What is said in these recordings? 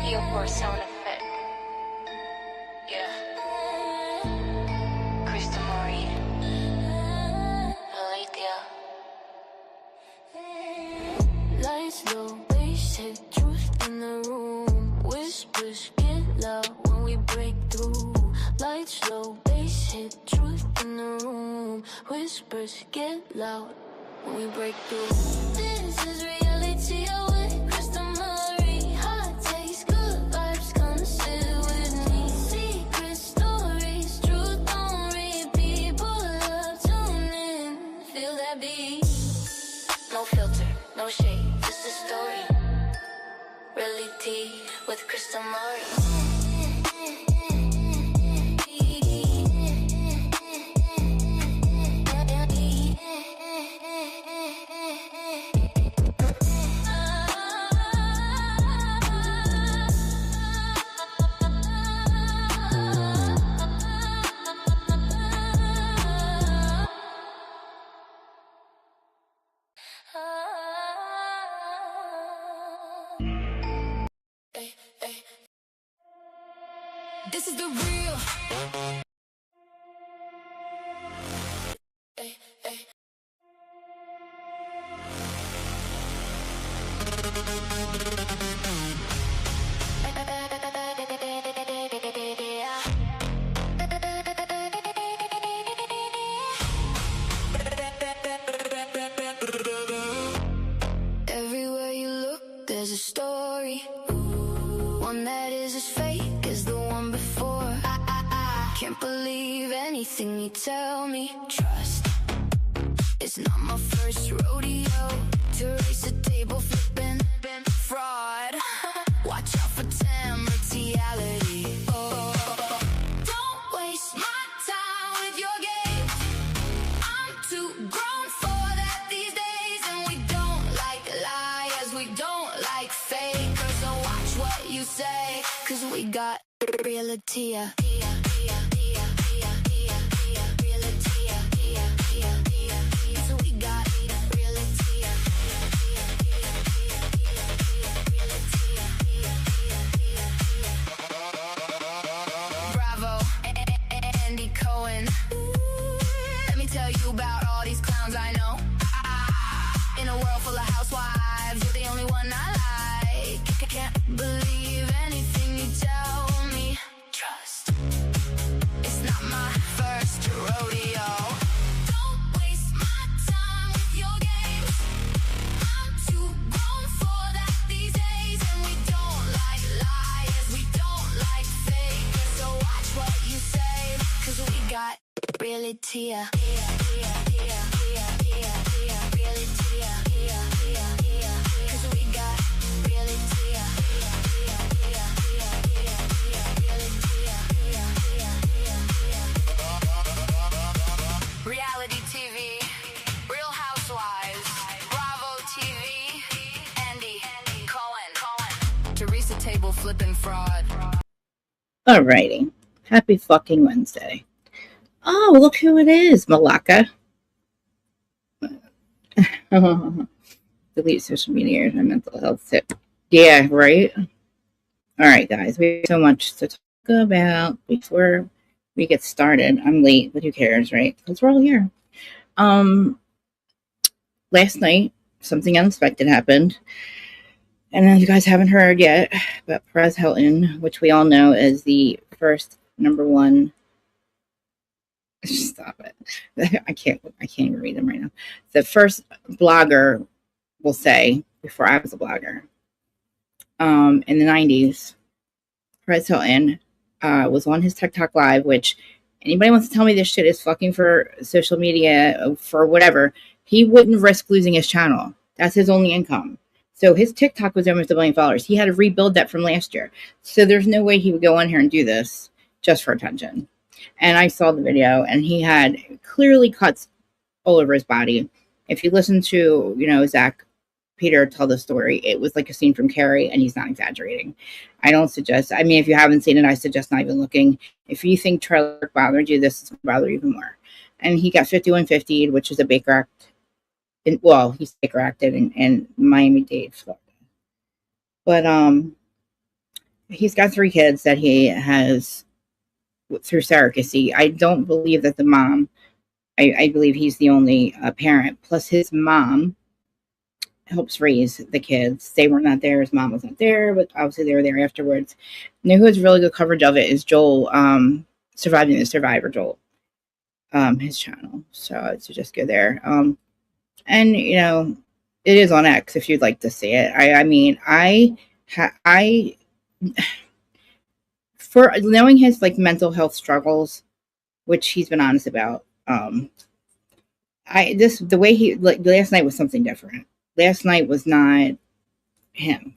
Your poor sound effect. Yeah. Krista Marie. Lights low, bass hit, truth in the room. Whispers get loud when we break through. Lights low, bass hit, truth in the room. Whispers get loud when we break through. This is reality with Krista Marie. Hot takes, good vibes, come sit with me. Secret stories, truth on repeat. Pull up, tune in, feel that beat. No filter, no shade, just a story. Reality with Krista Marie. This is the real. Everywhere you look, there's a story. One that is as fake as the one before. I can't believe anything you tell me. Trust, it's not my first rodeo. To raise the table, flipping fraud. Watch out for temporality. Oh, don't waste my time with your games. I'm too grown for that these days. And we don't like liars, we don't like fakers. So watch what you say, cause we got reality. So we got reality. Bravo, Andy Cohen. Let me tell you about all these clowns I know. In a world full of housewives, you're the only one I like. Can't believe anything you tell me. Trust, it's not my first rodeo. Don't waste my time with your games. I'm too grown for that these days. And we don't like liars, we don't like fakers. So watch what you say, cause we got reality. Reality TV, Real Housewives, Bravo TV, Andy Cohen. Teresa Table flipping fraud. Alrighty. Happy fucking Wednesday. Oh, look who it is, Malaka. Delete social media is my mental health tip. Yeah, right? Alright, guys. We have so much to talk about before we get started. I'm late, but who cares, right? Because we're all here. Last night, something unexpected happened. And as you guys haven't heard yet, but Perez Hilton, which we all know is the first #1. Stop it. I can't even read them right now. The first blogger, we'll say, before I was a blogger, in the 90s, Perez Hilton was on his TikTok live, which anybody wants to tell me this shit is fucking for social media, for whatever, he wouldn't risk losing his channel. That's his only income. So his TikTok was almost 1 million followers. He had to rebuild that from last year. So there's no way he would go on here and do this just for attention. And I saw the video, and he had clearly cuts all over his body. If you listen to, Zach Peter tell the story, it was like a scene from Carrie, and he's not exaggerating. I don't suggest, if you haven't seen it, I suggest not even looking. If you think trailer bothered you, this is going to bother you even more. And he got 5150, which is a Baker Act. He's Baker acted in Miami-Dade, Florida. But he's got 3 kids that he has through surrogacy. I don't believe that the mom, I believe he's the only parent, plus his mom helps raise the kids. They were not there, his mom was not there, but obviously they were there afterwards. You know who has really good coverage of it is Joel, Surviving the Survivor, Joel, his channel. So just go there. And you know, it is on X if you'd like to see it. I mean, for knowing his like mental health struggles, which he's been honest about, the way he, like, last night was something different. Last night was not him.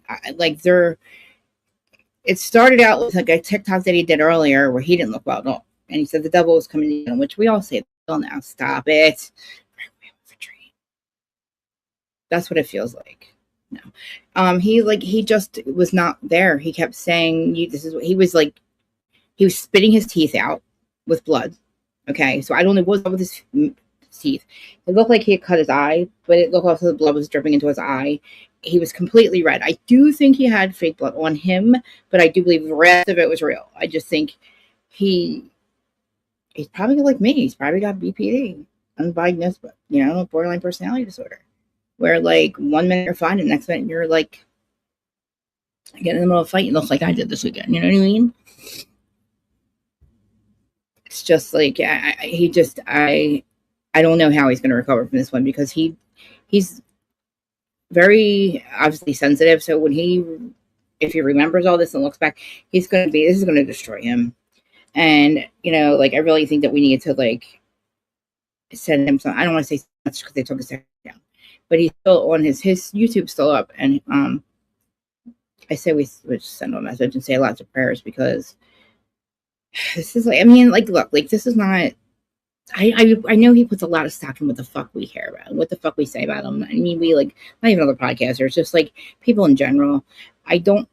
It started out with like a TikTok that he did earlier where he didn't look well at all, and he said the devil was coming in, which we all say, "Oh, now stop it." That's what it feels like. No, he just was not there. He kept saying, "This is what he was like." He was spitting his teeth out with blood. Okay, so I don't know what's up with his teeth. It looked like he had cut his eye, but it looked like the blood was dripping into his eye. He was completely red. I do think he had fake blood on him, but I do believe the rest of it was real. I just think he's probably like me. He's probably got BPD, undiagnosed, but borderline personality disorder, where like 1 minute you're fine, and the next minute you're like getting in the middle of a fight. You look like I did this weekend. You know what I mean? It's just like I don't know how he's going to recover from this one, because he's very obviously sensitive. So if he remembers all this and looks back, this is going to destroy him. And like, I really think that we need to like send him some. I don't want to say much because they took his down, but he's still on his YouTube's still up, and I say we send him a message and say lots of prayers, because this is like, I mean, like, look, like, this is not. I know he puts a lot of stock in what the fuck we care about, what the fuck we say about him. I mean, we like, not even other podcasters, just like people in general. I don't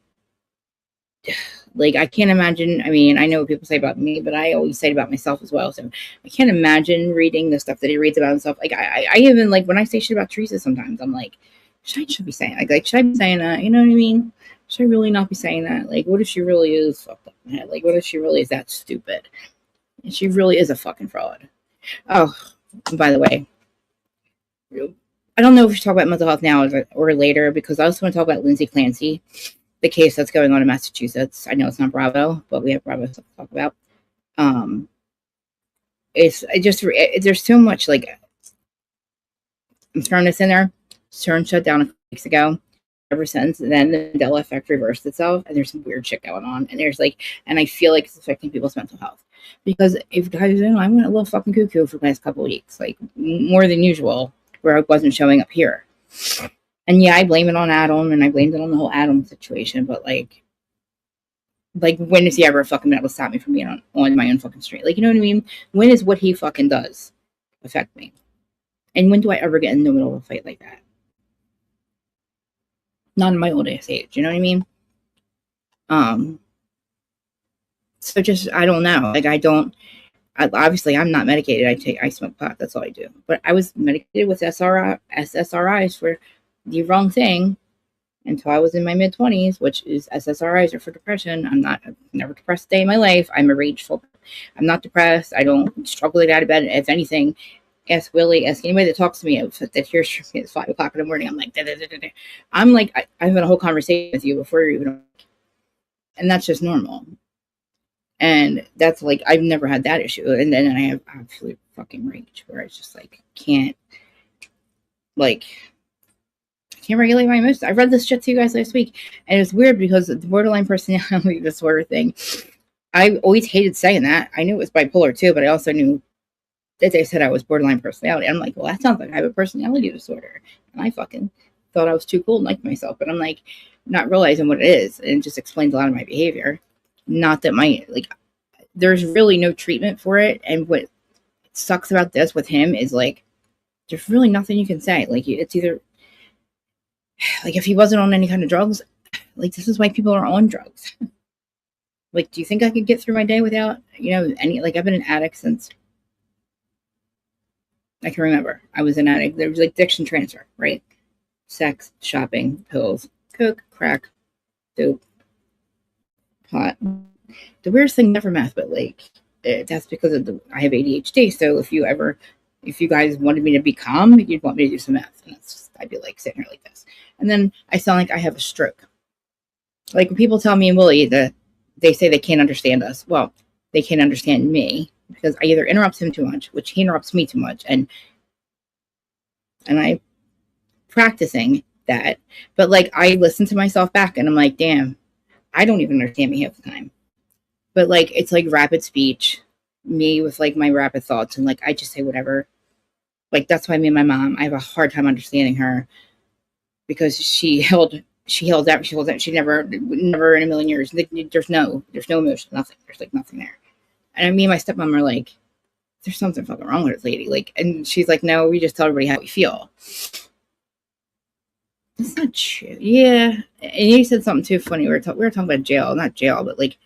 like, I can't imagine. I mean, I know what people say about me, but I always say it about myself as well. So I can't imagine reading the stuff that he reads about himself. Like, I even like when I say shit about Teresa, sometimes I'm like, should be saying like should I be saying that? You know what I mean? Should I really not be saying that? Like, what if she really is fucked up in the head? Like, what if she really is that stupid? And she really is a fucking fraud. Oh, by the way, I don't know if we should talk about mental health now or later, because I also want to talk about Lindsey Clancy, the case that's going on in Massachusetts. I know it's not Bravo, but we have Bravo stuff to talk about. There's so much, like, I'm throwing this in there. CERN shut down a couple weeks ago. Ever since then, the Mandela effect reversed itself, and there's some weird shit going on. And I feel like it's affecting people's mental health. Because if guys, I went a little fucking cuckoo for the last couple of weeks, like more than usual, where I wasn't showing up here. And yeah, I blame it on Adam, and I blamed it on the whole Adam situation. But like when is he ever fucking been able to stop me from being on my own fucking street? Like, you know what I mean? When is what he fucking does affect me? And when do I ever get in the middle of a fight like that? Not in my old age, you know what I mean? So just, I don't know. Like, obviously I'm not medicated. I smoke pot. That's all I do. But I was medicated with SSRIs for the wrong thing until I was in my mid 20s, which is SSRIs are for depression. I've never depressed a day in my life. I'm a rageful. I'm not depressed. I don't struggle to get out of bed. If anything, ask Willie, ask anybody that talks to me that hears me at 5 o'clock in the morning. I'm like, da, da, da, da, da. I'm like, I've had a whole conversation with you before you're even, and that's just normal. And that's like, I've never had that issue. And then I have absolute fucking rage where it's just like, I can't regulate my emotions. I read this shit to you guys last week, and it was weird because the borderline personality disorder thing, I always hated saying that. I knew it was bipolar too, but I also knew that they said I was borderline personality. I'm like, well, that sounds like I have a personality disorder. And I fucking thought I was too cool and liked myself. But I'm like, not realizing what it is. And it just explains a lot of my behavior. Not that there's really no treatment for it. And what sucks about this with him is like, there's really nothing you can say. Like, it's either, like, if he wasn't on any kind of drugs, like, this is why people are on drugs. Like, do you think I could get through my day without, I've been an addict since I can remember. I was an addict. There was like addiction transfer, right? Sex, shopping, pills, coke, crack, dope. pot. The weirdest thing, never meth, but like that's because of I have ADHD. So if you guys wanted me to be calm, you'd want me to do some meth, and I'd be like sitting here like this, and then I sound like I have a stroke. Like when people tell me and Willie that they say they can't understand us, well, they can't understand me because I either interrupt him too much, which he interrupts me too much, and I'm practicing that, but like I listen to myself back and I'm like, damn, I don't even understand me half the time. But like it's like rapid speech, me with like my rapid thoughts, and like I just say whatever. Like that's why me and my mom, I have a hard time understanding her because she held out. She never in a million years. There's no emotion, nothing. There's like nothing there. And me and my stepmom are like, there's something fucking wrong with this lady. Like, and she's like, no, we just tell everybody how we feel. It's not true. Yeah. And you said something too funny. We were talking about jail, not jail, but like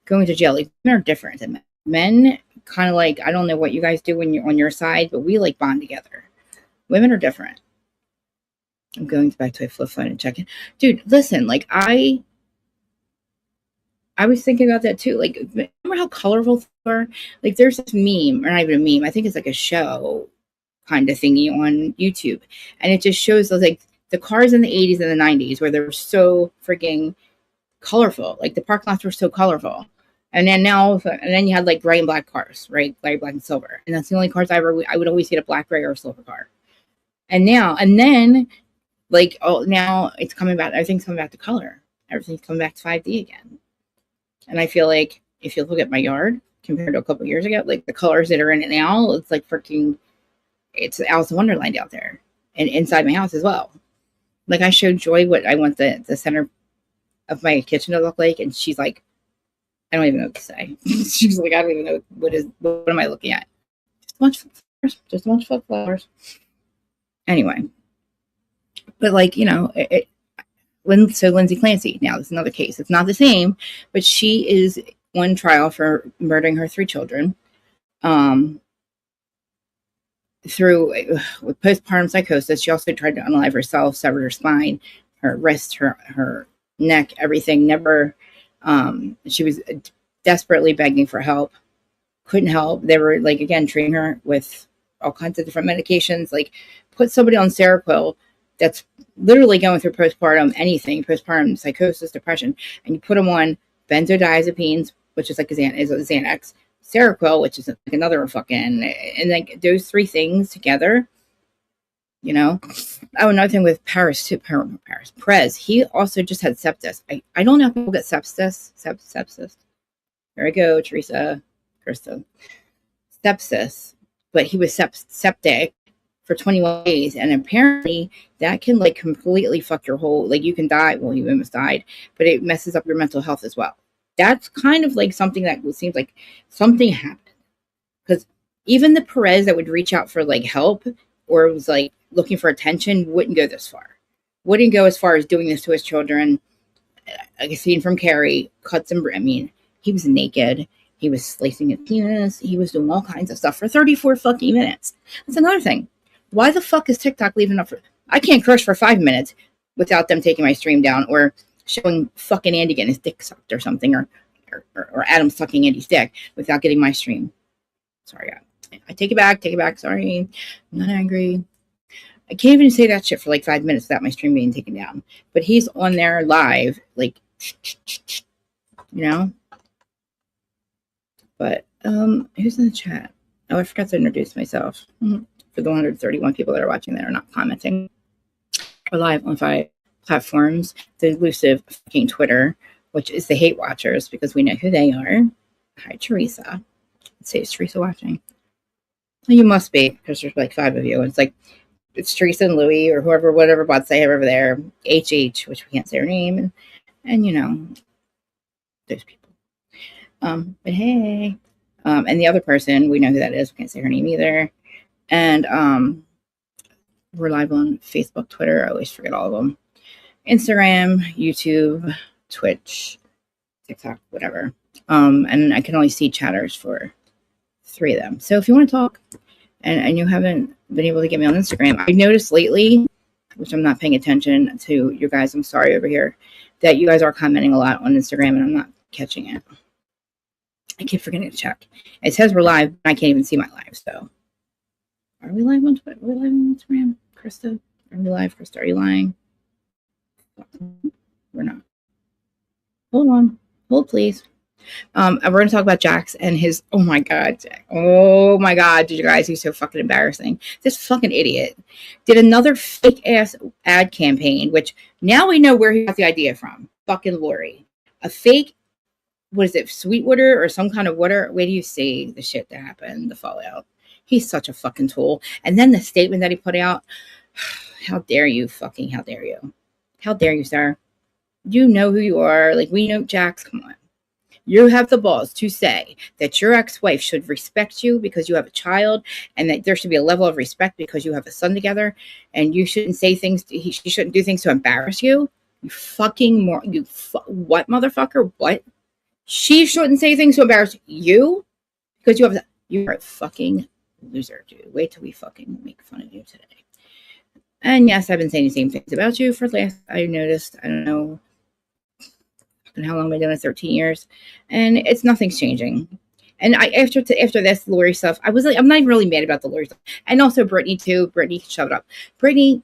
going to jail. Like men are different than men. Men kind of like, I don't know what you guys do when you're on your side, but we like bond together. Women are different. I'm going back to a flip phone and checking. Dude, listen, like I was thinking about that too. Like, remember how colorful they were? Like, there's this meme, or not even a meme. I think it's like a show kind of thingy on YouTube, and it just shows those like the cars in the 80s and the 90s where they were so freaking colorful. Like the parking lots were so colorful, and then you had like gray and black cars, right? Gray, black, and silver, and that's the only cars I would always get a black, gray, or a silver car. And then like now it's coming back. Everything's coming back to color. Everything's coming back to 5D again. And I feel like if you look at my yard compared to a couple years ago, like the colors that are in it now, it's like it's Alice in Wonderland out there, and inside my house as well. Like I showed Joy what I want the center of my kitchen to look like, and she's like, I don't even know what to say. She's like, I don't even know what am I looking at? Just a bunch of flowers. Anyway, but like so Lindsey Clancy. Now this is another case. It's not the same, but she is on trial for murdering her 3 children. With postpartum psychosis. She also tried to unalive herself, severed her spine, her wrist, her neck, everything. Never. She was desperately begging for help. Couldn't help. They were like again treating her with all kinds of different medications. Like put somebody on Seroquel that's literally going through postpartum psychosis, depression, and you put them on benzodiazepines, which is like a Xanax, Seroquel, which is like another fucking, and like those 3 things together, Oh, another thing with Perez, he also just had sepsis. I don't know if people get sepsis. There we go, Teresa, Krista. Sepsis, but he was septic for 21 days, and apparently that can like completely fuck your whole, like you can die. Well, he almost died, but it messes up your mental health as well. That's kind of like something that seems like something happened, because even the Perez that would reach out for like help or was like looking for attention wouldn't go this far. Wouldn't go as far as doing this to his children. Like a scene from Carrie, he was naked. He was slicing his penis. He was doing all kinds of stuff for 34 fucking minutes. That's another thing. Why the fuck is TikTok leaving up for... I can't crush for 5 minutes without them taking my stream down or showing fucking Andy getting his dick sucked or something, or Adam sucking Andy's dick without getting my stream. Sorry, I take it back. Sorry. I'm not angry. I can't even say that shit for like 5 minutes without my stream being taken down. But he's on there live, like, But, who's in the chat? Oh, I forgot to introduce myself. For the 131 people that are watching that are not commenting. We're live on 5 platforms. The elusive fucking Twitter, which is the hate watchers, because we know who they are. Hi, Teresa. Let's see, is Teresa watching? You must be, because there's like 5 of you. It's Teresa and Louie, or whatever bots they have over there. HH, which we can't say her name. And those people. But hey. And the other person, we know who that is. We can't say her name either. And we're live on Facebook, Twitter. I always forget all of them. Instagram, YouTube, Twitch, TikTok, whatever. And I can only see chatters for 3 of them. So if you want to talk and you haven't been able to get me on Instagram, I've noticed lately, which I'm not paying attention to you guys, I'm sorry over here, that you guys are commenting a lot on Instagram, and I'm not catching it. I keep forgetting to check. It says we're live, but I can't even see my live. So, are we live on Twitter? Are we live on Instagram? Krista, are we live? Krista, are you lying? We're not. Hold on. Hold, please. And we're going to talk about Jax and his, oh my God, did you guys, he's so fucking embarrassing. This fucking idiot did another fake ass ad campaign, which now we know where he got the idea from. Fucking Lori. A fake, what is it, Sweetwater or some kind of water? Where do you see the shit that happened, the fallout? He's such a fucking tool. And then the statement that he put out, how dare you, fucking, how dare you? How dare you, sir? You know who you are. Like, we know Jax, come on. You have the balls to say that your ex-wife should respect you because you have a child, and that there should be a level of respect because you have a son together, and you shouldn't say things, she shouldn't do things to embarrass you. You fucking what, motherfucker? What? She shouldn't say things to embarrass you because you're a fucking loser, dude. Wait till we fucking make fun of you today. And yes, I've been saying the same things about you for last, I noticed, I don't know, and how long I've been doing it, 13 years, and it's nothing's changing. And after this Lori stuff, I was like, I'm not even really mad about the Lori stuff, and also Brittany too. Brittany, shut up, Brittany.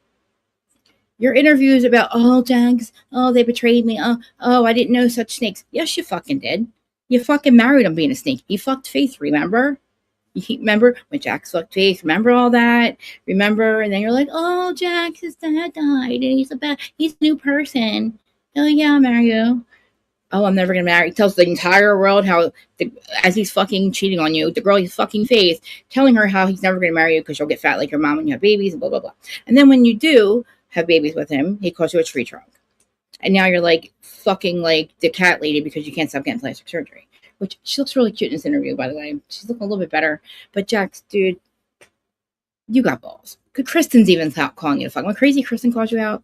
Your interviews about Jags, they betrayed me, I didn't know such snakes. Yes, you fucking did. You fucking married him being a snake. You fucked Faith, remember? Remember when Jax fucked Faith? Remember all that? Remember? And then you're like, Jax, his dad died, and he's a new person. Oh yeah, I'll marry you. I'm never going to marry. He tells the entire world how, as he's fucking cheating on you, the girl he's fucking Faith, telling her how he's never going to marry you because you'll get fat like your mom when you have babies, and blah, blah, blah. And then when you do have babies with him, he calls you a tree trunk. And now you're like fucking like the cat lady because you can't stop getting plastic surgery. Which, she looks really cute in this interview, by the way. She's looking a little bit better. But Jax, dude, you got balls. Kristen's even calling you the fuck. When crazy Kristen calls you out,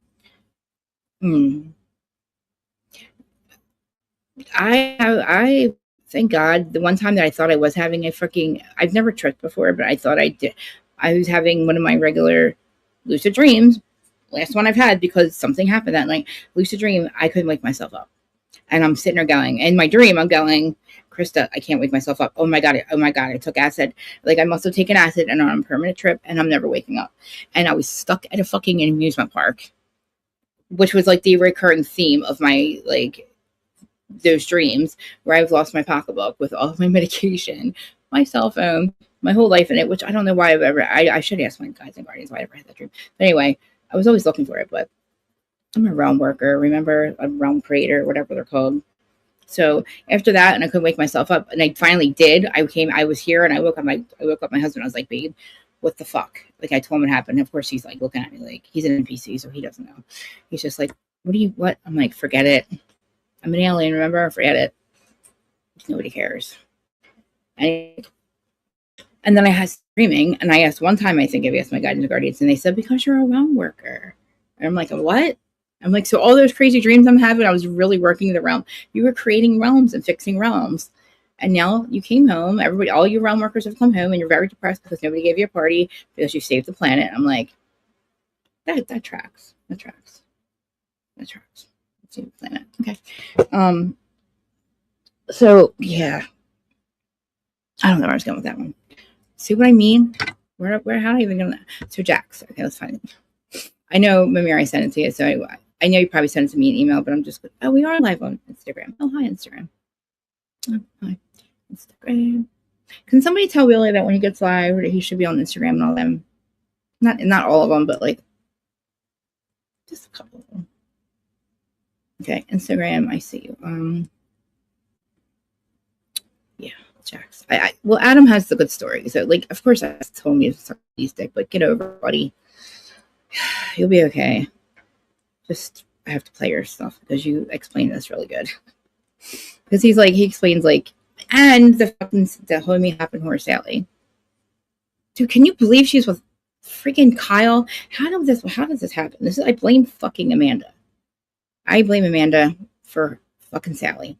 I thank God, the one time that I thought I was having I've never tripped before, but I thought I did. I was having one of my regular lucid dreams, last one I've had, because something happened that night. Lucid dream, I couldn't wake myself up. And I'm sitting there going, in my dream, I'm going, Krista, I can't wake myself up. Oh my God, I took acid. Like, I must have taken acid and I'm on a permanent trip and I'm never waking up. And I was stuck at a fucking amusement park, which was like the recurring theme of my, like, those dreams where I've lost my pocketbook with all of my medication, my cell phone, my whole life in it, which I don't know why I should ask my guides and guardians why I ever had that dream. But anyway, I was always looking for it, but I'm a realm worker, remember? A realm creator, whatever they're called. So after that, and I couldn't wake myself up, and I finally did. I was here, and I woke up my husband. I was like, babe, what the fuck? Like, I told him what happened. Of course, he's like looking at me like he's an NPC, so he doesn't know. He's just like, what? I'm like, forget it. I'm an alien, remember? Forget it. Nobody cares. And then I had screaming, and I asked one time, I think I've asked my guides and guardians, and they said, because you're a realm worker. And I'm like, what? I'm like, so all those crazy dreams I'm having, I was really working the realm. You were creating realms and fixing realms. And now you came home. All you realm workers have come home, and you're very depressed because nobody gave you a party because you saved the planet. I'm like, that tracks. That tracks. Save the planet. Okay. So yeah. I don't know where I was going with that one. See what I mean? How do I even go? So Jax. Okay, let's find it. I know Mamiri sent it to you, so I know you probably sent it to me in email, but I'm just, we are live on Instagram. Oh, hi, Instagram. Oh, hi, Instagram. Can somebody tell Willie that when he gets live, that he should be on Instagram and all them? Not all of them, but like just a couple of them. Okay, Instagram, I see you. Yeah, Jax. Well, Adam has the good story, so like, of course, I told me to start these dick, but get over it, buddy. You'll be okay. Just, I have to play your stuff because you explain this really good. Because he explains like, and the homie happened horse Sally. Dude, can you believe she's with freaking Kyle? How does this happen? I blame fucking Amanda. I blame Amanda for fucking Sally.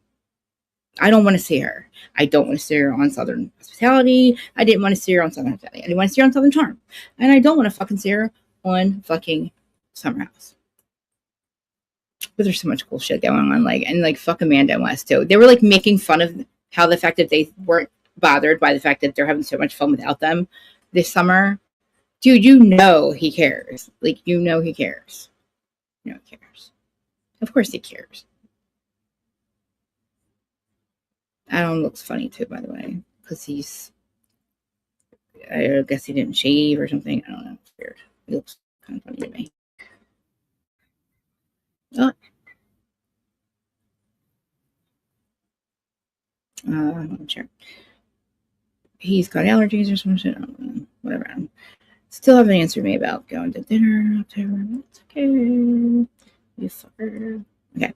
I don't want to see her. I don't want to see her on Southern Hospitality. I didn't want to see her on Southern Hospitality. I didn't want to see her on Southern Charm. And I don't want to fucking see her on fucking Summer House. But there's so much cool shit going on, like, and like fuck Amanda and Wes too. They were like making fun of how the fact that they weren't bothered by the fact that they're having so much fun without them this summer. Dude, you know he cares. Like, you know he cares. You know he cares. Of course he cares. Adam looks funny too, by the way, because I guess he didn't shave or something. I don't know. It's weird. He looks kind of funny to me. Oh. I'm not sure. He's got allergies or some shit. I don't know. Whatever. Still haven't answered me about going to dinner. It's okay. You fucker. Okay.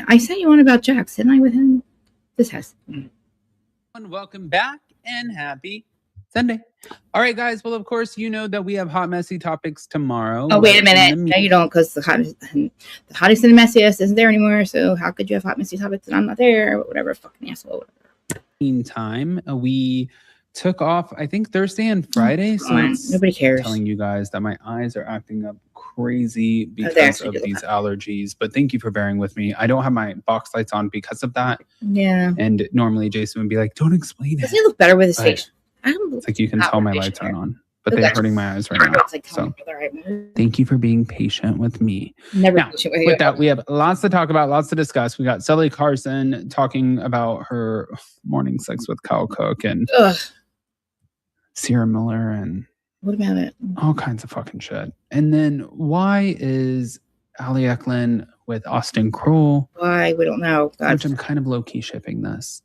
I sent you one about Jax, didn't I, with him? This has. Welcome back and happy Sunday. All right, guys. Well, of course, you know that we have hot, messy topics tomorrow. Oh, wait a minute. No, you don't, because the hottest and the messiest isn't there anymore. So how could you have hot, messy topics and I'm not there? Whatever, fucking asshole. Meantime, we took off, I think, Thursday and Friday. So nobody cares. Telling you guys that my eyes are acting up crazy because of these allergies. But thank you for bearing with me. I don't have my box lights on because of that. Yeah. And normally Jason would be like, "Don't explain it." Doesn't he look better with his face? It's like you can tell my lights aren't on, but they're hurting my eyes right now. So thank you for being patient with me. Never now, with that, we have lots to talk about, lots to discuss. We got Sally Carson talking about her morning sex with Kyle Cook and Sierra Miller and what about it? All kinds of fucking shit. And then why is Ali Eklund with Austin Kroll? Why? We don't know. God. Which I'm kind of low-key shipping this.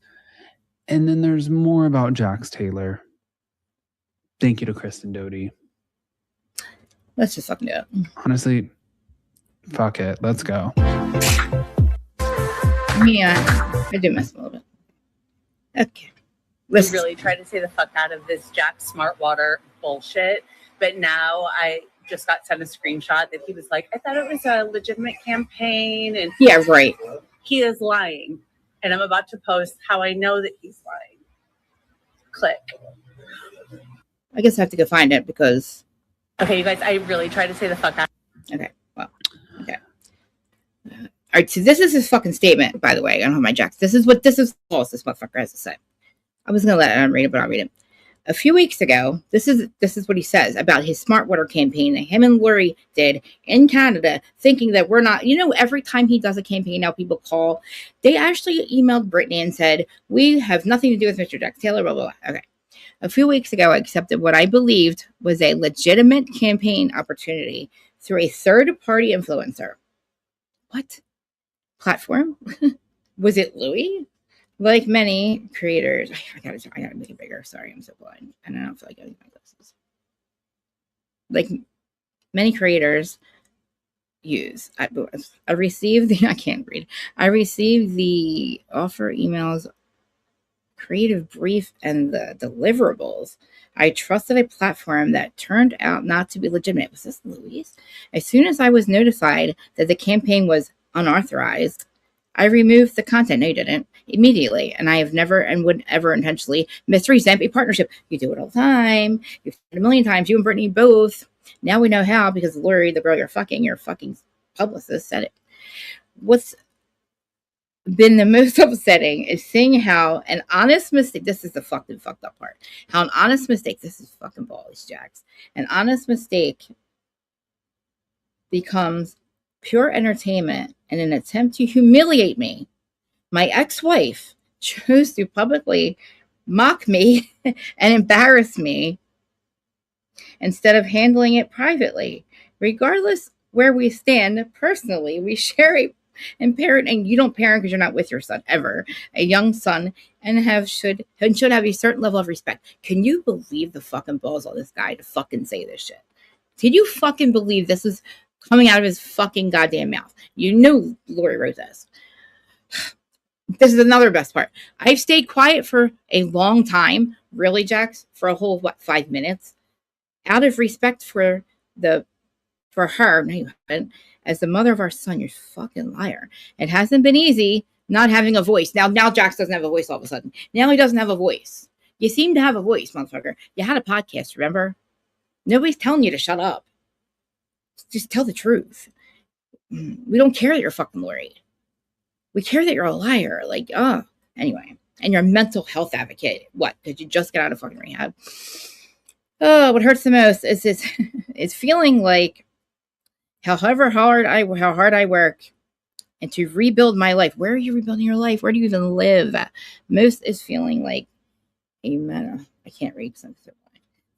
And then there's more about Jax Taylor. Thank you to Kristen Doty. Let's just fucking do it. Honestly, fuck it. Let's go. Yeah, I do mess a little bit. Okay. We really tried to stay the fuck out of this Jack Smart Water bullshit. But now I just got sent a screenshot that he was like, I thought it was a legitimate campaign. And yeah, right. He is lying. And I'm about to post how I know that he's lying. Click. I guess I have to go find it because. Okay, you guys, I really tried to stay the fuck out. Okay, well, okay. All right, so this is his fucking statement, by the way. I don't have my Jax. This is false this motherfucker has to say. I was going to let him read it, but I'll read it. A few weeks ago, this is what he says about his smart water campaign that him and Lori did in Canada, thinking that we're not, every time he does a campaign now, people call. They actually emailed Brittany and said, we have nothing to do with Mr. Jax Taylor, blah, blah, blah. Okay. A few weeks ago, I accepted what I believed was a legitimate campaign opportunity through a third-party influencer. What? Platform? Was it Louis? Like many creators, I gotta make it bigger. Sorry, I'm so blind. And I don't feel like getting my glasses. Like many creators use. I received the, I can't read. I received the offer emails, creative brief, and the deliverables. I trusted a platform that turned out not to be legitimate. Was this Louise? As soon as I was notified that the campaign was unauthorized, I removed the content. No, you didn't. Immediately. And I have never and would ever intentionally misrepresent a partnership. You do it all the time. You've done it a million times. You and Brittany both. Now we know how because Lori, the girl your fucking publicist, said it. What's been the most upsetting is seeing how an honest mistake, this is the fucking fucked up part, how an honest mistake, this is fucking balls, Jax, an honest mistake becomes pure entertainment in an attempt to humiliate me. My ex-wife chose to publicly mock me and embarrass me instead of handling it privately. Regardless where we stand personally, we share and parent, and you don't parent because you're not with your son ever, a young son, and should have a certain level of respect. Can you believe the fucking balls on this guy to fucking say this shit? Did you fucking believe this is coming out of his fucking goddamn mouth? You know Lori wrote this. This is another best part. I've stayed quiet for a long time, really, Jax, for a whole 5 minutes, out of respect for her. No, you haven't. As the mother of our son, you're a fucking liar. It hasn't been easy not having a voice. Now Jax doesn't have a voice all of a sudden. Now he doesn't have a voice. You seem to have a voice, motherfucker. You had a podcast, remember? Nobody's telling you to shut up. just tell the truth. We don't care that you're fucking Lori. We care that you're a liar. Like, anyway. And you're a mental health advocate. What? Because you just got out of fucking rehab. Oh, what hurts the most is it's feeling like how hard I work and to rebuild my life. Where are you rebuilding your life? Where do you even live? Most is feeling like amen. I can't read something.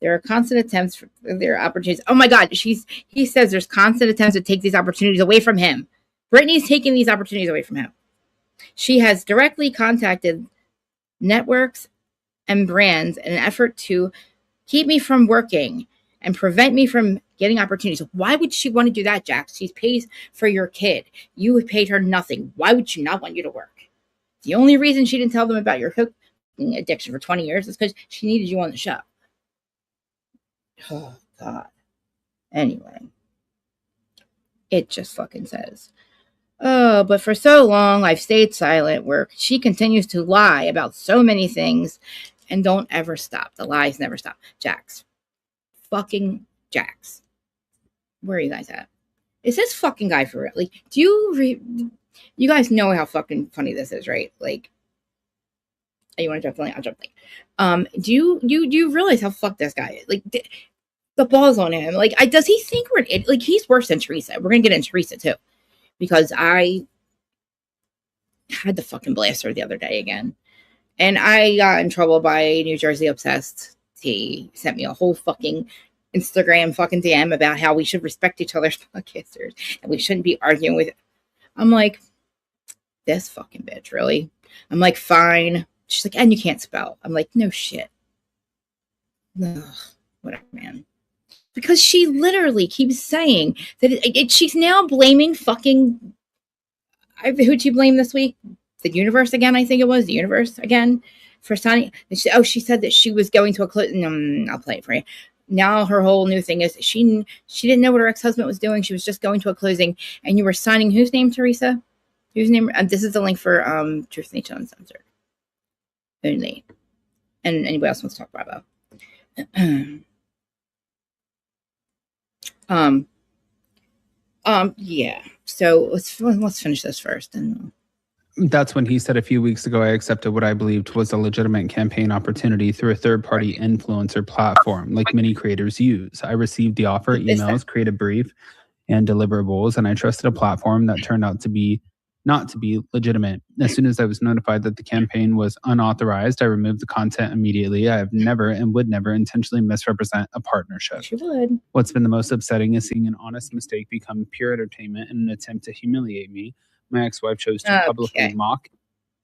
There are constant attempts for their opportunities. Oh my God, he says there's constant attempts to take these opportunities away from him. Brittany's taking these opportunities away from him. She has directly contacted networks and brands in an effort to keep me from working and prevent me from getting opportunities. Why would she want to do that, Jax? She pays for your kid. You paid her nothing. Why would she not want you to work? The only reason she didn't tell them about your cooking addiction for 20 years is because she needed you on the show. Oh, God. Anyway. It just fucking says, oh, but for so long, I've stayed silent where she continues to lie about so many things and don't ever stop. The lies never stop. Jax. Fucking Jax. Where are you guys at? Is this fucking guy for real? Like, do you guys know how fucking funny this is, right? Like, oh, you want to jump the link? I'll jump the link. Do you realize how fucked this guy is? Like, the balls on him. Like, does he think we're like he's worse than Teresa? We're gonna get into Teresa too, because I had to fucking blast her the other day again, and I got in trouble by New Jersey Obsessed. He sent me a whole fucking Instagram fucking DM about how we should respect each other's podcasters and we shouldn't be arguing with. I'm like, this fucking bitch, really? I'm like, fine. She's like, and you can't spell. I'm like, no shit. Ugh, whatever, man. Because she literally keeps saying that she's now blaming fucking. Who'd she blame this week? The universe again, I think it was. The universe again for signing. She said that she was going to a closing. I'll play it for you. Now her whole new thing is she didn't know what her ex-husband was doing. She was just going to a closing. And you were signing whose name, Teresa? Whose name? This is the link for Truth Nature Uncensored. Only. And anybody else wants to talk about it. Yeah. So let's finish this first. And that's when he said a few weeks ago, I accepted what I believed was a legitimate campaign opportunity through a third-party influencer platform like many creators use. I received the offer, emails, creative brief, and deliverables, and I trusted a platform that turned out to be not to be legitimate. As soon as I was notified that the campaign was unauthorized, I removed the content immediately. I have never and would never intentionally misrepresent a partnership. She would. What's been the most upsetting is seeing an honest mistake become pure entertainment in an attempt to humiliate me. My ex-wife chose to publicly mock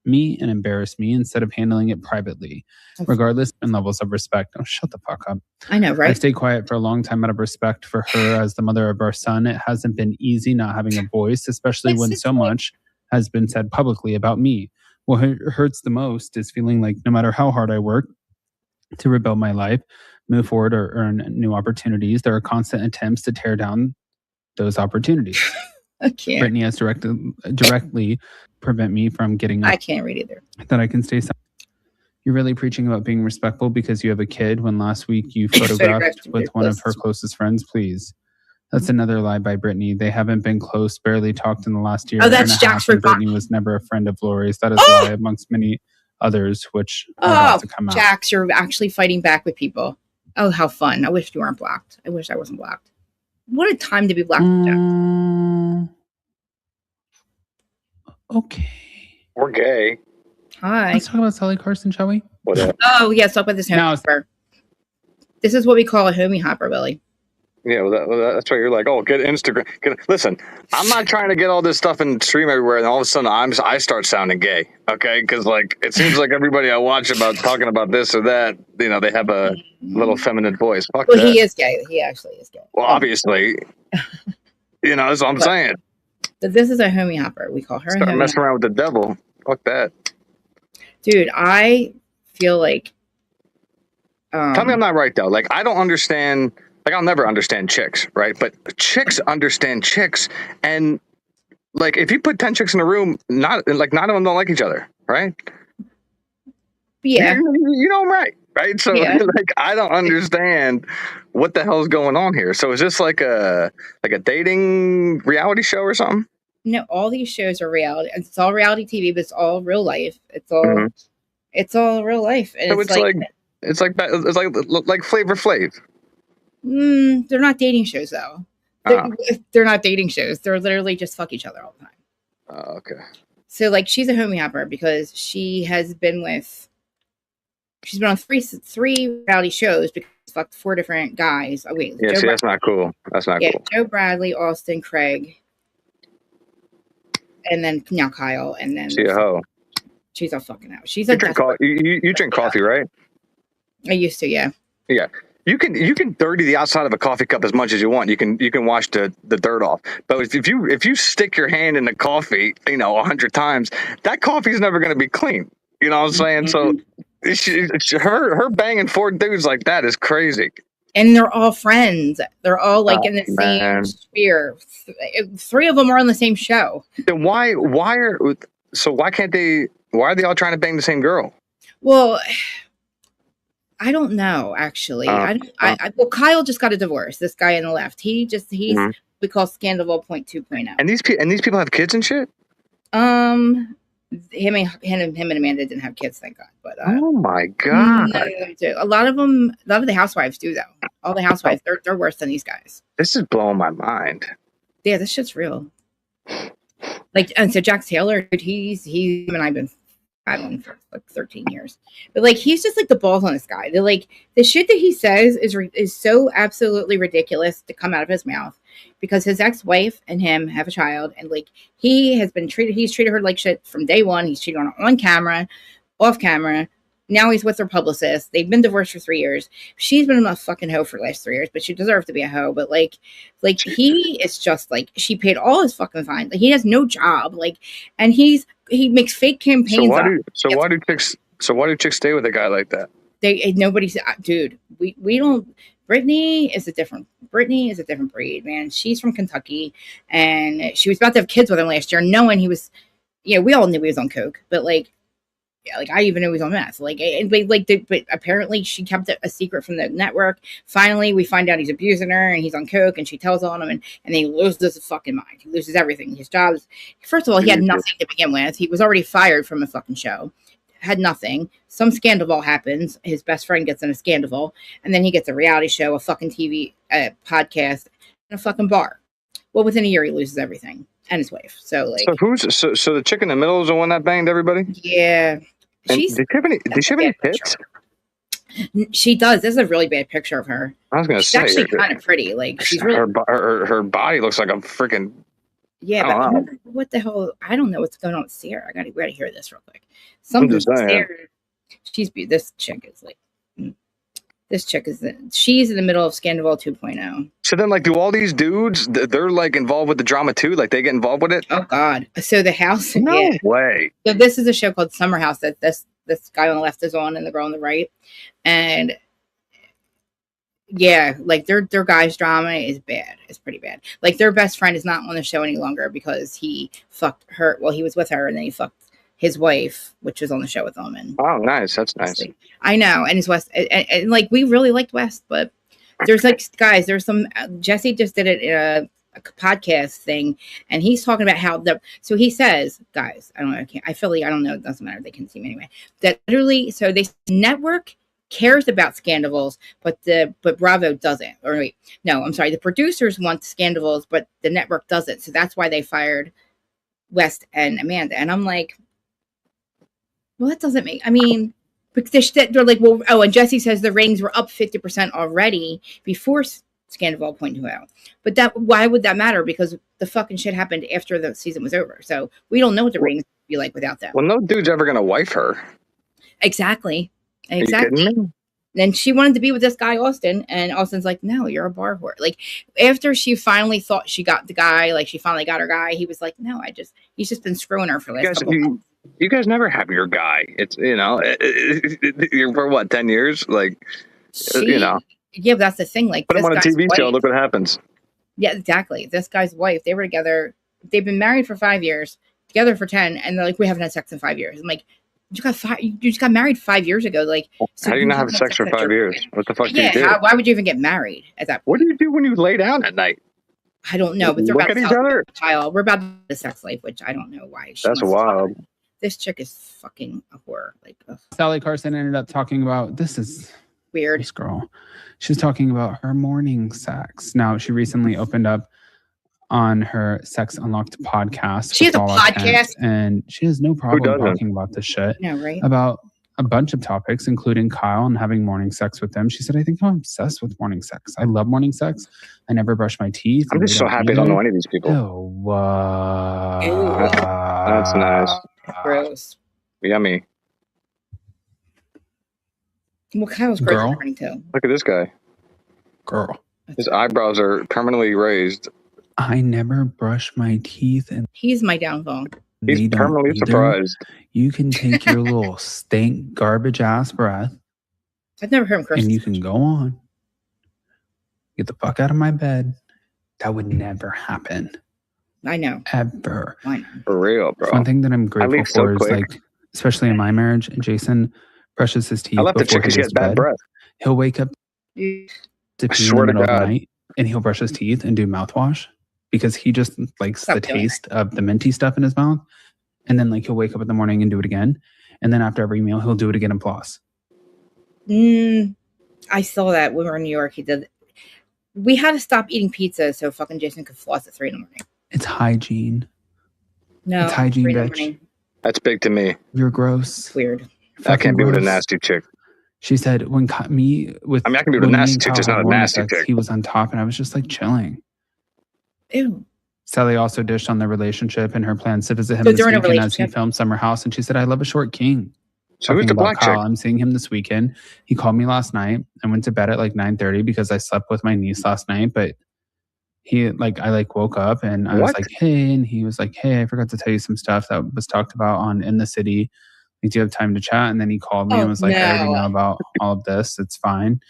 me and embarrass me instead of handling it privately, regardless of levels of respect. Oh, shut the fuck up. I know, right? I stayed quiet for a long time out of respect for her as the mother of our son. It hasn't been easy not having a voice, especially when so much has been said publicly about me. What hurts the most is feeling like no matter how hard I work to rebuild my life, move forward, or earn new opportunities, there are constant attempts to tear down those opportunities. I can't. Brittany has directly prevent me from getting up. I can't read either. That I can stay silent. You're really preaching about being respectful because you have a kid when last week you photographed with one of her closest friends, please. That's another lie by Brittany. They haven't been close, barely talked in the last year. Oh, that's Jack's. Brittany was never a friend of Lori's. That is a lie amongst many others, which are about to come out. Jax, you're actually fighting back with people. Oh, how fun. I wish you weren't blocked. I wish I wasn't blocked. What a time to be blocked, Jax. Okay. We're gay. Hi. Let's talk about Sally Carson, shall we? What up? Oh, yes. Talk about this homie hopper. This is what we call a homie hopper, Willie. Yeah, that's why you're like, oh, get Instagram. Listen, I'm not trying to get all this stuff and stream everywhere, and all of a sudden I start sounding gay, okay? Because like it seems like everybody I watch about talking about this or that, you know, they have a little feminine voice. Fuck that. He is gay. He actually is gay. Well, obviously, you know, that's what I'm saying. But this is a homie hopper. We call her. Start messing around with the devil. Fuck that, dude. I feel like. Tell me I'm not right though. Like I don't understand. Like, I'll never understand chicks, right? But chicks understand chicks. And, like, if you put 10 chicks in a room, none of them don't like each other, right? Yeah. You know I'm right. right? So Yeah. like I don't understand what the hell's going on here. So is this like a dating reality show or something? No, all these shows are reality. It's all reality TV, but it's all real life. It's all Mhm. real life, and So it's like Flavor Flav. they're not dating shows though. Ah. They're not dating shows. They're literally just fuck each other all the time. Oh, okay. So like she's a homie hopper because she's been on three reality shows because she fucked 4 different guys. Oh wait, Yeah, see, that's not cool. That's not cool. Joe Bradley, Austin, Craig, and then now Kyle, and then She a hoe. she's a fucking hoe. She's You drink coffee, right? I used to, yeah. Yeah. You can dirty the outside of a coffee cup as much as you want. You can wash the dirt off. But if you stick your hand in the coffee, 100 times, that coffee's never going to be clean. You know what I'm saying? So her banging 4 dudes like that is crazy. And they're all friends. They're all like in the same sphere. 3 of them are on the same show. Then why can't they? Why are they all trying to bang the same girl? Well, I don't know actually. Well, Kyle just got a divorce. This guy on the left, he's we call Scandal 0.2.0. And these people have kids and shit. Him and Amanda didn't have kids, thank God. But oh my God, a lot of the housewives do though. All the housewives, they're worse than these guys. This is blowing my mind. Yeah, this shit's real. Like, and so Jack Taylor, dude, him and I've been having for like 13 years, but like he's just like the balls on this guy. They're like the shit that he says is so absolutely ridiculous to come out of his mouth because his ex-wife and him have a child, and like he's treated her like shit from day one. He's cheated on her on camera, off camera. Now he's with her publicist. They've been divorced for 3 years. She's been a fucking hoe for the last 3 years, but she deserves to be a hoe. But like he is just like, she paid all his fucking fines. Like he has no job. Like, and he makes fake campaigns. So why do chicks stay with a guy like that? Nobody's, dude. We don't. Brittany is a different breed, man. She's from Kentucky, and she was about to have kids with him last year, knowing he was. Yeah, we all knew he was on coke, but like. Yeah, like I even knew he was on meth. But apparently she kept it a secret from the network. Finally, we find out he's abusing her and he's on coke, and she tells on him, and then he loses his fucking mind. He loses everything. His job. First of all, he had nothing to begin with. He was already fired from a fucking show. Had nothing. Some scandal happens. His best friend gets in a scandal, and then he gets a reality show, a fucking TV podcast, and a fucking bar. Well, within a year, he loses everything and his wife. So like, so the chick in the middle is the one that banged everybody? Yeah. Did she have any tits? She does. This is a really bad picture of her. I was going to say. She's actually kind of pretty. Like she's really. Her body looks like a freaking. Yeah, but what the hell? I don't know what's going on with Sarah. We gotta hear this real quick. Something Sarah. This chick is like. She's in the middle of Scandal 2.0. So then, like, do all these dudes, they're like involved with the drama too? Like, they get involved with it? Oh God! So the house, no way. So this is a show called Summer House that this guy on the left is on, and the girl on the right, and yeah, like their guys' drama is bad. It's pretty bad. Like their best friend is not on the show any longer because he fucked her. Well, he was with her, and then he fucked his wife, which was on the show with him. And oh, nice. That's nice. I know. And it's West. And like, we really liked West, but there's like, guys, there's some, Jesse just did it in a podcast thing. And he's talking about how so he says, guys, I don't know. I feel like, I don't know. It doesn't matter. They can see me anyway. That literally, so they network cares about scandals, but Bravo doesn't. Or wait, no, I'm sorry. The producers want scandals, but the network doesn't. So that's why they fired West and Amanda. And I'm like, well, that doesn't make, I mean, because they're like, well, oh, and Jesse says the ratings were up 50% already before Scandal 0.2. But why would that matter? Because the fucking shit happened after the season was over. So we don't know what the ratings would be like without that. Well, no dude's ever going to wife her. Exactly. Then she wanted to be with this guy, Austin, and Austin's like, no, you're a bar whore. Like, after she finally thought she got the guy, like she finally got her guy, he was like, no, he's just been screwing her for the last couple months. You guys never have your guy. It's, you're for what, 10 years? Like, Yeah, but that's the thing. Like, put him on a TV show, look what happens. Yeah, exactly. This guy's wife, they were together. They've been married for 5 years, together for 10, and they're like, we haven't had sex in 5 years. I'm like, You just got married 5 years ago. Like, so How do you not have sex for 5 years? What the fuck do you do? Why would you even get married at that point? What do you do when you lay down at night? I don't know, but they're Look about at each other? Child. We're about the sex life, which I don't know why. That's wild. This chick is fucking a whore. Like, ugh. Sally Carson ended up talking about this is Weird. This girl. She's talking about her morning sex. Now, she recently opened up on her Sex Unlocked podcast. She has a podcast? And she has no problem talking about this shit. No, right? About a bunch of topics, including Kyle and having morning sex with them. She said, I think I'm obsessed with morning sex. I love morning sex. I never brush my teeth. I'm just so happy I don't know any of these people. Oh, that's nice. Gross. Yummy. Well, Kyle's gross too. Look at this guy. Girl. His eyebrows are permanently raised. I never brush my teeth. And he's my downfall. He's permanently surprised. You can take your little stink, garbage ass breath. I've never heard him curse. And you can go on. Get the fuck out of my bed. That would never happen. I know. Ever. I know. For real, bro. One thing that I'm grateful for is, like, especially in my marriage, Jason brushes his teeth. I left the chick because she has bad breath. He'll wake up to pee in the middle of the night, and he'll brush his teeth and do mouthwash because he just likes the taste of the minty stuff in his mouth. And then, like, he'll wake up in the morning and do it again. And then after every meal, he'll do it again and floss. I saw that when we were in New York. He did. We had to stop eating pizza so fucking Jason could floss at 3 a.m. It's hygiene. No, it's hygiene, bitch. That's big to me. You're gross. It's weird. I can't be with a nasty chick. She said when I can be with a nasty chick, just not a nasty chick. He was on top, and I was just like chilling. Ew. Sally also dished on their relationship and her plans to visit him this weekend as he filmed Summer House, and she said, "I love a short king." So who's the black chick? I'm seeing him this weekend. He called me last night. I went to bed at like 9:30 because I slept with my niece last night, but I woke up and I was like, hey, and he was like, hey, I forgot to tell you some stuff that was talked about on In the City. Like, do you have time to chat? And then he called me and was like, I already know about all of this. It's fine.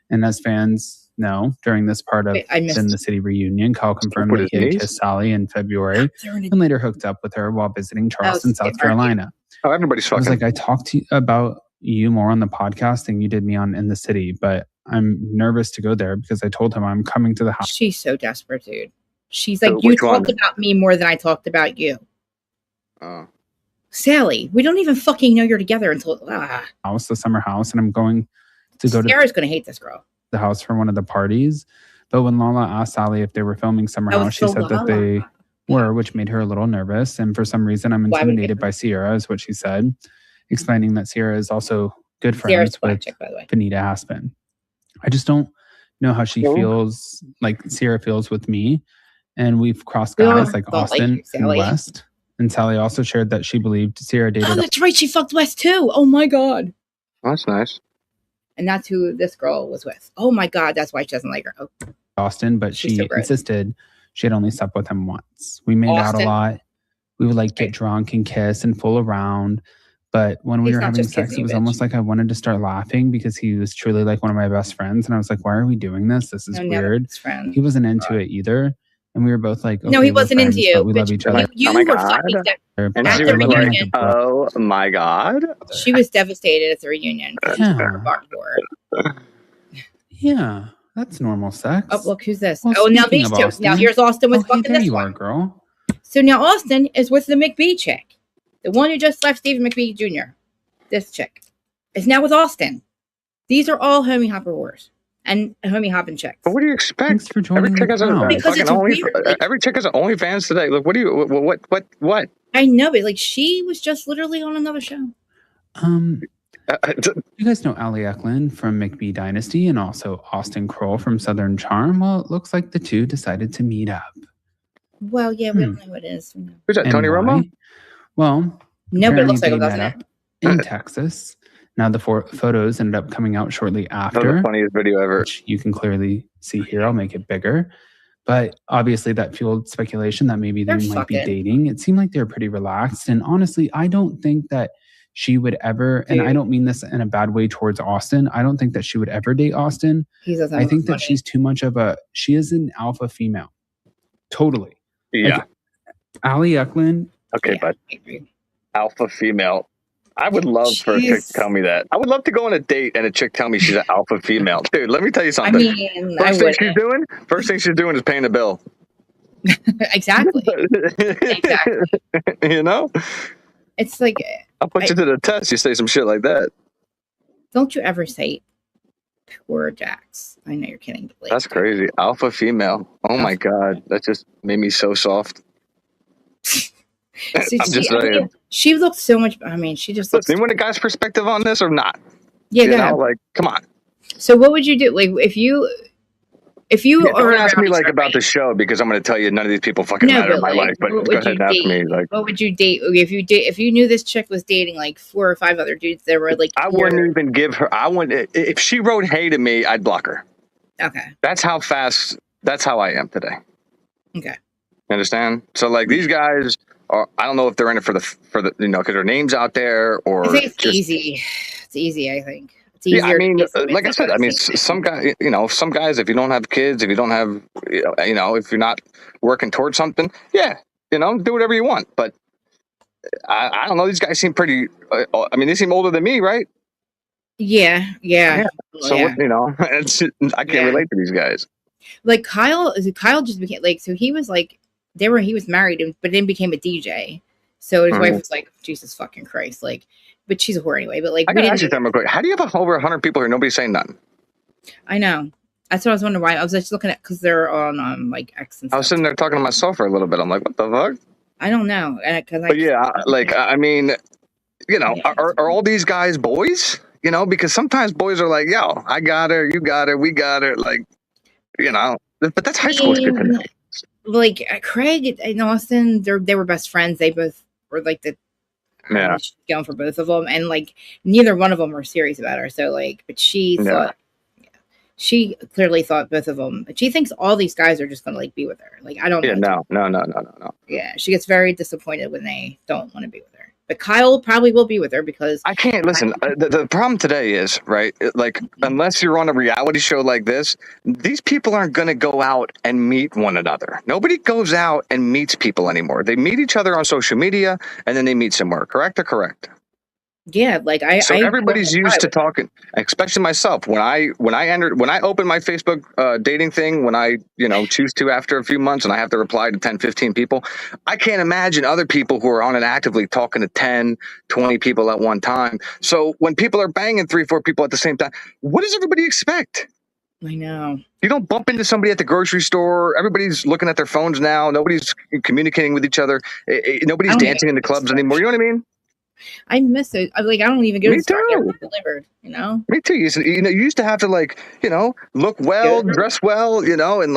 And as fans know, during this part of In the City reunion, Kyle confirmed that he had kissed Sally in February and later hooked up with her while visiting Charleston, South Carolina. Oh, everybody's fucking. I was like, I talked to you about you more on the podcast than you did me on In the City, but I'm nervous to go there because I told him I'm coming to the house. She's so desperate, dude. She's like, you talked about me more than I talked about you. Oh. Sally, we don't even fucking know you're together until house, the summer house, and I'm going to go to Sarah's gonna hate this girl. The house for one of the parties. But when Lala asked Sally if they were filming Summer House, she said that they were, which made her a little nervous. And for some reason, I'm intimidated by Sierra, is what she said, explaining that Sierra is also good friends with chick, by the way. Benita Aspen. I just don't know how she feels, like Sierra feels with me. And we've crossed guys like Austin and West. And Sally also shared that she believed Sierra dated. Oh, that's right. She fucked West too. Oh my God. That's nice. And that's who this girl was with. Oh my God. That's why she doesn't like her. Oh. Austin, but she insisted she had only slept with him once. We made out a lot. We would like get drunk and kiss and fool around. But when we were having sex, it was almost like I wanted to start laughing because he was truly like one of my best friends. And I was like, why are we doing this? This is weird. He wasn't into it either. And we were both like, okay, no, he wasn't into you. We love each other. You were fucking and she was like, oh my God. She was devastated at the reunion. Yeah, that's normal sex. Oh, look, who's this? Well, oh, now these two. Austin, now here's Austin with fucking this you one. Are, girl. So now Austin is with the McBee chick. The one who just left Stephen McBee Jr. This chick is now with Austin. These are all homie hopper wars and homie hopping chicks. But what do you expect? Thanks for joining every chick has every chick has an OnlyFans today. Look, what do you what? I know, but like she was just literally on another show. You guys know Ali Eklund from McBee Dynasty and also Austin Kroll from Southern Charm. Well, it looks like the two decided to meet up. Well, yeah, we don't know who it is. Who's that, Tony Romo? Well, no, but it looks like they met up in Texas. Now the photos ended up coming out shortly after. That was the funniest video ever. Which you can clearly see here. I'll make it bigger. But obviously that fueled speculation that maybe they might be dating. It seemed like they were pretty relaxed. And honestly, I don't think that she would ever, and I don't mean this in a bad way towards Austin. I don't think that she would ever date Austin. I think that she's too much of she is an alpha female. Totally. Yeah. Like, Ali Eklund. Okay, but alpha female. I would love for a chick to tell me that. I would love to go on a date and a chick tell me she's an alpha female. Dude, let me tell you something. I mean, First thing she's doing is paying the bill. Exactly. Exactly. You know? It's like, I'll put you to the test. You say some shit like that. Don't you ever say poor Jax. I know you're kidding. But like, that's crazy. Alpha female. Oh my God. That just made me so soft. She looks so much. I mean, she just looks. Do you want a guy's perspective on this or not? Yeah, you know, like, come on. So, what would you do? Like, if you don't ask me like about the show because I'm going to tell you none of these people fucking matter in my life. But go ahead and ask me. Like, what would you date if you knew this chick was dating like 4 or 5 other dudes that were like? I wouldn't even give her. If she wrote hey to me, I'd block her. Okay. That's how fast. That's how I am today. Okay. You understand? So like these guys are. I don't know if they're in it for the because their names out there or. I think it's easy. It's easy. I think. Yeah, I mean, like I said, I mean, some guys, some guys, if you don't have kids, if you don't have, if you're not working towards something, yeah, do whatever you want. But I don't know. These guys seem pretty. I mean, they seem older than me, right? Yeah. So I can't relate to these guys. Like Kyle just became like, so he was like, he was married, but then became a DJ. So his wife was like, Jesus fucking Christ, like. But she's a whore anyway. But like, I gotta ask you something real quick. How do you have over 100 people here? Nobody's saying nothing. I know. That's what I was wondering why. I was just looking at because they're on like X and stuff. I was sitting there talking to myself for a little bit. I'm like, what the fuck? I don't know. But yeah, like I mean, are all these guys boys? Because sometimes boys are like, yo, I got her, you got her, we got her, like, But that's high school shit. Like Craig and Austin, they were best friends. They both were like the. Yeah, going for both of them, and like neither one of them were serious about her. So like, but she thought, she clearly thought both of them. But she thinks all these guys are just gonna like be with her. Like I don't. Yeah, no. Yeah, she gets very disappointed when they don't want to be with her. But Kyle probably will be with her because I can't listen. The problem today is right. Like unless you're on a reality show like this, these people aren't going to go out and meet one another. Nobody goes out and meets people anymore. They meet each other on social media and then they meet somewhere. Correct or correct? Yeah, like everybody's used to talking, especially myself. When I open my Facebook dating thing, when I choose to after a few months and I have to reply to 10, 15 people, I can't imagine other people who are on it actively talking to 10, 20 people at one time. So when people are banging 3, 4 people at the same time, what does everybody expect? I know. You don't bump into somebody at the grocery store. Everybody's looking at their phones now. Nobody's communicating with each other. Nobody's dancing in the clubs anymore. You know what I mean? I miss it. I don't even go to the store and get delivered, Me too. You used to have to look well, dress well, and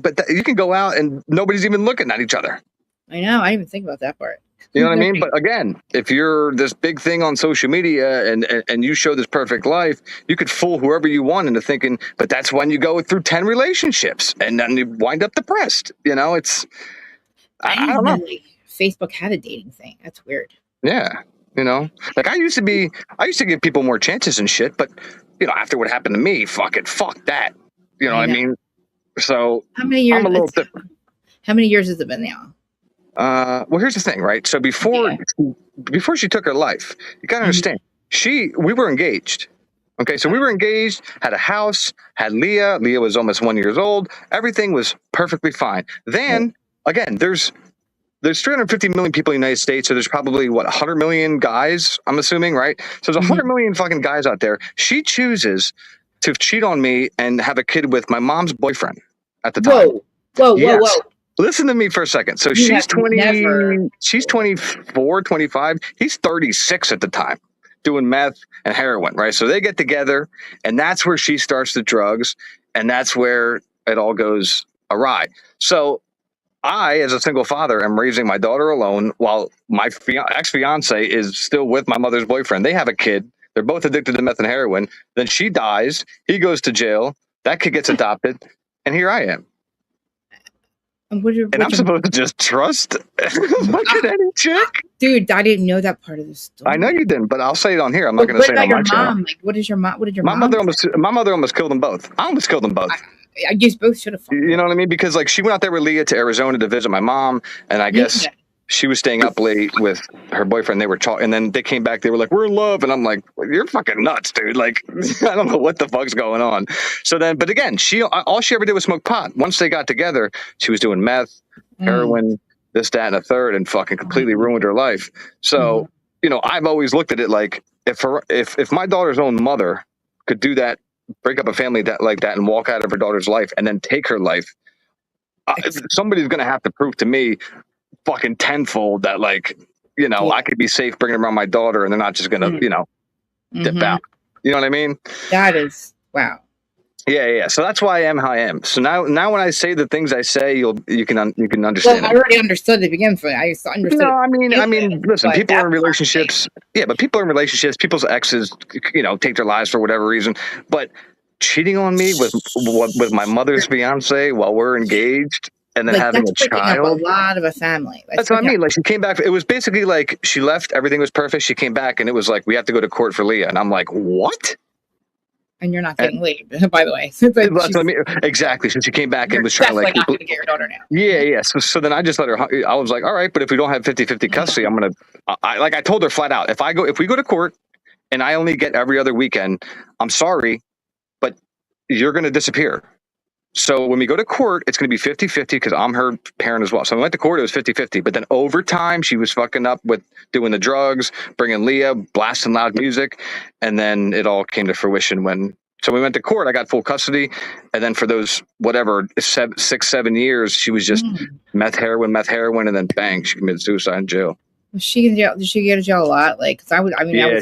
but you can go out and nobody's even looking at each other. I know. I didn't even think about that part. You know what I mean? But again, if you're this big thing on social media and you show this perfect life, you could fool whoever you want into thinking, but that's when you go through 10 relationships and then you wind up depressed. It's, I don't know. Facebook had a dating thing. That's weird. Yeah. Like I used to give people more chances and shit, but after what happened to me, fuck that. You know what I mean? So how many years? I'm a little different. How many years has it been now? Well, here's the thing, right? So before she took her life, you gotta understand, we were engaged. Okay, so we were engaged, had a house, had Leah. Leah was almost 1 year old. Everything was perfectly fine. Then again, there's 350 million people in the United States, so there's probably 100 million guys, I'm assuming, right? So there's 100 million fucking guys out there. She chooses to cheat on me and have a kid with my mom's boyfriend at the time. Whoa. Listen to me for a second. So she's 24, 25. He's 36 at the time, doing meth and heroin, right? So they get together, and that's where she starts the drugs, and that's where it all goes awry. So I, as a single father, am raising my daughter alone while my ex-fiance is still with my mother's boyfriend. They have a kid. They're both addicted to meth and heroin. Then she dies. He goes to jail. That kid gets adopted. And here I am. And I'm supposed to just trust any chick? Dude, I didn't know that part of the story. I know you didn't, but I'll say it on here. I'm not going to say it on my channel. Like, what did your mom? My mother almost killed them both. I almost killed them both. I guess both should have. You know what I mean? Because she went out there with Leah to Arizona to visit my mom, and I guess she was staying up late with her boyfriend. They were talking, and then they came back. They were like, "We're in love," and I'm like, "You're fucking nuts, dude! Like, I don't know what the fuck's going on." So then, but again, all she ever did was smoke pot. Once they got together, she was doing meth, heroin, this, that, and a third, and fucking completely ruined her life. So, I've always looked at it like if my daughter's own mother could do that, break up a family like that, and walk out of her daughter's life, and then take her life, somebody's gonna have to prove to me fucking tenfold that, like, I could be safe bringing around my daughter, and they're not just gonna, dip out. You know what I mean? That is wow. Yeah. So that's why I am how I am. So now when I say the things I say, you can understand. Well, I already understood to begin with. I understood. No, I mean, listen, people are in relationships. Yeah, but people are in relationships. People's exes, take their lives for whatever reason. But cheating on me with my mother's fiance while we're engaged, and then having a child. A lot of a family. That's what I mean. Like, she came back. It was basically like she left. Everything was perfect. She came back, and it was like, we have to go to court for Leah. And I'm like, what? And you're not getting laid, by the way. That's what I mean. Exactly. So she came back and was trying to, like, not going to get your daughter now. Yeah. So then I just let her. I was like, all right, but if we don't have 50-50 custody, I'm gonna. I told her flat out, if we go to court, and I only get every other weekend, I'm sorry, but you're gonna disappear. So when we go to court, it's going to be 50-50 because I'm her parent as well. So when we went to court, it was 50-50. But then over time, she was fucking up with doing the drugs, bringing Leah, blasting loud music. And then it all came to fruition so we went to court. I got full custody. And then for those, 6-7 years, she was just meth, heroin. And then bang, she committed suicide in jail. Was she in jail? Did she go to jail a lot? Like, cause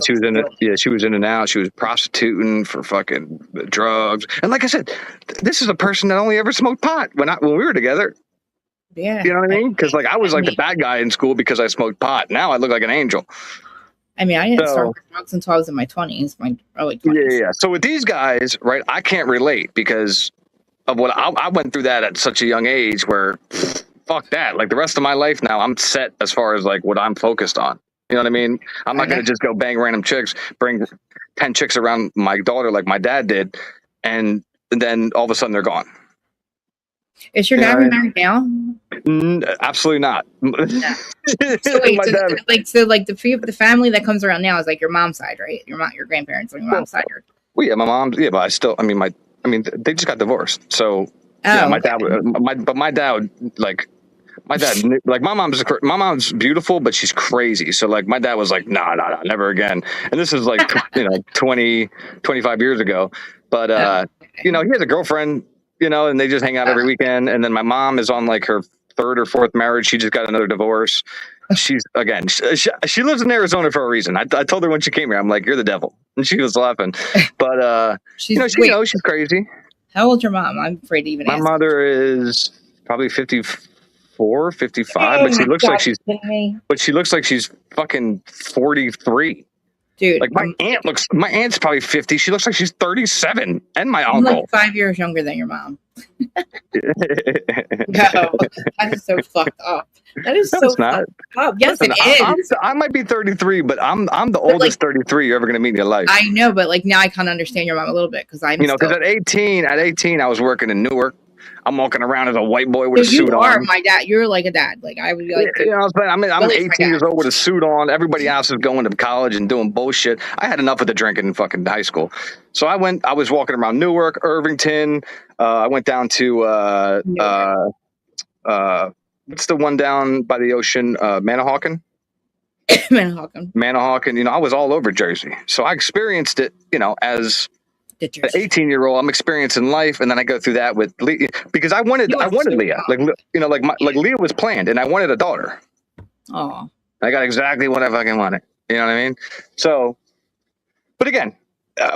she was in it. Yeah, she was in and out. She was prostituting for fucking drugs. And like I said, this is a person that only ever smoked pot when we were together. Yeah, you know what I mean? Because, like, I was like the bad guy in school because I smoked pot. Now I look like an angel. I mean, I didn't start drugs until I was in my 20s, my early 20s. Yeah. So with these guys, right? I can't relate because of what I went through that at such a young age where. Fuck that. Like, the rest of my life now, I'm set as far as, like, what I'm focused on. You know what I mean? I'm not going to just go bang random chicks, bring 10 chicks around my daughter like my dad did, and then all of a sudden they're gone. Is your dad remarried now? Absolutely not. Yeah. So wait, the family that comes around now is like your mom's side, right? Your grandparents on your mom's side. Well, yeah, my mom's. Yeah, but they just got divorced. So my dad, my mom's beautiful, but she's crazy. So, like, my dad was like, nah, never again. And this is like, 20, 25 years ago. But, he has a girlfriend, and they just hang out every weekend. And then my mom is on, like, her third or fourth marriage. She just got another divorce. She's, again, she lives in Arizona for a reason. I told her when she came here, I'm like, you're the devil. And she was laughing. But, she knows she's crazy. How old's your mom? I'm afraid to even ask. My mother is probably 54, 55, but she looks like she's fucking 43. Dude, like my aunt's probably 50. She looks like she's 37, and my I'm uncle. like 5 years younger than your mom. No, that is so fucked up. That is so fucked up. Yes, listen, it is. I might be 33, but I'm the oldest 33 you're ever going to meet in your life. I know, but like now I kind of understand your mom a little bit because because at 18 I was working in Newark. I'm walking around as a white boy with a suit on. You are my dad. You're like a dad. Like I would be like. I'm 18 years old with a suit on. Everybody else is going to college and doing bullshit. I had enough of the drinking in fucking high school, so I was walking around Newark, Irvington. I went down to what's the one down by the ocean? Manahawkin. Manahawkin. I was all over Jersey, so I experienced it. As an 18-year-old, I'm experiencing life, and then I go through that with Leah because I wanted Leah. Like Leah was planned, and I wanted a daughter. Oh, I got exactly what I fucking wanted. You know what I mean? So, but again,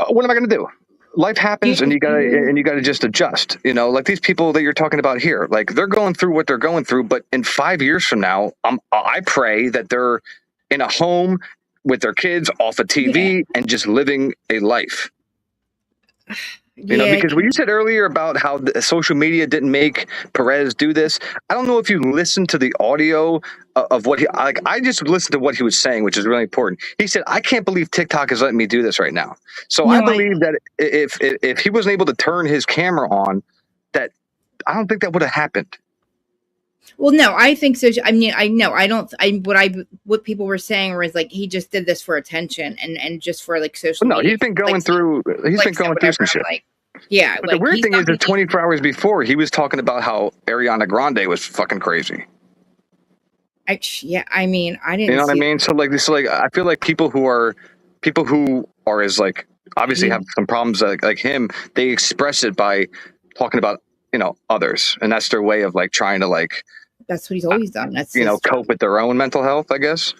what am I going to do? Life happens, and you gotta just adjust. Like these people that you're talking about here, like they're going through what they're going through. But in 5 years from now, I pray that they're in a home with their kids, off of TV, and just living a life. Because when you said earlier about how the social media didn't make Perez do this, I don't know if you listened to the audio of what I just listened to what he was saying, which is really important. He said, I can't believe TikTok is letting me do this right now. So I believe that if he wasn't able to turn his camera on, that I don't think that would have happened. Well, no, I think so. I mean, I know I don't. What people were saying was like he just did this for attention and just for like social. No, media. he's been going through. He's been going through some shit. Like, yeah, but like, the weird thing is that 24 hours before, he was talking about how Ariana Grande was fucking crazy. Yeah, I mean, I didn't. You know what I mean? So like, I feel like people who are as like obviously have some problems like him. They express it by talking about others, and that's their way of like trying to like. That's what he's always done. That's cope with their own mental health, I guess.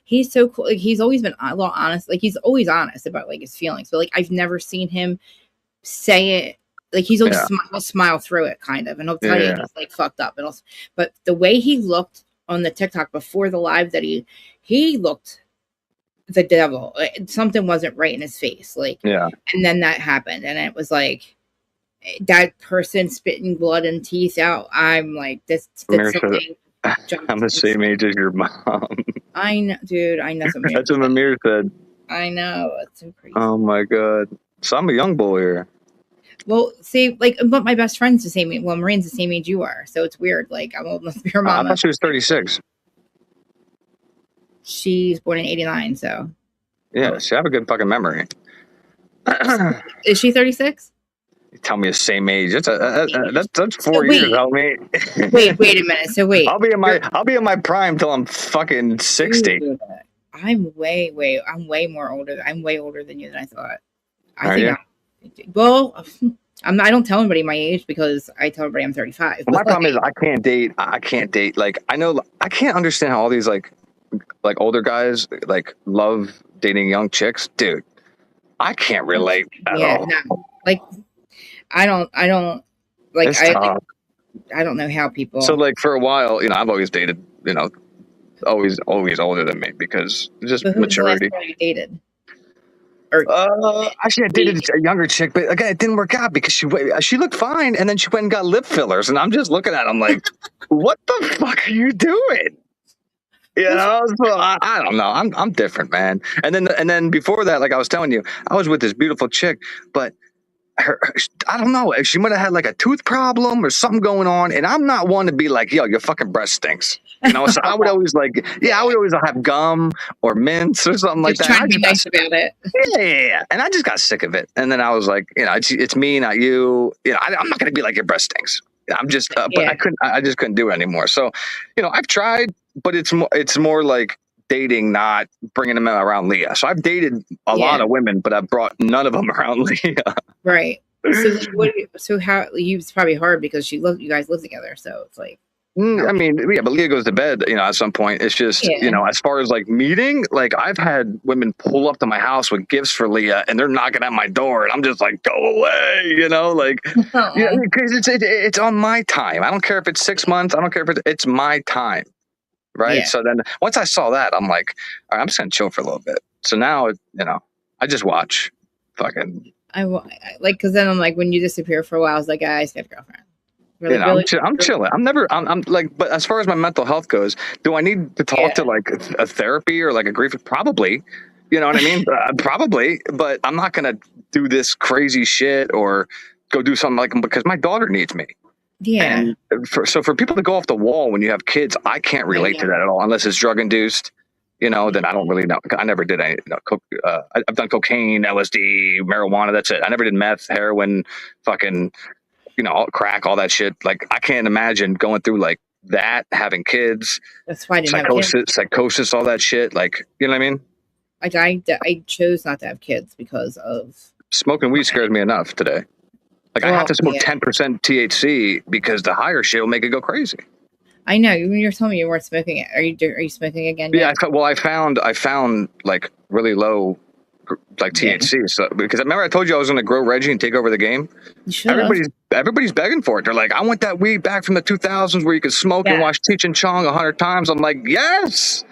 He's so cool. Like, he's always been a little honest. Like, he's always honest about like his feelings. But like, I've never seen him say it. Like, he's always smile through it, kind of, and he'll tell you he's like fucked up. And but the way he looked on the TikTok before the live, that he looked the devil. Something wasn't right in his face. Like, and then that happened, and it was like that person spitting blood and teeth out. I'm like, this. Something. I'm the same age as your mom. I know, dude. I know. That's what Mamir said. I know. It's so crazy. Oh my god. So I'm a young boy here. Well, see, like, but my best friend's the same age. Well, Marine's the same age you are, so it's weird. Like, I'm old enough to be her mom. I thought she was 36. She's born in 89, so. Yeah, she have a good fucking memory. Is she 36? Tell me the same age. That's 4 years. Help me. wait a minute. So wait. I'll be in my prime till I'm fucking 60. Dude, I'm way more older. I'm way older than you than I thought. I don't tell anybody my age because I tell everybody I'm 35. Well, my problem is I can't date. Like, I know I can't understand how all these like older guys like love dating young chicks, dude. I can't relate at all. No. Like, I don't like. I don't know how people. So like for a while, I've always dated, always older than me because just maturity. The last girl you dated? Actually, I dated a younger chick, but again, it didn't work out because she looked fine, and then she went and got lip fillers, and I'm just looking at them like, what the fuck are you doing? So I don't know. I'm different, man. And then before that, like I was telling you, I was with this beautiful chick, but I don't know. She might have had like a tooth problem or something going on, and I'm not one to be like, yo, your fucking breath stinks. So I would always I would always have gum or mints or something like that. Trying to be nice about it. Yeah. And I just got sick of it. And then I was like, it's me, not you. I'm not going to be like your breath stinks. I'm just, but I just couldn't do it anymore. So, I've tried, but it's more like dating, not bringing them around Leah. So I've dated a lot of women, but I've brought none of them around Leah. Right. So how it's probably hard because you guys live together. So it's like. I mean, but Leah goes to bed, at some point. It's just, as far as like meeting, like I've had women pull up to my house with gifts for Leah and they're knocking at my door and I'm just like, go away, because it's on my time. I don't care if it's 6 months. I don't care if it's my time. Right. Yeah. So then once I saw that, I'm like, all right, I'm just going to chill for a little bit. So now, I just watch fucking. I like, cause then I'm like, when you disappear for a while, I was like, I just got a girlfriend. Really, I'm chilling. I'm like, but as far as my mental health goes, do I need to talk to like a therapy or like a grief? Probably, you know what I mean? Probably, but I'm not going to do this crazy shit or go do something like, because my daughter needs me. Yeah. And for people to go off the wall when you have kids, I can't relate to that at all unless it's drug induced. Then I don't really know. I never did any. I've done cocaine, LSD, marijuana. That's it. I never did meth, heroin, fucking. Crack, all that shit. Like, I can't imagine going through like that, having kids. That's why I didn't have kids. Psychosis, all that shit. Like, you know what I mean? Like, I chose not to have kids because of smoking weed scares me enough today. Like, I have to smoke 10% THC because the higher shit will make it go crazy. I know. When you're telling me you weren't smoking it, are you smoking again? Yeah. I found like really low. Like THC, so because remember I told you I was going to grow Reggie and take over the game. Everybody's begging for it. They're like, I want that weed back from the 2000s where you could smoke and watch Cheech and Chong 100 times. I'm like, yes.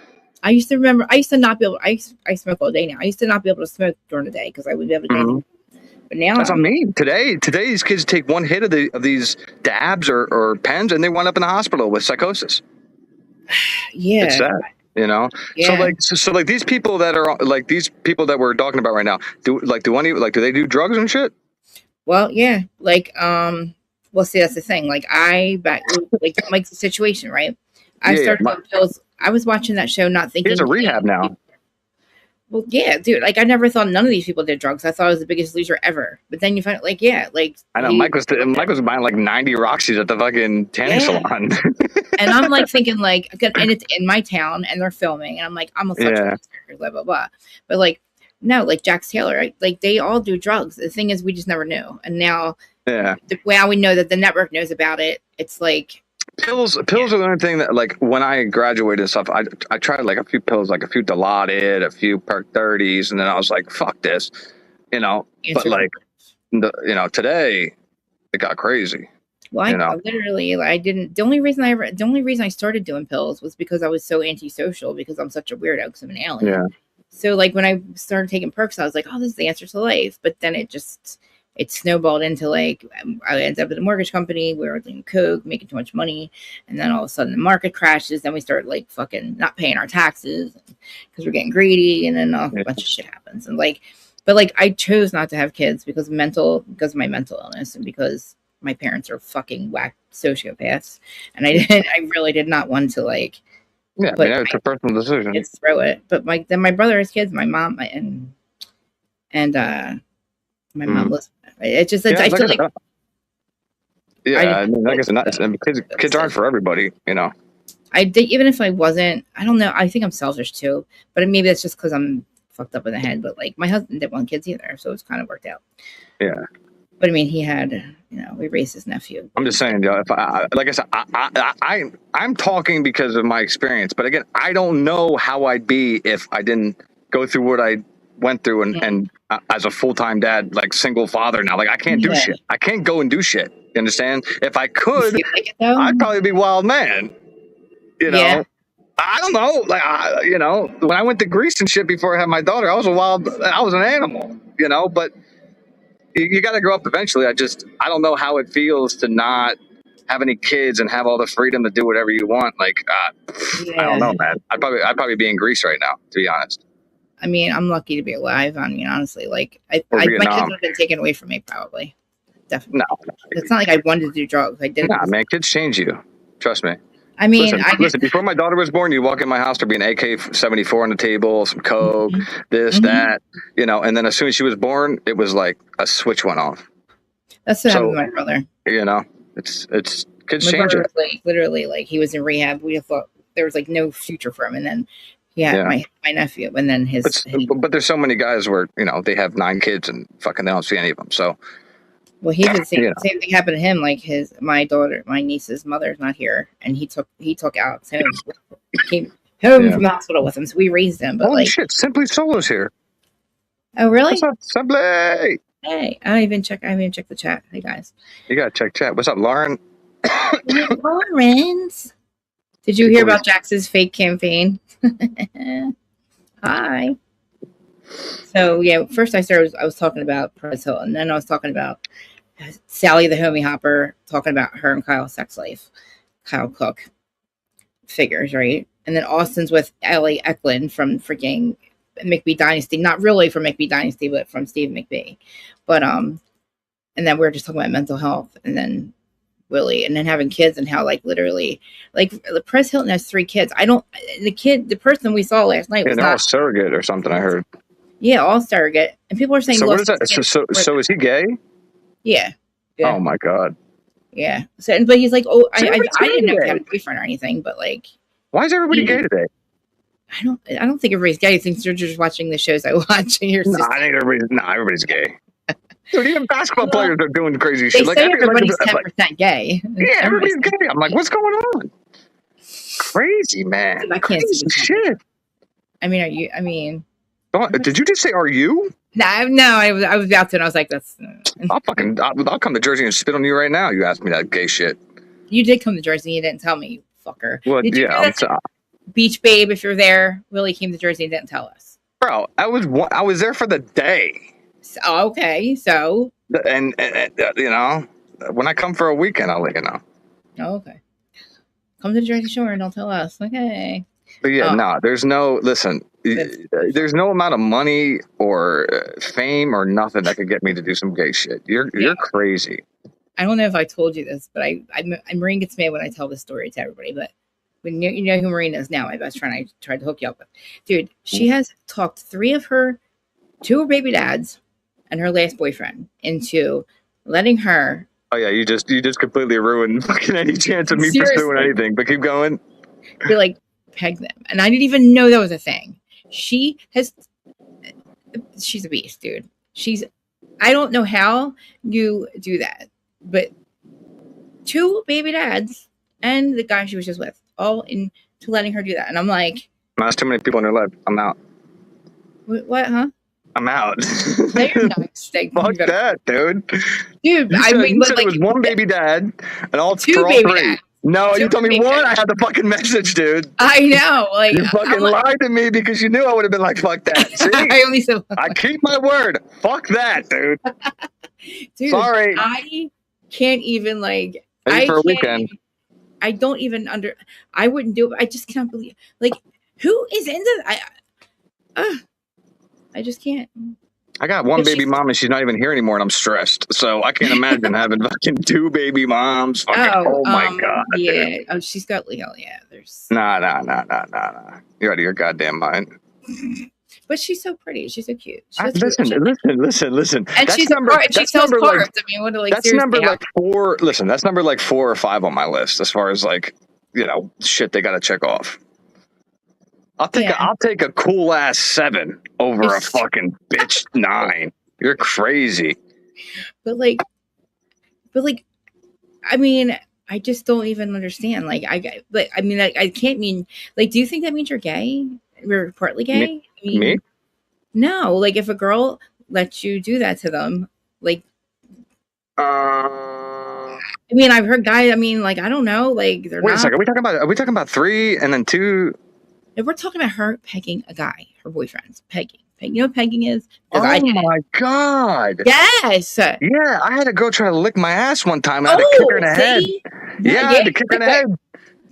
I used to not be able. I smoke all day now. I used to not be able to smoke during the day because I wouldn't be able to. Mm-hmm. But now that's what I mean. Today these kids take one hit of these dabs or pens and they wind up in the hospital with psychosis. Yeah, it's sad. Yeah. So like these people that are like these people that we're talking about right now, do they do drugs and shit? Well, yeah. Like Well, see, that's the thing. Like Mike's the situation, right? I started doing pills. I was watching that show, not thinking. He's a rehab now. Well, yeah, dude. Like, I never thought none of these people did drugs. I thought I was the biggest loser ever. But then you find out, like, yeah, like I know Mike was buying like 90 Roxys at the fucking tanning salon. And I'm like thinking, like, and it's in my town, and they're filming, and I'm like, I'm a blah blah blah. But like, no, like Jax Taylor, right? Like they all do drugs. The thing is, we just never knew, and now, now we know that the network knows about it. It's like. Pills are the only thing that, like, when I graduated and stuff, I tried like a few pills, like a few blodded, a few Perk 30s, and then I was like, fuck this, you know. But like, today it got crazy. Well, I literally, I didn't. The only reason I started doing pills was because I was so antisocial, because I'm such a weirdo, because I'm an alien. Yeah. So like when I started taking perks, I was like, oh, this is the answer to life. But then it snowballed into, like, I ended up at a mortgage company. We were doing coke, making too much money. And then all of a sudden the market crashes. Then we start like fucking not paying our taxes because we're getting greedy. And then a bunch of shit happens. And like, but like, I chose not to have kids because of my mental illness, and because my parents are fucking whack sociopaths. And I really did not want to, like, it's a personal decision. Just throw it. But then my brother has kids, my mom, and my mom was. It just, I feel like. I mean, I guess kids aren't for everybody, you know. I did, even if I wasn't, I don't know. I think I'm selfish too, but maybe that's just because I'm fucked up in the head. But like, my husband didn't want kids either, so it's kind of worked out. Yeah. But I mean, he had, we raised his nephew. I'm just saying, if like I said, I'm talking because of my experience. But again, I don't know how I'd be if I didn't go through what I went through, and as a full-time dad, like single father now, like I can't do shit. I can't go and do shit. You understand? If I could, I'd probably be wild man. You know? Yeah. I don't know. Like, when I went to Greece and shit before I had my daughter, I was an animal, but you got to grow up eventually. I don't know how it feels to not have any kids and have all the freedom to do whatever you want. Like, I don't know, man. I'd probably be in Greece right now, to be honest. I mean, I'm lucky to be alive. I mean, honestly, like, my kids have been taken away from me, probably. Definitely. No. It's not like I wanted to do drugs. I didn't. Nah, man, kids change you. Trust me. I mean, listen, before my daughter was born, you walk in my house, there'd be an AK-74 on the table, some coke, that, and then as soon as she was born, it was like a switch went off. That's what happened with my brother. It's kids change it. Like, literally, like, he was in rehab. We thought there was like no future for him, and then my nephew, and then but there's so many guys where they have 9 kids and fucking they don't see any of them. So, well, he did the same thing happened to him. Like my niece's mother's not here, and he took Alex home. Came home from the hospital with him, so we raised him. But holy shit, Simply Solo's here. Oh really? What's up, Simply? Hey, I haven't even checked the chat. Hey guys, you gotta check chat. What's up, Lauren? Lawrence, did you hear about Jax's fake campaign? Hi. So first I was talking about Perez Hilton, and then I was talking about Sally the homie hopper, talking about her and Kyle's sex life. Kyle Cook figures, right? And then Austin's with Ellie Eklund from freaking McBee Dynasty, not really from McBee Dynasty, but from Steve McBee. But and then we're just talking about mental health, and then Willie, and then having kids, and how, like, literally, like, Perez Hilton has 3 kids. The person we saw last night was not surrogate or something. I heard. Yeah, all surrogate, and people are saying. So what is that? So is he gay? Yeah. Oh my god. Yeah. So, but he's like, oh, I didn't know he had a boyfriend or anything, but like. Why is everybody gay today? I don't think everybody's gay. I think they're just watching the shows I watch. And I think everybody's gay. Dude, even basketball players are doing crazy shit. They say everybody's 10% gay. Yeah, everybody's gay. I'm like, what's going on? Crazy, man. Dude, I can't see shit. I mean, did you just say, are you? No, I was about to, and I was like, that's. I'll come to Jersey and spit on you right now. You asked me that gay shit. You did come to Jersey, and you didn't tell me, you fucker. Well, yeah, Beach Babe, if you're there, Willie came to Jersey and didn't tell us. Bro, I was there for the day. So, okay, so. And when I come for a weekend, I'll let you know. Oh, okay. Come to the Jersey Shore and don't tell us. Okay. But there's no amount of money or fame or nothing that could get me to do some gay shit. You're crazy. I don't know if I told you this, but Maureen gets mad when I tell this story to everybody. But when you know who Maureen is now, my best friend, I tried to hook you up with. Dude, she has talked two of her baby dads and her last boyfriend into letting her. Oh yeah, you just completely ruined fucking any chance of me pursuing anything. But keep going. Be like, peg them, and I didn't even know that was a thing. She's a beast, dude. I don't know how you do that, but two baby dads and the guy she was just with, all into letting her do that, and I'm like, that's too many people in her life. I'm out. What? Huh? I'm out. No, you're not. Fuck that, dude. Dude, you said it was one baby dad and all two for all baby three. dads. No, you told me one. I had the fucking message, dude. I know. Like, you fucking lied to me because you knew I would have been like, fuck that. See? I only said I keep my word. Fuck that, dude. Dude, sorry. I can't even like. Maybe for a weekend. I don't even I wouldn't do it. I just can't believe. Like, who is into that? I just can't. I got one baby mom and she's not even here anymore, and I'm stressed. So I can't imagine having fucking two baby moms. Fucking, oh my god. Yeah. Dude. Oh, she's got hell yeah. There's Nah. You're out of your goddamn mind. But she's so pretty. She's so cute. Listen. And that's she's number. And she sells carbs. Like, I mean, what like that's number like 4. Listen, that's number like 4 or 5 on my list as far as like shit they got to check off. I'll take a cool ass 7 over a fucking bitch 9. You're crazy. But like, I mean, I just don't even understand. Like, I can't mean. Like, do you think that means you're gay? You're partly gay? Me? No. Like, if a girl lets you do that to them, like. I mean, I've heard guys. I mean, like, I don't know. Like, they're. Wait a second. Are we talking about 3 and then 2? If we're talking about her pegging a guy, her boyfriend's pegging. You know what pegging is? Oh my god! Yes. Yeah, I had a girl try to lick my ass one time. I had to kick her in the head. Yeah, I had to kick her in the head.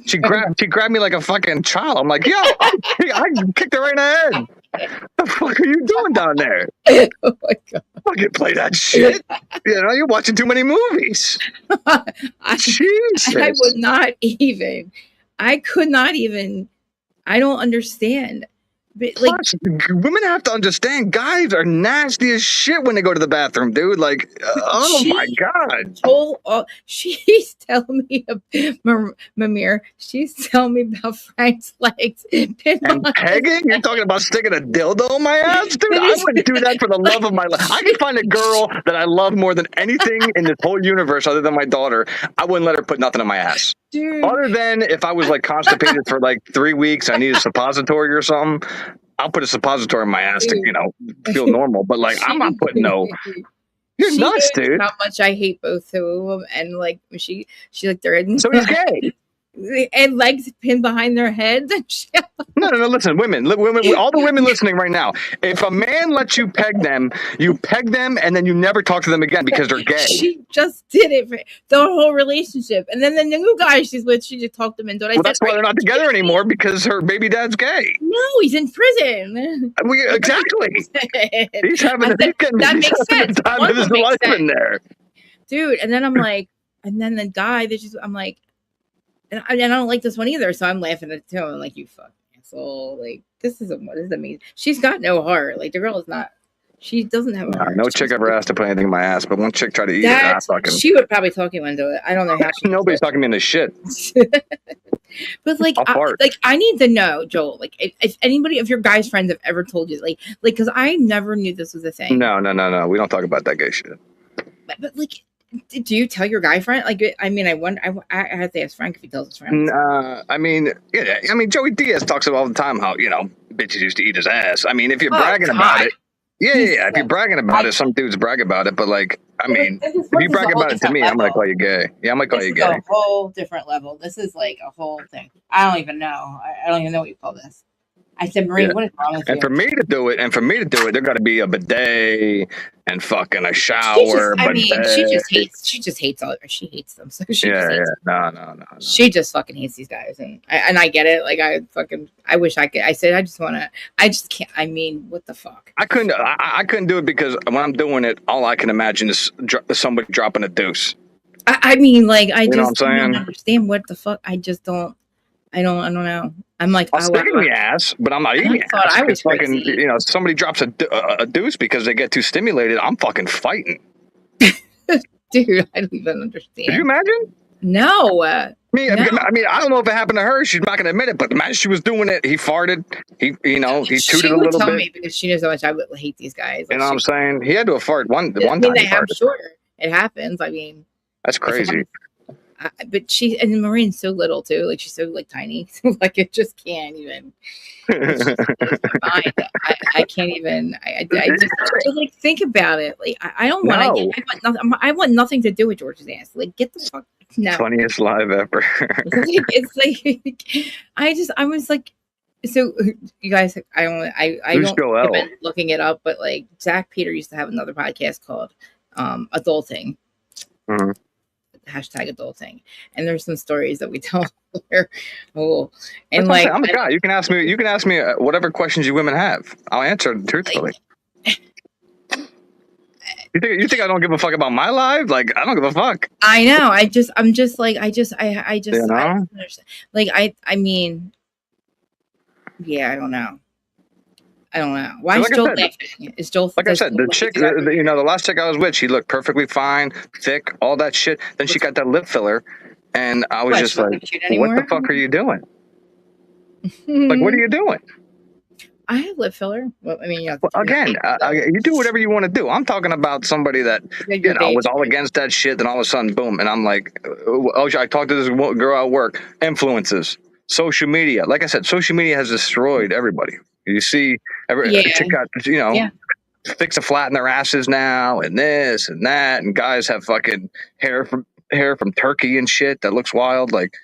She grabbed me like a fucking child. I'm like, yo, I kicked her right in the head. The fuck are you doing down there? Oh my god! Fucking play that shit. You're watching too many movies. Jesus. I would not even. I could not even. I don't understand. But like, plus, women have to understand guys are nasty as shit when they go to the bathroom, dude. Like, my god. She's telling me, Mamir, she's telling me about Frank's legs. And pegging? You're talking about sticking a dildo in my ass? Dude, I wouldn't do that for the love of my life. I could find a girl that I love more than anything in this whole universe other than my daughter. I wouldn't let her put nothing in my ass. Dude. Other than if I was like constipated for like 3 weeks, I need a suppository or something. I'll put a suppository in my ass to, feel normal. But like, I'm not putting no. You're nuts, dude. How much I hate both of them, and like she like they're in. So he's gay. And legs pinned behind their heads. No. Listen, women, all the women listening right now. If a man lets you peg them, and then you never talk to them again because they're gay. She just did it for the whole relationship, and then the new guy she's with, she just talked them into it. That's why they're not together anymore because her baby dad's gay. No, he's in prison. Exactly. He's having that makes sense. The time of his life in there, dude. And then I'm like, and then the guy I'm like. And I don't like this one either, so I'm laughing at it too. I'm like, you fucking asshole. Like, this is amazing. She's got no heart. Like, the girl is not. She doesn't have a heart. No chick ever asked to put anything in my ass, but one chick tried to eat it. She would probably talk you into it. I don't know how. Nobody's talking me into shit. But like, I need to know, Joel. Like, if your guys' friends have ever told you, like, because I never knew this was a thing. No. We don't talk about that gay shit. But like. Do you tell your guy friend? Like, I mean, I wonder. I have to ask Frank if he tells his friends. I mean, Joey Diaz talks about all the time how bitches used to eat his ass. I mean, if you're bragging about it, yeah. If you're bragging about it, some dudes brag about it. But like, I mean, if you brag about it to me, I'm gonna call you gay. Yeah, I'm gonna call you gay. This is a whole different level. This is like a whole thing. I don't even know. I don't even know what you call this. I said, Marie, what is wrong with you? And for me to do it, there got to be a bidet and fucking a shower. She just hates all. She hates them. So no. She just fucking hates these guys, and I get it. Like I wish I could. I said I just can't. I mean, what the fuck? I couldn't do it because when I'm doing it, all I can imagine is somebody dropping a deuce. I mean, like, I You know just what I'm don't saying? understand what the fuck. I just don't. I don't know. I'm like, I'll stick in the ass, but I'm not eating I thought ass. I was Because fucking, crazy. you know, somebody drops a deuce because they get too stimulated. I'm fucking fighting. Dude, I don't even Could you understand. imagine? No. I mean, I don't know if it happened to her. She's not going to admit it, but imagine she was doing it. He farted. He tooted She a would little tell bit. me because she knows how much I would hate these guys. You Like, know what I'm saying? He had to have farted one time. He I'm farted. sure it happens. I mean, That's crazy. but and Marine's so little too. Like, she's so like tiny. So, like, it just can't even. It's just blows my mind. I can't even. I just like think about it. Like, I don't want to. No. I want nothing to do with George's ass. Like, get the fuck. No. Funniest live ever. It's like I was like, so you guys, I Who's don't Joel? recommend looking it up, but like Zach Peter used to have another podcast called Adulting. Mhm. Hashtag adulting, and there's some stories that we tell where, and That's what like I'm a guy. You can ask me whatever questions you women have. I'll answer them truthfully. You think I don't give a fuck about my life? Like, I don't give a fuck. I know. I'm just like I You know? I don't understand. Like, I mean, yeah, I don't know. Why is Like I Joel said- laughing? Is Joel? Like I does said, Joel the like chick, do that? the last chick I was with, she looked perfectly fine, thick, all that shit. Then she got that lip filler, and I was What, just she doesn't like, shoot what anymore? the fuck are you doing? Like, what are you doing? I have lip filler. Well, I mean, yeah. Well, again, you do whatever you want to do. I'm talking about somebody that, you know, was all against that shit, then all of a sudden, boom. And I'm like, oh, I talked to this girl at work. Influences, social media. Like I said, social media has destroyed everybody. You see, every chick got, you know, Yeah. fix a flat in their asses now, and this and that, and guys have fucking hair from Turkey and shit that looks wild. Like,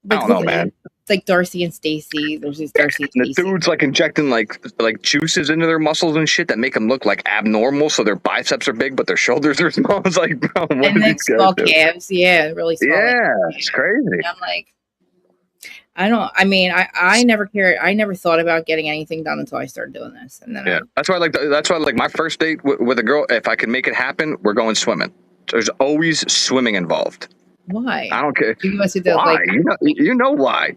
I don't know, man. It's like Darcy and Stacy. There's these Darcy and And the Stacy. dudes like injecting like juices into their muscles and shit that make them look like abnormal. So their biceps are big, but their shoulders are small. It's like, bro, what And are then these guys small doing? calves. Yeah, really small. Yeah, it's crazy. And I'm like, I never cared. I never thought about getting anything done until I started doing this. And then Yeah, that's why like my first date with a girl. If I can make it happen, we're going swimming. There's always swimming involved. Why? I don't care. You must do those, Why? like, You know why?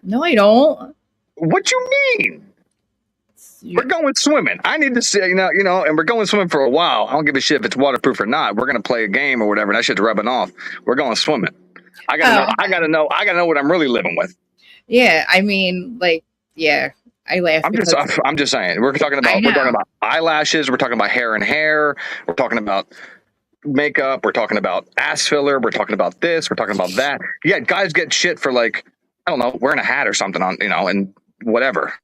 no, I don't. What you mean? We're going swimming. I need to see, you know, and we're going swimming for a while. I don't give a shit if it's waterproof or not. We're gonna play a game or whatever. And that shit's rubbing off. We're going swimming. I gotta know what I'm really living with. Yeah, I mean, like, yeah, I laugh. I'm just saying. We're talking about eyelashes. We're talking about hair and hair. We're talking about makeup. We're talking about ass filler. We're talking about this. We're talking about that. Yeah, guys get shit for like, I don't know, wearing a hat or something on, you know, and whatever.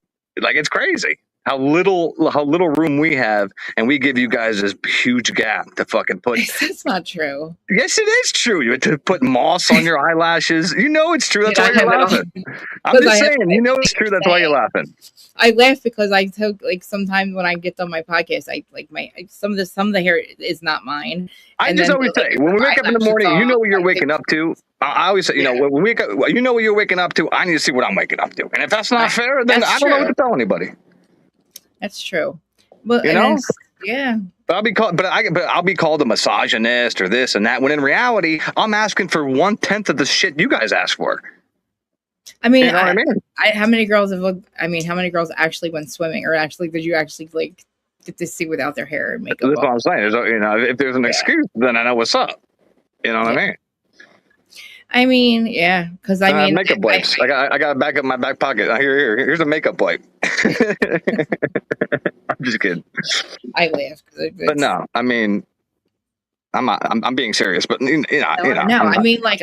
Like, it's crazy how little room we have, and we give you guys this huge gap to fucking put. That's not true. Yes, it is true. You have to put moss on your eyelashes. You know it's true. That's why you're laughing. I'm just saying. You know it's true. That's why you're laughing. I laugh because I took, like, sometimes when I get done my podcast, I like some of the hair is not mine. I just always say, when we wake up in the morning, you know what you're waking up to. I always say, you know, when we wake up, you know what you're waking up to. I need to see what I'm waking up to. And if that's not fair, then I don't know what to tell anybody. That's true. But you know, yeah. But I'll be called a misogynist or this and that. When in reality, I'm asking for 1/10 of the shit you guys ask for. I mean, you know what I mean? How many girls actually went swimming, or actually did you actually like get to see without their hair and makeup? That's what I'm saying. You know, if there's an excuse, then I know what's up. You know what I mean? I mean, yeah, because I mean, makeup wipes. I got back up my back pocket. Here's a makeup wipe. I'm just kidding. I laugh, but no, I mean, I'm being serious. But you know, I mean, like,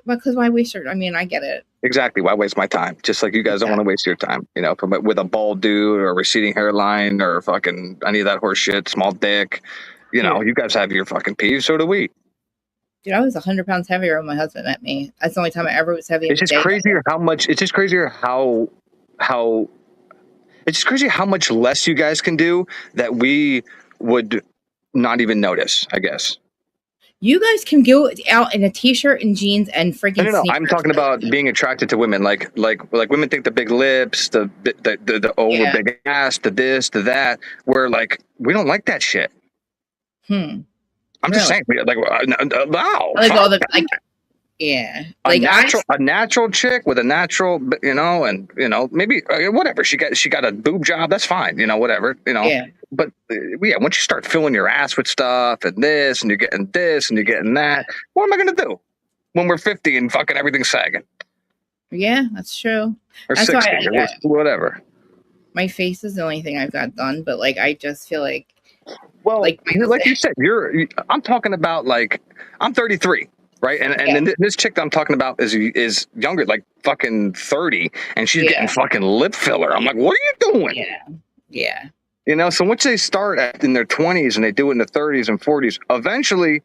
because why waste your? I mean, I get it. Exactly. Why waste my time? Just like you guys don't want to waste your time. You know, with a bald dude or a receding hairline or fucking any of that horse shit, small dick. You know, you guys have your fucking peeves. So do we. Dude, I was 100 pounds heavier when my husband met me. That's the only time I ever was heavy. It's just crazier how much. It's just crazier how. It's just crazy how much less you guys can do that we would not even notice, I guess. You guys can go out in a t-shirt and jeans and freaking. No. I'm talking about being attracted to women. Like women think the big lips, the over big ass, the this, the that. Where like we don't like that shit. I'm just saying, like, wow. I like all the like, yeah, like a natural chick with a natural, and maybe whatever. She got a boob job. That's fine. Whatever. Yeah. But yeah, once you start filling your ass with stuff and this, and you're getting this, and you're getting that, what am I gonna do when we're 50 and fucking everything's sagging? Yeah, that's true. Or that's 60, or whatever. My face is the only thing I've got done, but like I just feel like, well, like you said, I'm talking about like I'm 33. Right. And this chick that I'm talking about is younger, like fucking 30, and she's getting fucking lip filler. I'm like, what are you doing? Yeah. So once they start in their 20s and they do it in their 30s and 40s, eventually,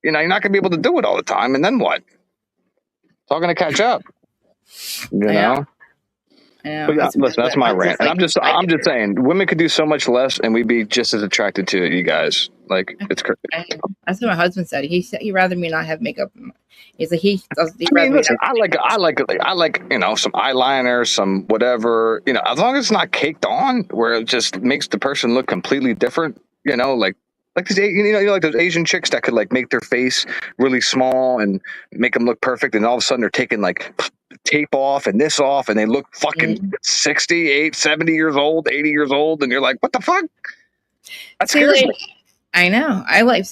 you're not going to be able to do it all the time. And then what? It's all going to catch up. You know? I know. But listen, that's my rant. And I'm just saying, women could do so much less, and we'd be just as attracted to you guys. Like, it's crazy. That's what my husband said. He said he'd rather me not have makeup. He's like listen, I like some eyeliner, some whatever. As long as it's not caked on, where it just makes the person look completely different. Like these, like those Asian chicks that could like make their face really small and make them look perfect, and all of a sudden they're taking like tape off and this off, and they look fucking 68, 70 years old, 80 years old, and you're like, what the fuck? That scares me. I know. I like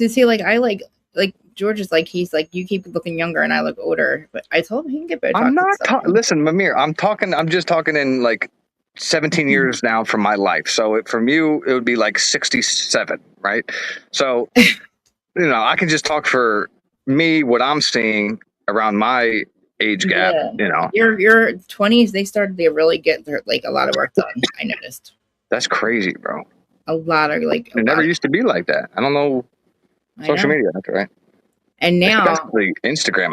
George is like, he's like, you keep looking younger and I look older, but I told him he can get better. I'm not listen, Mamir, I'm just talking in like 17 years now from my life. So from you, it would be like 67, right? So, I can just talk for me, what I'm seeing around my age gap, Your 20s, they really get like a lot of work done. I noticed. That's crazy, bro. A lot of like. It never used to be like that. I don't know. Social media, that's right. And now, especially Instagram.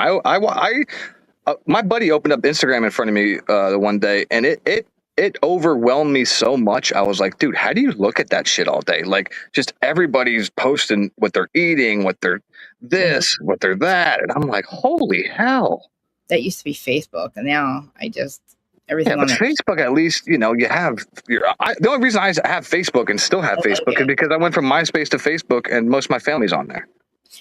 My buddy opened up Instagram in front of me one day, and it overwhelmed me so much. I was like, dude, how do you look at that shit all day? Like, just everybody's posting what they're eating, what they're this, what they're that, and I'm like, holy hell. That used to be Facebook, and now everything on Facebook, at least, you have the only reason I have Facebook and still have Facebook is because I went from MySpace to Facebook, and most of my family's on there.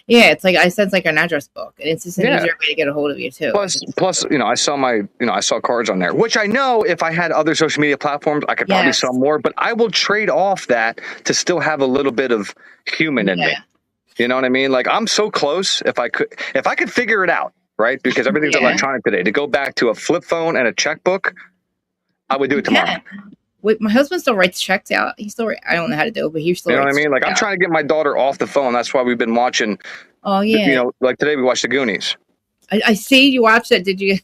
Yeah, it's like like an address book, and it's just an easier way to get a hold of you too. Plus, I saw cards on there, which I know if I had other social media platforms, I could probably sell more, but I will trade off that to still have a little bit of human in me. You know what I mean? Like, I'm so close. If I could figure it out, right? Because everything's electronic today. To go back to a flip phone and a checkbook, I would do it tomorrow. Wait, my husband still writes checks out. I don't know how to do it, but he still. You know what I mean? Like, I'm trying to get my daughter off the phone. That's why we've been watching. Oh yeah. Like today we watched The Goonies. I see you watched that. Did you?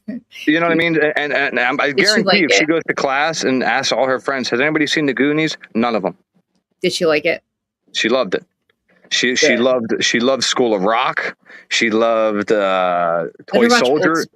You know what I mean? And I guarantee you, if she goes to class and asks all her friends, "Has anybody seen The Goonies?" None of them. Did she like it? She loved it. She loved School of Rock. She loved Toy Soldiers.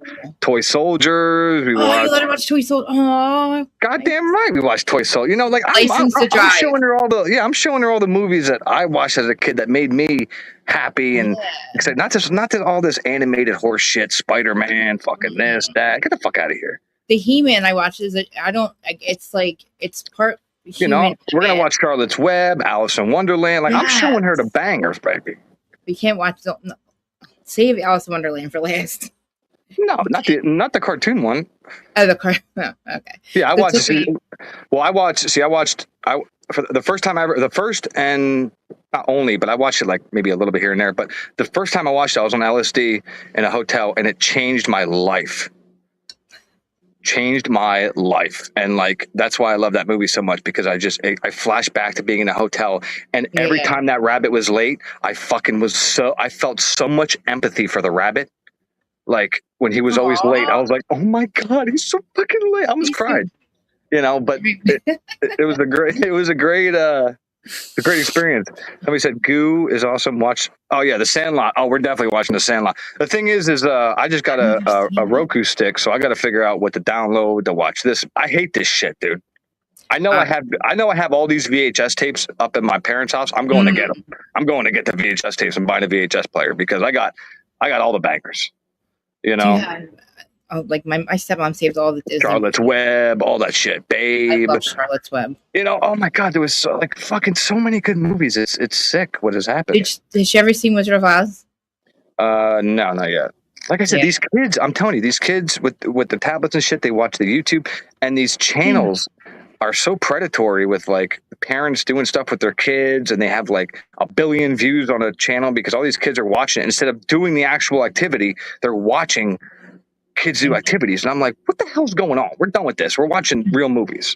We watched. You let her watch Toy Soldier. Oh, goddamn right, we watched Toy Soldier. Like, I'm showing her all the movies that I watched as a kid that made me happy, and except not just all this animated horse shit. Spider-Man, fucking this, that. Get the fuck out of here. The He-Man I watched it's like it's part. We're gonna watch Charlotte's Web, Alice in Wonderland. Like, I'm showing her the bangers, baby. We can't watch. Save Alice in Wonderland for last. No, not the cartoon one. Oh, the cartoon. Oh, okay. Yeah, I watched. For the first time ever. The first and not only, but I watched it like maybe a little bit here and there. But the first time I watched it, I was on LSD in a hotel, and it changed my life. And like, that's why I love that movie so much, because I flash back to being in a hotel, and every time that rabbit was late, I felt so much empathy for the rabbit. Like, when he was always late, I was like, oh my God, he's so fucking late. I almost cried, but it was a great experience. Somebody said Goo is awesome. Watch. Oh yeah, The Sandlot. Oh, we're definitely watching The Sandlot. The thing is I just got a Roku stick, so I got to figure out what to download to watch this. I hate this shit, dude. I know I have all these VHS tapes up in my parents' house. I'm going to get them. I'm going to get the VHS tapes and buy a VHS player, because I got all the bangers. like my stepmom saved all the Disney. Charlotte's Web, all that shit, Babe. I love Charlotte's Web. You know, oh my God, there was fucking so many good movies. It's sick what has happened. Did you ever see Wizard of Oz? No, not yet. Like I said, Yeah. these kids, I'm telling you, these kids with the tablets and shit, they watch the YouTube, and these channels are so predatory with like parents doing stuff with their kids, and they have like 1 billion views on a channel because all these kids are watching it. Instead of doing the actual activity, they're watching kids do activities. And I'm like, what the hell's going on? We're done with this. We're watching real movies.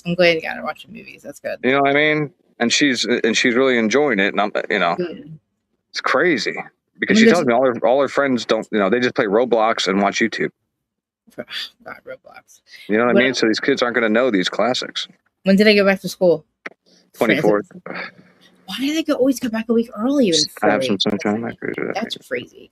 I'm glad you got her watching movies. That's good. You know what I mean? And she's really enjoying it. And I'm, you know, it's crazy. Because she tells me all her friends don't, you know, they just play Roblox and watch YouTube. God, Roblox. You know what I mean? So these kids aren't going to know these classics. When did I go back to school? 24th. Why do they always go back a week early? I have some sunshine. That's crazy.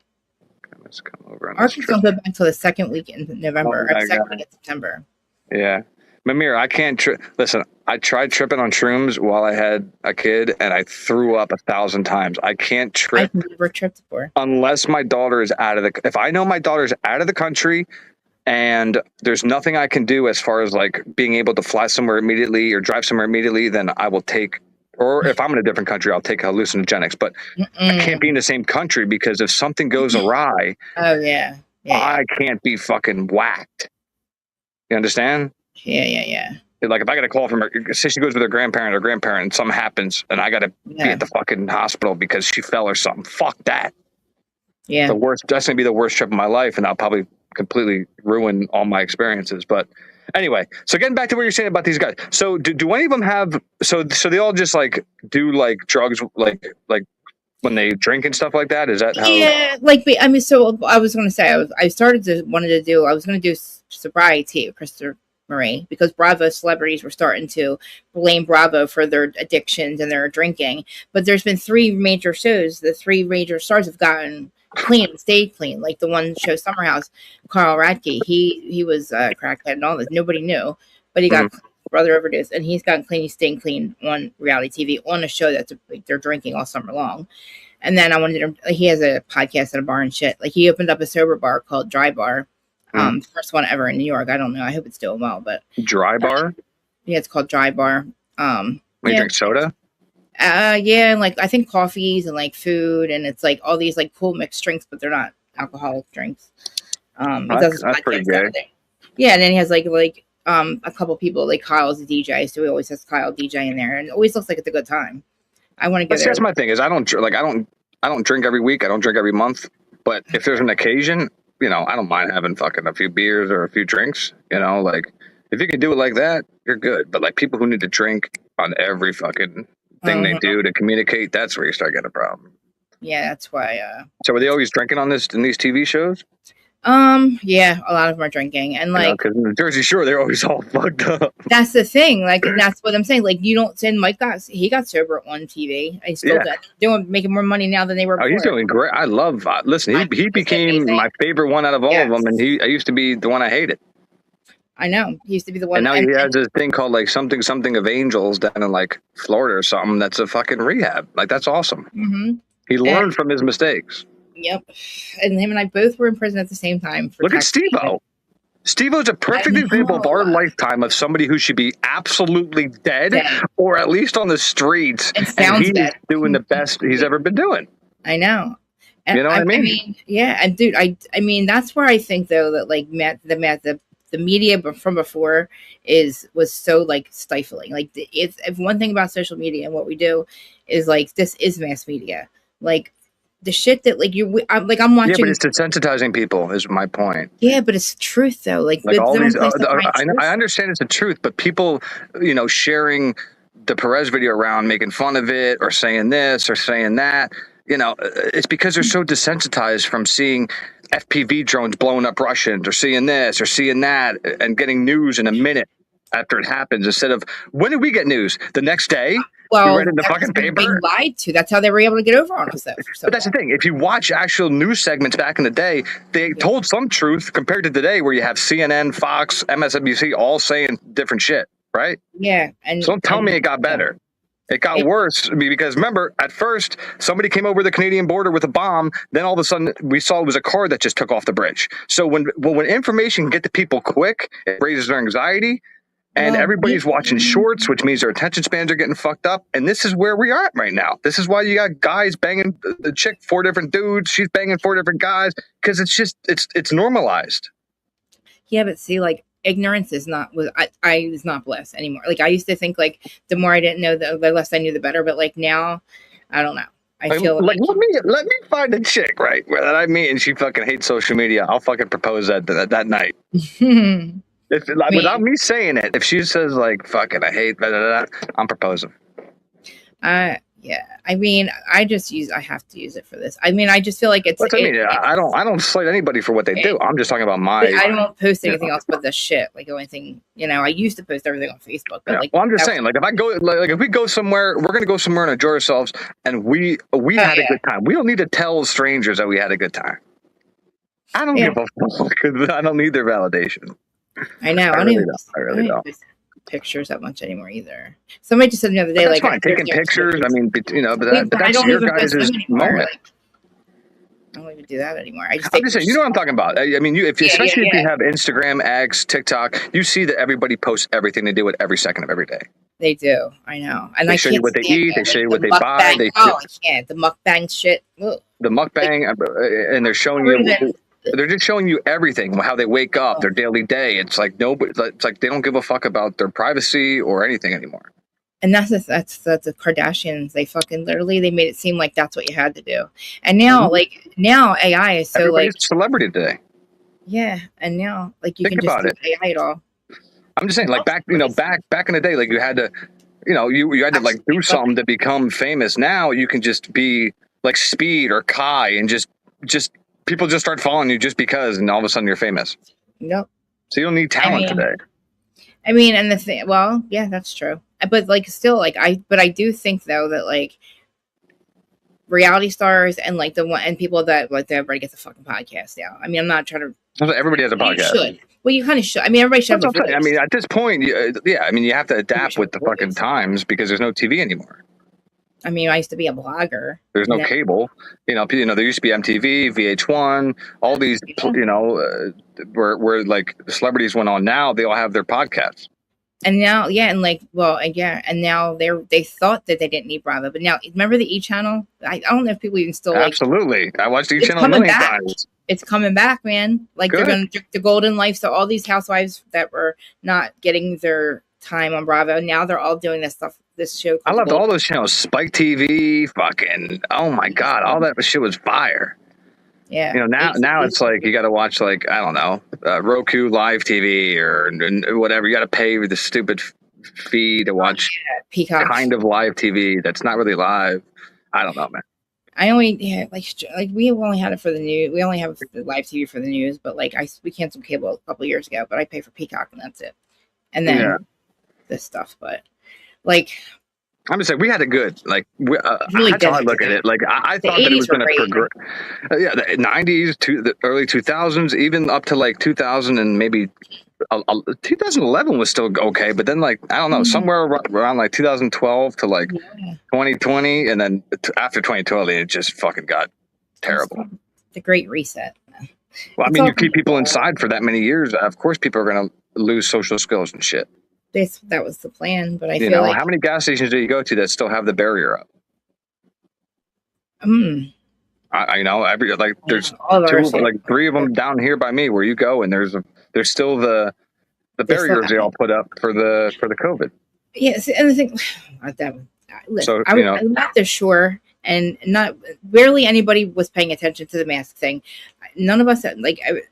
Let's come over. Ours don't go back until the second week in November or second week in September. Yeah. Mamir, I can't listen, I tried tripping on shrooms while I had a kid and I threw up 1,000 times. I can't trip. I've never tripped before. Unless my daughter is if I know my daughter's out of the country and there's nothing I can do as far as like being able to fly somewhere immediately or drive somewhere immediately, then I will take, or if I'm in a different country, I'll take hallucinogenics. But I can't be in the same country because if something goes awry, I can't be fucking whacked. You understand? Yeah. Like if I got a call from her, say she goes with her grandparent and something happens and I got to be at the fucking hospital because she fell or something. Fuck that. Yeah. That's going to be the worst trip of my life. And I'll probably completely ruin all my experiences. But anyway, so getting back to what you're saying about these guys. So do any of them have, so they all just like do like drugs, like when they drink and stuff like that? Is that how? Yeah. Like, I mean, so I was going to say, I was going to do sobriety with Christopher Marie, because Bravo celebrities were starting to blame Bravo for their addictions and their drinking. But there's been 3 major shows. The 3 major stars have gotten clean, stayed clean. Like the one show Summer House, Carl Radke, he was crackhead and all this. Nobody knew, but he got brother overdose, and he's gotten clean. He's staying clean on reality TV on a show that's like they're drinking all summer long. And then he has a podcast at a bar and shit. Like he opened up a sober bar called Dry Bar. First one ever in New York. I don't know. I hope it's doing well, but Dry Bar? Yeah, it's called Dry Bar. You drink soda? Yeah, and like I think coffees and like food, and it's like all these like cool mixed drinks, but they're not alcoholic drinks. That's pretty good. Yeah, and then he has like a couple people, like Kyle's a DJ, so he always has Kyle DJ in there, and it always looks like it's a good time. I want to go there. That's my thing is I don't drink every week. I don't drink every month. But if there's an occasion, you know, I don't mind having fucking a few beers or a few drinks. You know, like if you can do it like that, you're good. But like people who need to drink on every fucking thing they do to communicate, that's where you start getting a problem. Yeah, that's why. So were they always drinking in these TV shows? Yeah, a lot of them are drinking, and like because in the Jersey Shore, they're always all fucked up. That's the thing, like, and that's what I'm saying. Like, you don't say Mike got sober on TV. I still making more money now than they were before. Oh, he's doing great. I love. Listen, he became my favorite one out of all of them, and I used to be the one I hated. I know. He used to be the one. And now he has this thing called like something of angels down in like Florida or something. That's a fucking rehab. Like that's awesome. Mm-hmm. He learned from his mistakes. Yep. And him and I both were in prison at the same time. Look at Steve-O. Steve-O's a perfect example of our lifetime of somebody who should be absolutely dead or at least on the streets. And he's doing the best he's ever been doing. I know. And you know what I mean? I mean, yeah. And dude, I mean, that's where I think though that like the media from before was so like stifling. Like if one thing about social media and what we do is like this is mass media. Like the shit that like I'm watching. Yeah, but it's desensitizing people is my point. Yeah, but it's truth though. Like all these, I understand it's the truth, but people, you know, sharing the Perez video around, making fun of it or saying this or saying that, you know, it's because they're so desensitized from seeing FPV drones blowing up Russians or seeing this or seeing that and getting news in a minute after it happens instead of when did we get news? The next day? Well, we read in the fucking paper. Being lied to. That's how they were able to get over on us. But that's the thing. If you watch actual news segments back in the day, they told some truth compared to today where you have CNN, Fox, MSNBC all saying different shit, right? Yeah. So don't tell me it got better. It got worse because remember, at first, somebody came over the Canadian border with a bomb. Then all of a sudden, we saw it was a car that just took off the bridge. So when information can get to people quick, it raises their anxiety. And everybody's watching shorts, which means their attention spans are getting fucked up. And this is where we are right now. This is why you got guys banging the chick, 4 different dudes. She's banging 4 different guys because it's normalized. Yeah, but see, like, ignorance is not I was not bliss anymore. Like, I used to think, like, the more I didn't know, the less I knew, the better. But like now, I don't know. I feel like let me find a chick, right, that I meet and she fucking hates social media. I'll fucking propose that night. Without me saying it, if she says like fucking I hate I'm proposing. Yeah, I mean, I have to use it for this. I mean, I just feel like it's. What I mean, I don't slight anybody for what they do. I'm just talking about I don't post anything else but this shit. Like, the only thing, I used to post everything on Facebook. But like, well, I'm just saying, like, if I go, like, if we go somewhere, we're gonna go somewhere and enjoy ourselves, and we had a good time. We don't need to tell strangers that we had a good time. I don't give a fuck. I don't need their validation. I know. I really don't. Pictures that much anymore either. Somebody just said the other day, like, fine, taking pictures. I mean, but that's your guys' moment. I don't even do that anymore. I'm just saying, you know what I'm talking about. I mean, especially if you have Instagram, X, TikTok, you see that everybody posts everything they do at every second of every day. They do. I know. And they show you what they eat. They show you what they buy. I can't. The mukbang shit. Ugh. The mukbang, and they're showing you. They're just showing you everything, how they wake up, their daily day. It's like it's like they don't give a fuck about their privacy or anything anymore. And that's the Kardashians. They fucking literally they made it seem like that's what you had to do. And now, now AI is so everybody's a celebrity today. Yeah, and now you can just do AI it all. I'm just saying, like back in the day, like you had to, you had to like do something to become famous. Now you can just be like Speed or Kai and just people just start following you just because, and all of a sudden you're famous. Nope. So you don't need talent today. I mean, and the thing, well, yeah, that's true. But still, I do think though that reality stars and and people that everybody gets a fucking podcast now. I mean, I'm not trying to. Everybody has a podcast. You should. Well, you kind of should. I mean, everybody should have a voice. I mean, at this point, I mean, you have to adapt with the fucking times because there's no TV anymore. I mean, I used to be a blogger. There's no cable. There used to be MTV, VH1, all these, where like the celebrities went on. Now they all have their podcasts. And now, and now they thought that they didn't need Bravo, but now remember the E channel? I don't know if people even still absolutely. I watched the E channel a million times. It's coming back, man. Like they're going to the Golden Life. So all these housewives that were not getting their time on Bravo, now they're all doing this stuff. This show. I loved all those channels. Spike TV, fucking, oh my God, all that shit was fire. Yeah. Now it's like you got to watch I don't know, Roku Live TV or whatever. You got to pay the stupid fee to watch Peacock kind of live TV that's not really live. I don't know, man. I only we only had it for the news. We only have the live TV for the news, but we canceled cable a couple of years ago. But I pay for Peacock and that's it. And then this stuff, but. I'm just saying we had it good. Really that's how I look at it. I thought that it was going to progress. The 90s to the early 2000s, even up to 2000 and maybe 2011 was still okay. But then I don't know, somewhere around 2012 to 2020, and then after 2012, it just fucking got terrible. The Great Reset. Well, I mean, you keep people inside for that many years. Of course, people are going to lose social skills and shit. That was the plan, but I feel how many gas stations do you go to that still have the barrier up? There's 3 of them down here by me where you go, and there's still the barriers they all put up for the COVID. Yes, and the thing, I'm not there sure, and barely anybody was paying attention to the mask thing. None of us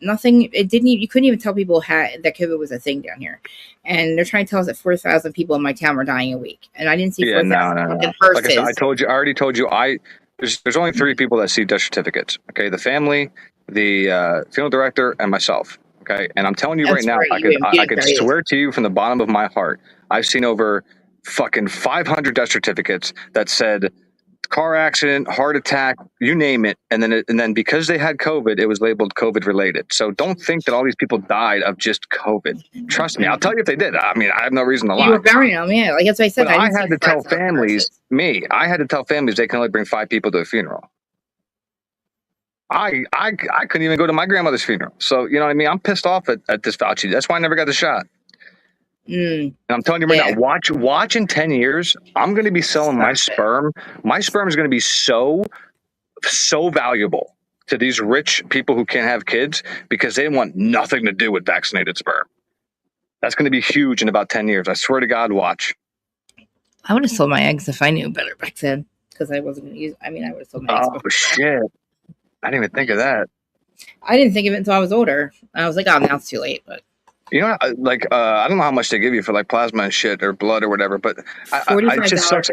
nothing. It didn't. You couldn't even tell people that COVID was a thing down here, and they're trying to tell us that 4,000 people in my town were dying a week, and I didn't see 4,000. No. Like I said, I already told you. There's only 3 people that see death certificates. Okay, the family, the funeral director, and myself. Okay, and I'm telling you right now, I could swear to you from the bottom of my heart, I've seen over fucking 500 death certificates that said car accident, heart attack, you name it. And then because they had COVID, it was labeled COVID related. So don't think that all these people died of just COVID. Trust me, I'll tell you if they did. I mean, I have no reason to lie. You were burying them, yeah. Like that's what I said. But I had to tell families, I had to tell families they can only bring 5 people to a funeral. I couldn't even go to my grandmother's funeral. So, you know what I mean? I'm pissed off at this Fauci. That's why I never got the shot. And I'm telling you right now, watch in 10 years, I'm going to be selling my sperm. My sperm is going to be so valuable to these rich people who can't have kids because they want nothing to do with vaccinated sperm. That's going to be huge in about 10 years. I swear to God, watch. I would have sold my eggs if I knew better back then because I wasn't going to use. I mean, I would have sold my eggs. Oh shit! I didn't even think of that. I didn't think of it until I was older. I was like, oh, now it's too late. But you know, like I don't know how much they give you for like plasma and shit or blood or whatever, but it just sucks.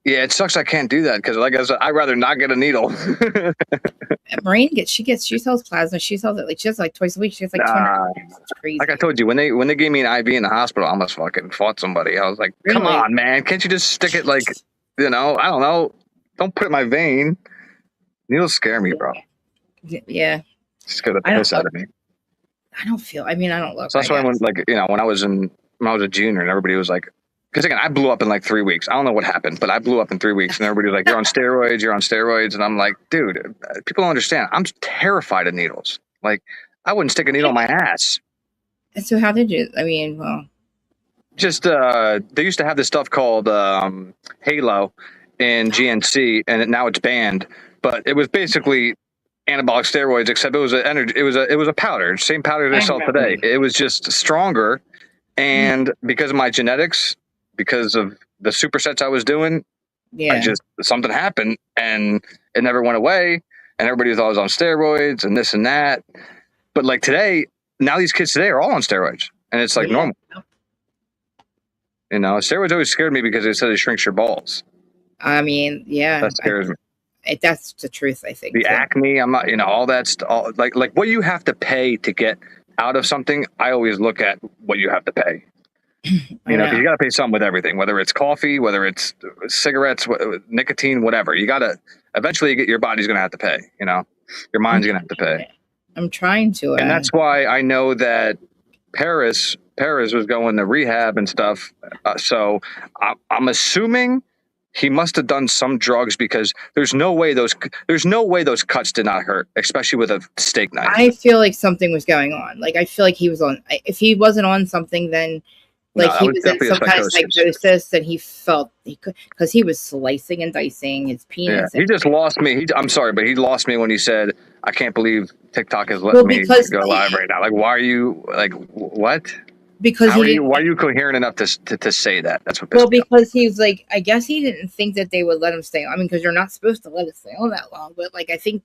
Yeah, it sucks. I can't do that because, like I said, I'd rather not get a needle. Maureen she sells plasma. She sells it like she has like twice a week. She has like 200. It's crazy. Like I told you, when they gave me an IV in the hospital, I almost fucking fought somebody. I was like, come on, man, can't you just stick it like, you know, I don't know, don't put it in my vein. Needles scare me, bro. Yeah, just scared the piss out of me. I don't feel. I mean, I don't look. So that's why when I was a junior and everybody was like, because again, I blew up in like 3 weeks. I don't know what happened, but I blew up in 3 weeks, and everybody was like, "You're on steroids," and I'm like, "Dude, people don't understand. I'm terrified of needles. Like, I wouldn't stick a needle in my ass." And so, how did you? I mean, well, just they used to have this stuff called Halo in GNC, and now it's banned. But it was basically anabolic steroids, except it was a powder, same powder they sell today. It was just stronger, and because of my genetics. Because of the supersets I was doing, something happened and it never went away. And everybody thought I was on steroids and this and that. But like today, now these kids today are all on steroids, and it's like normal. You know, steroids always scared me because they said it shrinks your balls. I mean, yeah, that scares me. That's the truth, I think. The acne, I'm not, all that stuff. Like what you have to pay to get out of something. I always look at what you have to pay. You know, because you got to pay something with everything, whether it's coffee, whether it's cigarettes, nicotine, whatever. You got to eventually your body's going to have to pay. You know, your mind's going to have to pay. I'm trying to, and that's why I know that Perez was going to rehab and stuff. So I'm assuming he must have done some drugs because there's no way those cuts did not hurt, especially with a steak knife. I feel like something was going on. Like I feel like he was on. If he wasn't on something, then. Like he was in some kind of psychosis, and he felt he could because he was slicing and dicing his penis. Yeah, he just lost me. I'm sorry, but he lost me when he said, "I can't believe TikTok is letting me go live right now." Like, why are you like what? Because why are you coherent enough to say that? That's what. Well, because he was like, I guess he didn't think that they would let him stay on. I mean, because you're not supposed to let it stay on that long. But like, I think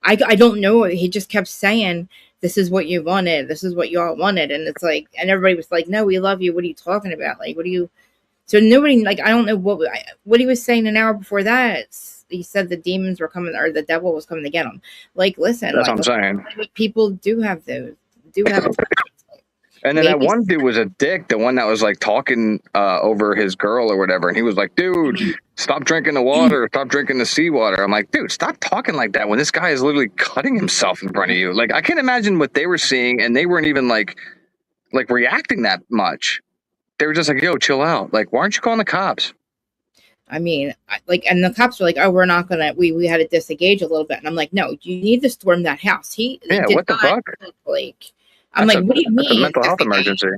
I don't know. He just kept saying. This is what you wanted. This is what you all wanted. And it's like, and everybody was like, no, we love you. What are you talking about? Like, what do you, so nobody, like, I don't know what he was saying an hour before that. He said the demons were coming or the devil was coming to get him. Like, listen, that's what I'm saying. People do have those, And then that one dude was a dick, the one that was like talking over his girl or whatever. And he was like, dude, stop drinking the water, stop drinking the seawater. I'm like, dude, stop talking like that when this guy is literally cutting himself in front of you. Like, I can't imagine what they were seeing, and they weren't even like reacting that much. They were just like, yo, chill out. Like, why aren't you calling the cops? I mean, and the cops were like, oh, we're not gonna, we had to disengage a little bit. And I'm like, no, you need to storm that house. What the fuck? Like, I'm like, what do you mean? It's a mental health emergency.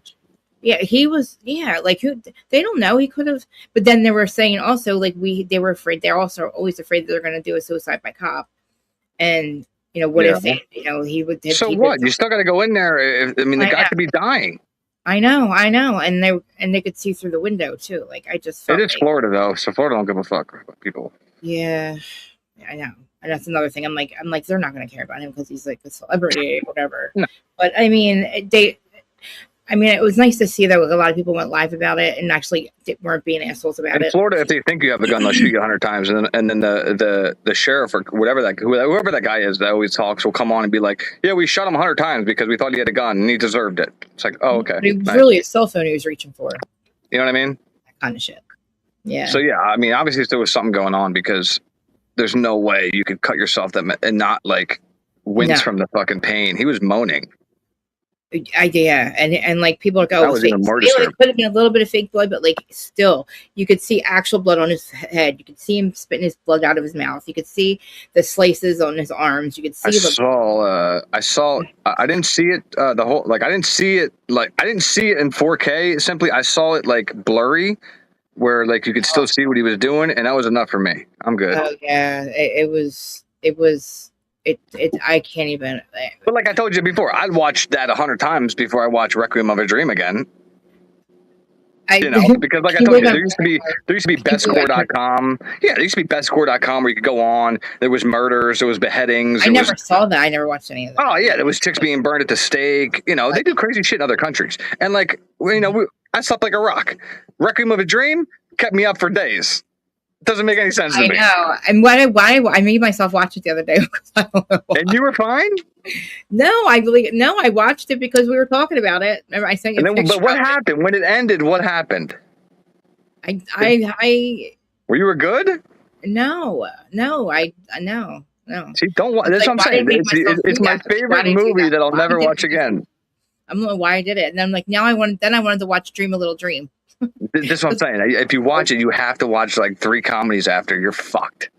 Yeah, he was. Yeah, like they don't know. He could have. But then they were saying also like they were afraid. They're also always afraid that they're going to do a suicide by cop. And what if he would? So what? You still got to go in there. The guy could be dying. I know, and they could see through the window too. Like I just. It is Florida though, so Florida don't give a fuck about people. Yeah, I know. And that's another thing. I'm like, they're not going to care about him because he's like a celebrity or whatever. No. But I mean, it was nice to see that a lot of people went live about it and actually weren't being assholes about it. In Florida, if they think you have a gun, they'll shoot you 100 times. And then the sheriff or whoever that guy is that always talks will come on and be like, yeah, we shot him 100 times because we thought he had a gun and he deserved it. It's like, oh, okay. But it was really a cell phone he was reaching for. You know what I mean? That kind of shit. Yeah. So, yeah, I mean, obviously there was something going on because there's no way you could cut yourself and not like wince No. from the fucking pain. He was moaning. Yeah, and like people are like, oh, That it was fake. even more It disturbing. could have been a little bit of fake blood, but like still, you could see actual blood on his head. You could see him spitting his blood out of his mouth. You could see the slices on his arms. You could see. I didn't see it the whole, like I didn't see it in 4K. Simply, I saw it like blurry, where like you could still see what he was doing, and that was enough for me. I'm good. Oh yeah, it was. I can't even. But like I told you before, I'd watch that 100 times before I watch Requiem of a Dream again. Because like I told you, there used to be bestscore.com. Yeah, there used to be bestscore.com where you could go on. There was murders, there was beheadings. I never saw that. I never watched any of that. Oh yeah, there was chicks being burned at the stake. They do crazy shit in other countries. And like, I slept like a rock. Requiem of a Dream kept me up for days. Doesn't make any sense to me. I know. And why I made myself watch it the other day. I don't know why. And you were fine? No, I watched it because we were talking about it. Remember, I sent you a picture. But what happened? When it ended, what happened? Were you good? No. No. See, don't watch. That's what I'm saying. It's my favorite movie that I'll never watch again. I don't know why I did it. And then I'm like, I wanted to watch Dream a Little Dream. This is what I'm saying. If you watch it, you have to watch like 3 comedies after. You're fucked.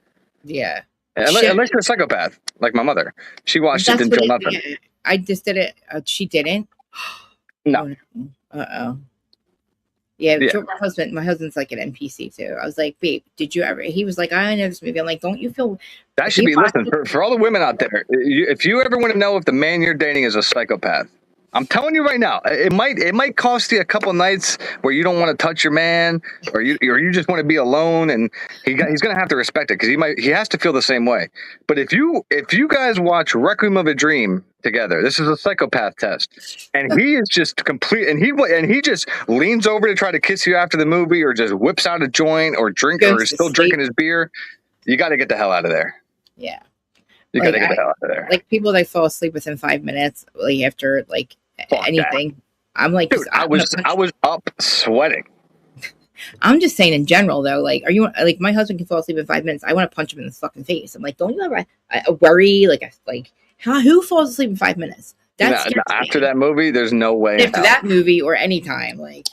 Yeah. Unless you're a psychopath, like my mother. She watched it, didn't feel nothing. Yeah. I just did it. She didn't. No. Uh-oh. Yeah. My husband's like an NPC too. I was like, babe, did you ever? He was like, I know this movie. I'm like, don't you feel? That should be, listen, for all the women out there, if you ever want to know if the man you're dating is a psychopath, I'm telling you right now, it might cost you a couple nights where you don't want to touch your man, or you just want to be alone, and he's gonna have to respect it because he has to feel the same way. But if you guys watch Requiem of a Dream together, this is a psychopath test, and he is just complete, and he just leans over to try to kiss you after the movie, or just whips out a joint, or is still drinking his beer. You got to get the hell out of there. Yeah. You got to get the hell out of there. Like people that fall asleep within 5 minutes, like after like anything. That. I'm like, dude, I was up sweating. I'm just saying in general though, like, are you like my husband can fall asleep in 5 minutes? I want to punch him in the fucking face. I'm like, don't you ever worry? Who falls asleep in 5 minutes? That's after that movie. There's no way. After that movie or any time, like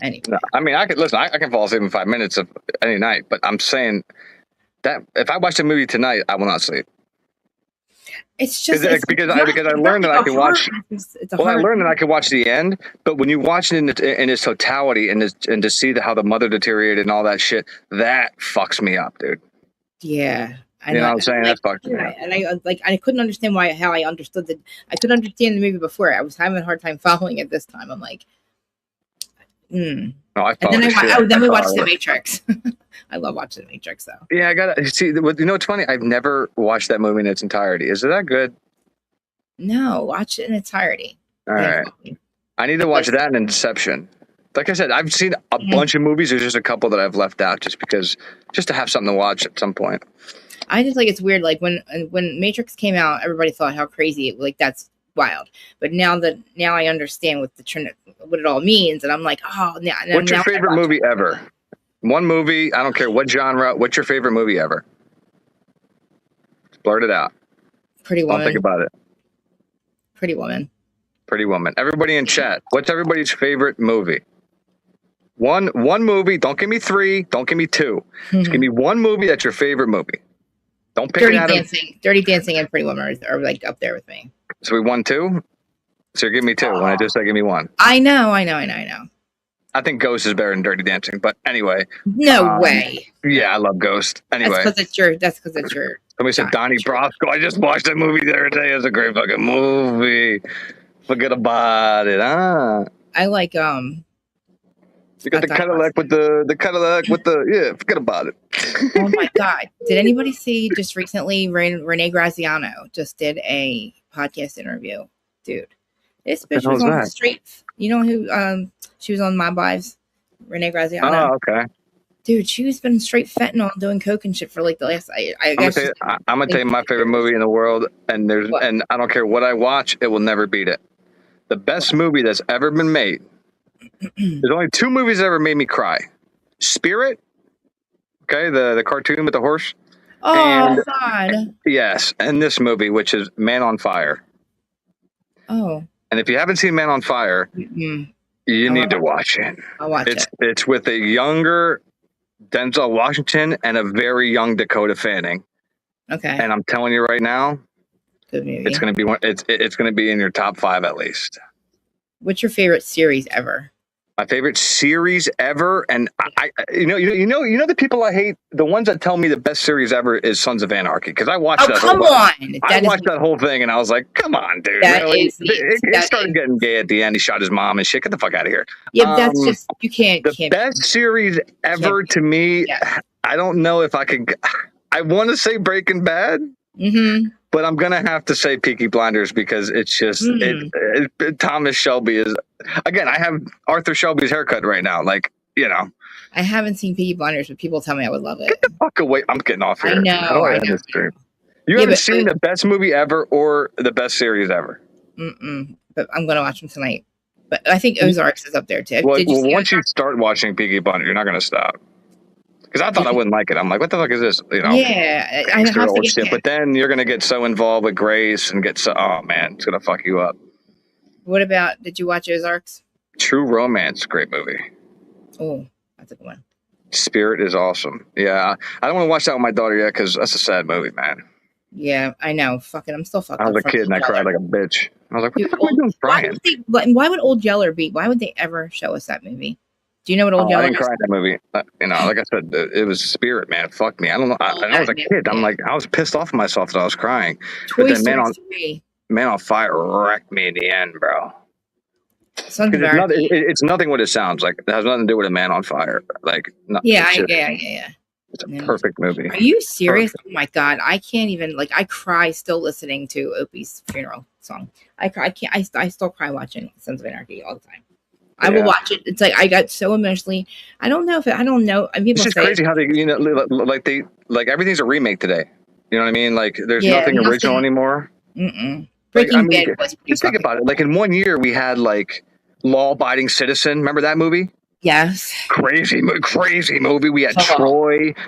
anyway. No, I mean, I can fall asleep in 5 minutes of any night, but I'm saying that if I watch a movie tonight, I will not sleep. It's just because I learned that I can watch. I learned that I could watch the end, but when you watch it in its totality and to see how the mother deteriorated and all that shit, that fucks me up, dude. Yeah, you know what I'm saying? That fucks me up. And I couldn't understand how I understood that. I could understand the movie before. I was having a hard time following it this time. I'm like, No, then we watched The Matrix. I love watching The Matrix, though. Yeah, I gotta see. You know what's funny? I've never watched that movie in its entirety. Is it that good? No, watch it in entirety. All right. I need to watch that and Inception. Like I said, I've seen a bunch of movies. There's just a couple that I've left out just to have something to watch at some point. I just like it's weird. Like when Matrix came out, everybody thought how crazy that's wild. But now I understand what it all means, and I'm like, oh, now. What's your favorite movie ever? One movie, I don't care what genre. What's your favorite movie ever? Blurt it out. Pretty Woman. Don't think about it. Pretty Woman. Pretty Woman. Everybody in chat, what's everybody's favorite movie? One movie. Don't give me 3. Don't give me 2. Just give me one movie that's your favorite movie. Don't pick Dirty Dancing and Pretty Woman are like up there with me. So we won 2? So give me 2 when I just said give me 1. I know. I think Ghost is better than Dirty Dancing, but anyway. No way. Yeah, I love Ghost. Anyway. That's because it's your. Somebody said Donnie Brasco. I just watched that movie the other day. It's a great fucking movie. Forget about it, huh? I like You got the Cadillac with forget about it. Oh my God. Did anybody see just recently Renee Graziano just did a podcast interview? Dude. This bitch was on the streets. You know who she was on My Wives? Renee Graziano. Oh, okay. Dude, she's been straight fentanyl doing coke and shit for like the last I'm gonna tell you my favorite movie in the world, and and I don't care what I watch, it will never beat it. The best movie that's ever been made. There's only 2 movies that ever made me cry. Spirit, okay, the cartoon with the horse. Oh God. Yes, and this movie, which is Man on Fire. Oh. And if you haven't seen Man on Fire, Mm-mm. you need to watch it. I'll watch it. It's with a younger Denzel Washington and a very young Dakota Fanning. Okay. And I'm telling you right now, Good movie. it's going to be one. It's going to be in your top 5 at least. What's your favorite series ever? My favorite series ever, and I you know the people I hate, the ones that tell me the best series ever is Sons of Anarchy, because I watched that. Come on! I watched that whole thing, and I was like, "Come on, dude!" Really? It started getting gay at the end. He shot his mom and shit. Get the fuck out of here! Yeah, but that's just you can't. The best series ever to me. Yeah. I don't know if I could. I want to say Breaking Bad. Mm-hmm. But I'm gonna have to say Peaky Blinders, because it's just Thomas Shelby is, again, I have Arthur Shelby's haircut right now. Like, you know. I haven't seen Peaky Blinders, but people tell me I would love it. Get the fuck away. I'm getting off here. I know. You haven't seen the best movie ever or the best series ever. But I'm gonna watch them tonight. But I think Ozarks is up there too. Well, once you start watching Peaky Blinders, you're not gonna stop. Because I thought I wouldn't like it. I'm like, what the fuck is this? You know, yeah, I have to get shit. But then you're gonna get so involved with Grace and get so, oh man, it's gonna fuck you up. What about? Did you watch Ozarks? True Romance, great movie. Oh, that's a good one. Spirit is awesome. Yeah, I don't want to watch that with my daughter yet, because that's a sad movie, man. Yeah, I know. Fucking, I'm still fucking. I was a kid and I cried like a bitch. I was like, what the fuck am I doing crying? Why would Old Yeller be? Why would they ever show us that movie? Do you know what Old Yeller is? I didn't cry in that movie. You know, like I said, it was Spirit, man. Fuck me. I don't know. I was a kid. I'm like, I was pissed off at myself that I was crying. Toy Story 3. Man on Fire wrecked me in the end, bro. It's nothing what it sounds like. It has nothing to do with a Man on Fire. Like, no, yeah. It's a perfect movie. Are you serious? Perfect. Oh my God, I can't even. Like, I cry still listening to Opie's funeral song. I cry. I still cry watching Sons of Anarchy all the time. I will watch it. It's like I got so emotionally. I don't know. I don't know. And people it's just crazy how they, like everything's a remake today. You know what I mean? Like, there's nothing original anymore. Breaking Bad was pretty. Just think about it. Like, in one year, we had like Law Abiding Citizen. Remember that movie? Yes. Crazy movie. We had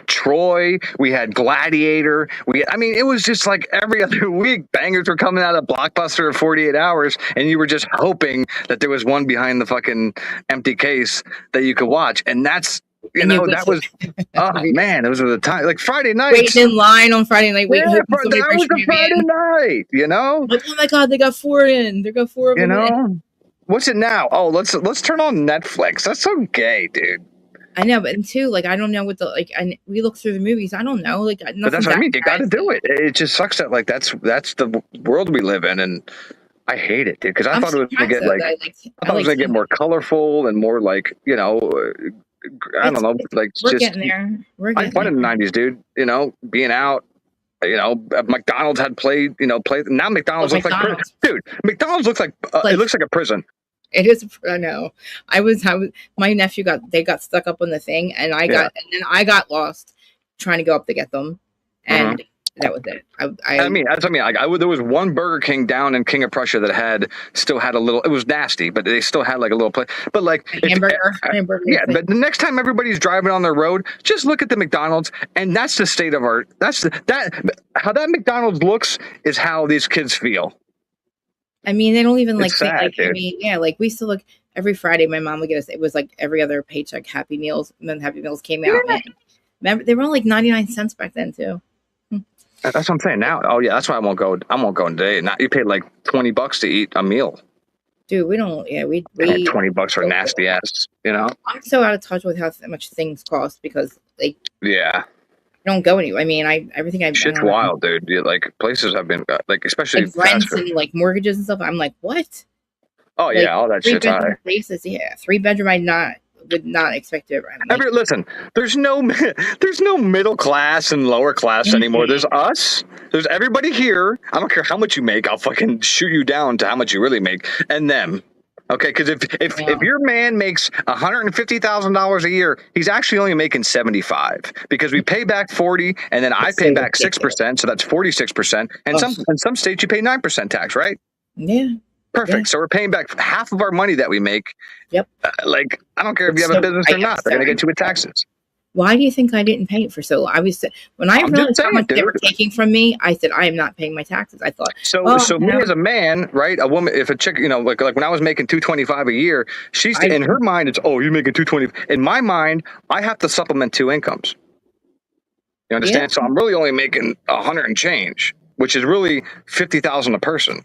Troy. We had Gladiator. It was just like every other week, bangers were coming out of Blockbuster in 48 hours, and you were just hoping that there was one behind the fucking empty case that you could watch. And that's, that was, oh man, those were the time. Like Friday night. Waiting in line on Friday night. That was a Friday night, Like, oh my God, they got 4 in. They got 4 of them in. What's it now? Oh, let's turn on Netflix. That's so gay, dude. I know, but too, like, I don't know what we look through the movies. I don't know, like, but that's what I mean. You got to do it. It just sucks that, like, that's the world we live in, and I hate it, dude. Because I thought it was going to get I thought it was going to get more colorful and more like, I don't know, like, we're getting there. I had fun in the '90s, dude. Being out. McDonald's had played. Now McDonald's looks like prison. Dude. McDonald's looks like it looks like a prison. It is. I know. I was. My nephew got stuck up on the thing, and and then I got lost trying to go up to get them, and that was it. There was one Burger King down in King of Prussia that still had a little. It was nasty, but they still had like a little place. But like hamburger. Yeah, but the next time everybody's driving on the road, just look at the McDonald's, and that's the state of our. How that McDonald's looks is how these kids feel. I mean, they don't even like think sad, like. I mean, yeah, like we used to look every Friday. My mom would get us. It was like every other paycheck, Happy Meals. And then Happy Meals came out. And remember, they were only like 99 cents back then too. That's what I'm saying now. Oh yeah, that's why I won't go today. Now you paid like $20 to eat a meal. Dude, we don't. Yeah, we $20 for nasty ass. I'm so out of touch with how much things cost because like. Yeah. I don't go anywhere. I mean, everything I've shit's wild, dude. Like places have been like, especially like rents and like mortgages and stuff. I'm like, what? Oh yeah, all that shit's high. Places, 3-bedroom. I would not expect to rent. Listen, there's no middle class and lower class anymore. There's us. There's everybody here. I don't care how much you make. I'll fucking shoot you down to how much you really make, and them. Okay, because if your man makes $150,000 a year, he's actually only making 75 because we pay back 40, and then I pay back 6%, so that's 46%. And in some states you pay 9% tax, right? Yeah. Perfect. Yeah. So we're paying back half of our money that we make. Yep. Like, I don't care if you have a business or not; they're going to get you with taxes. Why do you think I didn't pay it for so long? When I realized how much they were taking from me, I said, I am not paying my taxes. I thought, so me as a man, right? A woman, if a chick, like when I was making $225 a year, in her mind, it's, oh, you're making $220. In my mind, I have to supplement 2 incomes. You understand? Yeah. So I'm really only making 100 and change, which is really 50,000 a person.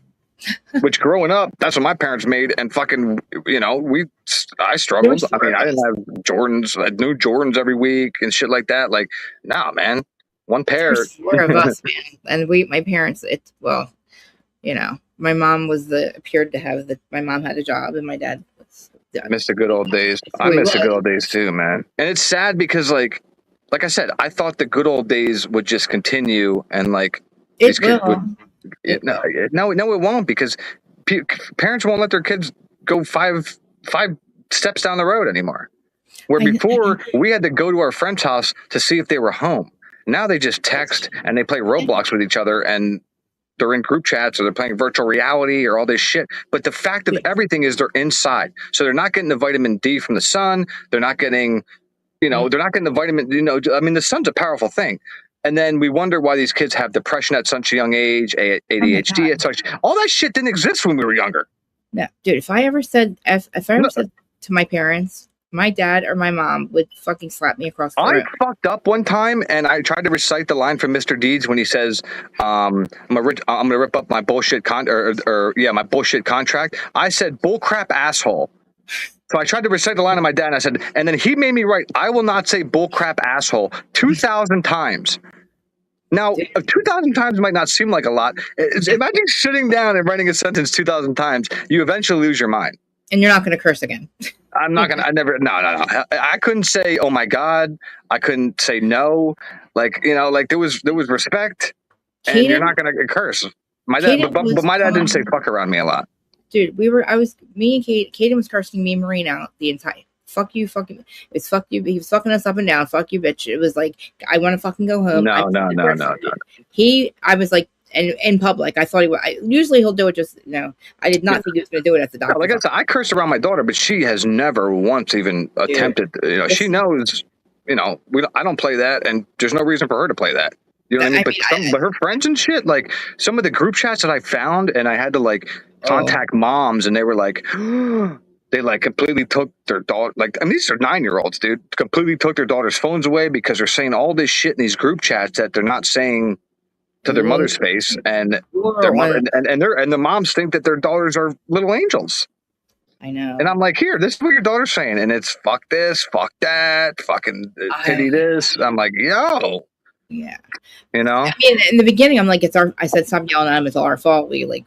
Which growing up, that's what my parents made, and fucking, I struggled. I mean, I didn't have Jordans. I new Jordans every week and shit like that. Like, nah, man, one pair. There's 4 of us, man, and my parents. My mom my mom had a job, and my dad was. I miss the good old days. I miss the good old days too, man. And it's sad because, like I said, I thought the good old days would just continue, and like it will. No, it won't, because parents won't let their kids go five steps down the road anymore. Where before we had to go to our friend's house to see if they were home. Now they just text and they play Roblox with each other, and they're in group chats, or they're playing virtual reality or all this shit. But the fact of everything is they're inside, so they're not getting the vitamin D from the sun. They're not getting, they're not getting the vitamin. I mean, the sun's a powerful thing. And then we wonder why these kids have depression at such a young age, ADHD at such. All that shit didn't exist when we were younger. No, dude. If I ever said to my parents, my dad or my mom would fucking slap me across the room. I fucked up one time, and I tried to recite the line from Mr. Deeds when he says, "I'm gonna rip up my bullshit my bullshit contract." I said, "Bullcrap asshole." So I tried to recite the line of my dad, and I said, and then he made me write, "I will not say bullcrap asshole" 2,000 times. Now, 2,000 times might not seem like a lot. Imagine sitting down and writing a sentence 2,000 times. You eventually lose your mind. And you're not going to curse again. I'm not going to. No. I couldn't say, "Oh my God." I couldn't say no. Like, there was respect, and you're not going to curse. My dad, but my dad didn't say fuck around me a lot. Dude, me and Kaden was cursing me and Marine out the entire. Fuck you, fucking. It's fuck you. He was fucking us up and down. Fuck you, bitch. It was like, I want to fucking go home. No. I was like, and in public, I thought he would. Usually he'll do it just, I did not think he was going to do it at the doctor. Like I said, I cursed around my daughter, but she has never once even attempted. She knows, I don't play that, and there's no reason for her to play that. You know what I mean? But her friends and shit, like some of the group chats that I found, and I had to like contact moms, and they were like, they like completely took their daughter. Like, I mean, these are 9-year-olds, dude. Completely took their daughter's phones away because they're saying all this shit in these group chats that they're not saying to their mother's face, and their mother, and the moms think that their daughters are little angels. I know. And I'm like, here, this is what your daughter's saying, and it's fuck this, fuck that, fucking pity this. I'm like, yo. Yeah. I mean, in the beginning, I'm like, I said, stop yelling at them. It's all our fault. It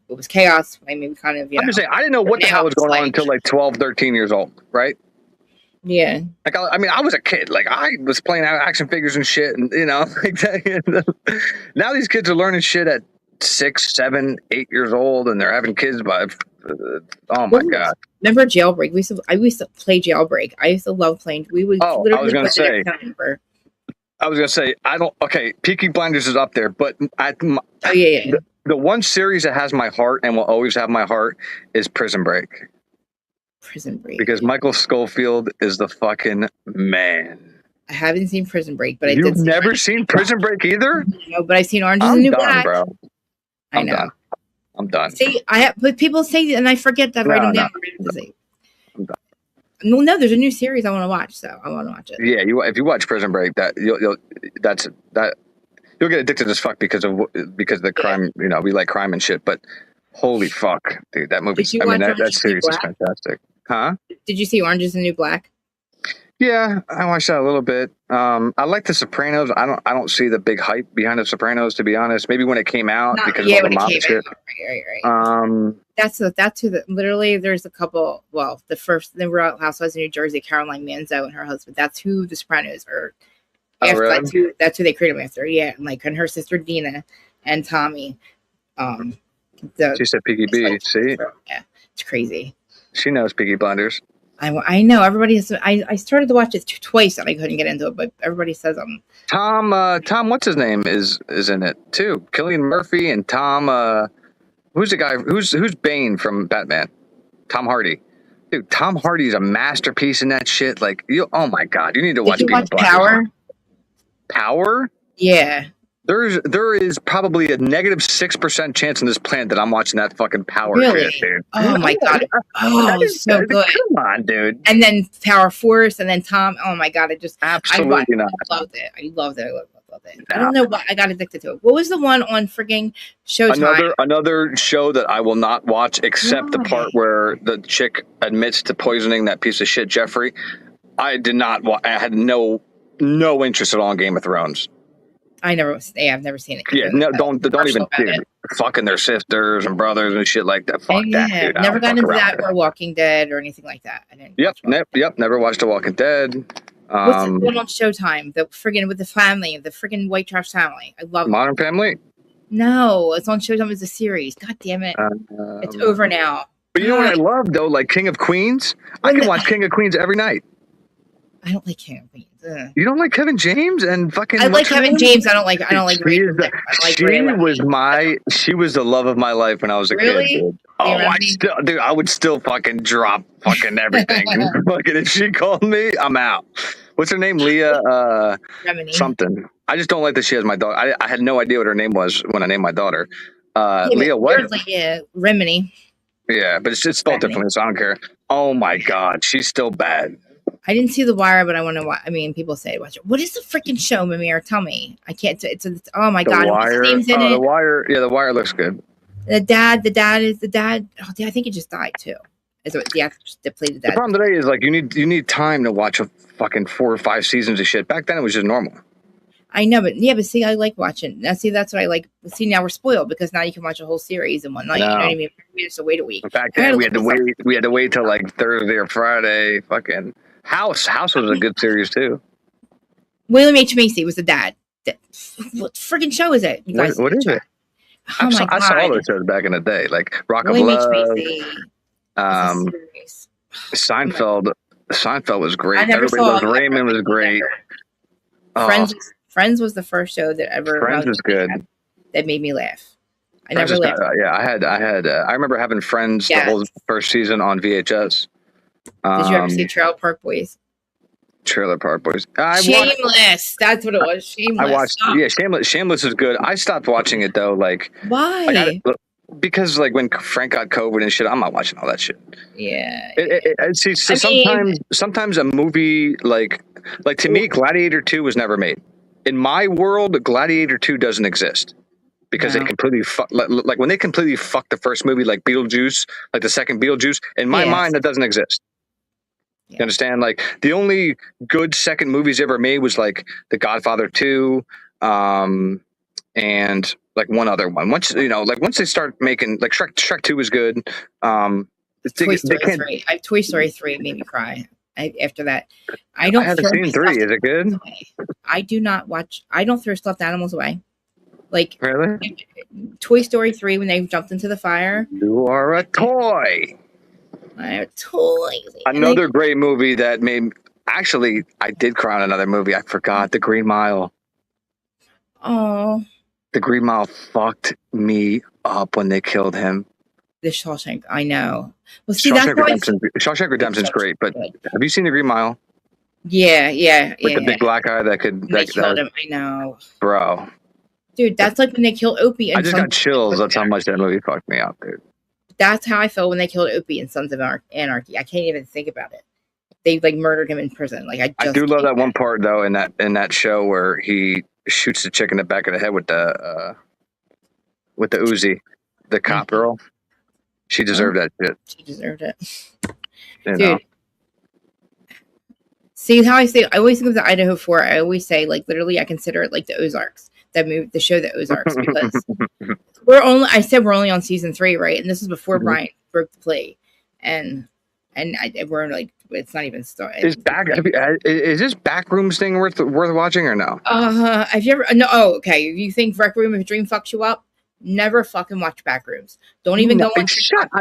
was chaos. I mean, we kind of, I'm just saying, I didn't know what the hell was going on until like 12, 13 years old, right? Yeah. Like, I mean, I was a kid. Like, I was playing action figures and shit, and like that. Now these kids are learning shit at 6, 7, 8 years old, and they're having kids by. Oh my God! Remember Jailbreak? I used to play Jailbreak. I used to love playing. We would. I was gonna say, I don't. Okay, Peaky Blinders is up there, but the one series that has my heart and will always have my heart is Prison Break. Prison Break. Because Michael Scofield is the fucking man. I haven't seen Prison Break, but You've never seen Prison Break either? No, but I've seen Orange is the New Black. Bro. I know. I'm done. See, but people say, and I forget that. Write them down. I'm done. No, there's a new series I want to watch, so I want to watch it. Yeah, if you watch Prison Break, you'll get addicted as fuck because of the crime. We like crime and shit, but holy fuck, dude, that movie. I mean, that series is fantastic. Huh? Did you see Orange is the New Black? Yeah, I watched that a little bit. I like The Sopranos. I don't see the big hype behind The Sopranos, to be honest. Maybe when it came out because of all the mob shit. Right. That's who literally there's a couple. Well, the Real Housewives of New Jersey, Caroline Manzo and her husband. That's who The Sopranos are. Really? That's who they created them after. Yeah, and her sister Dina and Tommy. She said Peaky B. See? Yeah, it's crazy. She knows Peaky Blinders. I know everybody has. I started to watch it twice and I couldn't get into it, but everybody says Tom, what's his name is in it too? Cillian Murphy and Tom. Who's the guy? Who's Bane from Batman? Tom Hardy. Dude, Tom Hardy's a masterpiece in that shit. Like, oh my god, you need to watch. Did you watch Power? Power? Yeah. There is probably a negative 6% chance on this planet that I'm watching that fucking Power shit, dude. Oh my god. Oh, so good. Come on, dude. And then Power Force, and then Tom. Oh my god, Absolutely not. I loved it. I loved it. I don't know why I got addicted to it. What was the one on frigging Showtime? Another show that I will not watch except the part where the chick admits to poisoning that piece of shit Jeffrey. I did not. I had no interest at all in Game of Thrones. I've never seen it. Yeah, no, don't even fucking their sisters and brothers and shit like that. Fuck that, dude. Never got into that or Walking Dead or anything like that. I didn't. Yep. Never watched The Walking Dead. What's the one on Showtime? The friggin' with the family, the friggin' white trash family. I love Modern Family. No, it's on Showtime as a series. God damn it, it's over now. But you know what I love though, like King of Queens. I can watch King of Queens every night. I don't like King of Queens. You don't like Kevin James and fucking. I like Kevin James. I don't like. She was the love of my life when I was a kid. Dude. Oh, I would still fucking drop fucking everything. Fucking if she called me, I'm out. What's her name? Leah. Remini. Something. I just don't like that she has my daughter. I had no idea what her name was when I named my daughter. Leah what? Remini. Yeah, but it's spelled differently, so I don't care. Oh my god, she's still bad. I didn't see The Wire, but I want to watch. I mean, people say watch it. What is the freaking show, Mimir? Tell me. I can't. It's oh my god. Wire. The Wire. Yeah, The Wire looks good. The dad. Oh, I think he just died too. Is it the actor that played the dad? The problem today is like you need time to watch a fucking 4 or 5 seasons of shit. Back then it was just normal. I know, but see, I like watching. Now, see, that's what I like. See, now we're spoiled because now you can watch a whole series in one night. No. You know what I mean? We have to wait a week. Back then we had to wait till like Thursday or Friday. Fucking House was a good series too. William H. Macy was the dad. What friggin' show is it? What is it? Oh my god! I saw all those shows back in the day, like Rock of William Love. H. Macy. Seinfeld. Seinfeld was great. I never Everybody saw Raymond was great. Friends was the first show that ever. Friends was good. That made me laugh. I Friends never laughed. I remember having Friends the whole first season on VHS. Did you ever see Trailer Park Boys? Trailer Park Boys. Shameless. That's what it was. Shameless. I watched. Shameless. Shameless is good. I stopped watching it though. Like why? Because like when Frank got COVID and shit, I'm not watching all that shit. Yeah. Sometimes a movie like to me, Gladiator 2 was never made. In my world, Gladiator 2 doesn't exist because they completely like when they completely fucked the first movie, like Beetlejuice, like the second Beetlejuice. In my mind, that doesn't exist. You understand? Like the only good second movies ever made was like The Godfather 2, and like one other one. Once they start making like Shrek 2 was good. Toy Story 3. Toy Story 3 made me cry. After that, I haven't seen 3. Is it good? I do not watch. I don't throw stuffed animals away. Like really? Toy Story 3 when they jumped into the fire. You are a toy. I'm a toy. Another great movie that made. Actually, I did cry on another movie. I forgot. The Green Mile. Oh. The Green Mile fucked me up when they killed him. The Shawshank, I know. Well, see, Shawshank Redemption's great, but have you seen The Green Mile? Yeah. With the big black guy that could. They killed him. I know, bro. Dude, that's like when they killed Opie. I just got chills. That's how much that movie fucked me up, dude. That's how I felt when they killed Opie in Sons of Anarchy. I can't even think about it. They like murdered him in prison. Like I do love that one part though in that show where he shoots the chick in the back of the head with the Uzi, the cop girl. She deserved that shit. She deserved it. You Dude. know? See how I say, I always think of the Idaho 4. I always say, like, literally, I consider it like the Ozarks. That movie, the show, The Ozarks, because we're only on season 3, right? And this is before Brian broke the play. And we're like, it's not even started. Is this Backrooms thing worth watching or no? Have you ever, no, okay. If you think Rec Room, if a dream fucks you up, never fucking watch Backrooms. Don't even go on.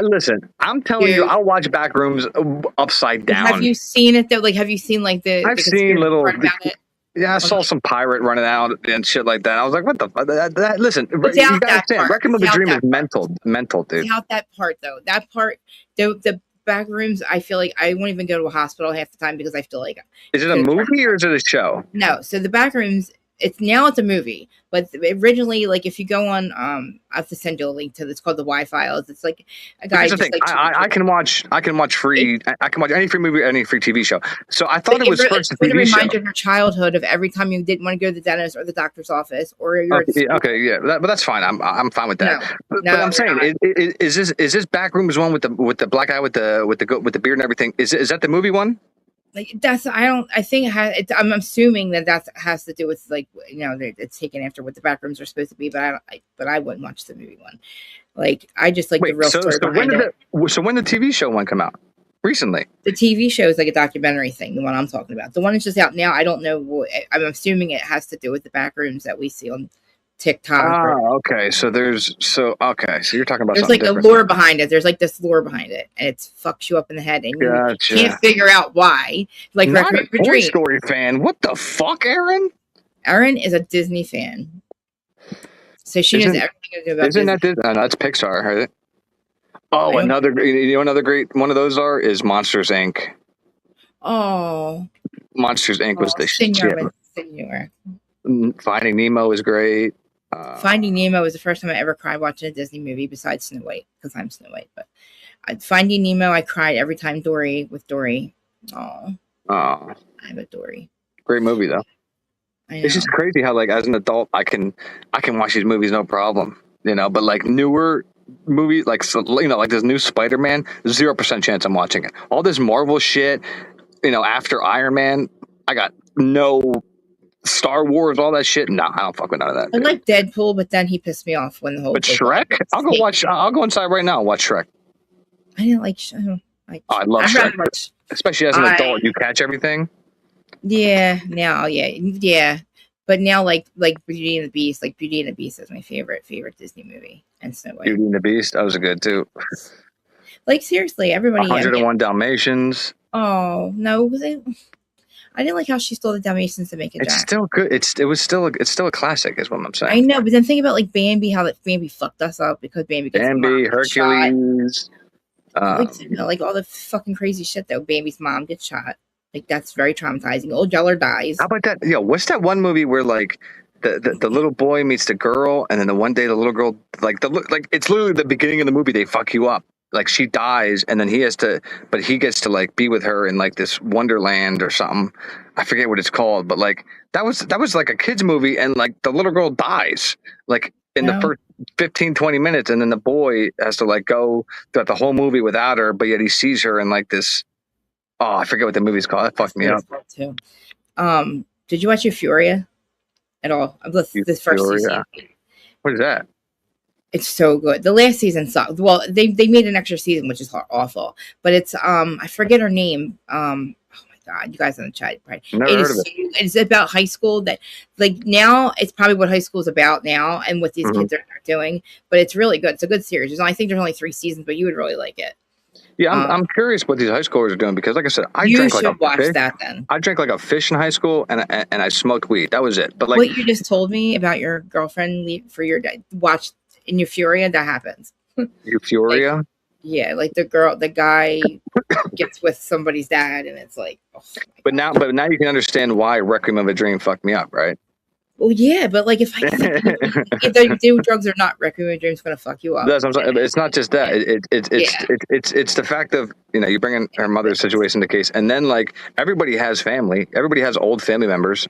Listen, I'm telling you, I'll watch Backrooms upside down. Have you seen it though? Like, have you seen like the? I've seen little. Yeah, I saw some pirate running out and shit like that. I was like, "What the fuck?" Listen, you gotta understand. Wrecking with a Dream is mental, dude. Without that part though, that part, the back rooms, I feel like I won't even go to a hospital half the time because I feel like. Is it a movie or is it a show? No, so the back rooms. It's a movie, but originally, like if you go on, I have to send you a link to this. It's called the Y-Files. It's like a guy. Here's the thing. I can watch free. I can watch any free movie, any free TV show. So I thought it was first a TV show. It reminds you of your childhood of every time you didn't want to go to the dentist or the doctor's office or your. Okay, but that's fine. I'm fine with that. No, but I'm saying, is this Backrooms one with the black guy with the beard and everything? Is that the movie one? Like I think it has. I'm assuming that has to do with like it's taken after what the backrooms are supposed to be, but I wouldn't watch the movie one. Like I just like the real story behind it. So when did the TV show one come out? Recently. The TV show is like a documentary thing. The one I'm talking about. The one that's just out now. I don't know. I'm assuming it has to do with the backrooms that we see on TikTok. Okay. So you're talking about there's like a lore behind it. There's like this lore behind it, and it fucks you up in the head, and you can't figure out why. Like not a Toy Story fan. What the fuck, Aaron? Aaron is a Disney fan, so she knows everything about. Isn't that Disney? No, that's Pixar, right? Oh, another great one of those is Monsters Inc. Oh, Monsters Inc. was the shit. Senor. Finding Nemo is great. Finding Nemo was the first time I ever cried watching a Disney movie besides Snow White, because I'm Snow White. But Finding Nemo, I cried every time Dory. Oh, I have a Dory. Great movie though. It's just crazy how like as an adult I can watch these movies no problem, But like newer movies, like like this new Spider-Man, 0% chance I'm watching it. All this Marvel shit, after Iron Man, I got no. Star Wars, all that shit. No, I don't fuck with none of that. I like Deadpool, but then he pissed me off when the whole. But Shrek, I'll go inside right now and watch Shrek. I didn't like. I love Shrek, especially as an adult. You catch everything. Yeah, now, yeah. But now, like Beauty and the Beast, Beauty and the Beast is my favorite Disney movie, and Snow White. Beauty and the Beast, that was a good too. Like seriously, everybody. 101 Dalmatians. Oh no, was it? I didn't like how she stole the Dalmatians to make it. It's still good. It's still a classic, is what I'm saying. I know, but then think about like Bambi, how Bambi fucked us up because Bambi Hercules. Like all the fucking crazy shit though. Bambi's mom gets shot. Like that's very traumatizing. Old Yeller dies. How about that? Yo, what's that one movie where like the little boy meets the girl, and then the one day the little girl it's literally the beginning of the movie. They fuck you up. Like she dies, and then he gets to like be with her in like this wonderland or something. I forget what it's called, but like that was like a kid's movie, and like the little girl dies like in the first 15-20 minutes, and then the boy has to like go throughout the whole movie without her, but yet he sees her in like this. Oh, I forget what the movie's called. That fucked me up. Too. Did you watch Euphoria at all? This first season. What is that? It's so good. The last season sucked. Well, they made an extra season, which is awful. But it's I forget her name. Oh my god, you guys in the chat, right? Never heard of it. It's about high school. That like now it's probably what high school is about now, and what these kids are doing. But it's really good. It's a good series. I think there's only 3 seasons, but you would really like it. Yeah, I'm curious what these high schoolers are doing because, like I said, I drank like a fish in high school, and I smoked weed. That was it. But like what you just told me about your girlfriend for your watch. In Euphoria, that happens. Euphoria? Like, yeah, like the guy gets with somebody's dad, and it's like. Oh but now you can understand why Requiem of a Dream fucked me up, right? Well, yeah, but like if they do drugs or not, Requiem of a Dream is going to fuck you up. That's what I'm saying. It's not just that. It's the fact of you bring in her mother's situation to case, and then like everybody has family, everybody has old family members,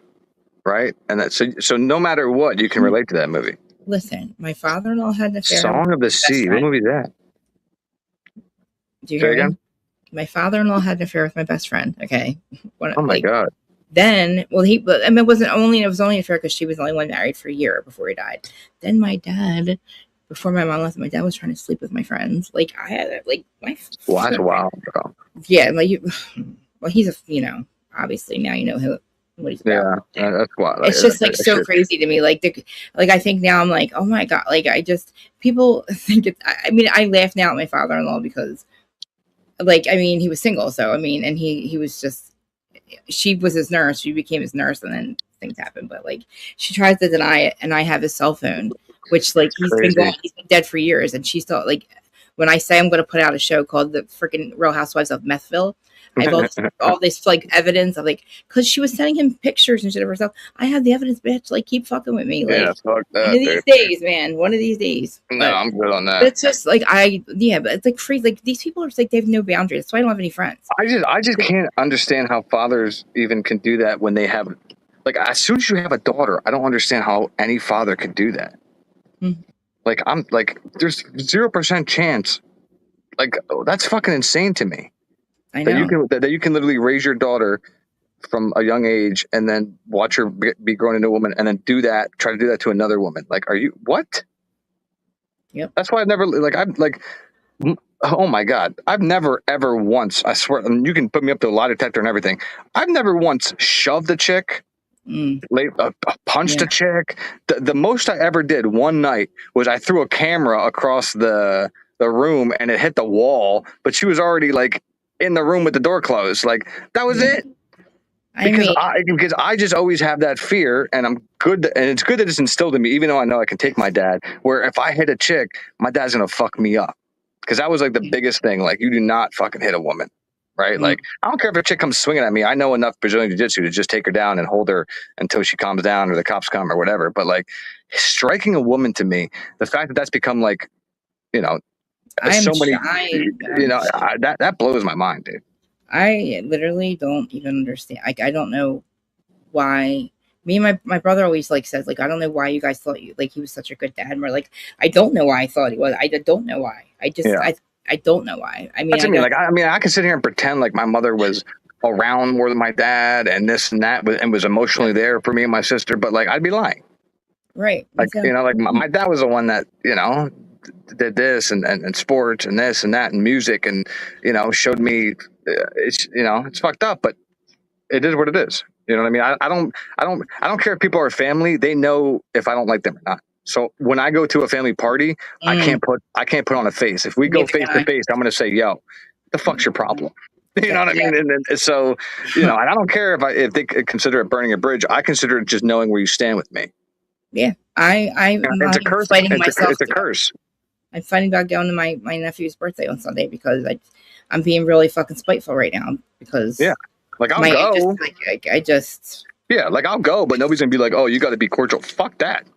right? And that so no matter what, you can relate to that movie. Listen, my father-in-law had an affair. Song of the Sea. What movie is that? Do you hear again? My father-in-law had an affair with my best friend. Okay. Oh my god. Then, well, it was only an affair because she was the only one married for a year before he died. Then my dad, before my mom left, my dad was trying to sleep with my friends. Like I had like my. Well, that's wild, bro. Yeah, like he's obviously now you know who. What he's about. Yeah, that's wild. It's just like so crazy to me. Like I think now I'm like, oh my god. Like people think it's. I mean, I laugh now at my father-in-law because, he was single. So and he was just. She was his nurse. She became his nurse, and then things happened. But she tries to deny it, and I have his cell phone, which he's been dead for years, and she still when I say I'm going to put out a show called The Freaking Real Housewives of Methville, I have all this like evidence of like, because she was sending him pictures and shit of herself. I have the evidence, bitch. Like, keep fucking with me. Like, Yeah, fuck that, one of these days, man. One of these days. No, I'm good on that. But it's just like but it's like free. Like, these people are just like, they have no boundaries. That's why I don't have any friends. I just can't understand how fathers even can do that when they have, like, as soon as you have a daughter, I don't understand how any father could do that. Mm-hmm. Like, I'm like, there's 0% chance. Like, that's fucking insane to me. I know that you can literally raise your daughter from a young age and then watch her be grown into a woman and then try to do that to another woman. Like, are you what? Yep. That's why I've never oh my God, I've never ever once, I swear, you can put me up to a lie detector and everything, I've never once shoved a chick, punched a chick. The most I ever did one night was I threw a camera across the room and it hit the wall, but she was already like in the room with the door closed. Like, that was it. Because I just always have that fear, and I'm good, and it's good that it's instilled in me, even though I know I can take my dad, where if I hit a chick, my dad's gonna fuck me up. Because that was like the biggest thing. Like, you do not fucking hit a woman, right? Like, I don't care if a chick comes swinging at me. I know enough Brazilian Jiu-Jitsu to just take her down and hold her until she calms down or the cops come or whatever. But like, striking a woman, to me, the fact that that's become like, you know, that blows my mind, dude. I literally don't even understand. Like, I don't know why. Me and my brother always like says, like, I don't know why you guys thought he was such a good dad. And we're like, I don't know why I thought he was. I don't know why. I don't know why. I mean, I can sit here and pretend like my mother was around more than my dad and this and that, and was emotionally there for me and my sister, but like, I'd be lying. Right. Like, you know, like my dad was the one that, you know, did this and sports and this and that and music and, you know, showed me, it's, you know, it's fucked up, but it is what it is. You know what I mean? I don't care if people are family. They know if I don't like them or not. So when I go to a family party, I can't put on a face. If we go face to face, I'm going to say, yo, the fuck's your problem? You know what I mean? And so, you know, and I don't care if they consider it burning a bridge. I consider it just knowing where you stand with me. Yeah. It's a curse. It's a curse. I'm fighting back down to my nephew's birthday on Sunday because I'm being really fucking spiteful right now because like I'll go. Like I'll go, but nobody's gonna be like, oh, you got to be cordial. Fuck that.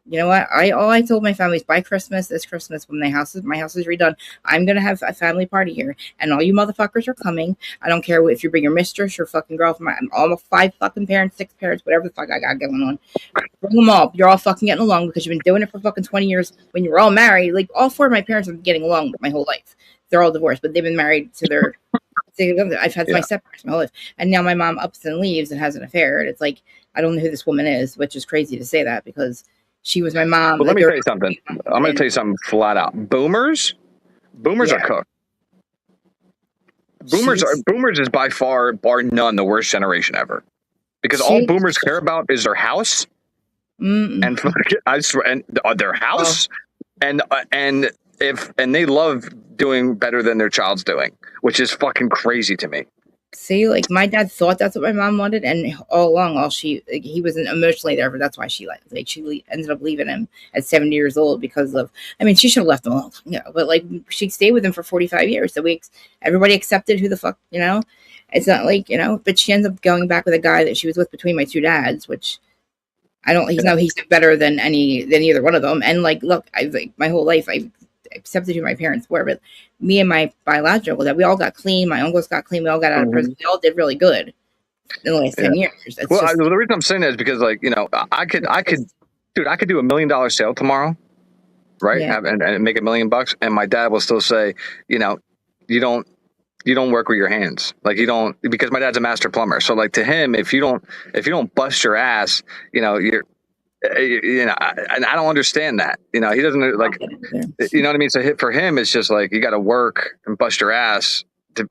You know what? All I told my family is by this Christmas, when my house is redone, I'm gonna have a family party here, and all you motherfuckers are coming. I don't care if you bring your mistress, your fucking girlfriend, all 5 fucking parents, 6 parents, whatever the fuck I got going on. Bring them all. You're all fucking getting along because you've been doing it for fucking 20 years. When you were all married, like all 4 of my parents have been getting along my whole life. They're all divorced, but they've been married to their. I've had my stepparents my whole life, and now my mom ups and leaves and has an affair, and it's like I don't know who this woman is, which is crazy to say that because. She was my mom. Well, let me tell you something. I'm going to tell you something flat out. Boomers are cooked. Boomers is by far, bar none, the worst generation ever. Because all boomers care about is their house, and I swear, and their house, and they love doing better than their child's doing, which is fucking crazy to me. See, like my dad thought that's what my mom wanted, and all along, he wasn't emotionally there, but that's why she ended up leaving him at 70 years old because of. I mean, she should have left him alone, but like she stayed with him for 45 years, so everybody accepted who the fuck, you know. It's not like but she ends up going back with a guy that she was with between my 2 dads, which I don't. He's better than either one of them, and like, look, my whole life I accepted who my parents were, but me and my biological dad, we all got clean. My uncles got clean. We all got out of prison. We all did really good in the last 10 years. The reason I'm saying that is because, like, I could do $1 million sale tomorrow, right? Yeah. And make $1 million, and my dad will still say, you don't work with your hands, like because my dad's a master plumber. So like to him, if you don't bust your ass, you're. And I don't understand that. He doesn't like. You know what I mean? So for him, it's just like you got to work and bust your ass to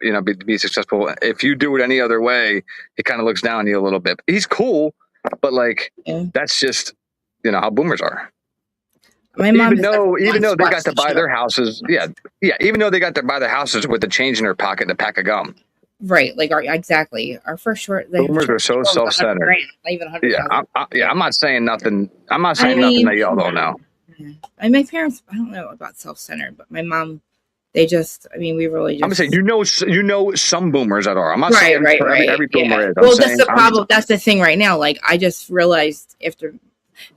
be successful. If you do it any other way, he kind of looks down on you a little bit. He's cool, but like that's just how boomers are. My mom, even though they got to buy their houses, even though they got to buy their houses with the change in their pocket and a pack of gum. Right, like our first short. Boomers are so self-centered. Not even 100,000. I'm not saying nothing. I'm not saying nothing that y'all don't know. Yeah. And my parents, I don't know about self-centered, but my mom, they just, I mean, we really just. I'm saying, you know, some boomers that are. I'm not Right, saying right, every boomer yeah. is. Well, that's the problem. That's the thing right now. Like, I just realized after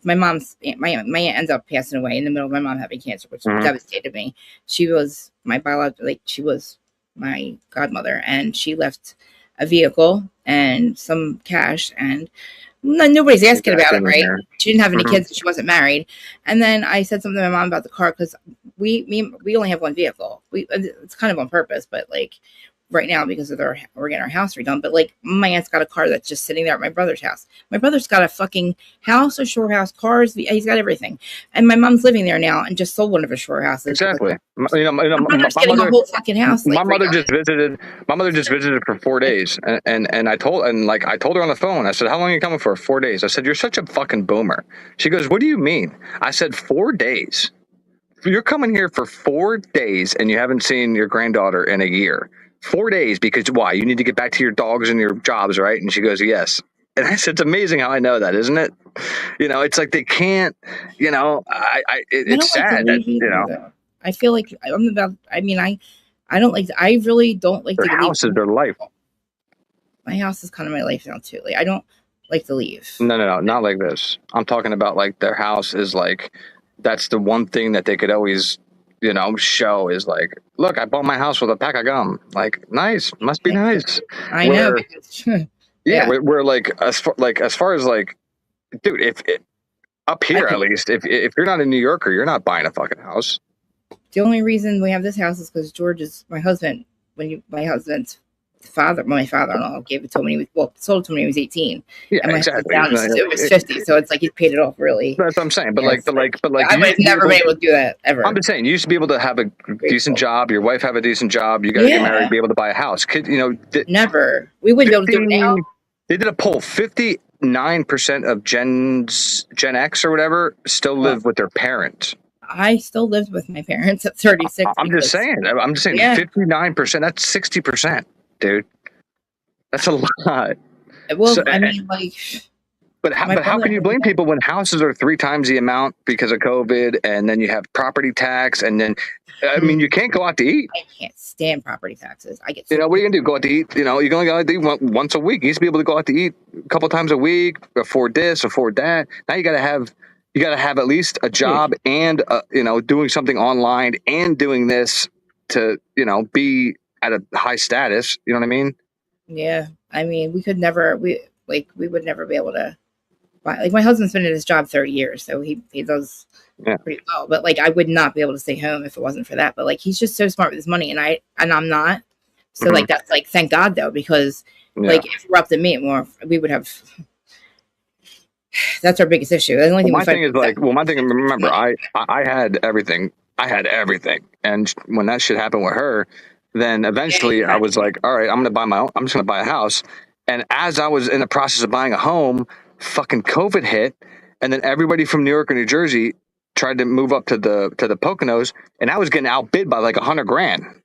my aunt ends up passing away in the middle of my mom having cancer, which devastated me. She was my biological, like, she was my godmother, and she left a vehicle and some cash, and nobody's asking about it, right? She didn't have any kids, and she wasn't married. And then I said something to my mom about the car because we only have one vehicle. It's kind of on purpose, but like right now because of we're getting our house redone. But like my aunt's got a car that's just sitting there at my brother's house. My brother's got a fucking house, a shore house, cars. He's got everything. And my mom's living there now and just sold one of his shore houses. Exactly. My brother's getting a whole fucking house. My mother just visited. My mother just visited for 4 days, and I told her on the phone. I said, "How long are you coming for?" 4 days. I said, "You're such a fucking boomer." She goes, "What do you mean?" I said, 4 days. You're coming here for 4 days, and you haven't seen your granddaughter in a year. 4 days because why? You need to get back to your dogs and your jobs, right? And she goes, "Yes." And I said, "It's amazing how I know that, isn't it?" You know, it's like they can't. You know, it's sad that though. I feel like I'm about. I mean, I don't like. I really don't like their to house is their life. My house is kind of my life now too. Like I don't like to leave. No, not like this. I'm talking about like their house is like. That's the one thing that they could always, you know, show is like, look, I bought my house with a pack of gum. Like, nice, must be nice. I know. We're like as far as like, dude, if up here at least, if you're not a New Yorker, you're not buying a fucking house. The only reason we have this house is because George is my husband. My husband's my father-in-law gave it to him when he was sold it to him when he was 18. Yeah, and my exactly. It was 50, so it's like he's paid it off really. That's what I'm saying. But like I would have never been able to do that ever. I'm just saying, you used to be able to have a decent job. Your wife have a decent job. You got to get married, be able to buy a house. Never. We wouldn't be able to do it now. They did a poll. 59% of Gen X or whatever still live with their parents. I still lived with my parents at 36. I'm just saying. 59%. That's 60%, dude. That's a lot. Well, so, I mean, like. But how can you blame people when houses are 3 times the amount because of COVID, and then you have property tax, and then I mean you can't go out to eat. I can't stand property taxes. I get what are you gonna do? Go out to eat? You know, you're gonna go out to eat once a week. You used to be able to go out to eat a couple times a week, afford this, afford that. Now you gotta have at least a job and doing something online and doing this to be at a high status. You know what I mean? Yeah, I mean we would never be able to. Like my husband's been in his job 30 years, so he does pretty well. But like I would not be able to stay home if it wasn't for that. But like he's just so smart with his money, and I'm not. So like that's like thank God though, because like if it were up to me more, we would have. That's our biggest issue. The only thing my thing is remember I had everything. I had everything, and when that shit happened with her, then eventually I was like, all right, I'm just gonna buy a house. And as I was in the process of buying a home, fucking COVID hit, and then everybody from New York or New Jersey tried to move up to the Poconos, and I was getting outbid by like $100,000.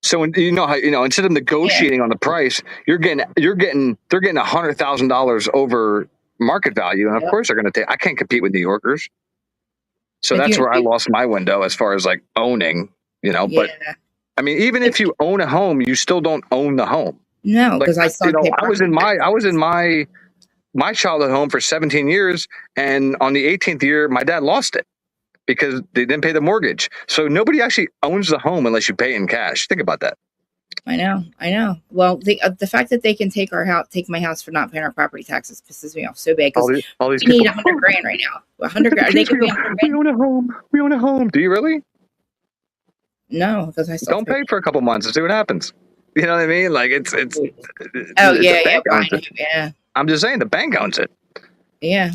So when, instead of negotiating on the price, they're getting $100,000 over market value, and of course they're going to take. I can't compete with New Yorkers, so that's where I lost my window as far as like owning. But I mean, even if you own a home, you still don't own the home. No, because I was in my childhood home for 17 years, and on the 18th year, my dad lost it because they didn't pay the mortgage. So nobody actually owns the home unless you pay in cash. Think about that. I know. Well, the fact that they can take my house for not paying our property taxes pisses me off so bad because we need $100,000 right now. $100,000. They give me $100,000. We own a home. We own a home. Do you really? No, because I still don't pay for a couple months and see what happens. You know what I mean? Like it's. Yeah. I'm just saying the bank owns it. Yeah.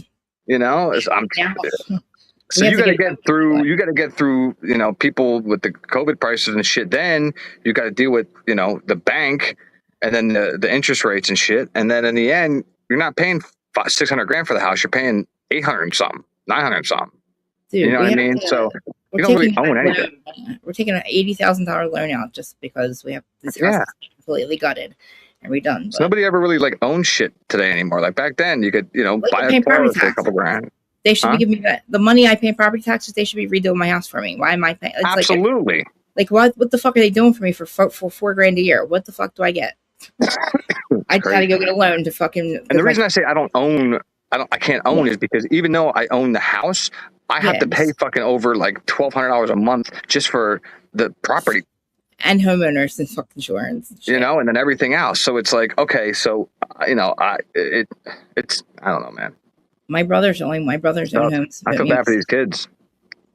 So you got to get through. You got to get through. People with the COVID prices and shit. Then you got to deal with the bank, and then the interest rates and shit. And then in the end, you're not paying $600,000 for the house. You're paying $800 and something, $900 and something. Dude, you know what I mean? So you don't really own anything. We're taking an $80,000 loan out just because we have this house completely gutted and redone. So nobody ever really like owns shit today anymore. Like back then, you could buy a car for a couple grand. They should be giving me the money I pay in property taxes. They should be redoing my house for me. Why am I paying? It's Absolutely. Like what the fuck are they doing for me for $4,000 a year? What the fuck do I get? I gotta go get a loan to fucking. And the reason I say I can't own is because even though I own the house, I have to pay fucking over like $1,200 a month just for the property and homeowners and fucking insurance, and and then everything else. So it's like, okay, so it's I don't know, man. My brother's own homes. I feel bad for these kids.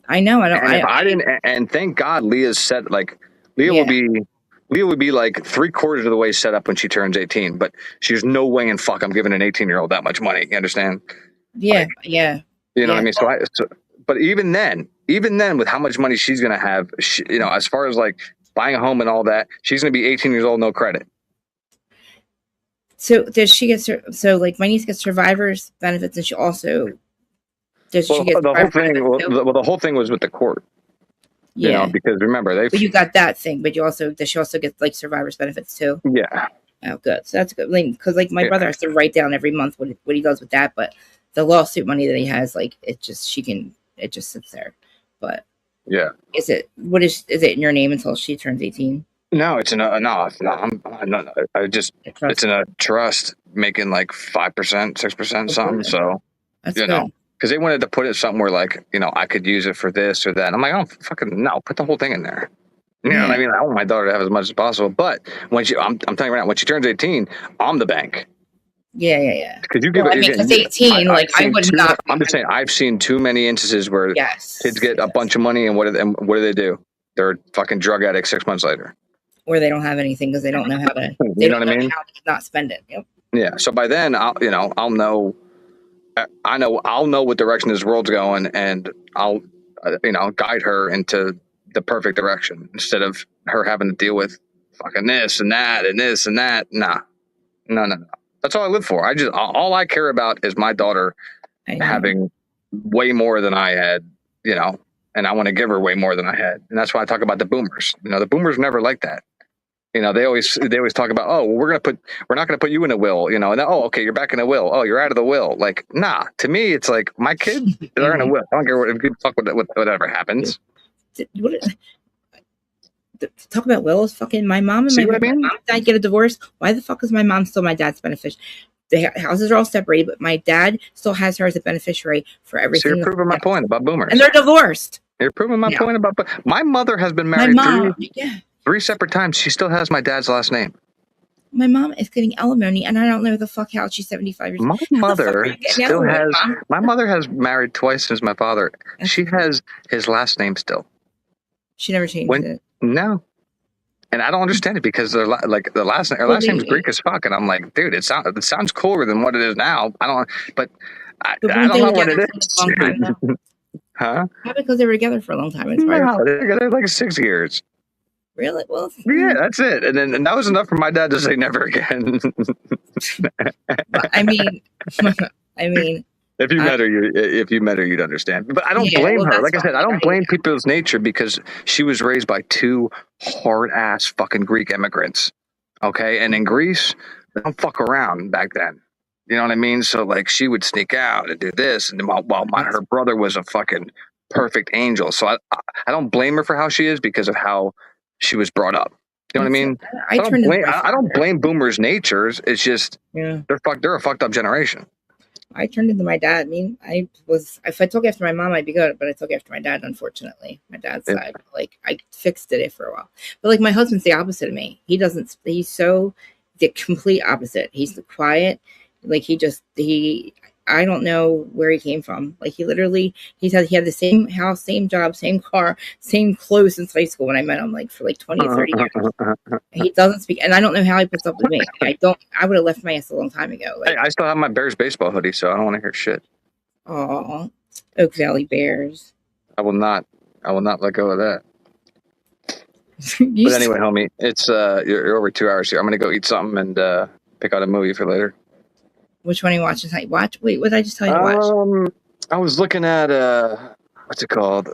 I know. I didn't. And thank God, Leah's set. Like Leah will be like 3/4 of the way set up when she turns 18. But there's no way in fuck I'm giving an 18-year-old that much money. You understand? Yeah, You know what I mean? But even then, with how much money she's gonna have, as far as like buying a home and all that, she's gonna be 18 years old, no credit. So does she get? So like my niece gets survivor's benefits, and she also she get the whole thing. The whole thing was with the court. Yeah, because remember But you got that thing, but does she also get like survivor's benefits too? Yeah. Oh, good. So that's good. Because like my brother has to write down every month what he does with that, but the lawsuit money that he has, like it just sits there. But yeah, is it in your name until she turns 18? No, it's in a it's in a trust making like 5%, 6% something. So that's good. Because they wanted to put it somewhere like, I could use it for this or that. I'm like, oh, fucking no, put the whole thing in there. You know what I mean? I want my daughter to have as much as possible. But when I'm telling you right now, when she turns 18, I'm the bank. Yeah. Because you give it. Because 18, I would not. I'm just saying, I've seen too many instances where kids get a bunch of money and what do they do? They're fucking drug addicts 6 months later. Or they don't have anything because they don't know how to. You know what I mean? How to not spend it. Yep. Yeah. So by then, I'll know. I'll know what direction this world's going, and I'll, guide her into the perfect direction instead of her having to deal with fucking this and that and this and that. Nah, no. That's all I live for. All I care about is my daughter having way more than I had, and I want to give her way more than I had. And that's why I talk about the boomers. The boomers never like that. They always talk about, oh, well, we're not going to put you in a will, and oh, okay, you're back in a will. Oh, you're out of the will. Like, nah, to me, it's like my kids, they're in a will. I don't care whatever happens. Talk about wills. Fucking my mom and my mom and dad get a divorce. Why the fuck is my mom still my dad's beneficiary? The houses are all separated, but my dad still has her as a beneficiary for everything. So you're proving my point about boomers. And they're divorced. You're proving my point about my mother has been married three separate times. She still has my dad's last name. My mom is getting alimony, and I don't know the fuck how she's 75 years old. My mother has married twice since my father. She has his last name still. She never changed it. No. And I don't understand it because they're like her last name is Greek as fuck, and I'm like, dude, it sounds cooler than what it is now. I don't know what it is. Huh? Probably because they were together for a long time. No, they're together like 6 years. Really? Well, yeah, that's it. And that was enough for my dad to say never again. I mean, if you met her, you'd understand. But I don't blame her. Like I said, I don't blame people's nature because she was raised by two hard ass fucking Greek immigrants. Okay, and in Greece, they don't fuck around back then. You know what I mean? So like, she would sneak out and do this, and while her brother was a fucking perfect angel. So I don't blame her for how she is because of how she was brought up. You know what I mean? I don't blame boomers' natures. It's just they're a fucked up generation. I turned into my dad. I mean, if I took after my mom, I'd be good, but I took after my dad, unfortunately. My dad's side. Like, I fixed it for a while. But like, my husband's the opposite of me. He's so the complete opposite. He's quiet. Like, I don't know where he came from. Like, he had the same house, same job, same car, same clothes since high school when I met him, like for like 20 or 30 years. He doesn't speak, and I don't know how he puts up with me. I would have left my ass a long time ago. Like, hey, I still have my Bears baseball hoodie, so I don't want to hear shit. Oh, Oak Valley Bears. I will not let go of that. But anyway, homie, it's you're over 2 hours here. I'm gonna go eat something and pick out a movie for later. Which one are you watching? Watch? Wait, what did I just tell you to watch? I was looking at what's it called?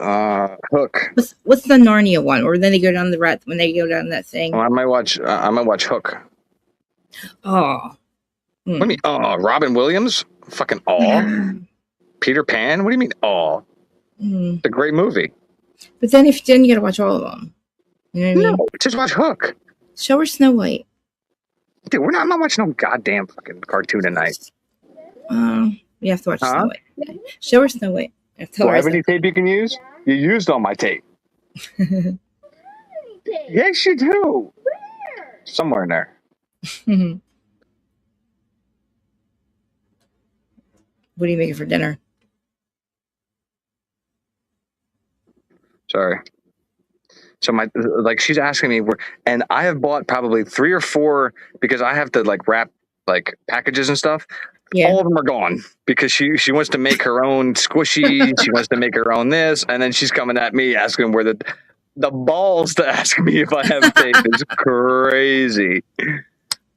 Hook. What's the Narnia one? Or then they go down when they go down that thing. Oh, I might watch Hook. Oh. What do you mean? Oh, Robin Williams? Fucking awe. Peter Pan? What do you mean? Oh, it's a great movie. But then you gotta watch all of them. You know what I mean? No, just watch Hook. Show her Snow White. Dude, I'm not watching no goddamn fucking cartoon tonight. You have to watch Snow White. Yeah. Show her Snow White. Do I have any tape you can use? You used all my tape. Yes, you do. Where? Somewhere in there. What are you making for dinner? Sorry. So she's asking me and I have bought probably 3 or 4 because I have to like wrap like packages and stuff. Yeah. All of them are gone because she wants to make her own squishy. She wants to make her own this, and then she's coming at me asking where the balls to ask me if I have tape is crazy.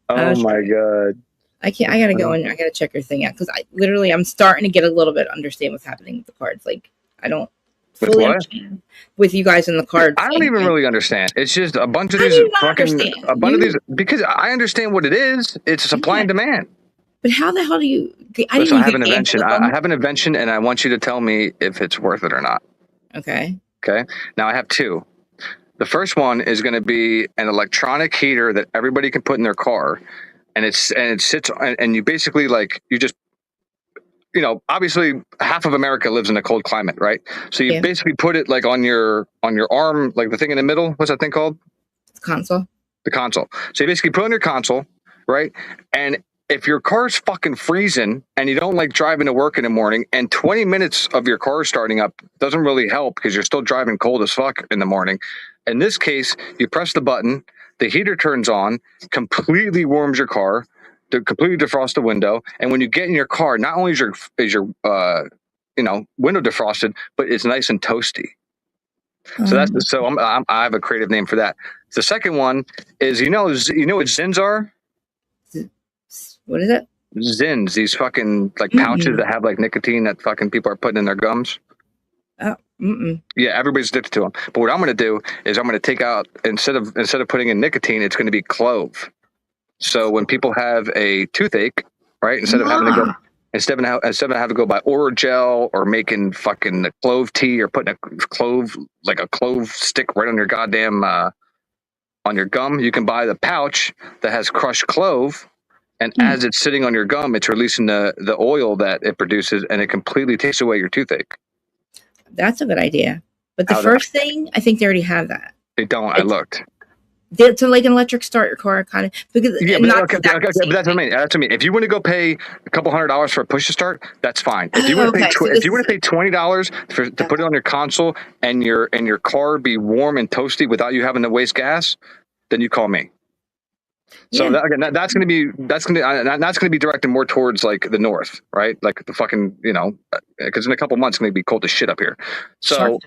Oh my god! I gotta go and I gotta check your thing out because I'm starting to get a little bit understand what's happening with the cards. Like I don't fully understand with you guys in the cards. I don't even really understand. It's just a bunch of these of these because I understand what it is. It's supply and demand. But how the hell do you? I have an invention. I have an invention, and I want you to tell me if it's worth it or not. Okay. Okay. Now I have 2. The first one is going to be an electronic heater that everybody can put in their car, and it sits and you basically you just obviously half of America lives in a cold climate, right? So you basically put it like on your arm, like the thing in the middle. What's that thing called? Console. The console. So you basically put it on your console, right? And if your car's fucking freezing and you don't like driving to work in the morning and 20 minutes of your car starting up doesn't really help because you're still driving cold as fuck in the morning. In this case, you press the button, the heater turns on, completely warms your car, completely defrosts the window. And when you get in your car, not only is your window defrosted, but it's nice and toasty. So I have a creative name for that. The second one is, you know what Zins are? What is it? Zins, these fucking like pouches that have like nicotine that fucking people are putting in their gums. Oh, yeah, everybody's addicted to them. But what I'm going to do is I'm going to take out instead of putting in nicotine, it's going to be clove. So when people have a toothache, right, instead of having to go buy Oragel or making fucking the clove tea or putting a clove stick right on your goddamn on your gum, you can buy the pouch that has crushed clove. And as it's sitting on your gum, it's releasing the oil that it produces, and it completely takes away your toothache. That's a good idea. But the first thing, I think they already have that. They don't. I looked. To like an electric start your car, kind of. Because but that's what I mean. That's what I mean. If you want to go pay a couple $100 for a push to start, that's fine. If you want to pay $20 to put it on your console and your car be warm and toasty without you having to waste gas, then you call me. So that's going to be directed more towards like the north, right? Like the fucking, because in a couple months it's going to be cold as shit up here. So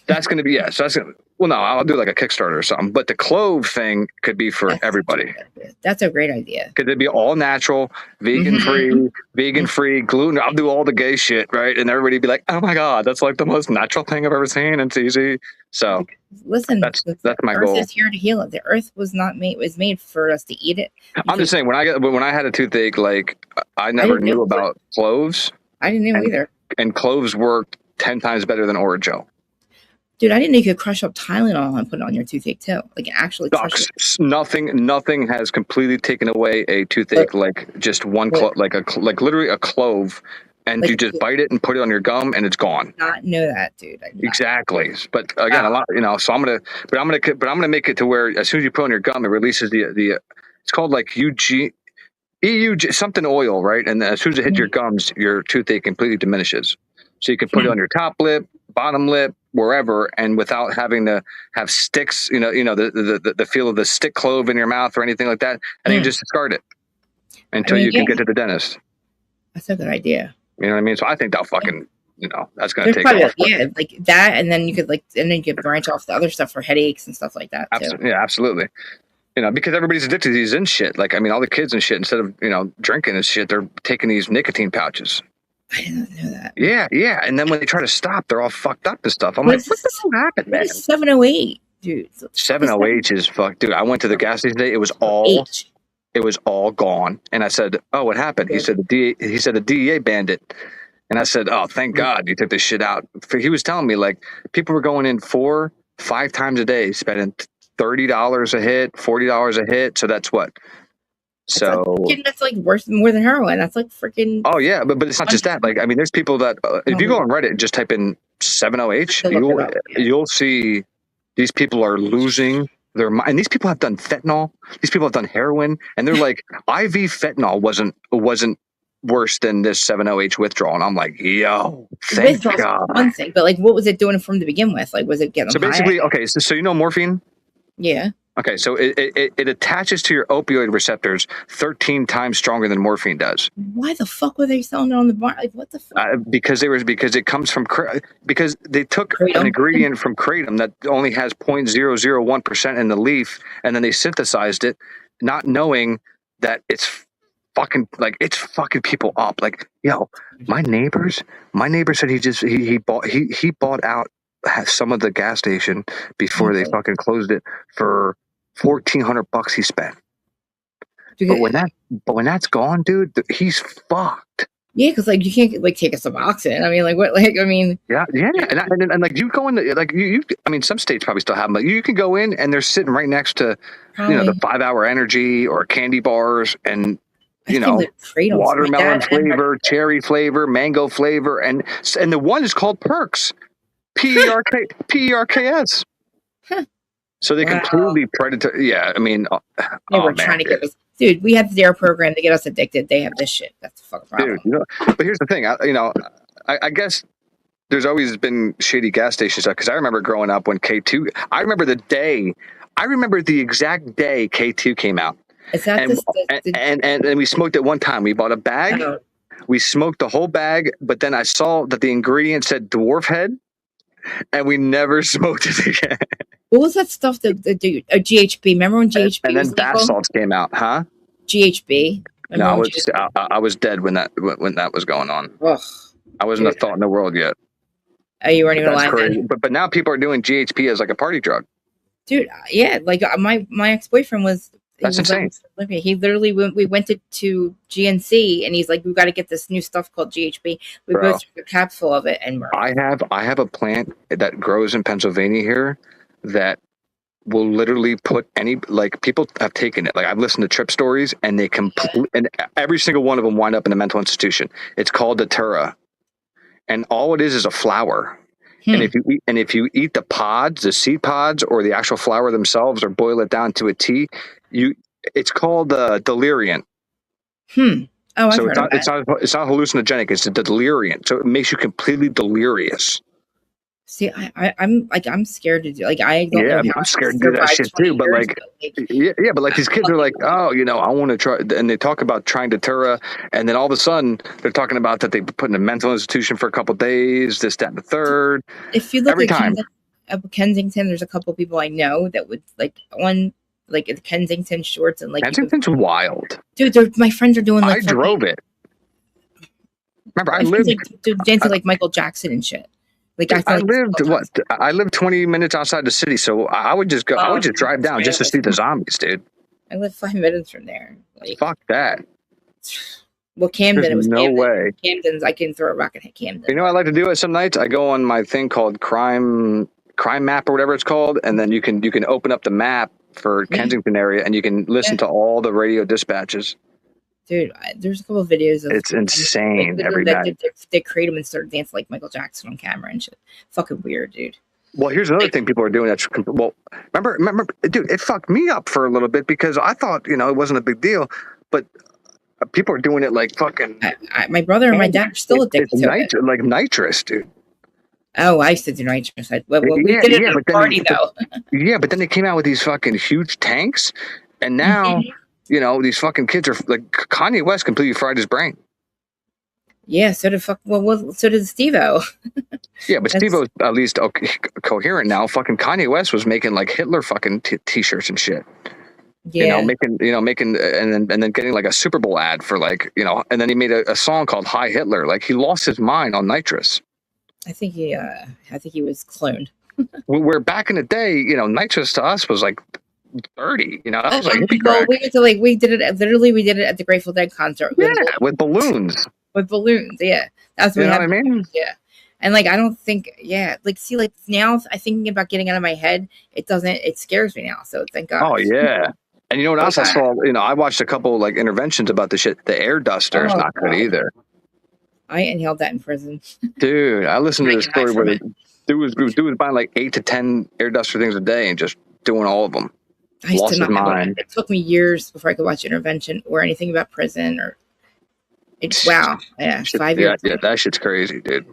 that's going to be So that's no, I'll do like a Kickstarter or something. But the clove thing could be for everybody. That's a great idea. Because it'd be all natural, vegan free, gluten. I'll do all the gay shit, right? And everybody'd be like, "Oh my god, that's like the most natural thing I've ever seen. It's easy." So listen, that's my goal. Earth is here to heal it. The earth was made for us to eat it. I'm just saying when I had a toothache, like I never knew about cloves. I didn't know either. And cloves work 10 times better than Oragel. Dude, I didn't know you could crush up Tylenol and put it on your toothache too. Like actually crush it. Nothing has completely taken away a toothache like just one like literally a clove, and you just bite it and put it on your gum and it's gone. Not know that, dude. Exactly. But again, a lot, so I'm gonna make it to where as soon as you put it on your gum, it releases the it's called like EUG something oil, right? And as soon as it hits your gums, your toothache completely diminishes. So you can put it on your top lip, bottom lip, wherever, and without having to have sticks, the feel of the stick clove in your mouth or anything like that, and you just discard it until you can get to the dentist. That's a good idea. You know what I mean? So I think that'll fucking, that's going to take off. Yeah, like that, and then you could branch off the other stuff for headaches and stuff like that too. Yeah, absolutely. Because everybody's addicted to these in shit. Like, I mean, all the kids and shit, instead of, drinking and shit, they're taking these nicotine pouches. I didn't know that. Yeah. And then when they try to stop, they're all fucked up and stuff. I'm like, what the hell happened, man? 708, dude. 708 is fucked. Dude, I went to the gas station today. It was all gone. And I said, "Oh, what happened?" He said the DEA banned it. And I said, oh, thank God you took this shit out. He was telling me, like, people were going in 4-5 times a day, spending $30 a hit, $40 a hit. So that's what? That's like worse, more than heroin. That's like freaking. Oh, yeah. But it's not just that. Like, I mean, there's people that, if you go on Reddit and just type in 70H, you'll see these people are losing their mind. And these people have done fentanyl. These people have done heroin. And they're like, IV fentanyl wasn't worse than this 70H withdrawal. And I'm like, yo, thank God. One thing, but like, what was it doing from the begin with? Like, was it getting so basically, okay, so you know morphine? Yeah. Okay, so it attaches to your opioid receptors 13 times stronger than morphine does. Why the fuck were they selling it on the bar? Like, what the fuck? Because it comes from because they took an ingredient from kratom that only has 0.001% in the leaf, and then they synthesized it, not knowing that it's fucking people up. Like, yo, my neighbor said he bought out some of the gas station before they fucking closed it for $1,400 he spent. But when that's gone, dude, he's fucked. Yeah, because like you can't like take a Suboxone. I mean, like what? Like I mean, yeah, and like you go in, like you. I mean, some states probably still have them, but you can go in and they're sitting right next to, the 5 Hour Energy or candy bars and. Watermelon flavor, cherry flavor, mango flavor, and the one is called Perks, PERKS. Huh. So they completely predatory. Yeah, I mean, they were trying to get us, dude. We have their program to get us addicted. They have this shit. That's the fucking problem. Dude, but here's the thing. I guess there's always been shady gas stations because I remember growing up when K2. I remember the exact day K2 came out. Is that and we smoked it one time. We bought a bag. We smoked the whole bag, but then I saw that the ingredient said dwarf head, and we never smoked it again. What was that stuff that GHB? Remember when GHB and then bath salts came out, huh? GHB. No, I was dead when that was going on. Ugh, I wasn't a thought in the world yet. Oh, you weren't even alive. But now people are doing GHB as like a party drug. Dude, yeah, like my ex-boyfriend was. That's insane. He literally we went to GNC and he's like, we've got to get this new stuff called GHB. We both took a capsule of it and I have a plant that grows in Pennsylvania here that will literally put people have taken it. Like I've listened to trip stories and they and every single one of them wind up in a mental institution. It's called Datura. And all it is a flower. And if you eat the pods, the seed pods, or the actual flower themselves, or boil it down to a tea, it's called Deliriant. Oh, so it's not hallucinogenic. It's a deliriant. So it makes you completely delirious. See, I'm scared to do. Like I don't know. I'm scared to do that shit too. But but these kids are like, oh, I want to try, and they talk about trying Datura, and then all of a sudden they're talking about that they put in a mental institution for a couple of days, this, that, and the third. If you look at Kensington, there's a couple people I know that would like one. Like the Kensington shorts and like Kensington's wild, dude. My friends are doing like I drove it. Remember, I lived dancing like Michael Jackson and shit. Like I lived 20 minutes outside the city, so I would just go. I would just drive down just to see the zombies, dude. I live 5 minutes from there. Like, fuck that. Well, Camden, There's it was no Camden. way. Camden's. I can throw a rock at Camden. You know what I like to do at some nights? I go on my thing called Crime Map or whatever it's called, and then you can open up the map for Kensington area, and you can listen to all the radio dispatches. Dude, there's a couple of videos of it's insane every night. They create them and start dancing like Michael Jackson on camera and shit. Fucking weird, dude. Well, here's another thing people are doing. Remember, dude, it fucked me up for a little bit because I thought it wasn't a big deal, but people are doing it like fucking. My brother and my dad are still addicted to it. Like nitrous, dude. Oh, I used to do nitrous. We did it at a party though. Yeah, but then they came out with these fucking huge tanks, and now. These fucking kids are like Kanye West completely fried his brain. Yeah, so did Steve-O. Yeah, but Steve-O's at least coherent now. Fucking Kanye West was making like Hitler fucking t-shirts and shit. Yeah, making and then getting like a Super Bowl ad for like and then he made a song called Hi Hitler. Like he lost his mind on nitrous. I think he was cloned. Where back in the day, nitrous to us was like 30, that was like hippie we did it at the Grateful Dead concert. Yeah, with balloons. with balloons. Yeah, that's what You we know have. what I mean? Yeah, and like I don't think. Yeah, like see, like now I'm thinking about getting out of my head. It doesn't. It scares me now. So thank God. Oh yeah. And you know what else I saw? You know, I watched a couple like interventions about this shit. The air duster is not good either. I inhaled that in prison. Dude, I listened to this Drinking high story where from the dude was buying like 8 to 10 air duster things a day and just doing all of them. I used Lost to his not. mind. It took me years before I could watch intervention or anything about prison or. Wow. Yeah, 5 years. Yeah, that shit's crazy, dude.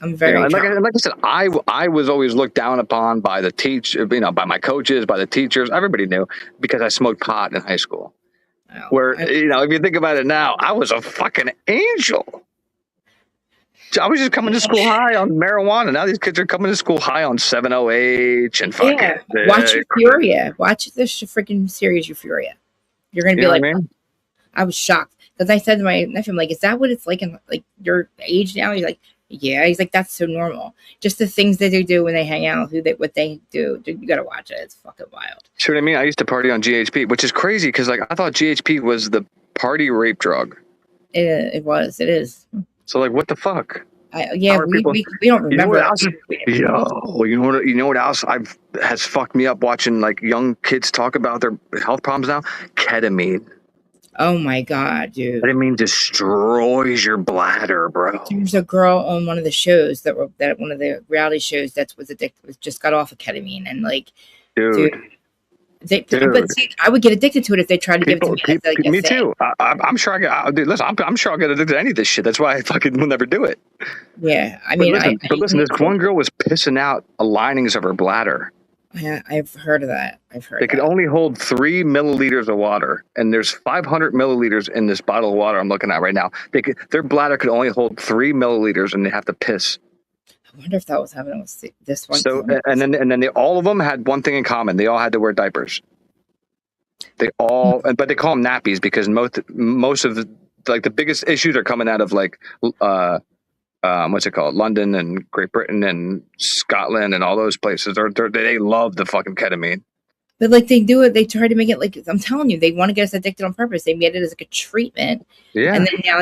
I'm very. And like I said, I was always looked down upon by the by my coaches, by the teachers. Everybody knew because I smoked pot in high school. Wow. Where if you think about it now, I was a fucking angel. I was just coming to school high on marijuana. Now these kids are coming to school high on 7-OH and fucking. Yeah. Watch Euphoria. Watch this freaking series, Euphoria. You're gonna be like, I was shocked because I said to my nephew, I'm like, is that what it's like in like your age now? He's like, yeah. He's like, that's so normal. Just the things that they do when they hang out, what they do. Dude, you gotta watch it. It's fucking wild. Sure what I mean? I used to party on GHP, which is crazy because like I thought GHP was the party rape drug. It was. It is. So like, what the fuck? We don't remember. You know what else has fucked me up watching like young kids talk about their health problems now? Ketamine. Oh my God, dude. Ketamine destroys your bladder, bro. There's a girl on one of the shows that one of the reality shows that was addicted, just got off of ketamine, and like, dude. But see, I would get addicted to it if they tried to give it to me. Me too. I'm sure I'm sure I'll get addicted to any of this shit. That's why I fucking will never do it. Yeah, I mean, listen, this one girl was pissing out linings of her bladder. Yeah, I've heard of that. They could only hold 3 milliliters of water, and there's 500 milliliters in this bottle of water I'm looking at right now. Their bladder could only hold 3 milliliters, and they have to piss. I wonder if that was happening with this one. So, and then all of them had one thing in common. They all had to wear diapers. But they call them nappies because most of the biggest issues are coming out of like, what's it called? London and Great Britain and Scotland and all those places. They love the fucking ketamine. But like they do it, they try to make it like, I'm telling you, they want to get us addicted on purpose. They made it as like a treatment. Yeah. And then now,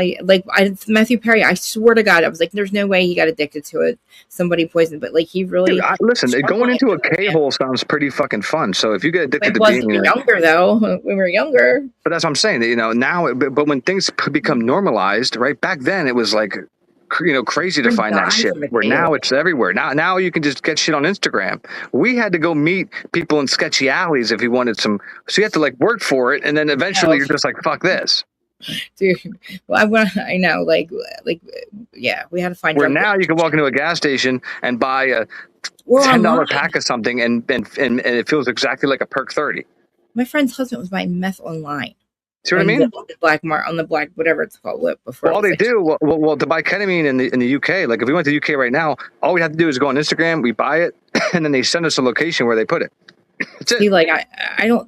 Matthew Perry, I swear to God, I was like, there's no way he got addicted to it. Somebody poisoned, but like he really. Dude, listen, going into a K-hole sounds pretty fucking fun. So if you get addicted to being younger, though, when we were younger. But that's what I'm saying. You know, now, but when things become normalized, right? Back then, it was like, crazy to find that shit. Where now it's everywhere. Now you can just get shit on Instagram. We had to go meet people in sketchy alleys if you wanted some. So you have to like work for it, and then eventually you're just like, fuck this. Dude, well, I know, yeah, we had to find. Where now you can walk into a gas station and buy a $10 pack of something, and it feels exactly like a Perk 30. My friend's husband was buying meth online. See what I mean? The black, whatever it's called, before. Well, all they do, to buy ketamine in the UK, like if we went to the UK right now, all we have to do is go on Instagram, we buy it, and then they send us a location where they put it. That's it. See, like so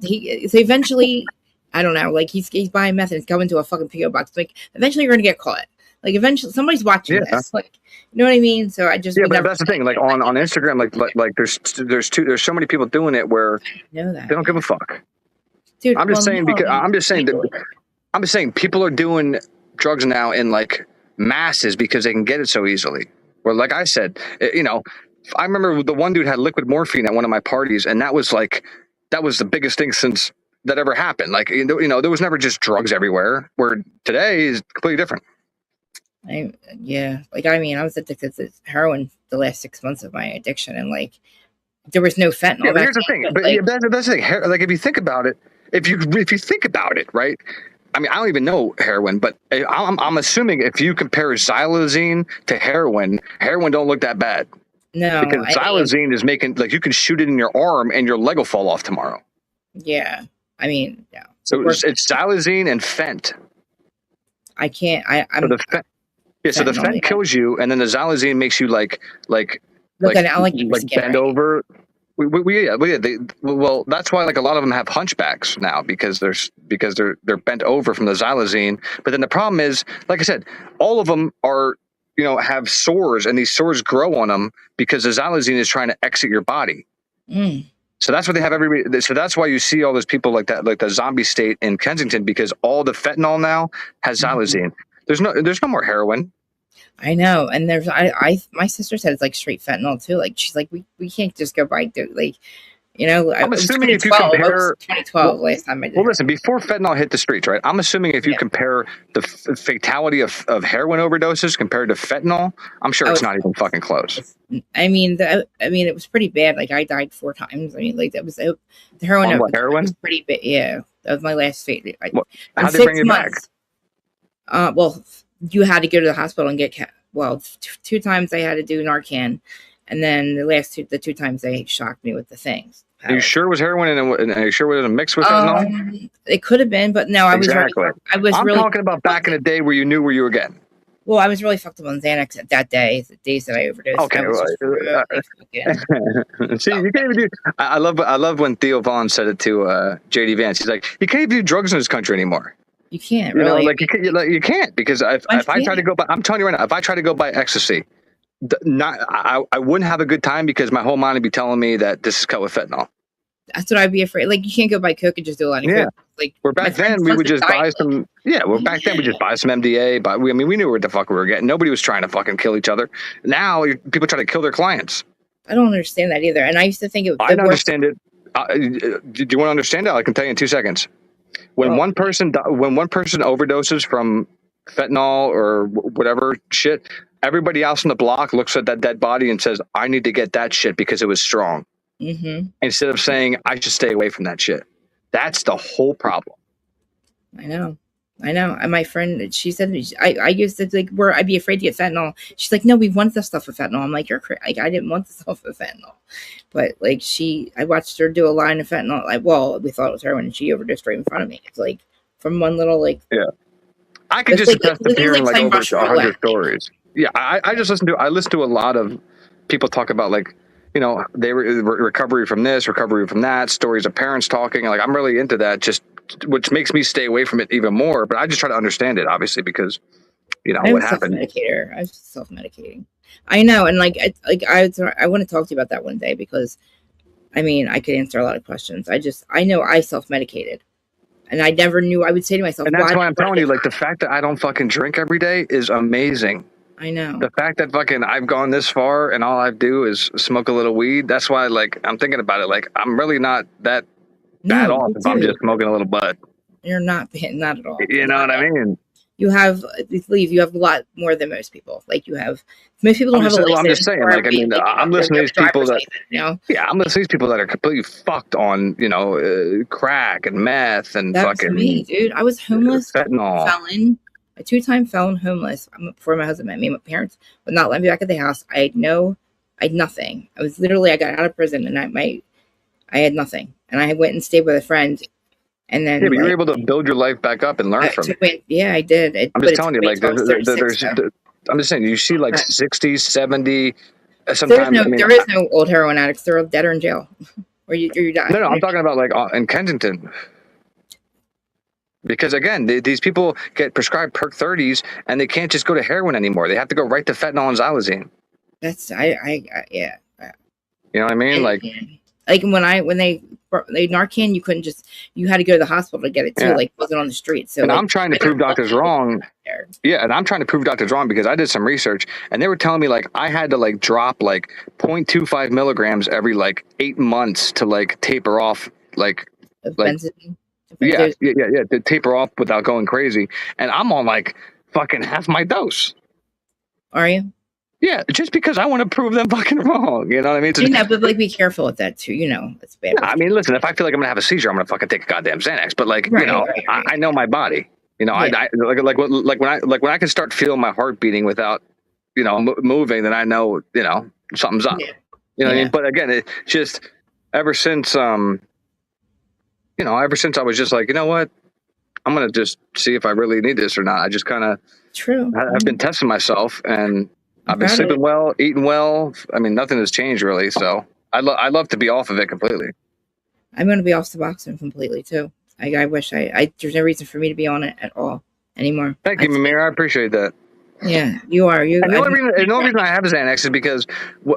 eventually, I don't know, like he's buying meth and it's going to a fucking PO box. Like eventually, you're gonna get caught. Like eventually, somebody's watching this. Like, you know what I mean? So I just but that's the thing. Like on Instagram, like there's so many people doing it where they don't give a fuck. Dude, I'm just saying people are doing drugs now in like masses because they can get it so easily. Where, like I said, I remember the one dude had liquid morphine at one of my parties, and that was the biggest thing since that ever happened. Like, there was never just drugs everywhere. Where today is completely different. I was addicted to heroin the last 6 months of my addiction, and like there was no fentanyl. Yeah, but here's the thing. That's the thing. Like if you think about it. If you think about it, right? I mean, I don't even know heroin, but I'm assuming if you compare xylazine to heroin don't look that bad. No, because xylazine is making like you can shoot it in your arm and your leg will fall off tomorrow. Yeah, I mean, yeah. So it's xylazine and fent. I can't. So the fent kills you, and then the xylazine makes you like bend over. That's why like a lot of them have hunchbacks now because they're bent over from the xylazine. But then the problem is, like I said, all of them are have sores, and these sores grow on them because the xylazine is trying to exit your body. So that's what they have everybody. So that's why you see all those people like that, like the zombie state in Kensington, because all the fentanyl now has xylazine. There's no more heroin. I know, and there's my sister said it's like straight fentanyl too. Like she's like, we can't just go buy like, you know. I'm assuming if you compare 2012 last time I did. Well, listen, before fentanyl hit the streets, right? I'm assuming if you compare the fatality of heroin overdoses compared to fentanyl, I'm sure it's not even fucking close. I mean, it was pretty bad. Like I died 4 times. I mean, like that was the heroin. Heroin was pretty bad. Yeah, that was my last fate. How'd they bring you back? Well, you had to go to the hospital and get 2 times I had to do Narcan, and then the 2 times they shocked me with the things. Are you sure it was heroin, and are you sure it was a mix with fentanyl? It could have been, but no, I'm talking about back in the day where you knew where you were getting. Well, I was really fucked up on Xanax at that day, the days that I overdosed. Okay, see, you can't even do. I love when Theo Vaughn said it to JD Vance. He's like, you can't even do drugs in this country anymore. You can't really. You can't because if I try to go by, I'm telling you right now, if I try to go by ecstasy, I wouldn't have a good time because my whole mind would be telling me that this is cut with fentanyl. That's what I'd be afraid. Like you can't go buy coke and just do a lot of coke. Like where back then we would just buy some. Yeah, well back then we just buy some MDA. But we knew what the fuck we were getting. Nobody was trying to fucking kill each other. Now people try to kill their clients. I don't understand that either. And I used to think it. I understand it. Do you want to understand it? I can tell you in 2 seconds. When one person overdoses from fentanyl or whatever shit, everybody else on the block looks at that dead body and says, "I need to get that shit because it was strong." Mm-hmm. Instead of saying, "I should stay away from that shit." That's the whole problem. I know. And my friend, she said, I used to like where I'd be afraid to get fentanyl. She's like, "No, we want the stuff with fentanyl." I'm like, "You're crazy." Like, I didn't want the stuff with fentanyl, but like I watched her do a line of fentanyl. We thought it was heroin, and she overdosed right in front of me. It's like from one little like. Yeah, I could just attest to hearing like over 100 stories. Yeah, I just listen to a lot of people talk about like. You know, they recovery from this, recovery from that, stories of parents talking. Like, I'm really into that, just which makes me stay away from it even more. But I just try to understand it, obviously, because you know what happened. I was self-medicating. I know, and I want to talk to you about that one day because, I mean, I could answer a lot of questions. I know I self-medicated, and I never knew. I would say to myself, and that's why I'm telling you, like the fact that I don't fucking drink every day is amazing. I know. The fact that fucking I've gone this far and all I do is smoke a little weed. That's why, like, I'm thinking about it. Like, I'm really not that bad off if I'm just smoking a little bud. You're not at all. You know what I mean? You have a lot more than most people. Like most people don't have a license. I'm just saying. Like, I mean, I'm listening to these people that, I'm listening to these people that are completely fucked on, crack and meth and fucking. Me, dude. I was homeless, fentanyl, felon. A 2-time felon, homeless before my husband met me. My parents would not let me back at the house. I had nothing. I got out of prison and I had nothing. And I went and stayed with a friend. And then but you were able to build your life back up and learn from it. Yeah, I did. I'm just telling you, like, I'm just saying, you see like 60, 70, sometimes. There is no old heroin addicts. They're dead or in jail. or you die. No, I'm talking about like in Kensington. Because again, these people get prescribed perk 30s and they can't just go to heroin anymore. They have to go right to fentanyl and xylazine. That's yeah. You know what I mean? Like when they Narcan, you had to go to the hospital to get it too. Like it wasn't on the street. So I'm trying to prove doctors wrong. Yeah, and I'm trying to prove doctors wrong because I did some research and they were telling me like I had to like drop like 0.25 milligrams every like 8 months to like taper off like benzene. Yeah, to taper off without going crazy. And I'm on like fucking half my dose. Are you? Yeah, just because I want to prove them fucking wrong. You know what I mean? But like be careful with that too. It's bad. I mean, listen, if I feel like I'm gonna have a seizure, I'm gonna fucking take a goddamn Xanax. But like, I know my body. I when I can start feeling my heart beating without, moving, then I know, something's up. You know what I mean? But again, it just ever since ever since I was just like, you know what, I'm going to just see if I really need this or not. I just kind of, I've been testing myself and I've been sleeping well, eating well. I mean, nothing has changed really. So I'd love to be off of it completely. I'm going to be off Suboxone completely too. I wish there's no reason for me to be on it at all anymore. Thank you, Mimir. I appreciate that. Yeah, you are. The only reason I have Xanax is because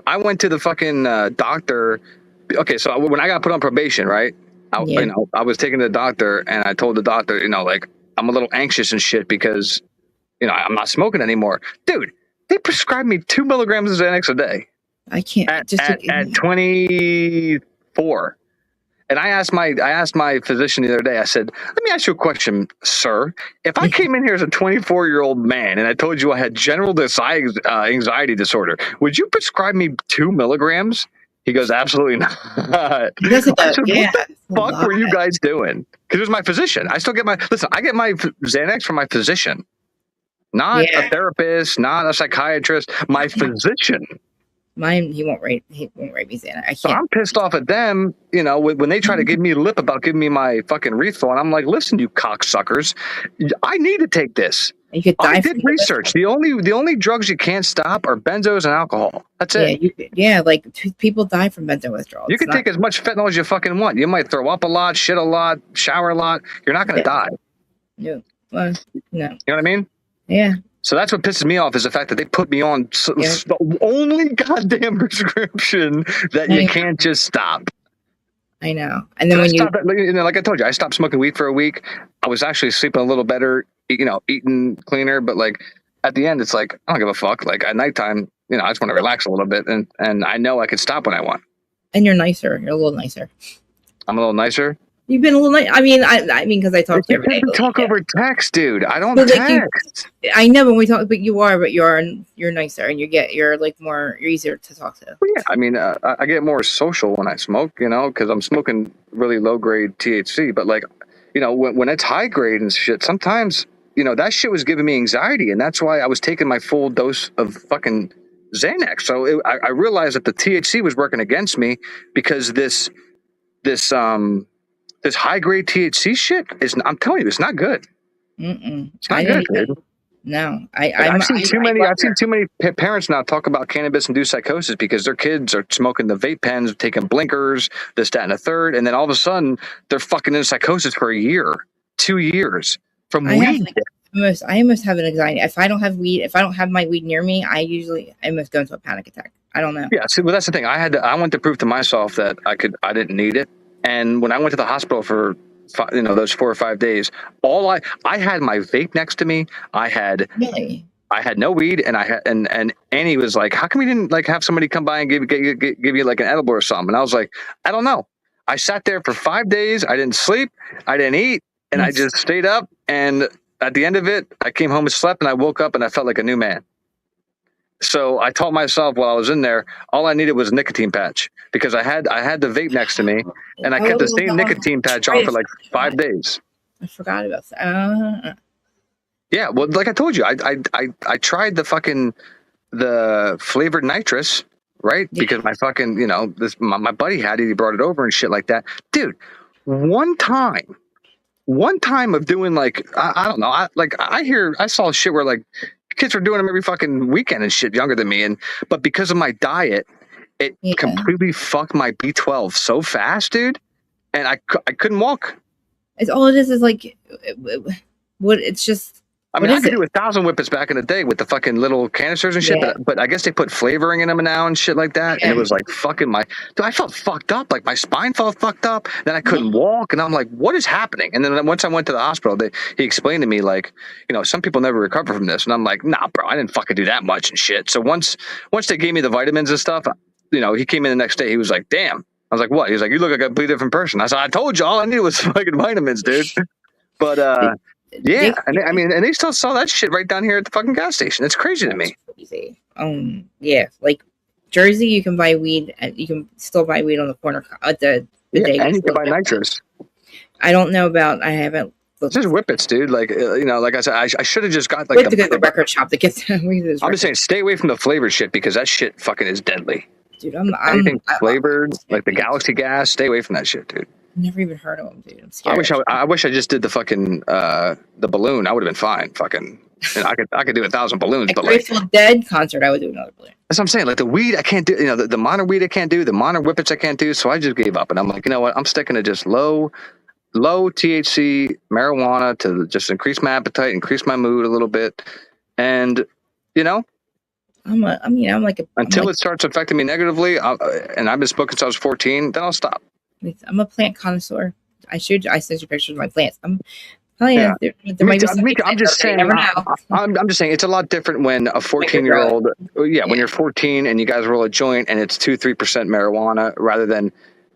I went to the fucking doctor. Okay, so when I got put on probation, right? I was taking to the doctor and I told the doctor, like I'm a little anxious and shit because I'm not smoking anymore. Dude, they prescribed me 2 milligrams of Xanax a day. I can't At 24. And I asked my physician the other day, I said, let me ask you a question, sir. If I came in here as a 24-year-old man and I told you I had general anxiety disorder, would you prescribe me 2 milligrams? He goes, absolutely not. I said, what the fuck were you guys doing? Because it was my physician. I get my Xanax from my physician, not a therapist, not a psychiatrist, my physician. Mine, he won't write me Xanax. So I'm pissed off at them, when they try to give me lip about giving me my fucking refill, and I'm like, listen, you cocksuckers, I need to take this. You could die. I did research. The only drugs you can't stop are benzos and alcohol. That's it. Like people die from benzo withdrawal. You can take as much fentanyl as you fucking want. You might throw up a lot, shit a lot, shower a lot. You're not going to die. No. Well, no. You know what I mean? Yeah. So that's what pisses me off is the fact that they put me on the only goddamn prescription that you can't just stop. I know. And then like I told you, I stopped smoking weed for a week. I was actually sleeping a little better, eating cleaner. But like at the end, it's like, I don't give a fuck. Like at nighttime, I just want to relax a little bit. And I know I can stop when I want. And you're nicer. You're a little nicer. I'm a little nicer. You've been a little nice. I mean, because I talk to you every day. Talk over text, dude. I don't text. I know when we talk, but you're nicer, and you're like you're easier to talk to. Well, yeah, I mean, I get more social when I smoke, because I'm smoking really low grade THC. But like, when it's high grade and shit, sometimes that shit was giving me anxiety, and that's why I was taking my full dose of fucking Xanax. So I realized that the THC was working against me because this high grade THC shit I'm telling you, it's not good. It's not good, dude. No, I've seen too many parents now talk about cannabis-induced psychosis because their kids are smoking the vape pens, taking blinkers, this, that, and a third, and then all of a sudden they're fucking in psychosis for a year, 2 years from weed. I almost have an anxiety. If I don't have weed, if I don't have my weed near me, I almost go into a panic attack. I don't know. Yeah, see, well, that's the thing. I went to prove to myself that I didn't need it. And when I went to the hospital for those 4 or 5 days, I had my vape next to me. I had no weed, and and Annie was like, "How come we didn't like have somebody come by and give you like an edible or something?" And I was like, "I don't know." I sat there for 5 days. I didn't sleep. I didn't eat, and I just stayed up. And at the end of it, I came home and slept, and I woke up and I felt like a new man. So I told myself while I was in there, all I needed was a nicotine patch because I had the vape next to me, and I kept the same nicotine patch on for like 5 days. I forgot about that. Yeah, well, like I told you, I tried the flavored nitrous, right? Yeah. Because my fucking my buddy had it, he brought it over and shit like that, dude. One time of doing like I don't know, I saw shit where like kids were doing them every fucking weekend and shit, younger than me, but because of my diet, it completely fucked my B12 so fast, dude, and I couldn't walk. It's all it is like what it's just. I mean, I could do 1,000 whippets back in the day with the fucking little canisters and shit, but I guess they put flavoring in them now and shit like that, and it was like fucking I felt fucked up, like my spine felt fucked up, then I couldn't walk, and I'm like, what is happening? And then once I went to the hospital, he explained to me, like, some people never recover from this, and I'm like, nah, bro, I didn't fucking do that much and shit. So once they gave me the vitamins and stuff, he came in the next day, he was like, damn. I was like, what? He was like, you look like a completely different person. I said, I told you, all I needed was fucking vitamins, dude. But yeah, and they still sell that shit right down here at the fucking gas station. It's crazy to me. Crazy. Yeah, like Jersey, you can buy weed, and you can still buy weed on the corner at the day. And you can buy nitrous. I don't know about. I haven't. It's just whippets, dude. Like like I said, I should have just got like the record shop that gets. I'm just saying, stay away from the flavored shit because that shit fucking is deadly. Dude, anything flavored, like the Galaxy gas, stay away from that shit, dude. Never even heard of them, dude. I'm scared. I wish I just did the fucking the balloon. I would have been fine. Fucking, I could do 1,000 balloons. But Grateful Dead concert, I would do another balloon. That's what I'm saying. Like the weed, I can't do. The minor weed, I can't do. The minor whippets, I can't do. So I just gave up, and I'm like, you know what? I'm sticking to just low THC marijuana to just increase my appetite, increase my mood a little bit, and until it starts affecting me negatively, and I've been smoking since I was 14, then I'll stop. I'm a plant connoisseur. I sent you pictures of my plants. Oh yeah, Yeah. there might be some Me too. I'm just saying. never know. I'm just saying it's a lot different when a 14-year-old. Yeah, when you're 14 and you guys roll a joint and it's 2-3% marijuana, rather than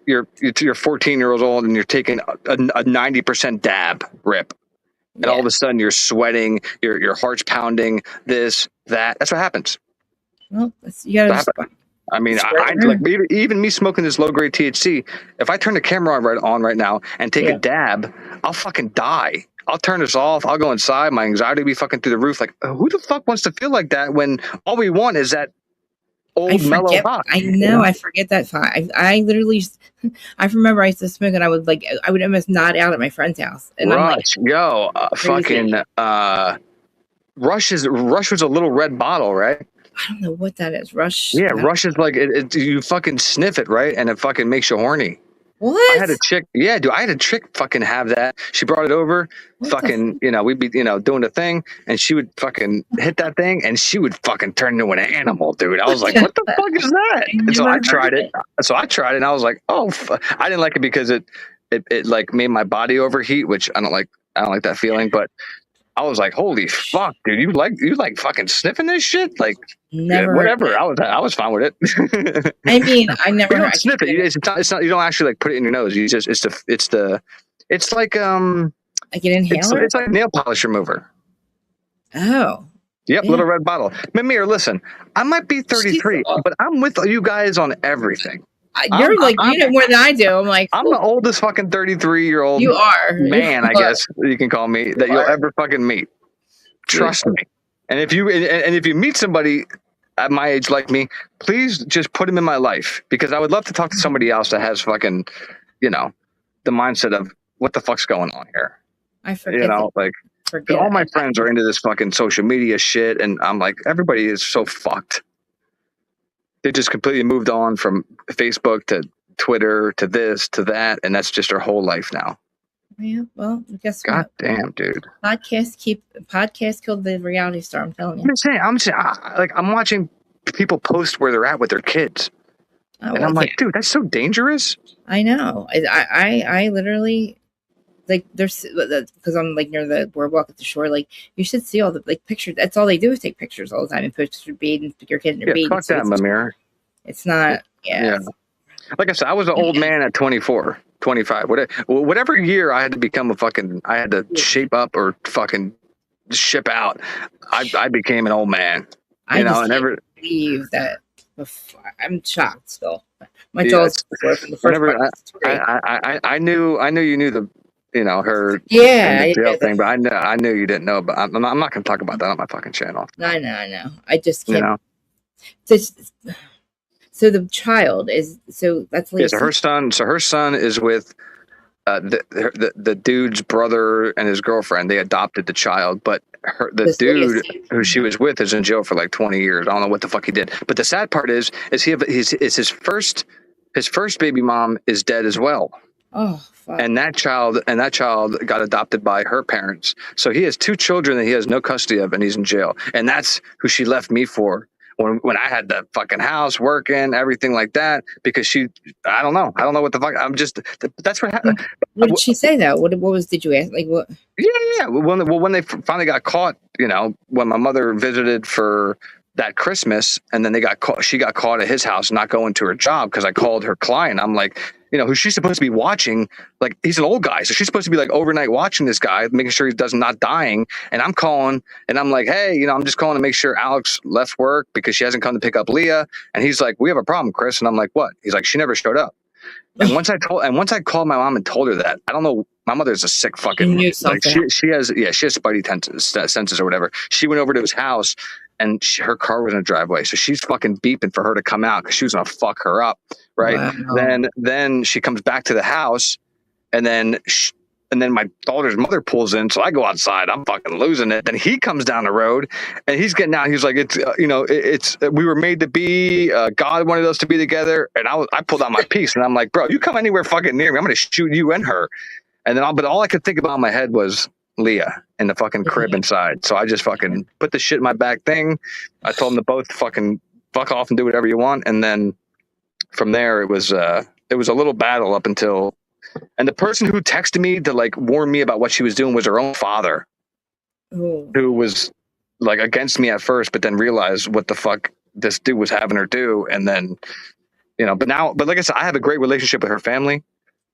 you're 14 years old and you're taking a 90% dab rip, and all of a sudden you're sweating, your heart's pounding, this, that. That's what happens. Well, you gotta just, I mean, I like even me smoking this low grade THC. If I turn the camera on right now and take a dab, I'll fucking die. I'll turn this off. I'll go inside. My anxiety will be fucking through the roof. Like, who the fuck wants to feel like that when all we want is that old mellow high? I know. I forget that. I literally, I remember I used to smoke and I would almost nod out at my friend's house. And Rush, Rush was a little red bottle, right? I don't know what that is. Rush. Yeah, Rush is like you fucking sniff it, right? And it fucking makes you horny. What? I had a chick. Yeah, dude. I had a chick fucking have that. She brought it over. We'd be, doing the thing, and she would fucking hit that thing, and she would fucking turn into an animal, dude. I was like, what the fuck is that? And so I tried it. And I was like, oh, I didn't like it because it like made my body overheat, which I don't like. I don't like that feeling, but I was like, holy fuck, dude. You like fucking sniffing this shit? Like, never. Whatever. I was fine with it. I mean, I never don't sniff it. It's not. You don't actually like put it in your nose. You just. It's like like an inhaler. It's like nail polish remover. Oh. Yep, little red bottle. Mimir, listen. I might be 33, but I'm with you guys on everything. You're you know more than I do. I'm like, I'm the oldest fucking 33-year-old man, I guess you can call me, that you'll ever fucking meet. Trust me. And if you meet somebody at my age like me, please just put him in my life, because I would love to talk to somebody else that has fucking, the mindset of what the fuck's going on here. I forget. All my friends are into this fucking social media shit, and I'm like, everybody is so fucked. They just completely moved on from Facebook to Twitter to this to that, and that's just their whole life now. Yeah, well, guess God what? damn, dude. Podcast killed the reality star. I'm telling you. I'm saying, I'm watching people post where they're at with their kids, and I'm like, dude, that's so dangerous. I know. I literally. Like there's because I'm like near the boardwalk at the shore. Like you should see all the pictures. That's all they do is take pictures all the time and post your baby and your kid and your baby. Fuck that, Mimir. It's not. Yeah. Like I said, I was an old man at 24, 25. Whatever year I had to become I had to shape up or fucking ship out. I became an old man. I can't believe that. I'm shocked still. My jaws from the first part. I knew you knew the. Her jail thing, but I knew you didn't know. But I'm not going to talk about that on my fucking channel. I know. I just can't. So the child is that's Lisa. So her son is with the dude's brother and his girlfriend. They adopted the child, but the dude who she was with is in jail for like 20 years. I don't know what the fuck he did. But the sad part is his first baby mom is dead as well. Oh, fuck. And that child got adopted by her parents. So he has two children that he has no custody of, and he's in jail. And that's who she left me for when I had the fucking house working, everything like that. Because I don't know what the fuck. That's what happened. What did she say though? Did you ask? Like what? Yeah. When they finally got caught, when my mother visited for that Christmas, and then she got caught at his house not going to her job because I called her client. I'm like, who she's supposed to be watching, like he's an old guy, so she's supposed to be like overnight watching this guy, making sure he not dying. And I'm calling, and I'm like, hey, I'm just calling to make sure Alex left work because she hasn't come to pick up Leah. And he's like, we have a problem, Chris. And I'm like, what? He's like, she never showed up. And once I called my mom and told her that, I don't know, my mother's a sick fucking, like she has spidey senses or whatever. She went over to his house, and her car was in the driveway. So she's fucking beeping for her to come out because she was going to fuck her up. Right. Wow. Then she comes back to the house, and then my daughter's mother pulls in. So I go outside. I'm fucking losing it. Then he comes down the road, and he's getting out. He's like, it's we were made to be. God wanted us to be together. And I pulled out my piece, and I'm like, bro, you come anywhere fucking near me, I'm going to shoot you and her. And then but all I could think about in my head was Leah in the fucking crib inside. So I just fucking put the shit in my back thing. I told them to both fucking fuck off and do whatever you want. And then from there, it was a little battle up until And the person who texted me to like warn me about what she was doing was her own father, who was like against me at first, but then realized what the fuck this dude was having her do. And then, but like I said, I have a great relationship with her family.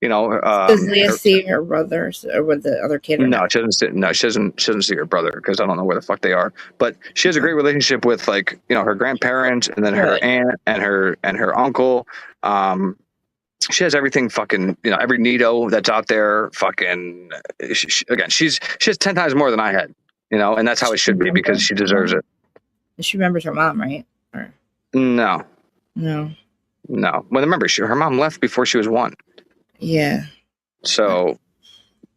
Does Leah see her brothers or with the other kid? No, she doesn't see her brother because I don't know where the fuck they are. But she has a great relationship with like her grandparents and then her aunt and her uncle. She has everything fucking every neato that's out there. Fucking she has 10 times more than I had. And that's how it should be because she deserves it. She remembers her mom, right? Or... No. Well, remember, her mom left before she was 1. Yeah. So,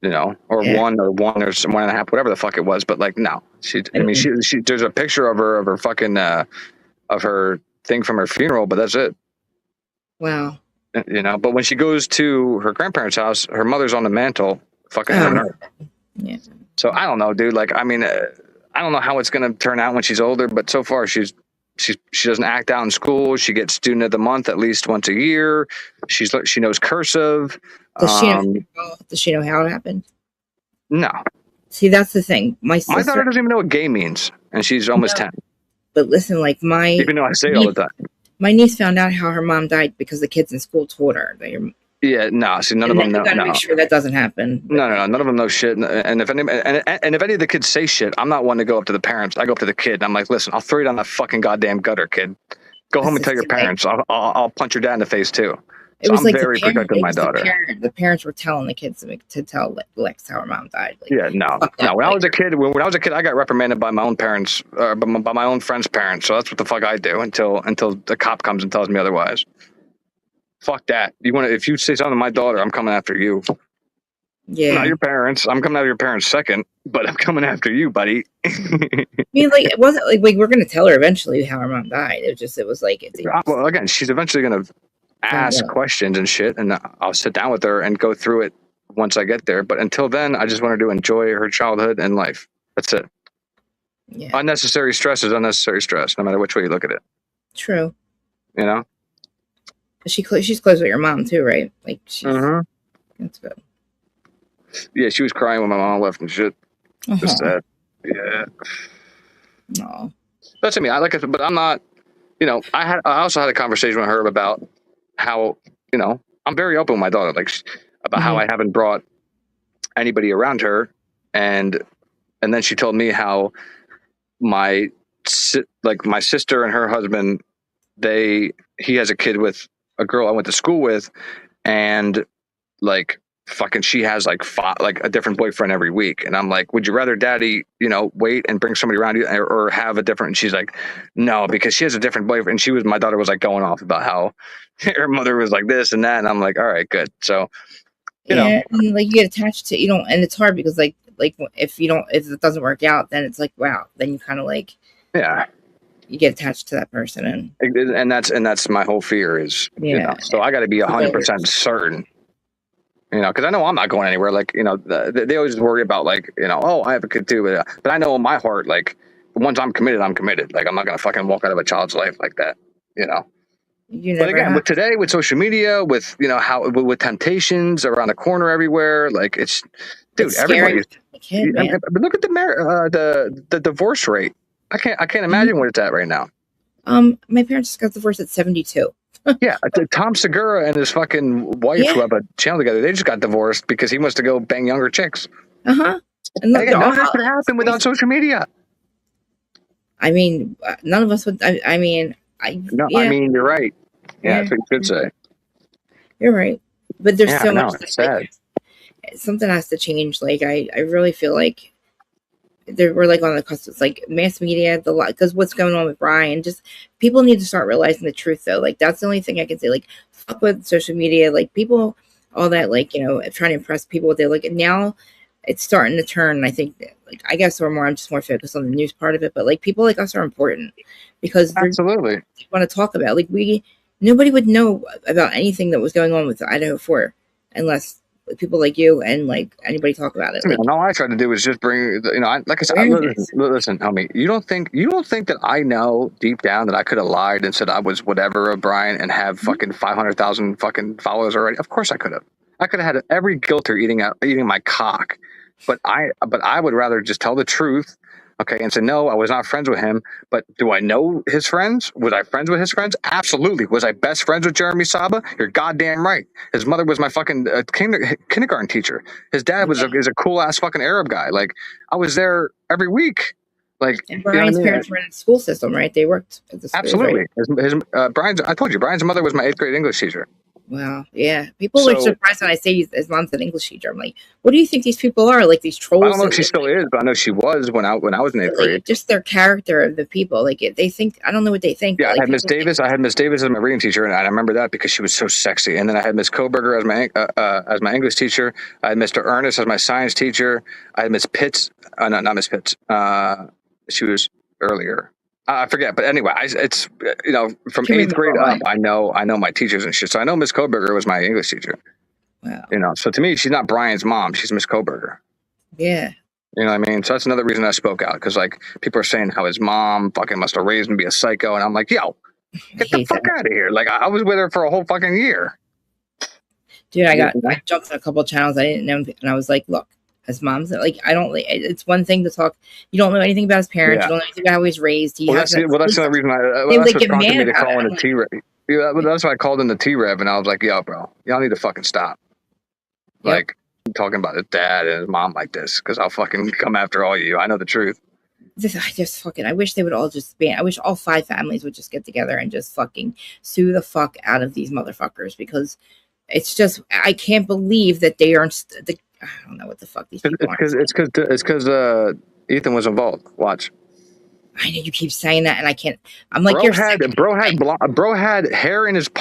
or 1 or 1.5, whatever the fuck it was. But like, no, she there's a picture of her fucking, of her thing from her funeral, but that's it. Wow. But when she goes to her grandparents' house, her mother's on the mantle, fucking her. Yeah. So I don't know, dude. Like, I mean, I don't know how it's going to turn out when she's older, but so far she doesn't act out in school. She gets student of the month at least once a year. She knows cursive. Does she know how it happened? No. See, that's the thing. My daughter doesn't even know what gay means, and she's almost 10. But listen, like even though I say it all the time. My niece found out how her mom died because the kids in school told her. Yeah, no. See, none of them know. You gotta make sure that doesn't happen. No. None of them know shit. And if any of the kids say shit, I'm not one to go up to the parents. I go up to the kid and I'm like, listen, I'll throw you down that fucking goddamn gutter, kid. Go home and tell your parents. I'll punch your dad in the face too. So I'm very protective of my daughter. The parents were telling the kids to tell Lex how her mom died. Like, yeah, no. When I was a kid, I got reprimanded by my own parents, by my own friend's parents. So that's what the fuck I do until the cop comes and tells me otherwise. Fuck that. If you say something to my daughter, I'm coming after you. Yeah. Not your parents. I'm coming after your parents second, but I'm coming after you, buddy. I mean, like, it wasn't like we're gonna tell her eventually how her mom died. It was like well, again, she's eventually gonna ask questions and shit, and I'll sit down with her and go through it once I get there. But until then, I just want her to enjoy her childhood and life. That's it. Yeah. Unnecessary stress is unnecessary stress, no matter which way you look at it. True. She's close with your mom too, right? Like that's good. Yeah, she was crying when my mom left and shit. Just sad. Yeah. No. That's me. I like it, but I'm not. I also had a conversation with her about how I'm very open with my daughter, like about how I haven't brought anybody around her, and then she told me how my sister and her husband, he has a kid with a girl I went to school with, and like fucking she has like a different boyfriend every week, and I'm like, would you rather daddy wait and bring somebody around you or have a different? And she's like, no, because she has a different boyfriend. And my daughter was like going off about how her mother was like this and that, and I'm like, all right, good. So and like you get attached to and it's hard because like if it doesn't work out, then it's like, wow, then you kind of like you get attached to that person, and that's my whole fear is so I got to be 100% certain, because I know I'm not going anywhere. Like they always worry about like oh, I have a kid too, but I know in my heart, like once I'm committed, I'm committed. Like I'm not gonna fucking walk out of a child's life like that, But again, with social media, with with temptations around the corner everywhere, like it's everybody's. But look at the divorce rate. I can't imagine what it's at right now. My parents just got divorced at 72. Yeah, Tom Segura and his fucking wife who have a channel together, they just got divorced because he wants to go bang younger chicks. And none of that could happen without social media. I mean, none of us would. I mean, you're right. Yeah, that's what you should say. You're right, but there's so much. It's sad. Something has to change. Like I really feel like we're like on the cusp. It's like mass media, because what's going on with Brian. Just people need to start realizing the truth, though. Like that's the only thing I can say. Like fuck with social media. Like people, all that. Like trying to impress people with it. Like now, it's starting to turn. I think. Like I guess I'm just more focused on the news part of it. But like people like us are important because absolutely they want to talk about. Like nobody would know about anything that was going on with Idaho 4 unless people like you and like anybody talk about it. Like, all I tried to do was just bring, like I said, listen, homie, you don't think that I know deep down that I could have lied and said I was whatever of Brian and have fucking 500,000 fucking followers already? Of course I could have. I could have had every guilter eating my cock, but I would rather just tell the truth, okay, and say no, I was not friends with him. But do I know his friends? Was I friends with his friends? Absolutely. Was I best friends with Jeremy Saba? You're goddamn right. His mother was my fucking kindergarten teacher. His dad is a cool ass fucking Arab guy. Like I was there every week. Like, and Brian's parents were in the school system, right? They worked at the school. Absolutely. Right? Brian's. I told you, Brian's mother was my 8th grade English teacher. Wow. Yeah. People are surprised when I say his mom's an English teacher. I'm like, what do you think these people are? Like these trolls? I don't know if she still is, but I know she was when I was in 8th grade. Just their character of the people. Like they think, I don't know what they think. Yeah, I had Miss Davis. I had Miss Davis as my reading teacher, and I remember that because she was so sexy. And then I had Miss Koberger as my English teacher. I had Mr. Ernest as my science teacher. I had Miss Pitts. No, not Miss Pitts. She was earlier. I forget, but anyway, it's from 8th grade up, I know my teachers and shit. So I know Miss Koberger was my English teacher. Wow. So to me, she's not Brian's mom; she's Miss Koberger. Yeah. You know what I mean? So that's another reason I spoke out, because like people are saying how his mom fucking must have raised him to be a psycho, and I'm like, yo, get the fuck out of here! Like I was with her for a whole fucking year. Dude, I jumped on a couple of channels I didn't know, and I was like, look. His mom's like, I don't. It's one thing to talk. You don't know anything about his parents. You don't know anything about how he was raised. That's the only reason that's what prompted me to call in the T-Rev. Yeah, that's why I called in the T-Rev, and I was like, yo, bro, y'all need to fucking stop. Yep. Like talking about his dad and his mom like this, because I'll fucking come after all you. I know the truth. I wish they would all just ban. I wish all 5 families would just get together and just fucking sue the fuck out of these motherfuckers, because it's just, I can't believe that they aren't. I don't know what the fuck these people are. It's because Ethan was involved. Watch. I know you keep saying that, and I can't. I'm like, bro had hair in his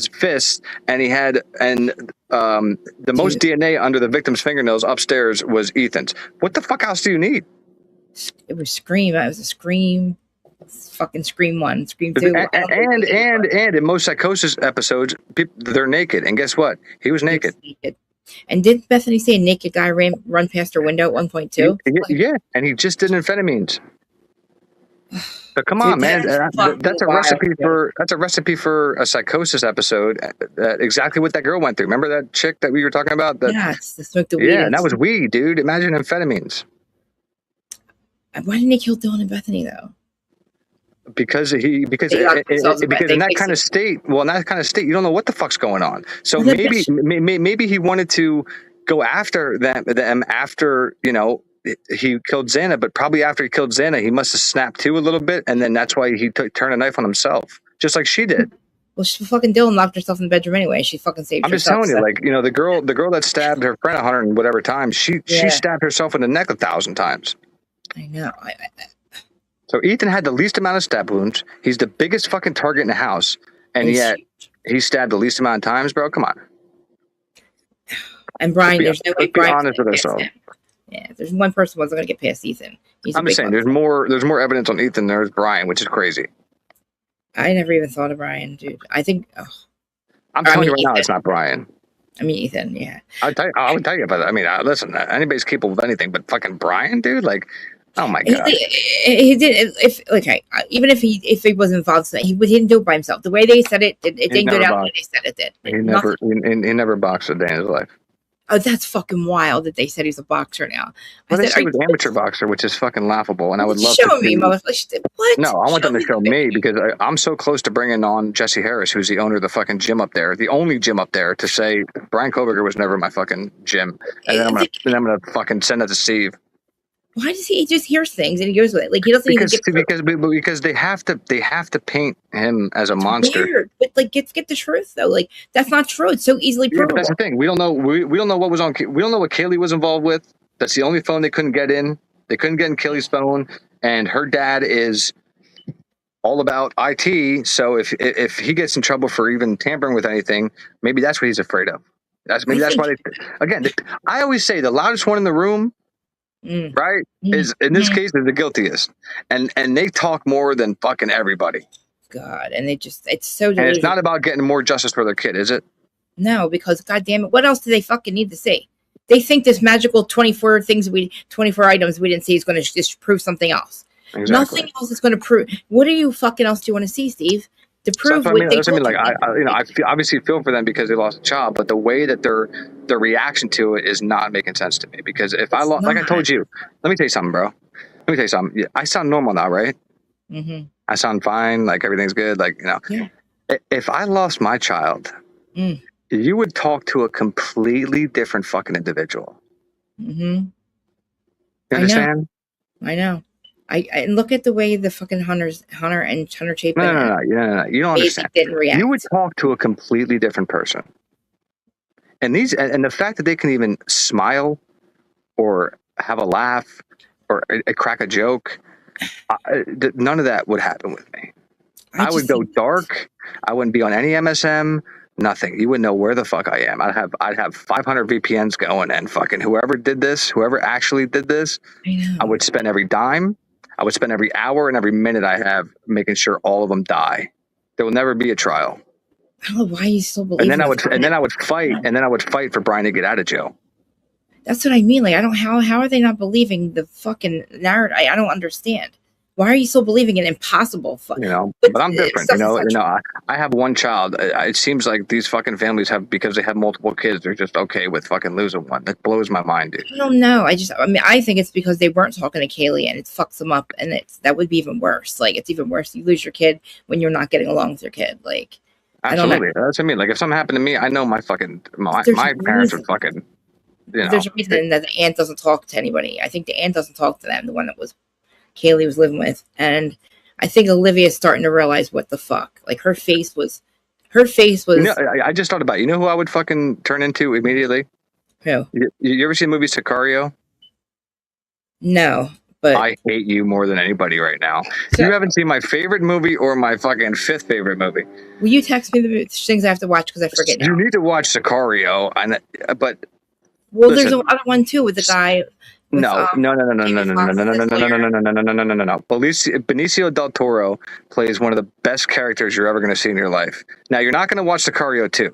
fist, and he had the most DNA under the victim's fingernails upstairs was Ethan's. What the fuck else do you need? It was Scream. It was a Scream. Fucking Scream 1, Scream 2, and in most psychosis episodes, they're naked, and guess what? He was naked. And did Bethany say a naked guy run past her window at one point too? Yeah, and he just did amphetamines. But come on, man, that's a recipe for a psychosis episode. Exactly what that girl went through. Remember that chick that we were talking about? Yes, the smoke the weed. Yeah, and that was weed, dude. Imagine amphetamines. Why didn't they kill Dylan and Bethany though? Because in that kind of state, you don't know what the fuck's going on. So maybe he wanted to go after them after, he killed Xana, but probably after he killed Xana, he must have snapped to a little bit, and then that's why he turned a knife on himself, just like she did. Well, she fucking Dylan locked herself in the bedroom anyway. She fucking saved herself. I'm just telling you, the girl that stabbed her friend 100 and whatever times, she stabbed herself in the neck 1,000 times. I know. So Ethan had the least amount of stab wounds. He's the biggest fucking target in the house, and yet he stabbed the least amount of times, bro. Come on. And Brian, there's no way Brian. Be honest with ourselves. Yeah, there's one person wasn't going to get past Ethan. I'm just saying, there's more evidence on Ethan than there's Brian, which is crazy. I never even thought of Brian, dude. I think. I'm telling you right now, it's not Brian. I mean, Ethan. Yeah. I would tell you, but I mean, listen, anybody's capable of anything, but fucking Brian, dude, like. Oh my god! He did. Even if he was involved, he didn't do it by himself. The way they said it didn't go down the way they said it did. He never boxed a day in his life. Oh, that's fucking wild that they said he's a boxer now. Well, they said he was an amateur boxer, which is fucking laughable. And I would love to show me, motherfucker. What? No, I want them to show me because I'm so close to bringing on Jesse Harris, who's the owner of the fucking gym up there, the only gym up there, to say Brian Koberger was never my fucking gym, and then I'm gonna fucking send it to Steve. Why does he just hears things and he goes with it? Like he doesn't because they have to paint him as a monster. Weird. But like get the truth though. Like that's not true. It's so easily provable. That's the thing. We don't know. We don't know what was on. We don't know what Kaylee was involved with. That's the only phone they couldn't get in. They couldn't get in Kaylee's phone, and her dad is all about IT. So if he gets in trouble for even tampering with anything, maybe that's what he's afraid of. That's why I always say the loudest one in the room. Right? Is in this case is the guiltiest. And they talk more than fucking everybody. God, and it's so delusional. And it's not about getting more justice for their kid, is it? No, because God damn it, what else do they fucking need to see? They think this magical 24 items we didn't see is going to just prove something else. Exactly. Nothing else is going to prove. What do you fucking else do you want to see, Steve? to prove So what they that's what I mean. told Like I obviously feel for them because they lost a child, but the way that their reaction to it is not making sense to me. Because if I lost, like I told you, let me tell you something, bro. Let me tell you something. I sound normal now, right? Mm-hmm. I sound fine. Like everything's good. Like, Yeah. If I lost my child, you would talk to a completely different fucking individual. Mm-hmm. You understand? I know. And look at the way the fucking Hunter and Hunter Chapin. No. You don't understand. Didn't react. You would talk to a completely different person. And the fact that they can even smile or have a laugh or crack a joke, none of that would happen with me. I would go dark. I wouldn't be on any MSM. Nothing. You wouldn't know where the fuck I am. I'd have 500 VPNs going, and fucking whoever actually did this, I would spend every dime. I would spend every hour and every minute I have making sure all of them die. There will never be a trial. I don't know why you still believe. And then I would fight for Brian to get out of jail. That's what I mean. Like, I don't. How are they not believing the fucking narrative? I don't understand. Why are you still believing in impossible? But I'm different. I have one child. It seems like these fucking families because they have multiple kids, they're just okay with fucking losing one. That blows my mind, dude. I don't know. I think it's because they weren't talking to Kaylee, and it fucks them up, and that would be even worse. Like, it's even worse. You lose your kid when you're not getting along with your kid. Like, absolutely. That's what I mean. Like, if something happened to me, I know my parents would fucking. There's a reason that the aunt doesn't talk to anybody. I think the aunt doesn't talk to them. The one that Kaylee was living with, and I think Olivia's starting to realize what the fuck. Like, her face was. I just thought about it. You know who I would fucking turn into immediately? Who? You ever seen the movie Sicario? No, but I hate you more than anybody right now. So, you haven't seen my favorite movie or my fucking fifth favorite movie. Will you text me the things I have to watch because I forget now? You need to watch Sicario, but well, listen, there's another one too with the guy. No. Benicio del Toro plays one of the best characters you're ever going to see in your life. Now, you're not going to watch Sicario 2.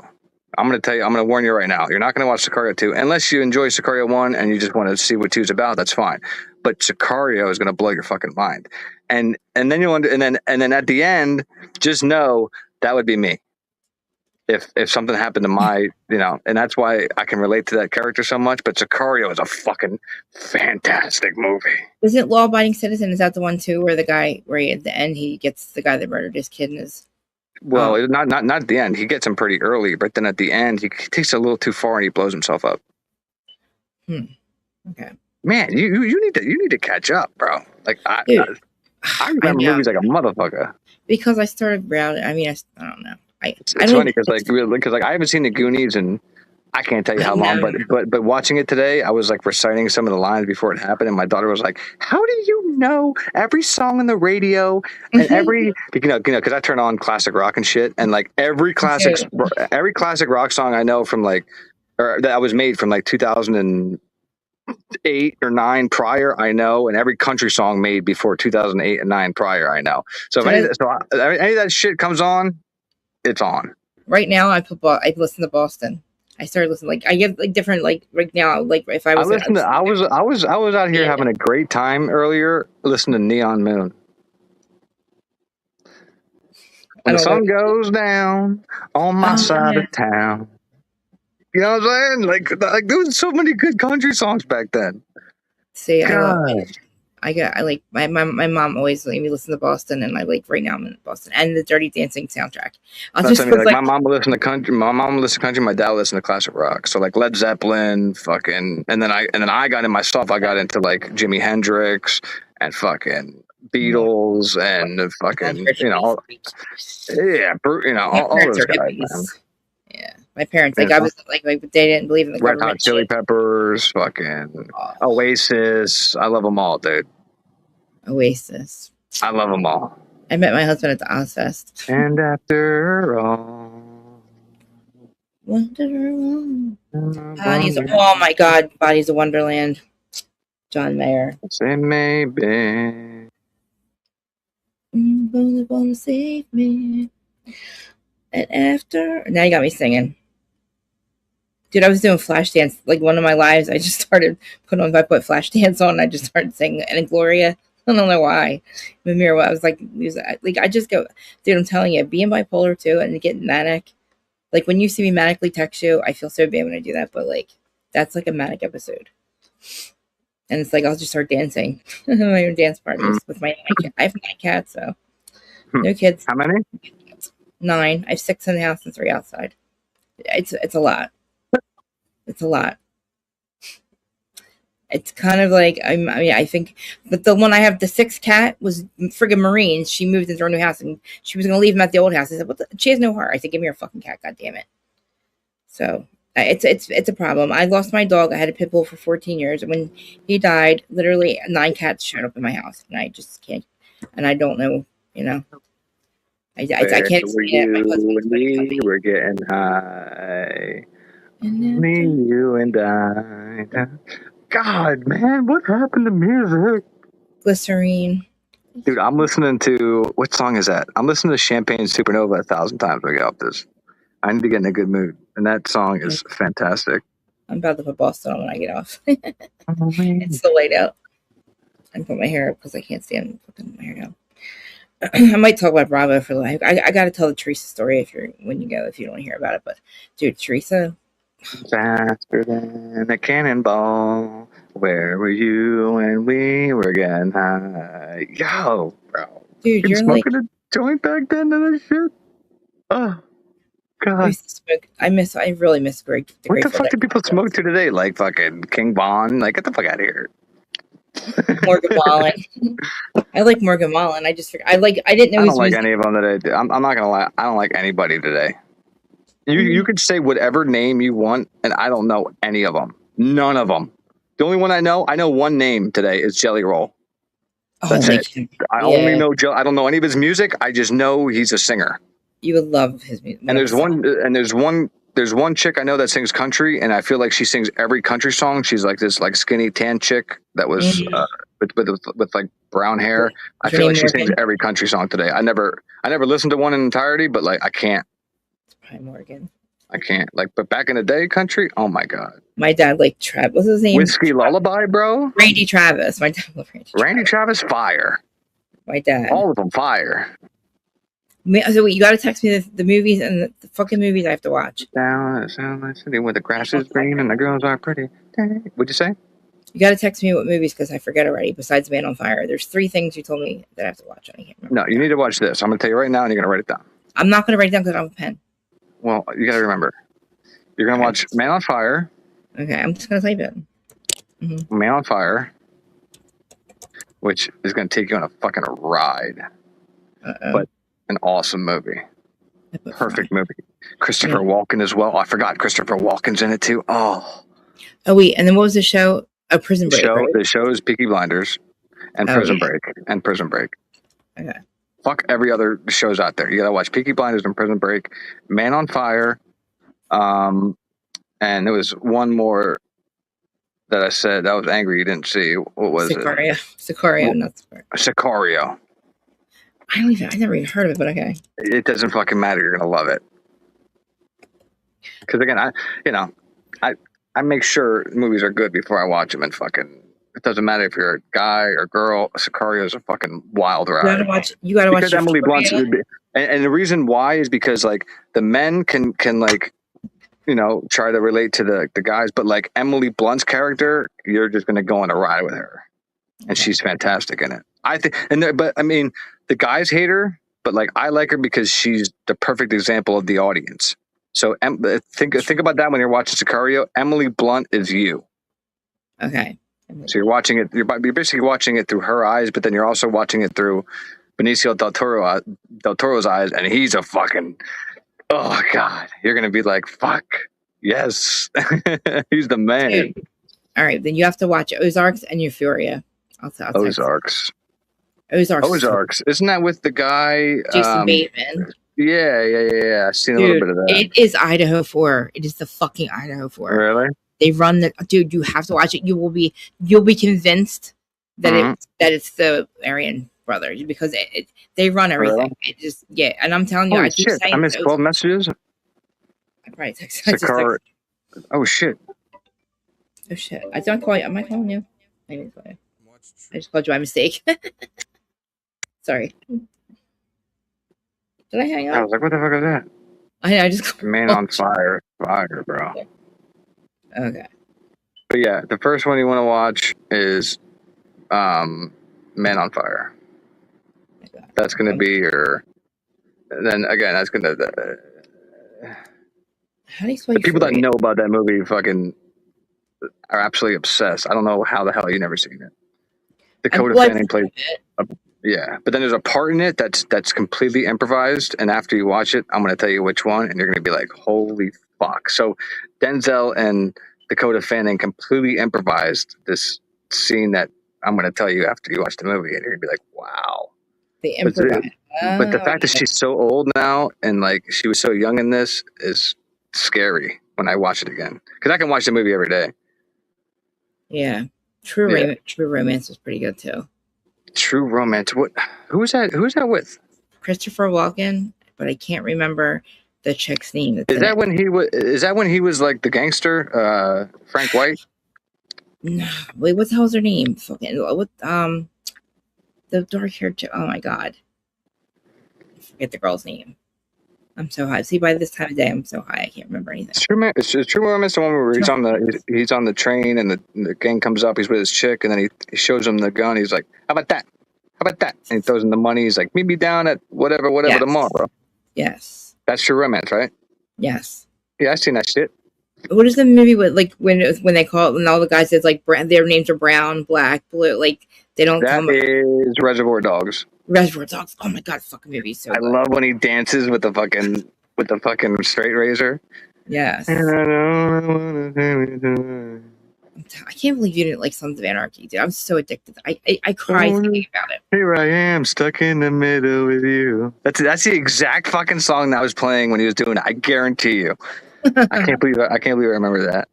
I'm going to tell you, I'm going to warn you right now. You're not going to watch Sicario 2 unless you enjoy Sicario 1 and you just want to see what 2 is about. That's fine. But Sicario is going to blow your fucking mind. And then and then at the end, just know that would be me. If something happened to my, and that's why I can relate to that character so much. But Sicario is a fucking fantastic movie. Isn't Law Abiding Citizen? Is that the one too, where at the end he gets the guy that murdered his kid and his? Well, not at the end. He gets him pretty early, but then at the end he takes it a little too far and he blows himself up. Okay. Man, you need to catch up, bro. Like I remember movies like a motherfucker. Because I started browsing. I mean, I don't know. It's funny because I haven't seen the Goonies and I can't tell you how long, but watching it today, I was like reciting some of the lines before it happened, and my daughter was like, "How do you know every song on the radio and every because I turn on classic rock and shit, and like every classic rock song I know from like or that was made from like 2008 or 9 prior, I know, and every country song made before 2008 and 9 prior, I know. So if any of that shit comes on, it's on. Right now, I listen to Boston. I started listening. Like I get like different like right now. Like if I was, I was out here having a great time earlier listening to Neon Moon. When the sun goes down on my side of town. You know what I'm saying? Like there was so many good country songs back then. See, my mom always let me listen to Boston, and I like right now I'm in Boston and the Dirty Dancing soundtrack. That's what I mean. Like my mom would listen to country. My mom would listen to country. My dad would listen to classic rock. So like Led Zeppelin, fucking, and then I got in myself. I got into like Jimi Hendrix and fucking Beatles and fucking all those guys. Man. Yeah, my parents I was like they didn't believe in the Red Hot Chili Peppers, fucking Oasis. I love them all, dude. Oasis. I love them all. I met my husband at the Ozfest. And after all, Bodies oh my God, Bodies of Wonderland. John Mayer. Say maybe. Gonna save me. And after now you got me singing. Dude, I was doing Flashdance. Like one of my lives, I just started I put Flashdance on and I just started singing and Gloria. I don't know why. Mimir, I was like, I just go, dude, I'm telling you, being bipolar too and getting manic. Like when you see me manically text you, I feel so bad when I do that, but like that's like a manic episode. And it's like I'll just start dancing. My own dance parties with my cat. I have 9 cats, so no kids. How many? 9. I have 6 in the house and 3 outside. It's a lot. It's a lot. It's kind of like I think, but the one I have, the 6th cat was friggin' Marine. She moved into her new house and she was gonna leave him at the old house. I said, she has no heart. I said, give me your fucking cat, god damn it. So it's a problem. I lost my dog. I had a pit bull for 14 years, and when he died, literally 9 cats showed up in my house, and I just can't. And I don't know, I can't explain it. My husband's we're getting high. Me, you, and I. God, man, what happened to music? Glycerine. Dude, I'm listening to, what song is that? I'm listening to Champagne Supernova 1,000 times when I get off this. I need to get in a good mood. And that song is fantastic. I'm about to put Boston on when I get off. It's so late out. And put my hair up because I can't stand putting my hair down. I might talk about Bravo for life. I got to tell the Teresa story when you go, if you don't want to hear about it. But dude, Teresa, faster than a cannonball. Where were you when we were getting high? Yo, bro. Dude, you're smoking like a joint back then to that shit. Oh, God. I used to smoke. I really miss Greg. What the fuck do people smoke to today? Like fucking King Von? Like, get the fuck out of here. Morgan Wallen. I like Morgan Wallen. I just figured, I didn't know. I don't like any of them today. I'm not gonna lie. I don't like anybody today. You could say whatever name you want, and I don't know any of them. None of them. The only one I know one name today is Jelly Roll. That's it. I only know I don't know any of his music. I just know he's a singer. You would love his music. And there's one chick I know that sings country, and I feel like she sings every country song. She's like this like skinny tan chick that was with like brown hair. I feel like she sings every country song today. I never listened to one in entirety, but like I can't. It's probably Morgan. I can't. But back in the day, country, oh my God. My dad liked Travis. What's his name? Whiskey Lullaby, bro? Randy Travis. My dad loved Randy Travis, fire. My dad. All of them, fire. So you got to text me the movies and the fucking movies I have to watch. Down at Sunlight City where the grass is green and the girls are pretty. What'd you say? You got to text me what movies because I forget already. Besides Man on Fire, there's 3 things you told me that I have to watch. And I can't remember. No, you need to watch this. I'm going to tell you right now, and you're going to write it down. I'm not going to write it down because I don't have a pen. Well, you got to remember. You're going to watch Man on Fire. Okay, I'm just going to type it. Mm-hmm. Man on Fire, which is going to take you on a fucking ride. But an awesome movie. Perfect movie. Christopher Walken as well. Oh, I forgot Christopher Walken's in it too. Oh, wait, and then what was the show? Prison Break. The show is Peaky Blinders and Prison Break. And Prison Break. Okay. Fuck every other shows out there. You gotta watch Peaky Blinders and Prison Break, Man on Fire, and there was one more that I said I was angry you didn't see. What was it? Sicario, not Sicario. Sicario. I never even heard of it, but okay. It doesn't fucking matter. You're gonna love it. Because again, I make sure movies are good before I watch them, and fucking it doesn't matter if you're a guy or girl. Sicario is a fucking wild ride. You gotta watch. Because Emily Blunt's, and the reason why is because like the men can like try to relate to the guys, but like Emily Blunt's character, you're just gonna go on a ride with her, and she's fantastic in it. I think, but I mean, the guys hate her, but like I like her because she's the perfect example of the audience. So think about that when you're watching Sicario. Emily Blunt is you. Okay. So you're watching it. You're basically watching it through her eyes, but then you're also watching it through Benicio del Toro's eyes, and he's a fucking. Oh God, you're gonna be like, fuck, yes, he's the man. Dude. All right, then you have to watch Ozarks and Euphoria. Ozarks. Isn't that with the guy Jason Bateman? Yeah. I've seen a little bit of that. It is Idaho 4. It is the fucking Idaho 4. Really? They run dude. You have to watch it. You'll be convinced that it's the Aryan brothers because they run everything. Really? It just and I'm telling you, I keep saying I missed 12 messages. I probably texted. Oh shit. I don't call you. Am I calling you? I didn't call you. I just called you by mistake. Sorry. Did I hang I up? was like, what the fuck is that? I just Man on Fire. Fire, bro. Okay. But yeah, the first one you want to watch is Man on Fire. That's going to be your... And then, again, that's going to... How do you spell The people that euphoria? know about that movie fucking are absolutely obsessed. I don't know how the hell you never seen it. Dakota Fanning plays... Yeah, but then there's a part in it that's completely improvised, and after you watch it, I'm going to tell you which one, and you're going to be like, holy fuck. So Denzel and Dakota Fanning completely improvised this scene that I'm going to tell you after you watch the movie, and you're going to be like, wow. They improvise. But the fact that she's so old now, and like she was so young in this, is scary when I watch it again. Because I can watch the movie every day. Yeah. True Romance was pretty good too. True Romance. What? Who's that? Who's that with? Christopher Walken, but I can't remember the chick's name. Is that when he was? Is that when he was like the gangster, Frank White? No, wait. What the hell's her name? Fucking what? The dark-haired chick. Oh my god, I forget the girl's name. I'm so high. See, by this time of day, I'm so high I can't remember anything. It's True Romance, the one where he's on the train and the gang comes up. He's with his chick, and then he shows him the gun. He's like, "How about that? How about that?" And he throws him the money. He's like, "Meet me down at whatever Yes. tomorrow." Yes. That's True Romance, right? Yes. Yeah, I've seen that shit. What is the movie with like when they call it when all the guys says like their names are brown, black, blue, like they don't That come is Reservoir Dogs. Reservoir Dogs. Oh my god, fucking movie so I good. love when he dances with the fucking straight razor. Yes. I can't believe you didn't like Sons of Anarchy, dude. I'm so addicted. I cry thinking about it. Here I am, stuck in the middle with you. That's the exact fucking song that was playing when he was doing it. I guarantee you. I can't believe I remember that.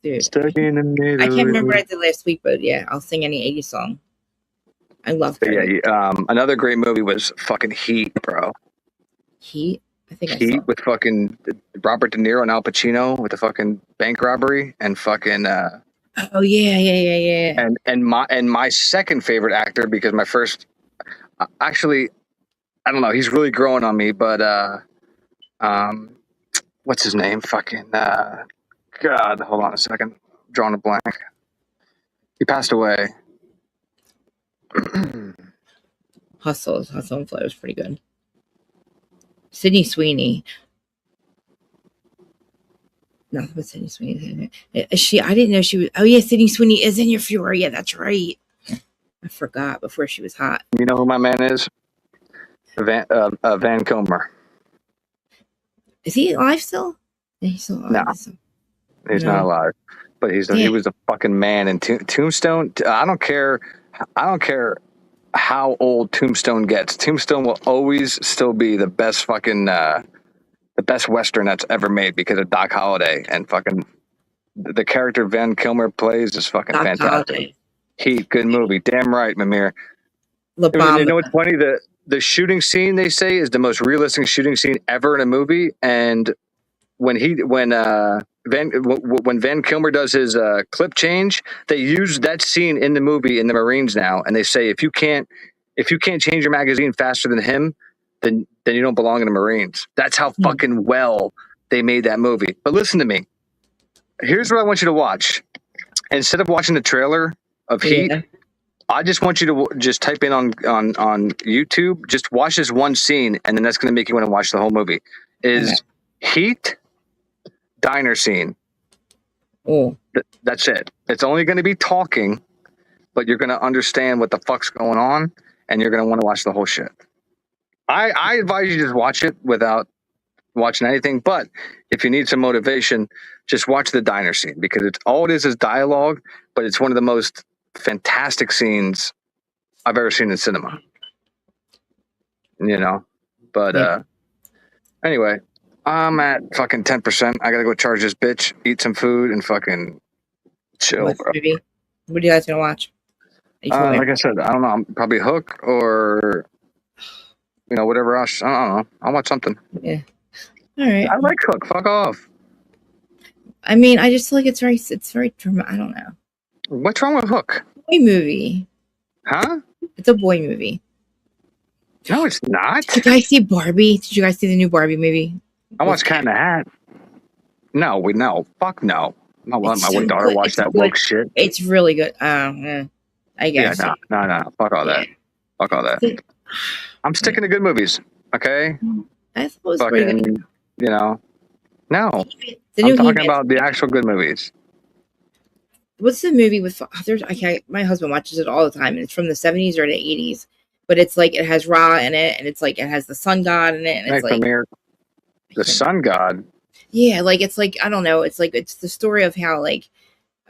Dude. Stuck in the middle. I can't remember what I did last week, but yeah, I'll sing any 80s song. I love it. Yeah, another great movie was fucking Heat, bro. Heat? I think Heat with fucking Robert De Niro and Al Pacino with the fucking bank robbery and fucking oh yeah. And my second favorite actor, because my first actually I don't know, he's really growing on me, but what's his name? Fucking God, hold on a second. I'm drawing a blank. He passed away. Hustle and Flow was pretty good. Sydney Sweeney. Nothing but Sydney Sweeney. I didn't know she was. Oh yeah, Sydney Sweeney is in Your Fury. Yeah, that's right. I forgot before she was hot. You know who my man is? Van Kilmer. Is he alive still? Yeah, he's still alive. No, he's not alive. But he was a fucking man. And Tombstone. I don't care how old Tombstone gets. Tombstone will always still be the best fucking the best Western that's ever made because of Doc Holliday and fucking the character Van Kilmer plays is fucking Doc fantastic. Holliday. Heat, good movie. Damn right, Mamir. You know what's funny? The shooting scene they say is the most realistic shooting scene ever in a movie. And when Van Kilmer does his clip change, they use that scene in the movie in the Marines now, and they say if you can't change your magazine faster than him, then you don't belong in the Marines. That's how fucking well they made that movie. But listen to me. Here's what I want you to watch. Instead of watching the trailer of Heat, I just want you to just type in on YouTube, just watch this one scene, and then that's going to make you want to watch the whole movie. Is Heat diner scene. Oh. That's it. It's only going to be talking, but you're going to understand what the fuck's going on, and you're going to want to watch the whole shit. I advise you just watch it without watching anything, but if you need some motivation, just watch the diner scene because all it is dialogue, but it's one of the most fantastic scenes I've ever seen in cinema. You know? But anyway, I'm at fucking 10%. I gotta go charge this bitch, eat some food, and fucking chill, bro. Movie? What are you guys gonna watch? Like I said, I don't know. Probably Hook or whatever else. I don't know. I'll watch something. Yeah. All right. I like Hook. Fuck off. I mean, I just feel like it's very dramatic. I don't know. What's wrong with Hook? Boy movie. Huh? It's a boy movie. No, it's not. Did you guys see Barbie? Did you guys see the new Barbie movie? I watched Cat in the Hat. No, fuck no. I'm not letting my so daughter good. watch It's that good. woke shit. It's really good. I guess. Yeah, no. Fuck all that. Fuck all that. I'm sticking to good movies. Okay. I thought it was pretty Fucking, good. you know. No, The I'm new talking He-Man. about the actual good movies. What's the movie with? My husband watches it all the time, and it's from the 70s or the 80s. But it's like it has Ra in it, and it's like it has the sun god in it, and it's like The sun god. Yeah, like it's like I don't know. It's like it's the story of how like.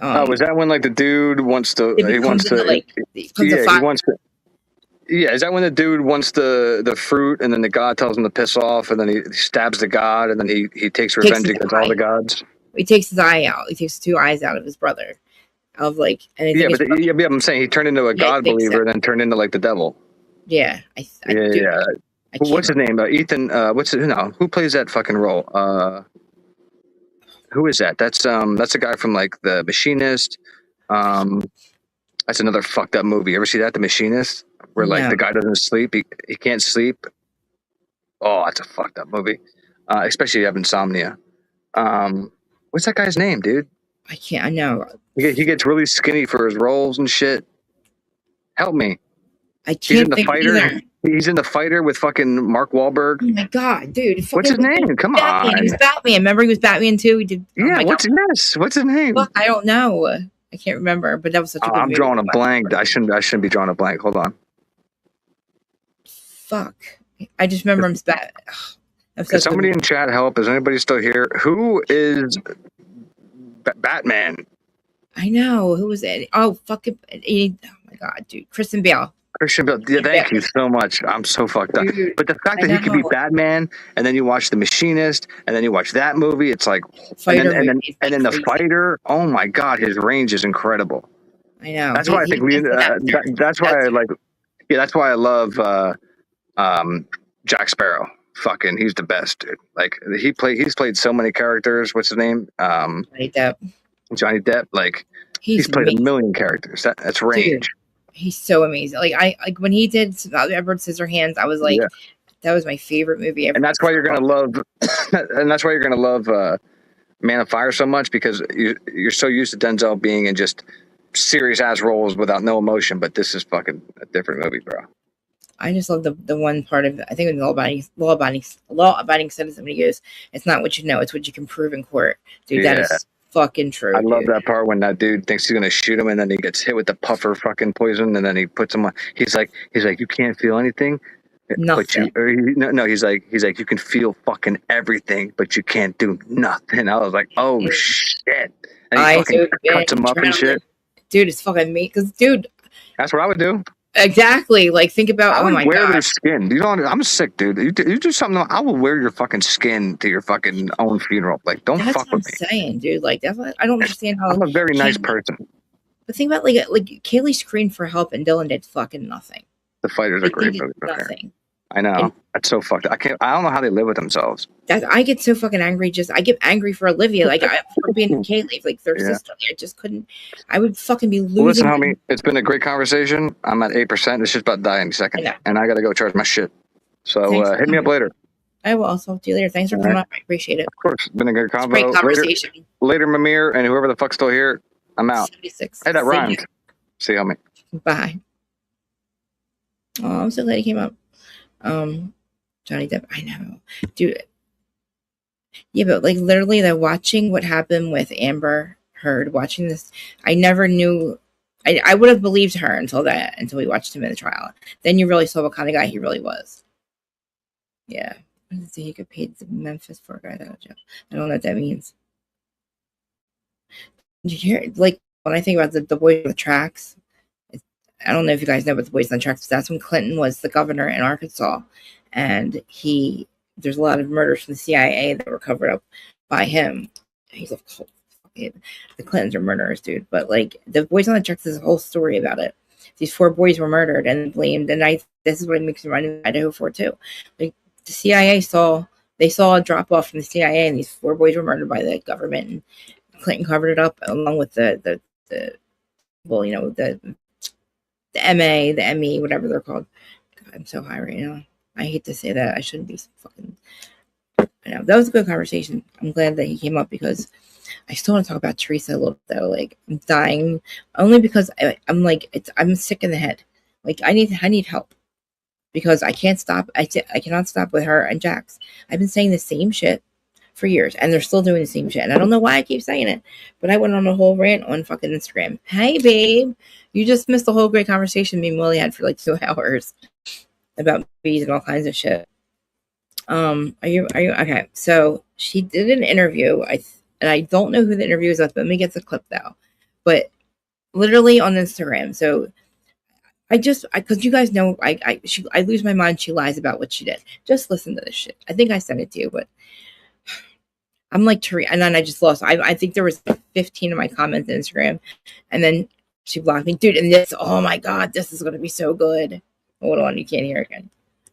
Was that when like the dude wants to? It becomes He wants to. Yeah, is that when the dude wants the fruit, and then the god tells him to piss off, and then he stabs the god, and then he takes revenge against all the gods? He takes his eye out. He takes 2 eyes out of his brother. Of like, and I'm saying he turned into a god believer, and then turned into like the devil. Yeah, What's his name? Ethan. Who plays that fucking role? Who is that? That's a guy from like The Machinist. That's another fucked up movie. You ever see that? The Machinist, where like the guy doesn't sleep. He can't sleep. Oh, that's a fucked up movie. Especially if you have insomnia. What's that guy's name, dude? I know. He gets really skinny for his roles and shit. Help me. I can't He's in the think fighter. either. He's in The Fighter with fucking Mark Wahlberg. Oh my god, dude! What's his name? Come on. He was Batman. Remember, he was Batman too. He did. Yeah. What's his name? Fuck, I don't know. I can't remember. But that was such a good I'm movie. drawing a blank. I shouldn't be drawing a blank. Hold on. Fuck. I just remember him. Can somebody in chat help? Is anybody still here? Who is Batman? I know. Who was it? Oh, fucking. Oh my god, dude. Christian Bale. Christian Bale. Yeah, thank you so much. I'm so fucked up. But the fact that he could be Batman, and then you watch The Machinist, and then you watch that movie, it's like, and then The Fighter. Oh my god, his range is incredible. I know. That's why I think that's why I like. Yeah, that's why I love Jack Sparrow. Fucking, he's the best, dude. Like he's played so many characters. What's his name? Johnny Depp. Like he's played a million characters. That's range. Dude, he's so amazing. Like when he did Edward Scissorhands, I was like, that was my favorite movie ever. And that's why you're gonna love. And that's why you're gonna love Man of Fire so much, because you're so used to Denzel being in just serious ass roles without no emotion. But this is fucking a different movie, bro. I just love the one part of, I think it was law abiding citizen, when he goes, it's not what you know, it's what you can prove in court. Dude, that is fucking true. I love that part when that dude thinks he's gonna shoot him, and then he gets hit with the puffer fucking poison, and then he puts him on. He's like, you can't feel anything. Nothing. He's like, you can feel fucking everything, but you can't do nothing. I was like, oh shit. And he fucking cuts him up and shit. Dude, it's fucking me. Because, dude. That's what I would do. Exactly. Like, think about, I would wear their skin. You know, I'm sick, dude. You do something, I will wear your fucking skin to your fucking own funeral. Like, don't fuck with me. That's what I'm saying, dude. Like, that's what, I don't understand how. I'm a very nice person. But think about, like Kaylee screamed for help, and Dylan did fucking nothing. The Fighters are great movie. Nothing. I know. That's so fucked. I don't know how they live with themselves. I get so fucking angry. I get angry for Olivia, like for being Kaylee, like their sister. I just couldn't. I would fucking be losing. Well, listen, homie, it's been a great conversation. I'm at 8%. It's just about to die in a second, and I gotta go charge my shit. So hit me up later. I will. I'll talk to you later. Thanks for coming up. I appreciate it. Of course, it's been a good convo. Great conversation. Later, Mimir, and whoever the fuck's still here. I'm out. 76. Hey, that rhymed. See you, homie. Bye. Oh, I'm so glad he came up. Johnny Depp, I know, dude. Yeah, but like literally, watching what happened with Amber Heard, watching this, I never knew. I would have believed her until we watched him in the trial. Then you really saw what kind of guy he really was. Yeah, so he got paid to Memphis for a guy out of jail. I don't know what that means. Did you hear? Like when I think about the boys on the tracks. I don't know if you guys know about the boys on the tracks, but that's when Clinton was the governor in Arkansas. And there's a lot of murders from the CIA that were covered up by him. He's a the Clintons are murderers, dude. But like the boys on the tracks, there's a whole story about it. These 4 boys were murdered and blamed. And this is what makes me remind me of Idaho 4 too. Like the CIA saw a drop off from the CIA, and these 4 boys were murdered by the government. And Clinton covered it up along with the MA, the ME, whatever they're called. God, I'm so high right now. I hate to say that. I shouldn't be fucking. I know that was a good conversation. I'm glad that he came up because I still want to talk about Teresa a little though. Like I'm dying only because I'm like I'm sick in the head. Like I need help because I can't stop. I cannot stop with her and Jax. I've been saying the same shit for years and they're still doing the same shit. And I don't know why I keep saying it, but I went on a whole rant on fucking Instagram. Hey babe, you just missed the whole great conversation me and Willie had for like 2 hours about bees and all kinds of shit. Are you okay? So she did an interview. And I don't know who the interview is with, but let me get the clip though. But literally on Instagram. So because you guys know, I lose my mind. She lies about what she did. Just listen to this shit. I think I sent it to you, but I'm like Teresa, and then I just lost. I think there was 15 of my comments on Instagram, and then she blocked me, dude. And this, oh my god, this is gonna be so good. Hold on, you can't hear it again.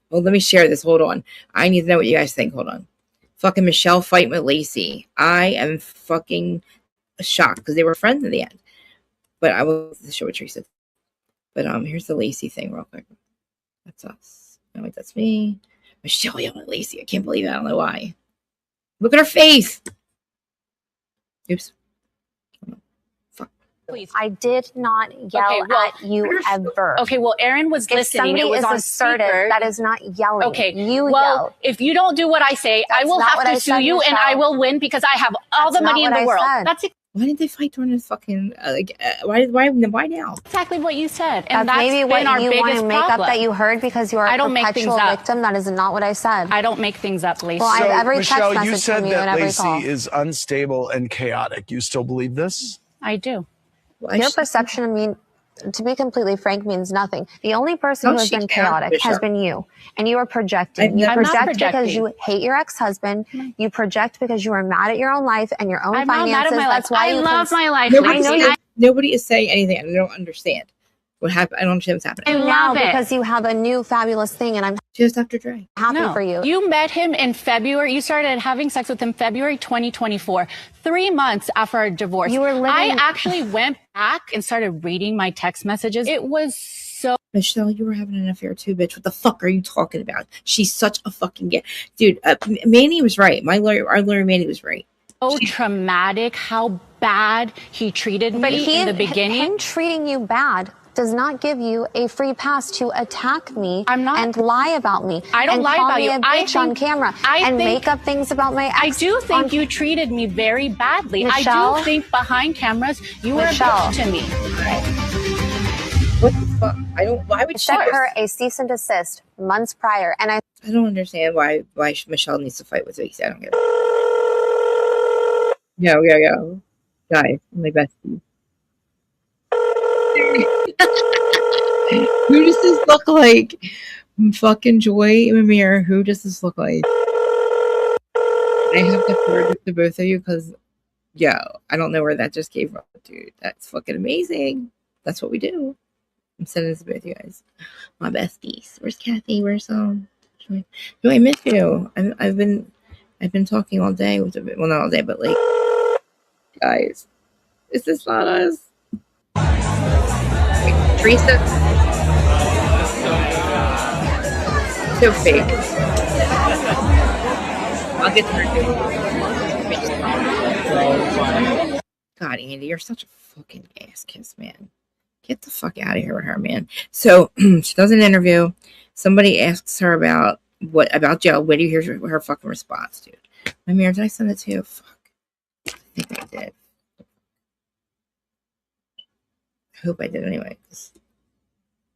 Well, let me share this. Hold on. I need to know what you guys think. Hold on. Fucking Michelle fighting with Lacey. I am fucking shocked because they were friends in the end. But I will show what Teresa. But here's the Lacey thing real quick. That's us. No, wait, that's me. Michelle yelling at Lacey. I can't believe it. I don't know why. Look at her face. Oops. Please. I did not yell at you ever. Okay, well, Erin was if listening. It was on assertive, speaker. that is not yelling. Okay, you yelled. If you don't do what I say, I will have to sue you, and I will win because I have all the money in the world. That's why did they fight during this fucking why now? Exactly what you said, and that's maybe what been our you want biggest to make problem. up that you heard because you are a perpetual victim. That is not what I said. I don't make things up, Lacey. Well, I have every Michelle, text you message said from you that and every Lacey call. is unstable and chaotic. You still believe this? I do. Well, your perception of me, to be completely frank, means nothing. The only person who has been chaotic has been you. And you are projecting. You project because you hate your ex-husband. You project because you are mad at your own life and your own finances. I'm not mad at my life. That's why I love my life. Nobody is saying anything. I don't understand what happened. I don't understand what's happening. I love it because you have a new fabulous thing, and I'm just after Dre. Happy for you. You met him in February. You started having sex with him February 2024, 3 months after our divorce. You were living. I actually went back and started reading my text messages. It was so. Michelle, you were having an affair too, bitch. What the fuck are you talking about? She's such a fucking dude. Manny was right. Our lawyer Manny was right. So traumatic how bad he treated me in the beginning. Him treating you bad does not give you a free pass to attack me and lie about me. I don't lie about you. I think on camera and make up things about my ex. I do think you treated me very badly. Michelle, I do think behind cameras you were a bitch to me. What the fuck? I don't. Why would I sent her a cease and desist months prior, and I don't understand why Michelle needs to fight with Lacey. I don't get it. Yeah. Guys, my bestie. Who does this look like? Fucking Joy in the mirror. Who does this look like? I have to forward it to both of you because, I don't know where that just came from, dude. That's fucking amazing. That's what we do. I'm sending this to both of you guys. My besties. Where's Kathy? Where's Joy? I miss you. I've been talking all day with well, not all day, but like, guys, is this not us? Teresa, so fake. I'll get to her too. God, Andy, you're such a fucking ass kiss, man. Get the fuck out of here with her, man. So she does an interview. Somebody asks her about jail. What do you hear her fucking response, dude? My mirror, did I send it to you? Fuck. I think I did. I hope I did anyway.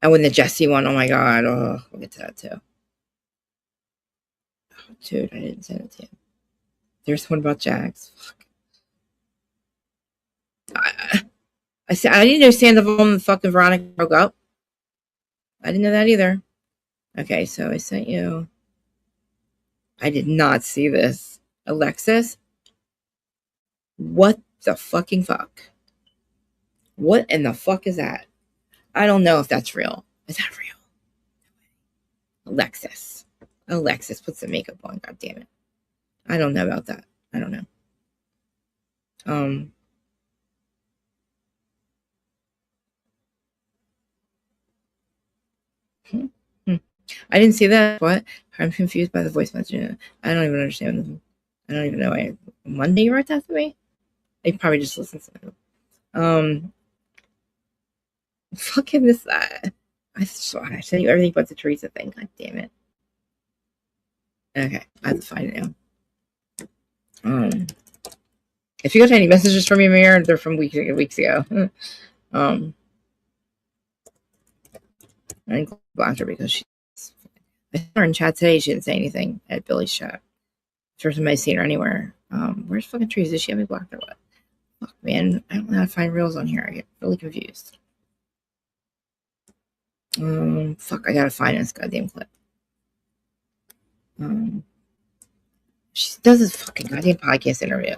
And when the Jesse one, oh my god, we'll get to that too. Oh, dude, I didn't send it to you. There's one about Jax. Fuck. I didn't know Sandoval and fucking Veronica broke up. I didn't know that either. Okay, so I sent you. I did not see this. Alexis? What the fucking fuck? What in the fuck is that? I don't know if that's real. Is that real? Alexis, put some makeup on. God damn it. I don't know about that. I don't know. I didn't see that. What? I'm confused by the voice message. I don't even understand. I don't even know. Monday you wrote that to me? I probably just listened to it. Fucking this. I sent you everything but the Teresa thing. God damn it. Okay, I have to find it now. If you got any messages from me, Mayor, they're from weeks ago. I blocked her because I saw her in chat today. She didn't say anything at Billy's chat. First time I've seen her anywhere. Where's fucking Teresa? Did she have me blocked or what? Fuck, man. I don't know how to find reels on here. I get really confused. Fuck, I gotta find this goddamn clip. She does this fucking goddamn podcast interview.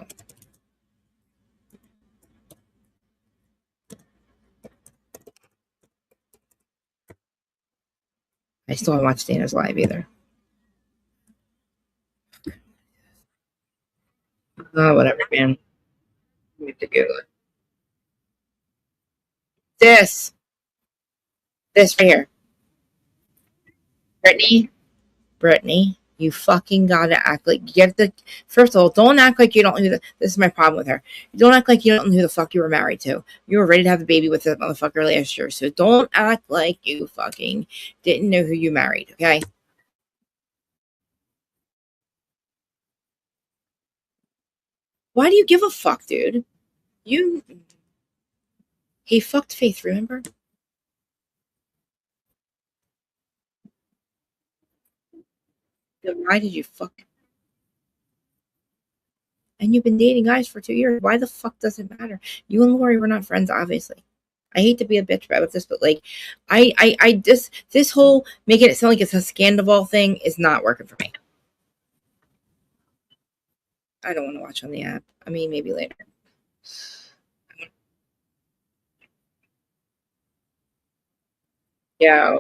I still haven't watched Dana's live either. Oh, whatever, man. We have to Google it. This right here. Brittany, you fucking gotta act like you have to. First of all, don't act like you don't know. This is my problem with her. Don't act like you don't know who the fuck you were married to. You were ready to have a baby with that motherfucker last year, so don't act like you fucking didn't know who you married. Okay. Why do you give a fuck, dude? He fucked Faith, remember? Then why did you fuck? And you've been dating guys for 2 years. Why the fuck does it matter? You and Lori were not friends, obviously. I hate to be a bitch about this, but like, this whole making it sound like it's a scandal thing is not working for me. I don't want to watch on the app. I mean, maybe later. Yeah.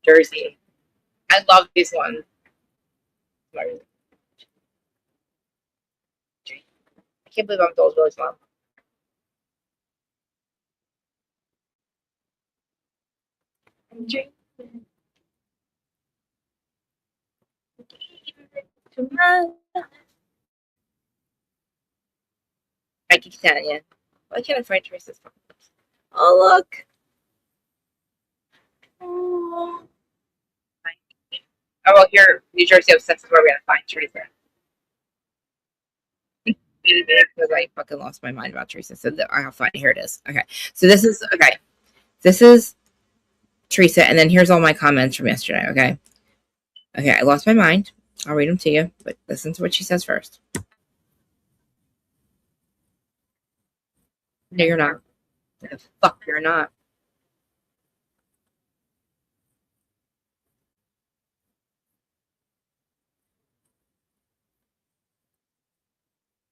Jersey. I love this one. I can't believe I'm told Billy's mom. I keep telling you. Why can't I find Teresa's phone? Oh, look. Oh, well, here, New Jersey Obsessed is where we're going to find Teresa. Because I fucking lost my mind about Teresa. So I'll find it. Here it is. Okay. So this is, okay. This is Teresa. And then here's all my comments from yesterday. Okay. Okay. I lost my mind. I'll read them to you. But listen to what she says first. No, you're not. The fuck, you're not.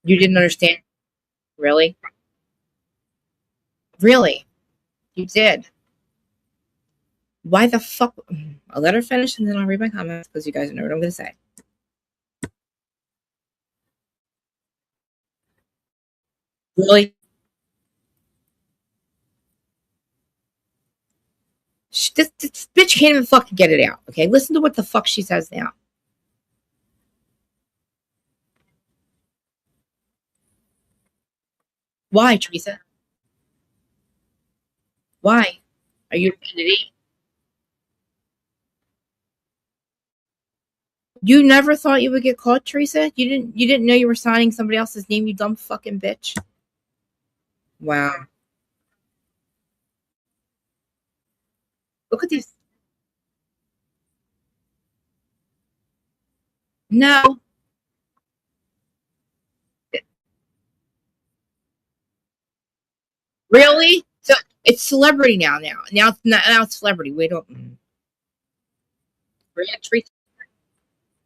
You didn't understand? Really? Really? You did? Why the fuck? I'll let her finish and then I'll read my comments because you guys know what I'm going to say. Really? This bitch can't even fucking get it out. Okay, listen to what the fuck she says now. Why, Teresa? Why? Are you an idiot? You never thought you would get caught, Teresa? You didn't know you were signing somebody else's name, you dumb fucking bitch. Wow. Look at these. No. Really? So it's celebrity now. Now it's celebrity. Wait up. Teresa.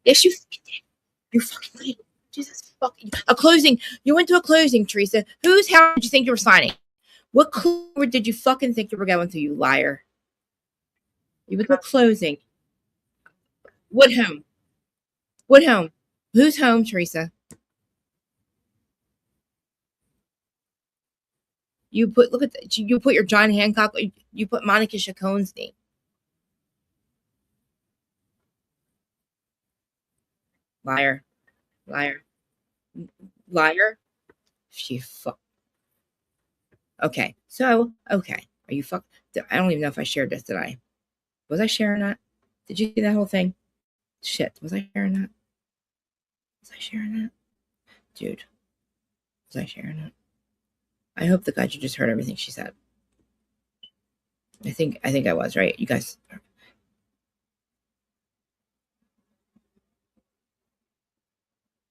Yes, you fucking did. Jesus fucking a closing. You went to a closing, Teresa. Whose house did you think you were signing? What clue did you fucking think you were going to, you liar? You went to a closing. What home? What home? Whose home, Teresa? You put look at the, you put your John Hancock. You put Monica Chacon's name. Liar. She fuck. Okay. So, okay. Are you fuck? I don't even know if I shared this, did I? Was I sharing that? Did you see that whole thing? Shit. Was I sharing that? Dude. Was I sharing that? I hope the guys you just heard everything she said. I think I was, right? You guys.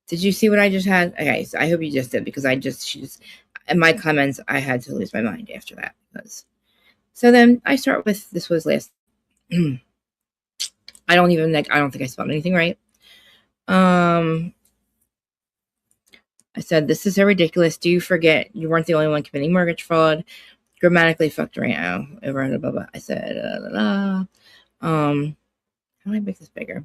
Did you see what I just had? Okay, so I hope you just did, because in my comments, I had to lose my mind after that. So then I start with, this was last, I don't think I spelled anything right. I said, this is so ridiculous. Do you forget you weren't the only one committing mortgage fraud? Grammatically fucked around. Over blah, blah, blah. I said, how do I make this bigger?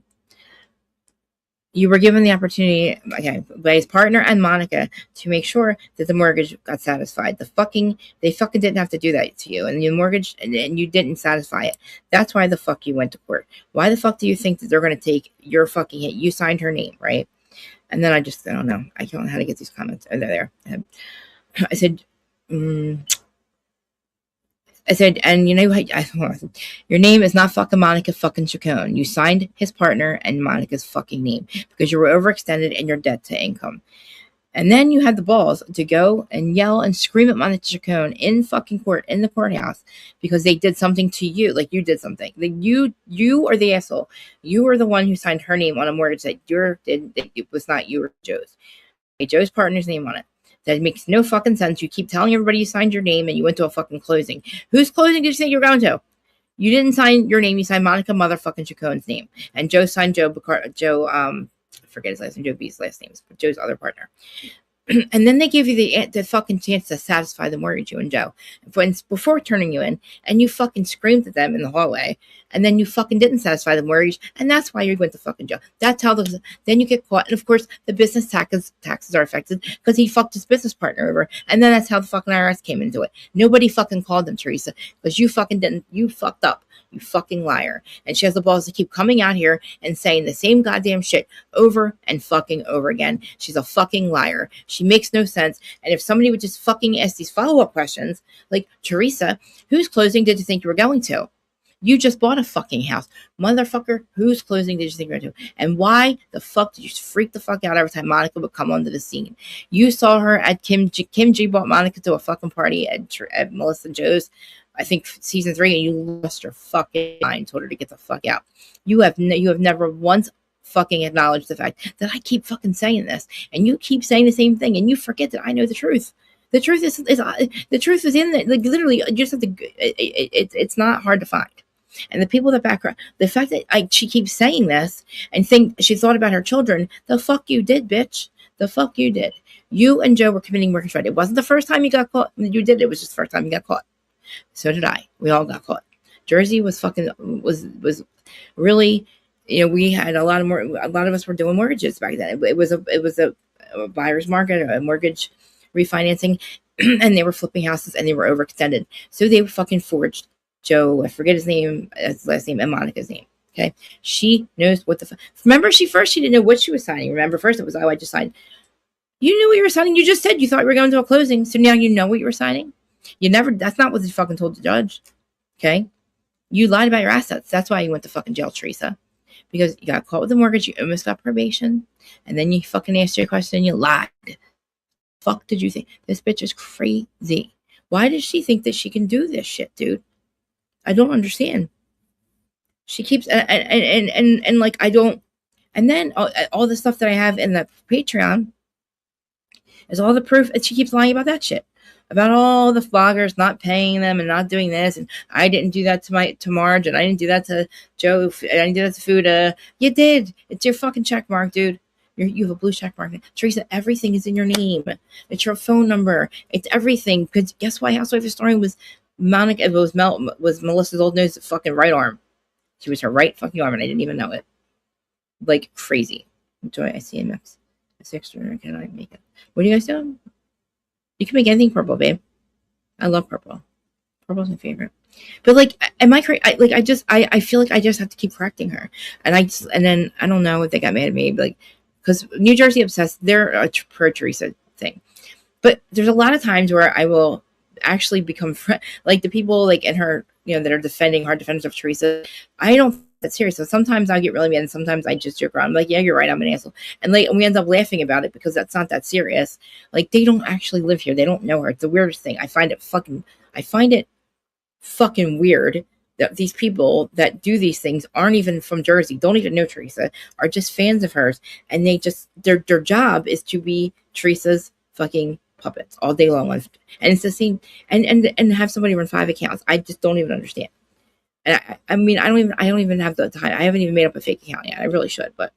You were given the opportunity, okay, by his partner and Monica to make sure that the mortgage got satisfied. They fucking didn't have to do that to you, and your mortgage, and you didn't satisfy it. That's why the fuck you went to court. Why the fuck do you think that they're going to take your fucking hit? You signed her name, right? And then I don't know. I don't know how to get these comments. Oh, they're there. I said, and you know, your name is not fucking Monica fucking Chacon. You signed his partner and Monica's fucking name because you were overextended in your debt to income. And then you had the balls to go and yell and scream at Monica Chacon in fucking court, in the courthouse, because they did something to you. Like, you did something. Like, you are the asshole. You were the one who signed her name on a mortgage that it was not you or Joe's. Joe's partner's name on it. That makes no fucking sense. You keep telling everybody you signed your name and you went to a fucking closing. Whose closing did you think you were going to? You didn't sign your name. You signed Monica motherfucking Chacon's name. And Joe signed I forget his last name, Joe B's last name, but Joe's other partner. And then they give you the fucking chance to satisfy the mortgage, you and Joe, before turning you in, and you fucking screamed at them in the hallway, and then you fucking didn't satisfy the mortgage, and that's why you went to fucking jail. That's how then you get caught, and of course the business taxes are affected because he fucked his business partner over, and then that's how the fucking IRS came into it. Nobody fucking called them, Teresa, because you fucking didn't. You fucked up. You fucking liar. And she has the balls to keep coming out here and saying the same goddamn shit over and fucking over again. She's a fucking liar. She makes no sense. And if somebody would just fucking ask these follow-up questions, like, Teresa, whose closing did you think you were going to? You just bought a fucking house. Motherfucker, whose closing did you think you were going to? And why the fuck did you freak the fuck out every time Monica would come onto the scene? You saw her at Kim G brought Monica to a fucking party at Melissa Joe's, I think season 3, and you lost your fucking mind, told her to get the fuck out. You have never once fucking acknowledged the fact that I keep fucking saying this, and you keep saying the same thing, and you forget that I know the truth. The truth is the truth is in there. Like, literally, you just have to. It's not hard to find. And the people that back her, the fact that she keeps saying this and think she thought about her children, the fuck you did, bitch. The fuck you did. You and Joe were committing mortgage fraud. It wasn't the first time you got caught. You did. It was just the first time you got caught. So did I. We all got caught. Jersey was really, you know, we had a lot of us were doing mortgages back then. It was a buyer's market, a mortgage refinancing, and they were flipping houses and they were overextended. So they fucking forged Joe, I forget his name, his last name, and Monica's name. Okay. She knows what remember, she didn't know what she was signing. Remember, first it was, I just signed. You knew what you were signing. You just said you thought you were going to a closing. So now you know what you were signing. That's not what you fucking told the judge. Okay. You lied about your assets. That's why you went to fucking jail, Teresa. Because you got caught with the mortgage. You almost got probation. And then you fucking asked your question and you lied. Fuck did you think? This bitch is crazy. Why does she think that she can do this shit, dude? I don't understand. She keeps, and like, I don't, and then all the stuff that I have in the Patreon is all the proof, and she keeps lying about that shit. About all the vloggers not paying them and not doing this, and I didn't do that to Marge, and I didn't do that to Joe, I didn't do that to Fuda. You did. It's your fucking check mark, dude. You have a blue check mark. Teresa, everything is in your name. It's your phone number. It's everything. Because guess why Housewife Historian was Monica? It was Melissa's old nose fucking right arm. She was her right fucking arm, and I didn't even know it. Like crazy. Enjoy. I see MX. It's extra. Can I make it? What are you guys doing? You can make anything purple, babe. I love purple. Purple's my favorite. But like, am I crazy? I feel like I just have to keep correcting her, and then I don't know if they got mad at me, like, because New Jersey Obsessed, they're a pro Teresa thing. But there's a lot of times where I will actually become like the people like in her, that are defending hard defenders of Teresa. I don't think that's serious. So sometimes I get really mad, and sometimes I just joke around. I'm like, yeah, you're right, I'm an asshole. And like, we end up laughing about it because that's not that serious. Like, they don't actually live here. They don't know her. It's the weirdest thing. I find it fucking weird that these people that do these things aren't even from Jersey, don't even know Teresa, are just fans of hers, and they just their job is to be Teresa's fucking puppets all day long. And it's the same, and have somebody run 5 accounts. I just don't even understand. And I mean, I don't even have the time. I haven't even made up a fake account yet. I really should, but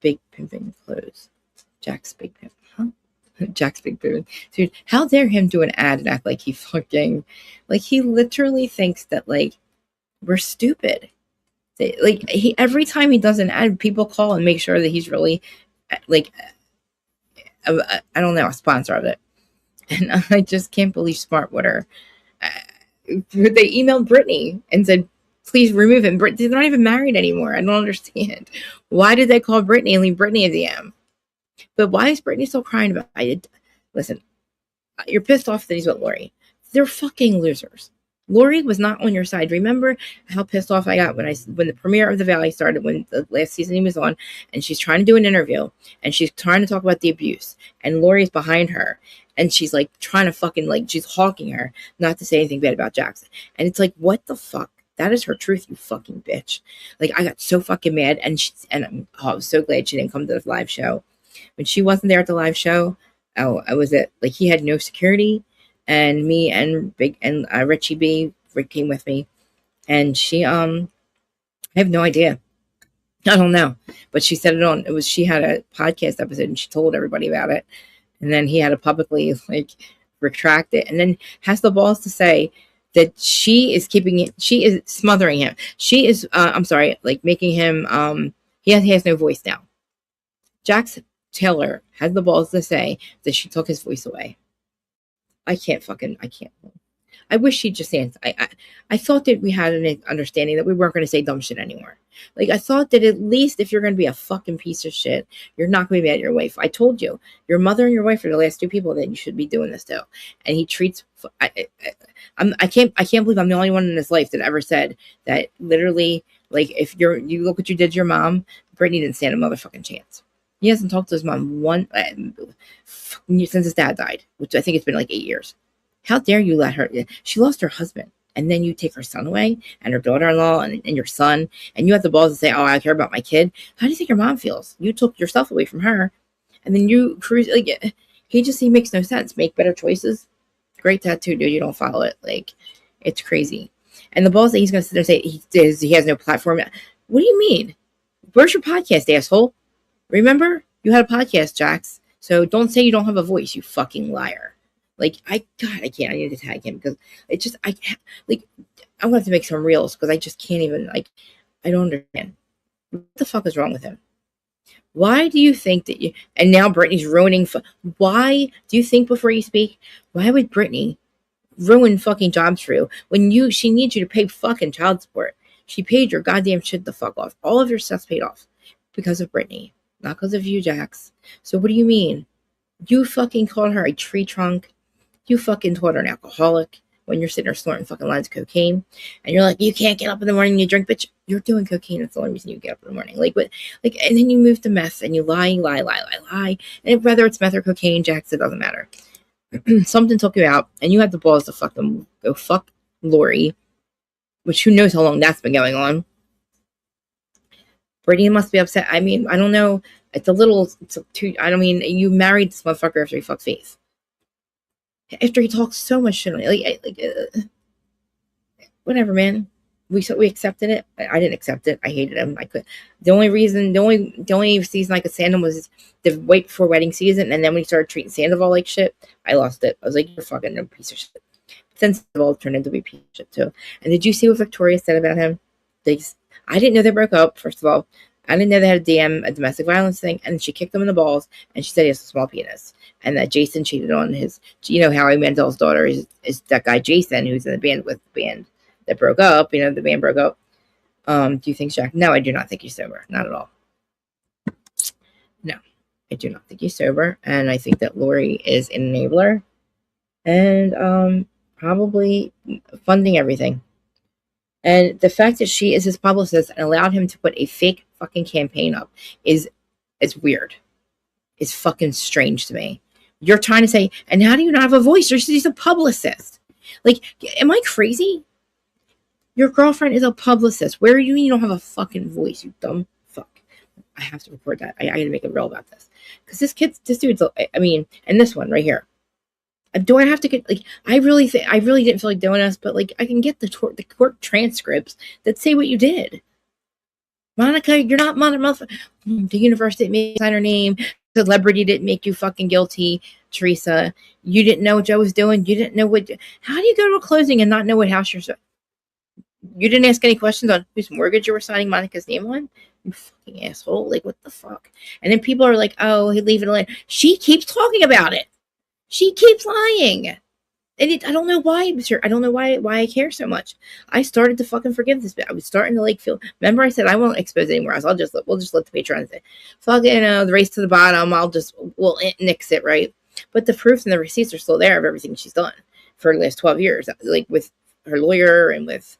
big pimping clothes. Jack's big pimp. Huh? Jack's big pimping. Dude, how dare him do an ad and act like he fucking, like, he literally thinks that, like, we're stupid. Like, every time he does an ad, people call and make sure that he's really, like, I don't know, a sponsor of it. And I just can't believe Smartwater. They emailed Brittany and said, please remove him. They're not even married anymore. I don't understand. Why did they call Brittany and leave Brittany a DM? But why is Brittany still crying about it? Listen, you're pissed off that he's with Lori. They're fucking losers. Lori was not on your side. Remember how pissed off I got when the premiere of The Valley started, when the last season he was on, and she's trying to do an interview, and she's trying to talk about the abuse, and Lori's behind her, and she's like trying to fucking, like, she's hawking her not to say anything bad about Jackson. And it's like, what the fuck? That is her truth, you fucking bitch. Like, I got so fucking mad, and I was so glad she didn't come to the live show. When she wasn't there at the live show, I was at, like, he had no security, and me and Richie B, Rick came with me, and she I have no idea. I don't know, but she said she had a podcast episode and she told everybody about it, and then he had to publicly, like, retract it, and then has the balls to say that she is smothering him. She is like, making him he has no voice now. Jax Taylor has the balls to say that she took his voice away. I can't. I wish she'd just answer. I thought that we had an understanding that we weren't going to say dumb shit anymore. Like, I thought that at least if you're going to be a fucking piece of shit, you're not going to be mad at your wife. I told you, your mother and your wife are the last two people that you should be doing this to. And he treats. I can't believe I'm the only one in his life that ever said that. Literally, like, if you look what you did to your mom, Brittany didn't stand a motherfucking chance. He hasn't talked to his mom since his dad died, which I think it's been like 8 years. How dare you let her? She lost her husband, and then you take her son away, and her daughter-in-law, and your son, and you have the balls to say, "Oh, I care about my kid." How do you think your mom feels? You took yourself away from her, and then you cruise. Like, he makes no sense. Make better choices. Great tattoo, dude. You don't follow it. Like, it's crazy. And the balls that he's going to sit there and say he has no platform. What do you mean? Where's your podcast, asshole? Remember, you had a podcast, Jax. So don't say you don't have a voice, you fucking liar. Like, I need to tag him because I'm going to have to make some reels because I just can't even, like, I don't understand. What the fuck is wrong with him? Why do you think that and now Brittany's ruining, why do you think before you speak? Why would Brittany ruin fucking jobs for you when she needs you to pay fucking child support? She paid your goddamn shit the fuck off. All of your stuff's paid off because of Brittany, not because of you, Jax. So what do you mean? You fucking called her a tree trunk. You fucking told her an alcoholic when you're sitting there snorting fucking lines of cocaine. And you're like, you can't get up in the morning and you drink, bitch. You're doing cocaine. That's the only reason you get up in the morning. Like, what? Like, and then you move to meth and you lie. And whether it's meth or cocaine, Jax, it doesn't matter. Something took you out and you had the balls to fuck them. Go fuck Lori, which who knows how long that's been going on. Brittany must be upset. I mean, I don't know. You married this motherfucker after he fucked Faith. After he talks so much shit on it. Whatever, man. We accepted it. I didn't accept it. I hated him. I could. The only season I could stand him was the wait before wedding season, and then when he started treating Sandoval like shit, I lost it. I was like, you're fucking a piece of shit. Then Sandoval turned into a piece of shit too. And did you see what Victoria said about him? I didn't know they broke up, first of all. I didn't know they had a domestic violence thing, and she kicked him in the balls, and she said he has a small penis, and that Jason cheated on his, Howie Mandel's daughter is that guy Jason, who's in the band with the band that broke up, the band broke up. Do you think Jack? No, I do not think he's sober, not at all. I do not think he's sober, and I think that Lori is an enabler and probably funding everything. And the fact that she is his publicist and allowed him to put a fake fucking campaign up is weird. It's fucking strange to me. You're trying to say, and how do you not have a voice? She's a publicist. Like, am I crazy? Your girlfriend is a publicist. Where do you don't have a fucking voice, you dumb fuck? I have to record that. I gotta make a reel about this. Because this dude's, I mean, and this one right here. Do I have to get, like, I really didn't feel like doing this, but, like, I can get the court transcripts that say what you did. Monica, you're not Monica. The university made you sign her name. Celebrity didn't make you fucking guilty, Teresa. You didn't know what Joe was doing. You didn't know what. How do you go to a closing and not know what house you're? You didn't ask any questions on whose mortgage you were signing Monica's name on? You fucking asshole. Like, what the fuck? And then people are like, oh, he'd leave it alone. She keeps talking about it. She keeps lying. And I don't know why, sir. I don't know why I care so much. I started to fucking forgive this bit. I was starting to like feel. Remember, I said I won't expose it anymore else. We'll just let the patrons say, fucking the race to the bottom. We'll nix it, right? But the proofs and the receipts are still there of everything she's done for the last 12 years, like with her lawyer and with,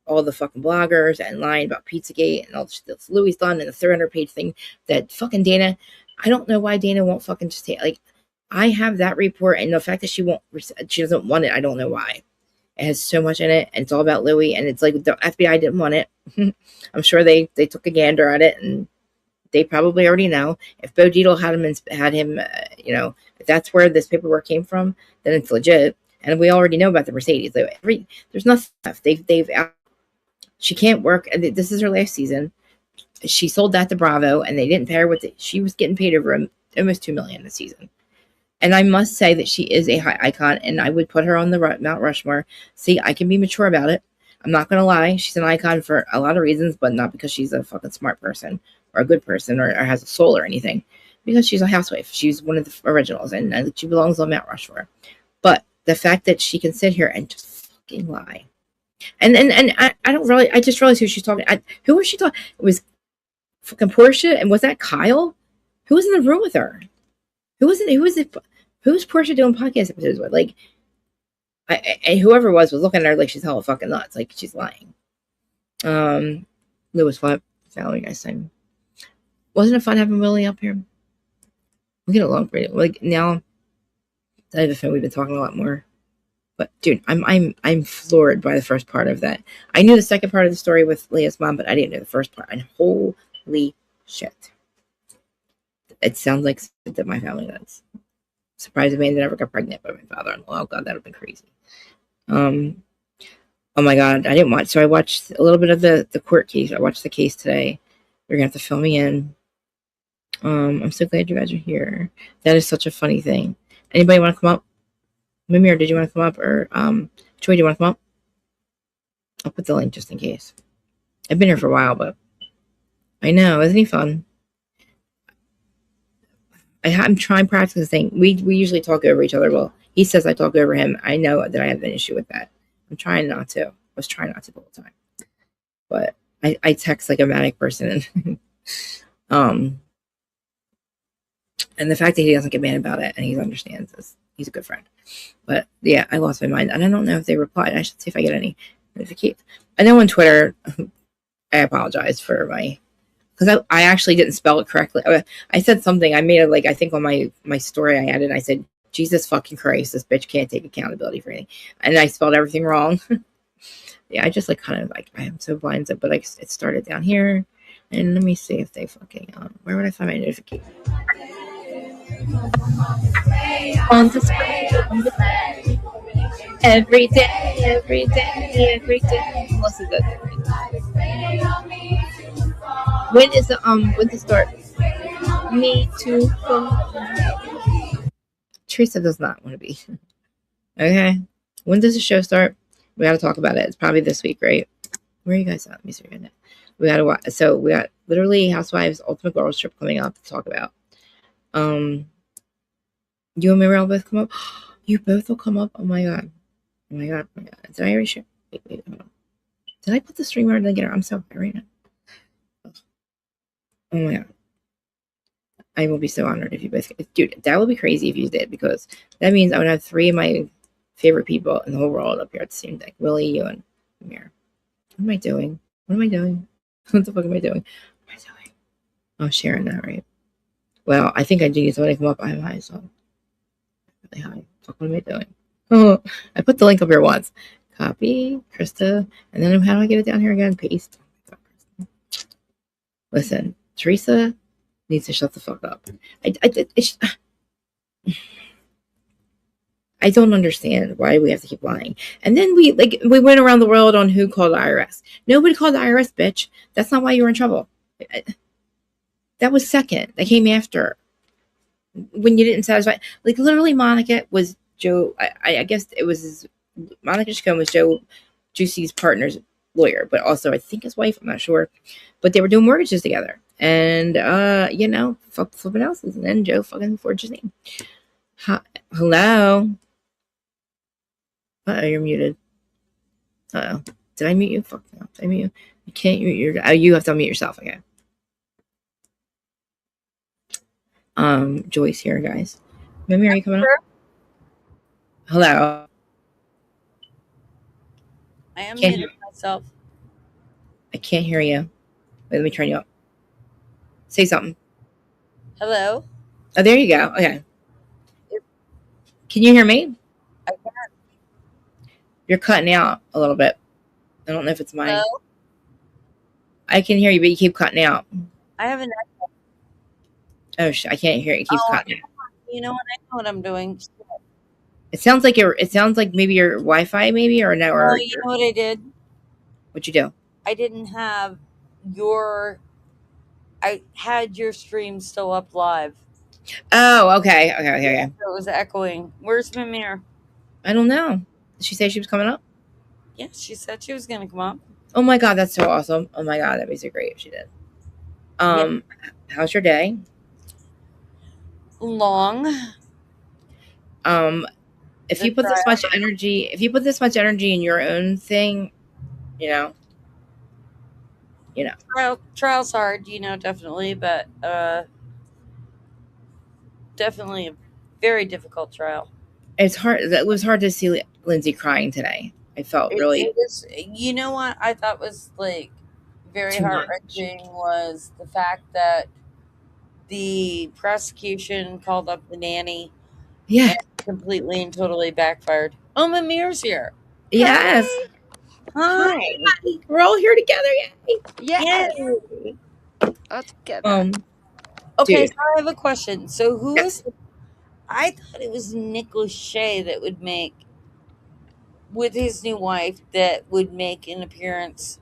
all the fucking bloggers and lying about Pizzagate and all the shit that Louis done and the 300-page thing that fucking Dana. I don't know why Dana won't fucking just take like. I have that report, and the fact that she doesn't want it, I don't know why. It has so much in it, and it's all about Louis, and it's like the FBI didn't want it. I'm sure they took a gander at it, and they probably already know. If Bo Dietl had him, if that's where this paperwork came from, then it's legit, and we already know about the Mercedes. There's nothing left. She can't work, and this is her last season. She sold that to Bravo, and they didn't pay her what she was getting paid over almost $2 million this season. And I must say that she is a high icon, and I would put her on the Mount Rushmore. See, I can be mature about it. I'm not going to lie. She's an icon for a lot of reasons, but not because she's a fucking smart person or a good person or has a soul or anything. Because she's a housewife. She's one of the originals, and she belongs on Mount Rushmore. But the fact that she can sit here and just fucking lie. And I just realized who she's talking. Who was she talking? It was fucking Portia, and was that Kyle? Who was in the room with her? Who's Portia doing podcast episodes with? Like, whoever was looking at her like she's hella fucking nuts. Like, she's lying. Lewis Flap, Valerie, guys, time. Wasn't it fun having Willie up here? We get along pretty. Like, now that I have a phone, we've been talking a lot more. But dude, I'm floored by the first part of that. I knew the second part of the story with Leah's mom, but I didn't know the first part. And holy shit. It sounds like that my family does. Surprised Amanda never got pregnant by my father-in-law. Oh god, that would have been crazy. Oh my god, I didn't watch. So I watched a little bit of the court case. I watched the case today. You're gonna have to fill me in. I'm so glad you guys are here. That is such a funny thing. Anybody want to come up? Mimir, did you want to come up? Or Troy, do you want to come up? I'll put the link just in case. I've been here for a while, but I know, isn't he fun? I'm trying practicing. We usually talk over each other. Well, he says I talk over him. I know that I have an issue with that. I'm trying not to. I was trying not to the whole time. But I text like a manic person. And the fact that he doesn't get mad about it and he understands this, he's a good friend. But yeah, I lost my mind. And I don't know if they replied. I should see if I get any notifications. I know on Twitter, I apologize for because I actually didn't spell it correctly. I said something. I made it I think on my story I added. I said, Jesus fucking Christ, this bitch can't take accountability for anything. And I spelled everything wrong. Yeah, I just I am so blinded. But it started down here. And let me see if they fucking, where would I find my notification? On the spray. Every day. Listen to that. When is the start? Me too. Teresa does not want to be. Okay. When does the show start? We got to talk about it. It's probably this week, right? Where are you guys at? Let me see. We got to watch. So we got literally Housewives Ultimate Girls Trip coming up to talk about. You and Mirelle both come up. You both will come up. Oh my god. Did I already share? Wait, hold on. Did I put the streamer together? I'm so sorry right now. Oh my god. I will be so honored if you both, dude, that would be crazy if you did, because that means I would have 3 of my favorite people in the whole world up here at the same time. Willie, you, and Amir. What am I doing? What am I doing? What the fuck am I doing? What am I doing? Oh, sharing that, right? Well, I think I do need somebody to come up. I'm high, so really high. Fuck, what am I doing? Oh, I put the link up here once. Copy, Krista, and then how do I get it down here again? Paste. Listen, Teresa needs to shut the fuck up. I don't understand why we have to keep lying. And then we went around the world on who called the IRS. Nobody called the IRS, bitch. That's not why you were in trouble. That was second. That came after. When you didn't satisfy. Like, literally, Monica was Joe. I guess it was Monica Chacon was Joe Juicy's partner's lawyer, but also I think his wife. I'm not sure. But they were doing mortgages together. And, fuck flipping houses. And then Joe fucking forged his name. Hello? Uh-oh, you're muted. Uh-oh. Did I mute you? Fuck no. Did I mute you? You can't mute you have to unmute yourself, okay. Joyce here, guys. Mimi, are you coming up? Hello? I am muted myself. I can't hear you. Wait, let me turn you up. Say something. Hello? Oh, there you go. Okay. Can you hear me? I can. You're cutting out a little bit. I don't know if it's mine. Hello? I can hear you, but you keep cutting out. I have an echo. Oh, I can't hear it. It keeps cutting out. You know what? I know what I'm doing. It sounds like maybe your Wi-Fi, maybe, or no. Oh, you know what I did? What'd you do? I didn't have I had your stream still up live. Oh, okay. So it was echoing. Where's Mimir? I don't know. Did she say she was coming up? Yes, she said she was going to come up. Oh my God, that's so awesome. Oh my God, that'd be so great if she did. How's your day? Long. If you put this much energy in your own thing, trial's hard, definitely, but definitely a very difficult trial. It's hard. It was hard to see Lindsay crying today. I felt really. It was, you know what I thought was like very heart-wrenching was the fact that the prosecution called up the nanny. Yeah. And completely and totally backfired. Oh, Mimir's here. Yes. Hi. We're all here together. Yay. Yay. Let's get okay, so I have a question. So who is I thought it was Nick Lachey that would make with his new wife that would make an appearance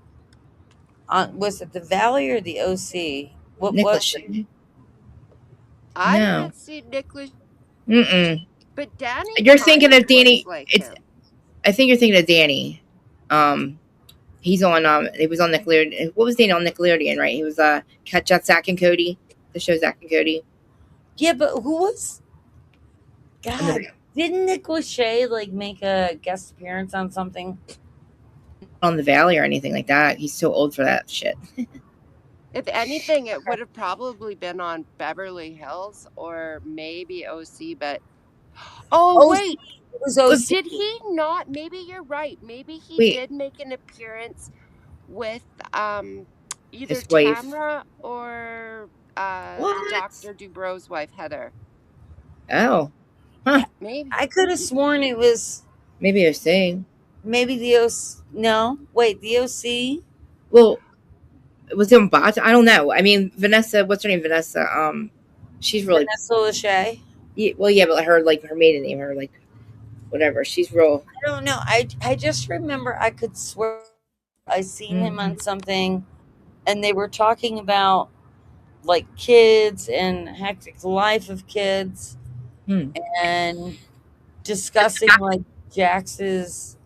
on, was it the Valley or the OC? What Nick was Lachey? it? I didn't see Nick Lachey. But Danny. You're thinking of Danny. I think you're thinking of Danny. He's on. He was on Nickelodeon. What was Danny on Nickelodeon? Right? He was Zack and Cody. The show Zack and Cody. Yeah, but who was? God, didn't Nick Lachey like make a guest appearance on something? On the Valley or anything like that. He's so old for that shit. If anything, it would have probably been on Beverly Hills or maybe OC, but wait. It was OC. Did he not? Maybe you're right. Maybe he did make an appearance with either Tamra or Dr. Dubro's wife, Heather. Oh. Huh. Maybe. I could have sworn it was maybe OC. Maybe the OC. No, wait, the OC. Well, was it on Bot? I don't know. I mean, Vanessa. What's her name? Vanessa. She's really Vanessa Lachey. Yeah, well, yeah, but her maiden name, or whatever. She's real. I don't know. I just remember I could swear I seen him on something, and they were talking about like kids and hectic life of kids, and discussing like Jax's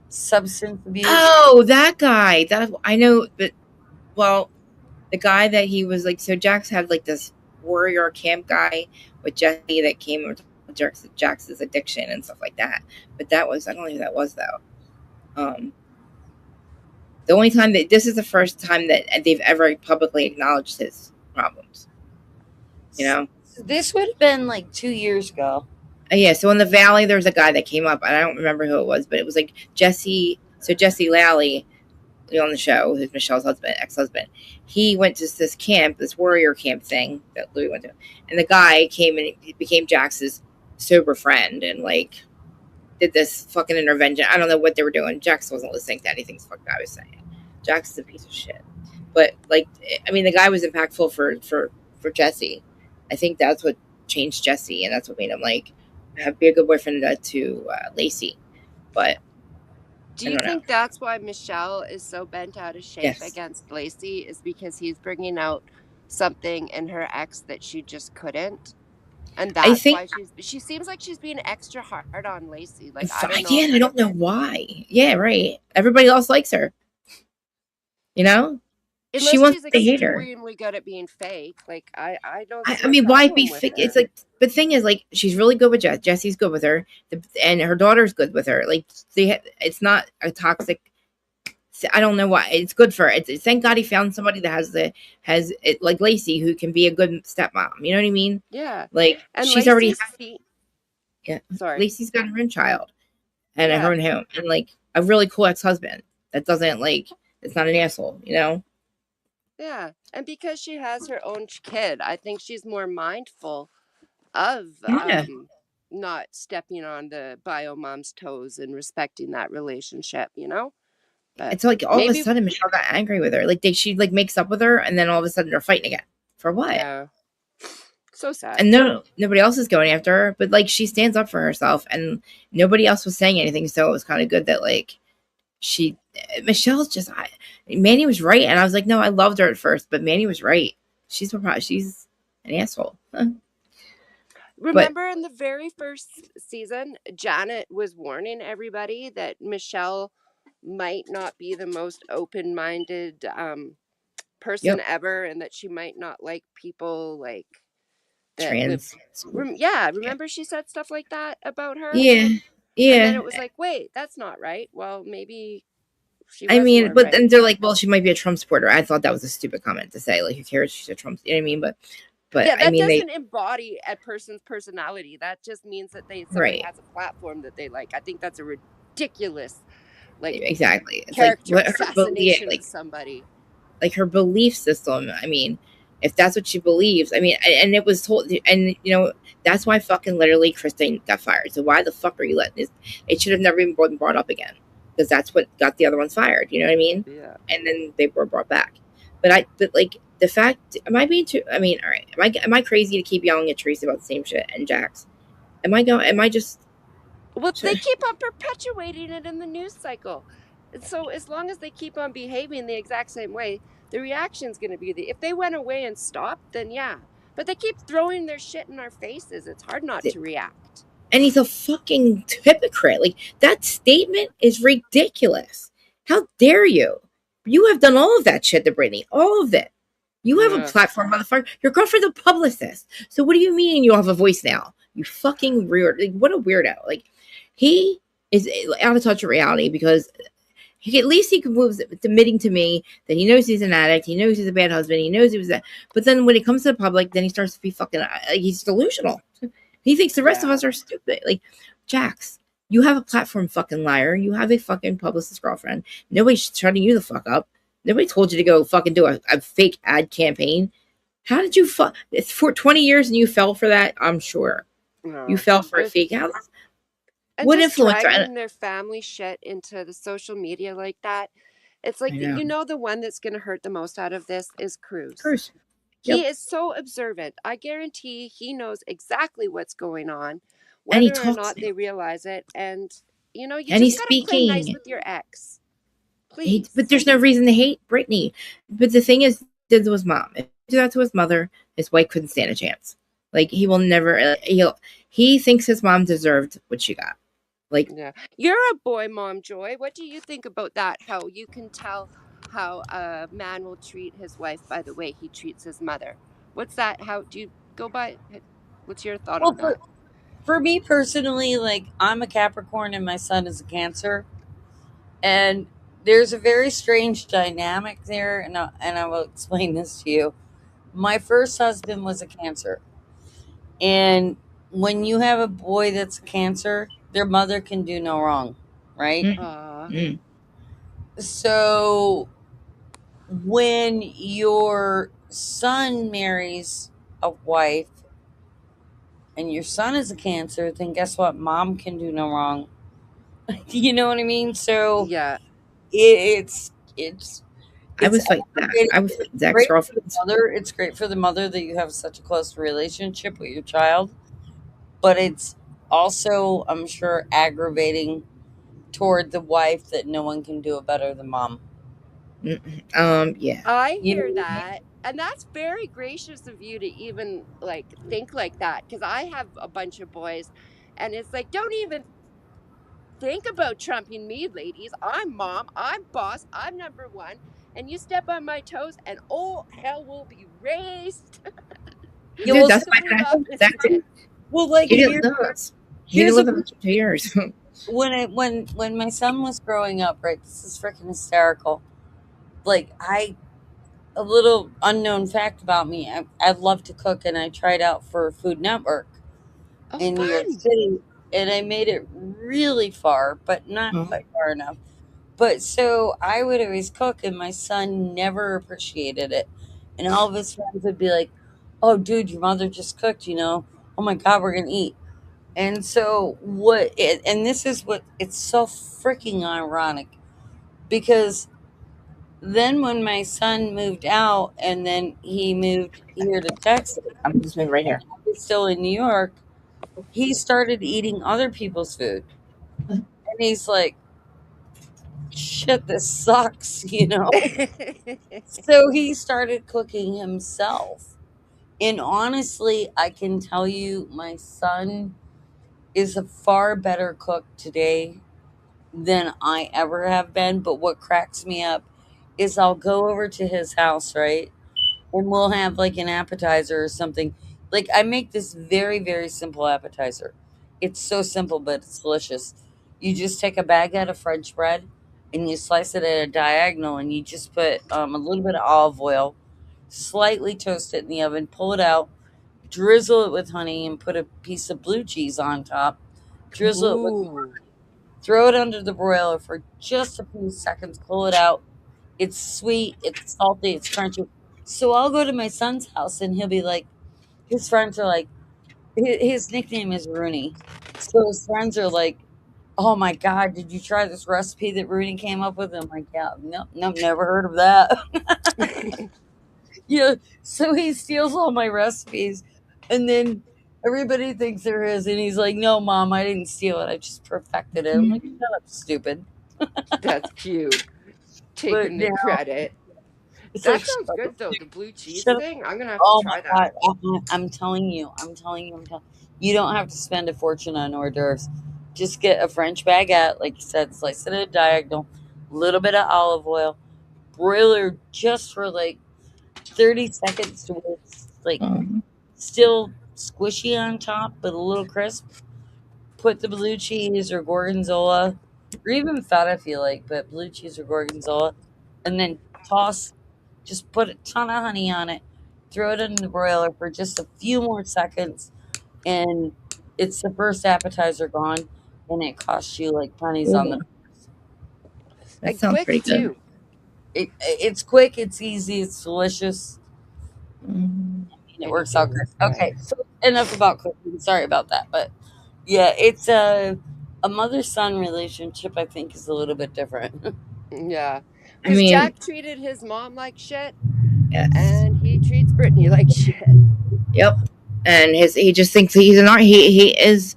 substance abuse. Oh, that guy. That I know, but the guy that he was like. So Jax had this warrior camp guy with Jesse that came with Jax's addiction and stuff like that. But that was, I don't know who that was though. The only time this is the first time that they've ever publicly acknowledged his problems. You know? This would have been like 2 years ago. Yeah, so in the Valley, there was a guy that came up, and I don't remember who it was, but it was like Jesse. So Jesse Lally, on the show, who's Michelle's husband, ex-husband, he went to this camp, this warrior camp thing that Louis went to, and the guy came and he became Jax's sober friend, and like did this fucking intervention. I don't know what they were doing. Jax wasn't listening to anything the fuck I was saying. Jax is a piece of shit, but like, I mean, the guy was impactful for Jesse. I think that's what changed Jesse, and that's what made him like be a good boyfriend to Lacey. But do you think that's why Michelle is so bent out of shape against Lacey, is because he's bringing out something in her ex that she just couldn't? And that's why she seems like she's being extra hard on Lacey. Like, I don't know. Again, I don't know why. Yeah, right. Everybody else likes her. You know? Unless she wants she's to hate her. Extremely good at being fake. Like, I don't. I mean, why be fake? It's like, but the thing is, like, she's really good with Jess. Jesse's good with her, and her daughter's good with her. Like, it's not a toxic. I don't know why. It's good for her. Thank God he found somebody that has it, like Lacey, who can be a good stepmom. You know what I mean? Yeah. Like, and she's Lacey's already. Yeah. Sorry. Lacey's got her own child, and her own home, and like a really cool ex-husband that doesn't like. It's not an asshole, you know. Yeah, and because she has her own kid, I think she's more mindful of not stepping on the bio mom's toes and respecting that relationship, you know? But it's like all of a sudden Michelle got angry with her. Like she like makes up with her, and then all of a sudden they're fighting again. For what? Yeah. So sad. And nobody else is going after her, but like she stands up for herself, and nobody else was saying anything, so it was kind of good that like Michelle's just Manny was right, and I was like, no, I loved her at first, but Manny was right. She's an asshole. Remember in the very first season, Janet was warning everybody that Michelle might not be the most open-minded person ever, and that she might not like people like that trans. Remember she said stuff like that about her? Yeah. And then it was like, wait, that's not right. Well, maybe she was right. And they're like, well, she might be a Trump supporter. I thought that was a stupid comment to say. Like, who cares? She's a Trump. You know what I mean? But yeah, that doesn't embody a person's personality. That just means that somebody has a platform that they like. I think that's a ridiculous, like, exactly. It's character assassination of somebody. Like her belief system. I mean, if that's what she believes, I mean, and it was told, and you know, that's why fucking literally Kristen got fired. So why the fuck are you letting this? It should have never even been brought up again, because that's what got the other ones fired. You know what I mean? Yeah. And then they were brought back. But like the fact, am I being too? I mean, all right, am I crazy to keep yelling at Teresa about the same shit and Jax? Am I just? Well, they keep on perpetuating it in the news cycle. And so as long as they keep on behaving the exact same way, the reaction's going to be if they went away and stopped, then yeah. But they keep throwing their shit in our faces. It's hard not to react. And he's a fucking hypocrite. Like, that statement is ridiculous. How dare you? You have done all of that shit to Brittany. All of it. You have a platform, motherfucker. Your girlfriend's a publicist. So what do you mean you don't have a voice now? You fucking weird. Like, what a weirdo. Like, he is out of touch with reality, because at least he was admitting to me that he knows he's an addict. He knows he's a bad husband. He knows he was that. But then when it comes to the public, then he starts to be fucking, he's delusional. He thinks the rest of us are stupid. Like, Jax, you have a platform, fucking liar. You have a fucking publicist girlfriend. Nobody's shutting you the fuck up. Nobody told you to go fucking do a fake ad campaign. How did you it's for 20 years and you fell for that? I'm sure. No. You fell for a fake ad. And what just dragging their family shit into the social media like that. It's like, you know, the one that's going to hurt the most out of this is Cruz. He is so observant. I guarantee he knows exactly what's going on, whether or not they realize it. And, you know, you just got to play nice with your ex. Please. But there's no reason to hate Brittany. But the thing is, did to his mom. If he did that to his mother, his wife couldn't stand a chance. Like, he will never, he thinks his mom deserved what she got. Like, yeah. You're a boy mom, Joy. What do you think about that? How you can tell how a man will treat his wife by the way he treats his mother. What's that? How do you go by? What's your thought on that? For me personally, like, I'm a Capricorn and my son is a Cancer. And there's a very strange dynamic there, and I will explain this to you. My first husband was a Cancer. And when you have a boy that's a Cancer, their mother can do no wrong, right? So when your son marries a wife and your son is a Cancer, then guess what? Mom can do no wrong. You know what I mean? So Yeah. it's I was like that. I was like Zach's girlfriend. It's great for the mother that you have such a close relationship with your child, but it's also, I'm sure, aggravating toward the wife that no one can do it better than mom. Yeah. I hear that. And that's very gracious of you to even like think like that. Because I have a bunch of boys, and it's like, don't even think about trumping me, ladies. I'm mom. I'm boss. I'm number one. And you step on my toes, and oh, hell will be raised. Dude, that's my kind of that's it. Well, like he didn't live us. He didn't live us for 2 years. when my son was growing up, right? This is freaking hysterical. Like a little unknown fact about me. I love to cook, and I tried out for Food Network in New York City, and I made it really far, but not quite far enough. But so I would always cook, and my son never appreciated it. And all of his friends would be like, "Oh, dude, your mother just cooked, you know? Oh my God, we're gonna eat." And so and this is what it's so freaking ironic, because then when my son moved out and then he moved here to Texas, I'm just moving right here. I was still in New York, he started eating other people's food. And he's like, shit, this sucks, you know? So he started cooking himself. And honestly, I can tell you, my son is a far better cook today than I ever have been. But what cracks me up is I'll go over to his house, right? And we'll have like an appetizer or something. Like I make this very, very simple appetizer. It's so simple, but it's delicious. You just take a baguette of French bread and you slice it at a diagonal, and you just put a little bit of olive oil, slightly toast it in the oven, pull it out, drizzle it with honey, and put a piece of blue cheese on top. Drizzle it with water, throw it under the broiler for just a few seconds, pull it out. It's sweet, it's salty, it's crunchy. So I'll go to my son's house, and he'll be like, his friends are like, his nickname is Rooney. So his friends are like, oh my God, did you try this recipe that Rooney came up with? I'm like, yeah, nope, never heard of that. Yeah. So he steals all my recipes, and then everybody thinks they're his, and he's like, no, Mom, I didn't steal it. I just perfected it. I'm like, shut up, stupid. That's cute. Taking the credit. That sounds good though. The blue cheese thing. I'm gonna have to try that. I'm telling you. You don't have to spend a fortune on hors d'oeuvres. Just get a French baguette, like you said, slice it at a diagonal, a little bit of olive oil, broiler just for like 30 seconds to where it's like still squishy on top, but a little crisp. Put the blue cheese or gorgonzola, or even feta if you like, but blue cheese or gorgonzola, and then just put a ton of honey on it, throw it in the broiler for just a few more seconds, and it's the first appetizer gone, and it costs you like pennies on the. That sounds pretty good. It's quick, it's easy, it's delicious. And it works out great. Okay, so enough about cooking. Sorry about that, but yeah, it's a mother-son relationship. I think is a little bit different. Yeah, because Jack treated his mom like shit, and he treats Brittany like shit. Yep, and he just thinks he's not. He's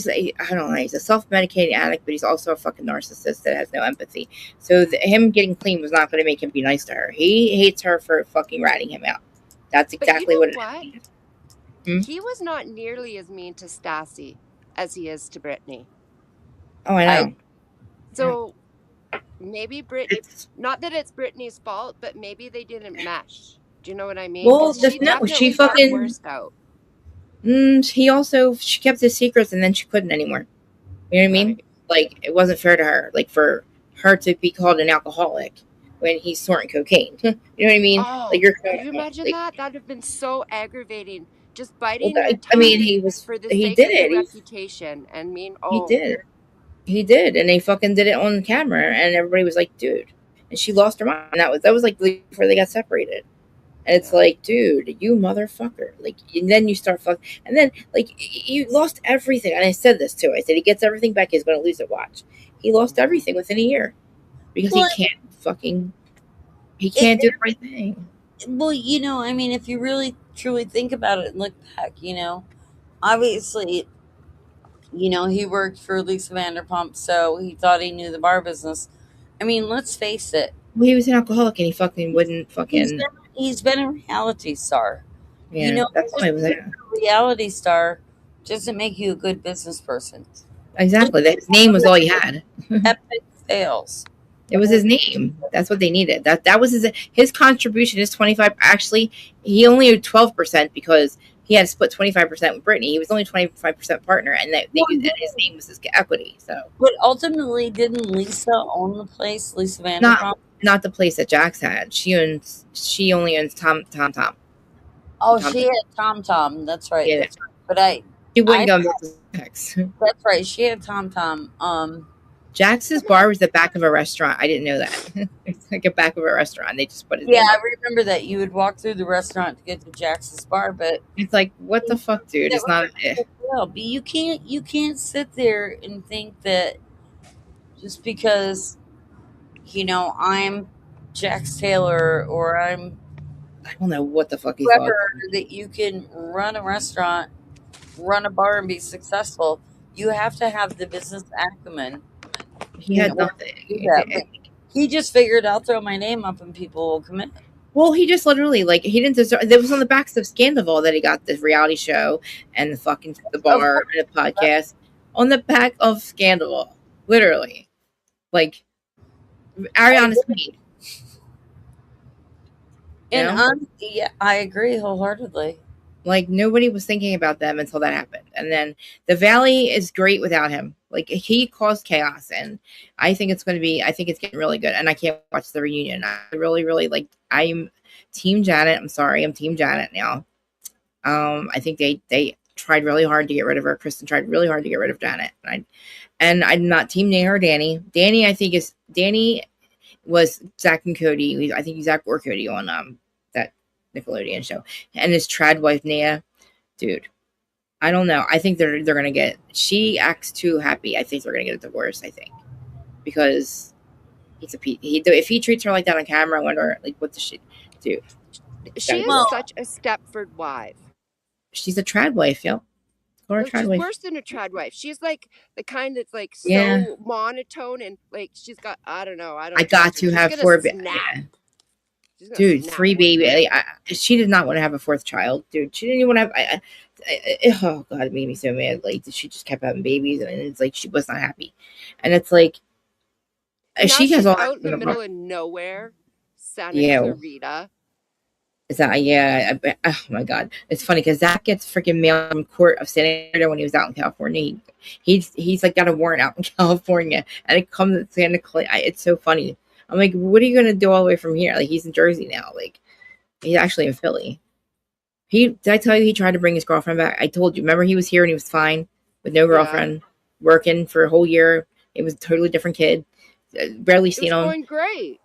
I don't know. He's a self-medicating addict, but he's also a fucking narcissist that has no empathy. So him getting clean was not going to make him be nice to her. He hates her for fucking ratting him out. That's exactly what it is. He was not nearly as mean to Stassi as he is to Brittany. Oh, I know. So maybe Brittany, not that it's Brittany's fault, but maybe they didn't mesh. Do you know what I mean? Well, she fucking worst out. She kept his secrets, and then she couldn't anymore. You know what I mean? Like, it wasn't fair to her. Like, for her to be called an alcoholic, when he's snorting cocaine. You know what I mean? Oh, like you're. could you imagine like, that? That'd have been so aggravating. Just biting well, your I mean, tongue for the he sake did of the it. reputation. He did, and they fucking did it on camera, and everybody was like, "Dude," and she lost her mind. That was like before they got separated. And it's like, dude, you motherfucker. Like, and then you start fucking, and then like you lost everything. And I said this too. I said he gets everything back. He's going to lose it. Watch. He lost everything within a year because he can't do the right thing. Well, I mean, if you really truly think about it and look back, obviously, he worked for Lisa Vanderpump, so he thought he knew the bar business. I mean, let's face it. Well, he was an alcoholic, and he fucking wouldn't fucking. He's been a reality star. Yeah, that's why he was there. A reality star doesn't make you a good business person. Exactly. His name was all he had. Epic fails. It was his name. That's what they needed. That was his contribution is 25. Actually, he only owed 12% because he had to split 25% with Brittany. He was only 25% partner, and and his name was his equity. So, but ultimately, didn't Lisa own the place? Lisa Vanderpump? Not the place that Jax had. She only owns Tom. Oh, she had Tom. That's right. Yeah. That's right. But she wouldn't go with Jax. That's right. She had Tom. Jax's bar was the back of a restaurant. I didn't know that. It's like a back of a restaurant. They just put it. Yeah, I remember that. You would walk through the restaurant to get to Jax's bar, but it's like, what the fuck, dude? It's not. Well, but you can't sit there and think that just because I'm Jax Taylor or I don't know what the fuck he thought that you can run a restaurant, run a bar, and be successful. You have to have the business acumen. He had nothing. He just figured, I'll throw my name up and people will come in. Well, he just literally he didn't deserve. It was on the backs of Scandival that he got this reality show and the bar and the podcast on the back of Scandival, literally, like Ariana's paid. And I agree wholeheartedly. Like nobody was thinking about them until that happened, and then the Valley is great without him. Like he caused chaos, and I think it's getting really good. And I can't watch the reunion. I really, really I'm Team Janet. I'm sorry, I'm Team Janet now. I think they tried really hard to get rid of her. Kristen tried really hard to get rid of Janet, and I'm not Team Naya or Danny. Danny was Zach and Cody. I think he's Zach or Cody on that Nickelodeon show, and his trad wife Naya, dude. I don't know. I think they're gonna get. She acts too happy. I think they're gonna get a divorce. I think because if he treats her like that on camera, I wonder what does she do? She is such a Stepford wife. She's a trad wife, yep. Or she's worse than a trad wife. She's like the kind that's so monotone and she's got I got to have 4 babies. Dude, 3 babies. She did not want to have a 4th child, dude. She didn't even want to have. Oh god, it made me so mad. She just kept having babies, and it's like she was not happy. And it's like she has all out in the middle of nowhere. Santa Clarita. Is that oh my god, it's funny because Zach gets freaking mail from court of Santa Clarita when he was out in California. He's got a warrant out in California, and it comes to Santa Clarita. It's so funny. I'm like, what are you gonna do all the way from here? He's in Jersey now. He's actually in Philly. Did I tell you he tried to bring his girlfriend back? I told you. Remember, he was here and he was fine with no girlfriend, working for a whole year. It was a totally different kid. Barely seen him. Going great.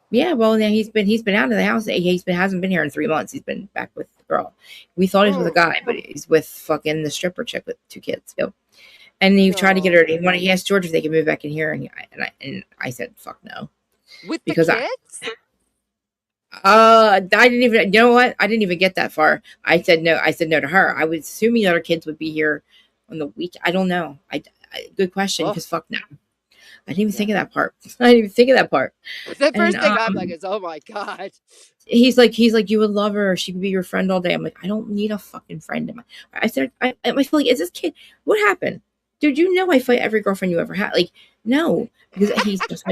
Yeah, well, yeah, he's been out of the house. Hasn't been here in 3 months. He's been back with the girl. We thought he was with a guy, but he's with fucking the stripper chick with 2 kids. Yep. And he tried to get her. He asked George if they could move back in here, and I said, "Fuck no." With the kids. I didn't even. You know what? I didn't even get that far. I said no. I said no to her. I was assuming the other kids would be here on the week. I don't know. Good question. Because fuck no. I didn't even think of that part. The first thing I'm like is, oh my god. He's like, you would love her. She could be your friend all day. I'm like, I don't need a fucking friend. I said, I feel like, is this kid? What happened? Dude, I fight every girlfriend you ever had. No, because he's just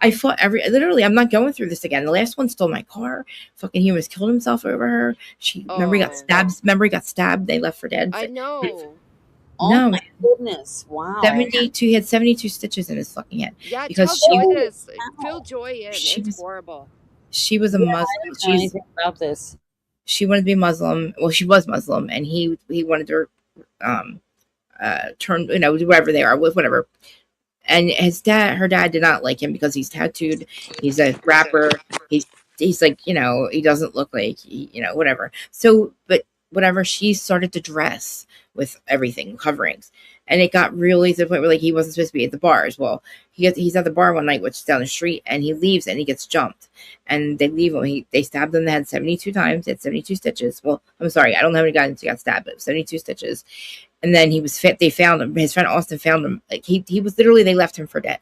I fought literally, I'm not going through this again. The last one stole my car. Fucking, he almost killed himself over her. Remember he got stabbed. They left for dead. I know. Oh my goodness! Wow. 72. He had 72 stitches in his fucking head. Yeah, because fill Joy in. It's horrible. She was a Muslim. I didn't know anything about this. She wanted to be Muslim. Well, she was Muslim, and he wanted to turn, whatever they are, whatever. And her dad did not like him because he's tattooed. He's a rapper. He's like, he doesn't look like, whatever. So, but whatever, she started to dress with everything, coverings. And it got really to the point where, like, he wasn't supposed to be at the bars. Well, he's at the bar one night, which is down the street, and he leaves and he gets jumped. And they leave him. They stabbed him in the head 72 times. He had 72 stitches. Well, I'm sorry, I don't know how many guys he got stabbed, but 72 stitches. And then they found him. His friend Austin found him. Like, he was literally, they left him for dead.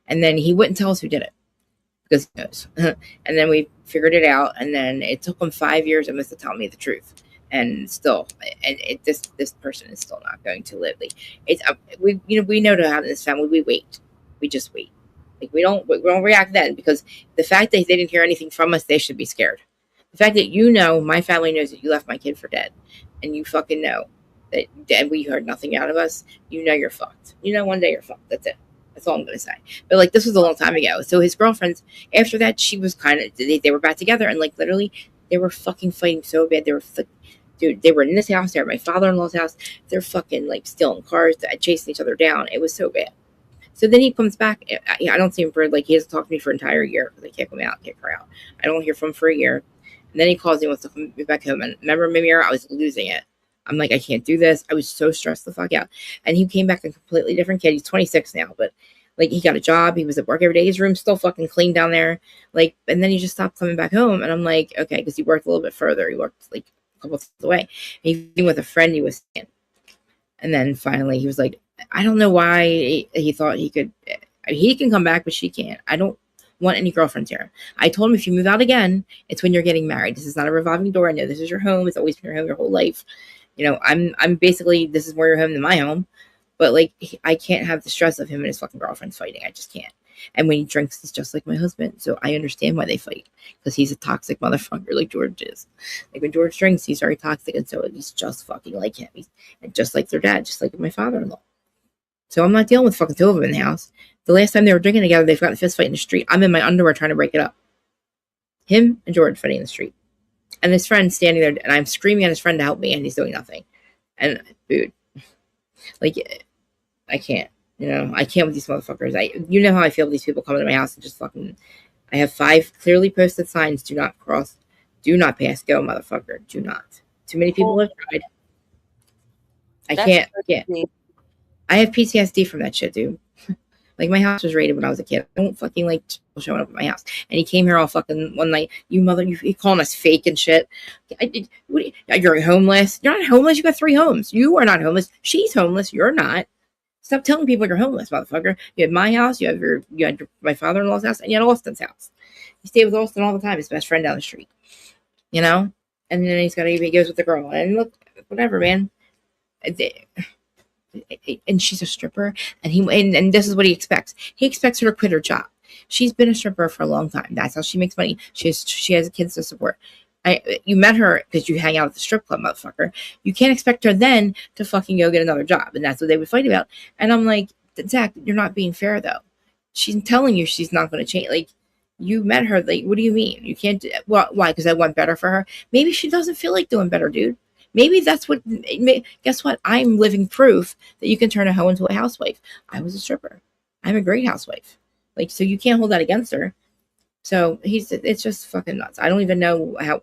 And then he wouldn't tell us who did it, because he knows. And then we figured it out. And then it took him 5 years almost to tell me the truth. And still, this person is still not going to live. Like, we know to have in this family, we wait. We just wait. Like, we don't react then, because the fact that they didn't hear anything from us, they should be scared. The fact that my family knows that you left my kid for dead, and you fucking know that we heard nothing out of us, you're fucked. One day you're fucked. That's it. That's all I'm going to say. But, like, this was a long time ago. So his girlfriends, after that, she was kind of, they were back together, and, like, literally, they were fucking fighting so bad. They were, dude, they were in this house. They were at my father-in-law's house. They're fucking, like, stealing cars, chasing each other down. It was so bad. So then he comes back. I don't see him for, like, he hasn't talked to me for an entire year. They kick him out, kick her out. I don't hear from him for a year. And then he calls me, wants to come back home. And remember, Mimir, I was losing it. I'm like, I can't do this. I was so stressed the fuck out. And he came back a completely different kid. He's 26 now, but, like, he got a job. He was at work every day. His room's still fucking clean down there. Like, and then he just stopped coming back home. And I'm like, okay, because he worked a little bit further. He worked, like, a couple of away. And he was with a friend he was seeing. And then finally he was like, I don't know why he thought he could. He can come back, but she can't. I don't want any girlfriends here. I told him, if you move out again, it's when you're getting married. This is not a revolving door. I know this is your home. It's always been your home your whole life. I'm basically, this is more your home than my home. But, like, I can't have the stress of him and his fucking girlfriends fighting. I just can't. And when he drinks, he's just like my husband. So I understand why they fight, because he's a toxic motherfucker like George is. Like, when George drinks, he's very toxic. And so he's just fucking like him. And just like their dad, just like my father-in-law. So I'm not dealing with fucking two of them in the house. The last time they were drinking together, they've gotten a fist fight in the street. I'm in my underwear trying to break it up. Him and George fighting in the street. And his friend standing there, and I'm screaming at his friend to help me, and he's doing nothing. And, dude, like, I can't. I can't with these motherfuckers. You know how I feel with these people coming to my house and just fucking. I have 5 clearly posted signs: do not cross, do not pass, go, motherfucker, do not. Too many people have tried. I can't. I have PTSD from that shit, dude. Like, my house was raided when I was a kid. I don't fucking like people showing up at my house. And he came here all fucking one night. You calling us fake and shit. You're homeless. You're not homeless. You got 3 homes. You are not homeless. She's homeless. You're not. Stop telling people you're homeless, motherfucker. You had my house. You had my father-in-law's house, and you had Austin's house. You stay with Austin all the time. His best friend down the street. And then he goes with the girl. And look, whatever, man. And she's a stripper, and this is what he expects. He expects her to quit her job. She's been a stripper for a long time. That's how she makes money. She has kids to support. You met her because you hang out at the strip club, motherfucker. You can't expect her then to fucking go get another job, and that's what they would fight about. And I'm like, Zach, you're not being fair though. She's telling you she's not going to change. Like, you met her. Like, what do you mean you can't? Well, why? Because I want better for her. Maybe she doesn't feel like doing better, dude. Maybe that's what, guess what? I'm living proof that you can turn a hoe into a housewife. I was a stripper. I'm a great housewife. Like, so you can't hold that against her. So it's just fucking nuts. I don't even know how,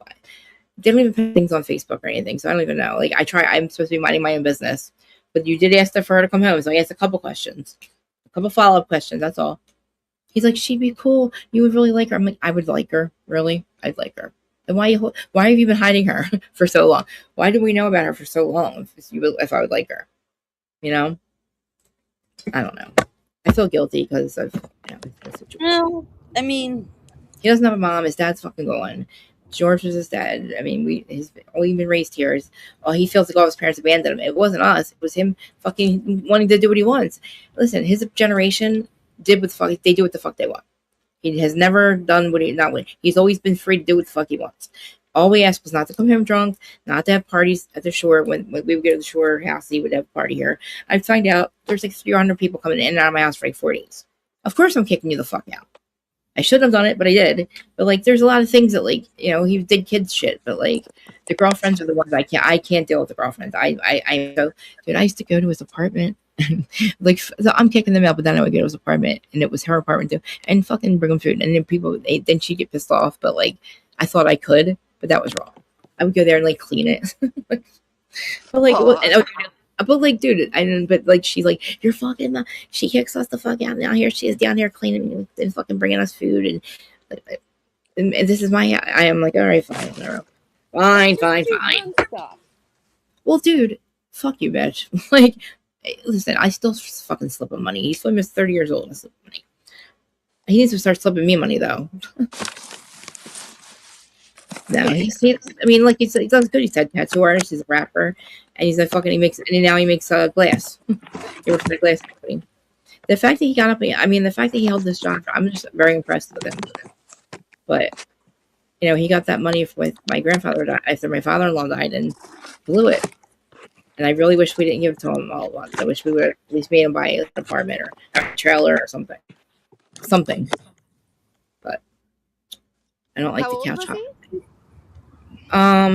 they don't even put things on Facebook or anything. So I don't even know. Like, I'm supposed to be minding my own business, but you did ask for her to come home. So I asked a couple questions, a couple follow-up questions. That's all. He's like, she'd be cool. You would really like her. I'm like, I would like her. Really? I'd like her. Then why have you been hiding her for so long? Why do we know about her for so long if I would like her? I don't know. I feel guilty because of the situation. Well, I mean, he doesn't have a mom. His dad's fucking gone. George was his dad. I mean, we've been raised here. He feels like all his parents abandoned him. It wasn't us. It was him fucking wanting to do what he wants. Listen, his generation they do what the fuck they want. He has never done he's always been free to do what the fuck he wants. All we asked was not to come home drunk, not to have parties at the shore. When we would go to the shore house, he would have a party here. I'd find out there's like 300 people coming in and out of my house for like 4 days. Of course I'm kicking you the fuck out. I shouldn't have done it, but I did. But like, there's a lot of things that like, you know, he did kids shit. But like, the girlfriends are the ones I can't deal with the girlfriends. I go, dude. I used to go to his apartment, like, so I'm kicking them out. But then I would go to his apartment, and it was her apartment too, and fucking bring them food. And then then she'd get pissed off. But like, I thought I could, but that was wrong. I would go there and like clean it. But like, but like, dude, I didn't. But like, she's like, you're fucking. She kicks us the fuck out. Now here she is down here cleaning and fucking bringing us food, and this is my. I am like, all right, fine. Well, dude, fuck you, bitch. Like, listen, I still fucking slip him money. He's almost 30 years old and I slip him money. He needs to start slipping me money though. No, I mean, like he does good. He's a tattoo artist. He's a rapper, and he's a fucking. Now he makes glass. He works for a glass company. The fact that he got up, the fact that he held this job, I'm just very impressed with him. But you know, he got that money with my grandfather died after my father-in-law died and blew it. And I really wish we didn't give it to him all at once. I wish we would at least made him buy an apartment or a trailer or something. But I don't like the couch hop.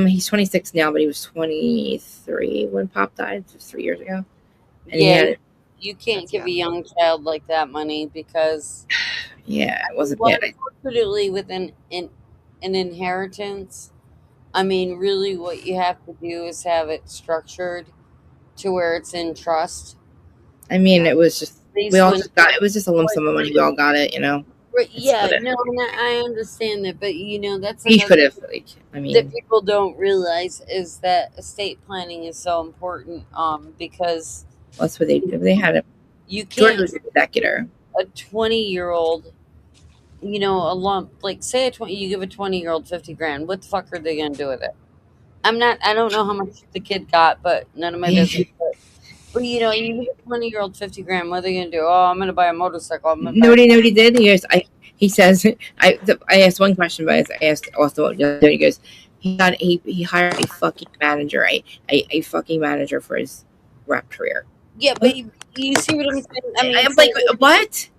He's 26 now, but he was 23 when Pop died, just 3 years ago. And you can't give a young child like that money because it wasn't bad. Unfortunately, with an inheritance, I mean, really, what you have to do is have it structured to where it's in trust. I mean, it was just it was just a lump sum of money. We all got it, you know. Right, I understand that, but you know that's he could have. Like, I mean, that people don't realize is that estate planning is so important. Because that's what they do. They had it. You can't. George was an executor. A 20-year-old, you know, a lump like say you give a 20-year-old 50 grand. What the fuck are they gonna do with it? I don't know how much the kid got, but none of my business. But you know, you give a 20-year-old 50 grand. What are they gonna do? Oh, I'm gonna buy a motorcycle. Nobody know what he did. He says, I asked one question, but I asked also, he goes, he hired a fucking manager, a fucking manager for his rap career. Yeah, but you see what I'm saying? I mean, I'm like, what?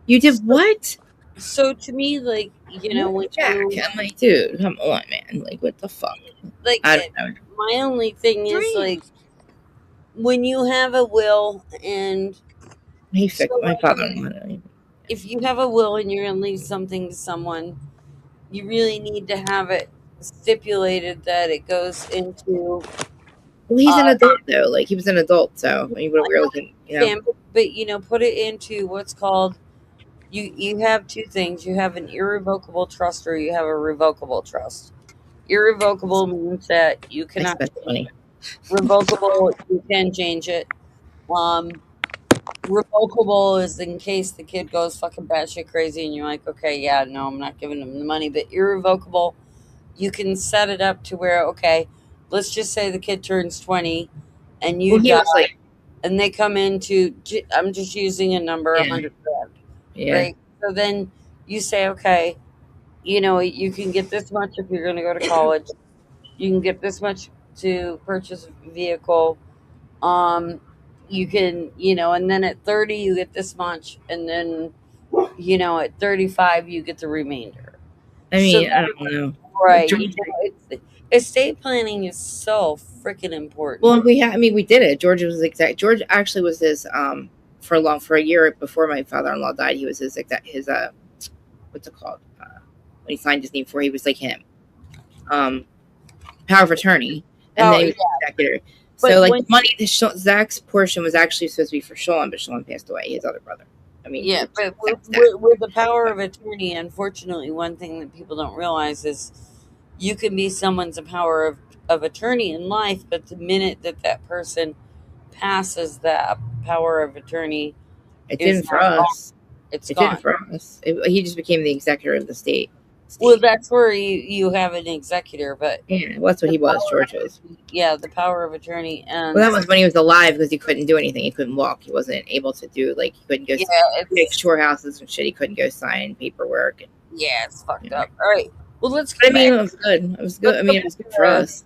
You did what? So to me, like, you know, when I'm like, dude, come on, man. Like, what the fuck? Like, I don't know. My only thing is, like, when you have a will and he fixed my father-in-law. If you have a will and you're going to leave something to someone, you really need to have it stipulated that it goes into. Well, he's an adult though. Like he was an adult, so I mean, really can, you know. But you know, put it into what's called. You have two things. You have an irrevocable trust, or you have a revocable trust. Irrevocable means that you cannot. Revocable, you can change it. Revocable is in case the kid goes fucking batshit crazy and you're like, okay, yeah, no, I'm not giving them the money. But irrevocable, you can set it up to where, okay, let's just say the kid turns 20 and you die, and they come into, I'm just using a number, 100 grand. Yeah. Right? So then you say, okay, you know, you can get this much if you're going to go to college. You can get this much to purchase a vehicle. You can, you know, and then at 30 you get this much, and then, you know, at 35 you get the remainder. I mean, I don't know. Right. You know, estate planning is so freaking important. Well, we did it. George actually was his for a year before my father-in-law died. He was his what's it called? When he signed his name for, he was like him. Power of attorney, and then he was executor. So, like, the money, Zach's portion was actually supposed to be for Sean, but Sean passed away, his other brother. I mean, yeah, but with the power of attorney, unfortunately, one thing that people don't realize is you can be someone's power of attorney in life, but the minute that person passes that power of attorney, it didn't for us. It didn't for us. He just became the executor of the state. Well, that's where you have an executor, but yeah, well, that's what he was. George was. Yeah, the power of attorney, and that was when he was alive because he couldn't do anything. He couldn't walk. He wasn't able to do he couldn't go make shore houses and shit. He couldn't go sign paperwork. Yeah, it's fucked up. All right, Well, let's get back. It was good. It was good. I mean, it was good for us.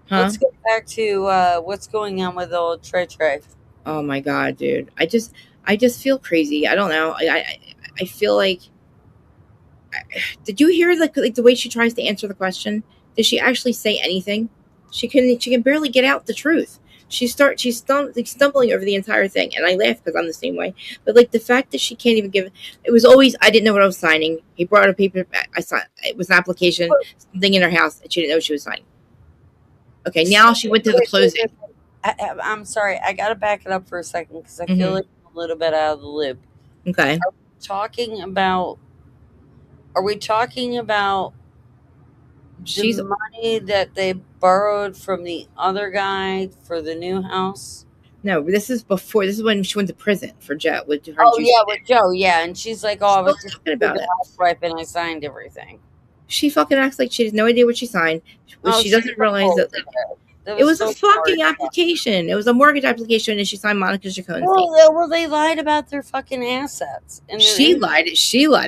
Let's get back to what's going on with old Trey. Oh my God, dude. I just feel crazy. I don't know. I feel like, did you hear like the way she tries to answer the question? Did she actually say anything? She can barely get out the truth. She's stumbling over the entire thing, and I laugh because I'm the same way. But like the fact that she can't even give it was always, I didn't know what I was signing. He brought a paper. I signed. It was an application, something in her house, and she didn't know what she was signing. Okay, now she went to the closing. I'm sorry, I gotta back it up for a second because I feel like I'm a little bit out of the loop. Okay. Are we talking about the money that they borrowed from the other guy for the new house? No, this is before. This is when she went to prison for Joe. With her with Joe. Yeah, and she's like, "Oh, I was just talking about it. Housewife, and I signed everything." She fucking acts like she has no idea what she signed. She doesn't realize that. It was a fucking application. It was a mortgage application, and she signed Monica Jacone's name. Well, they lied about their fucking assets. And she lied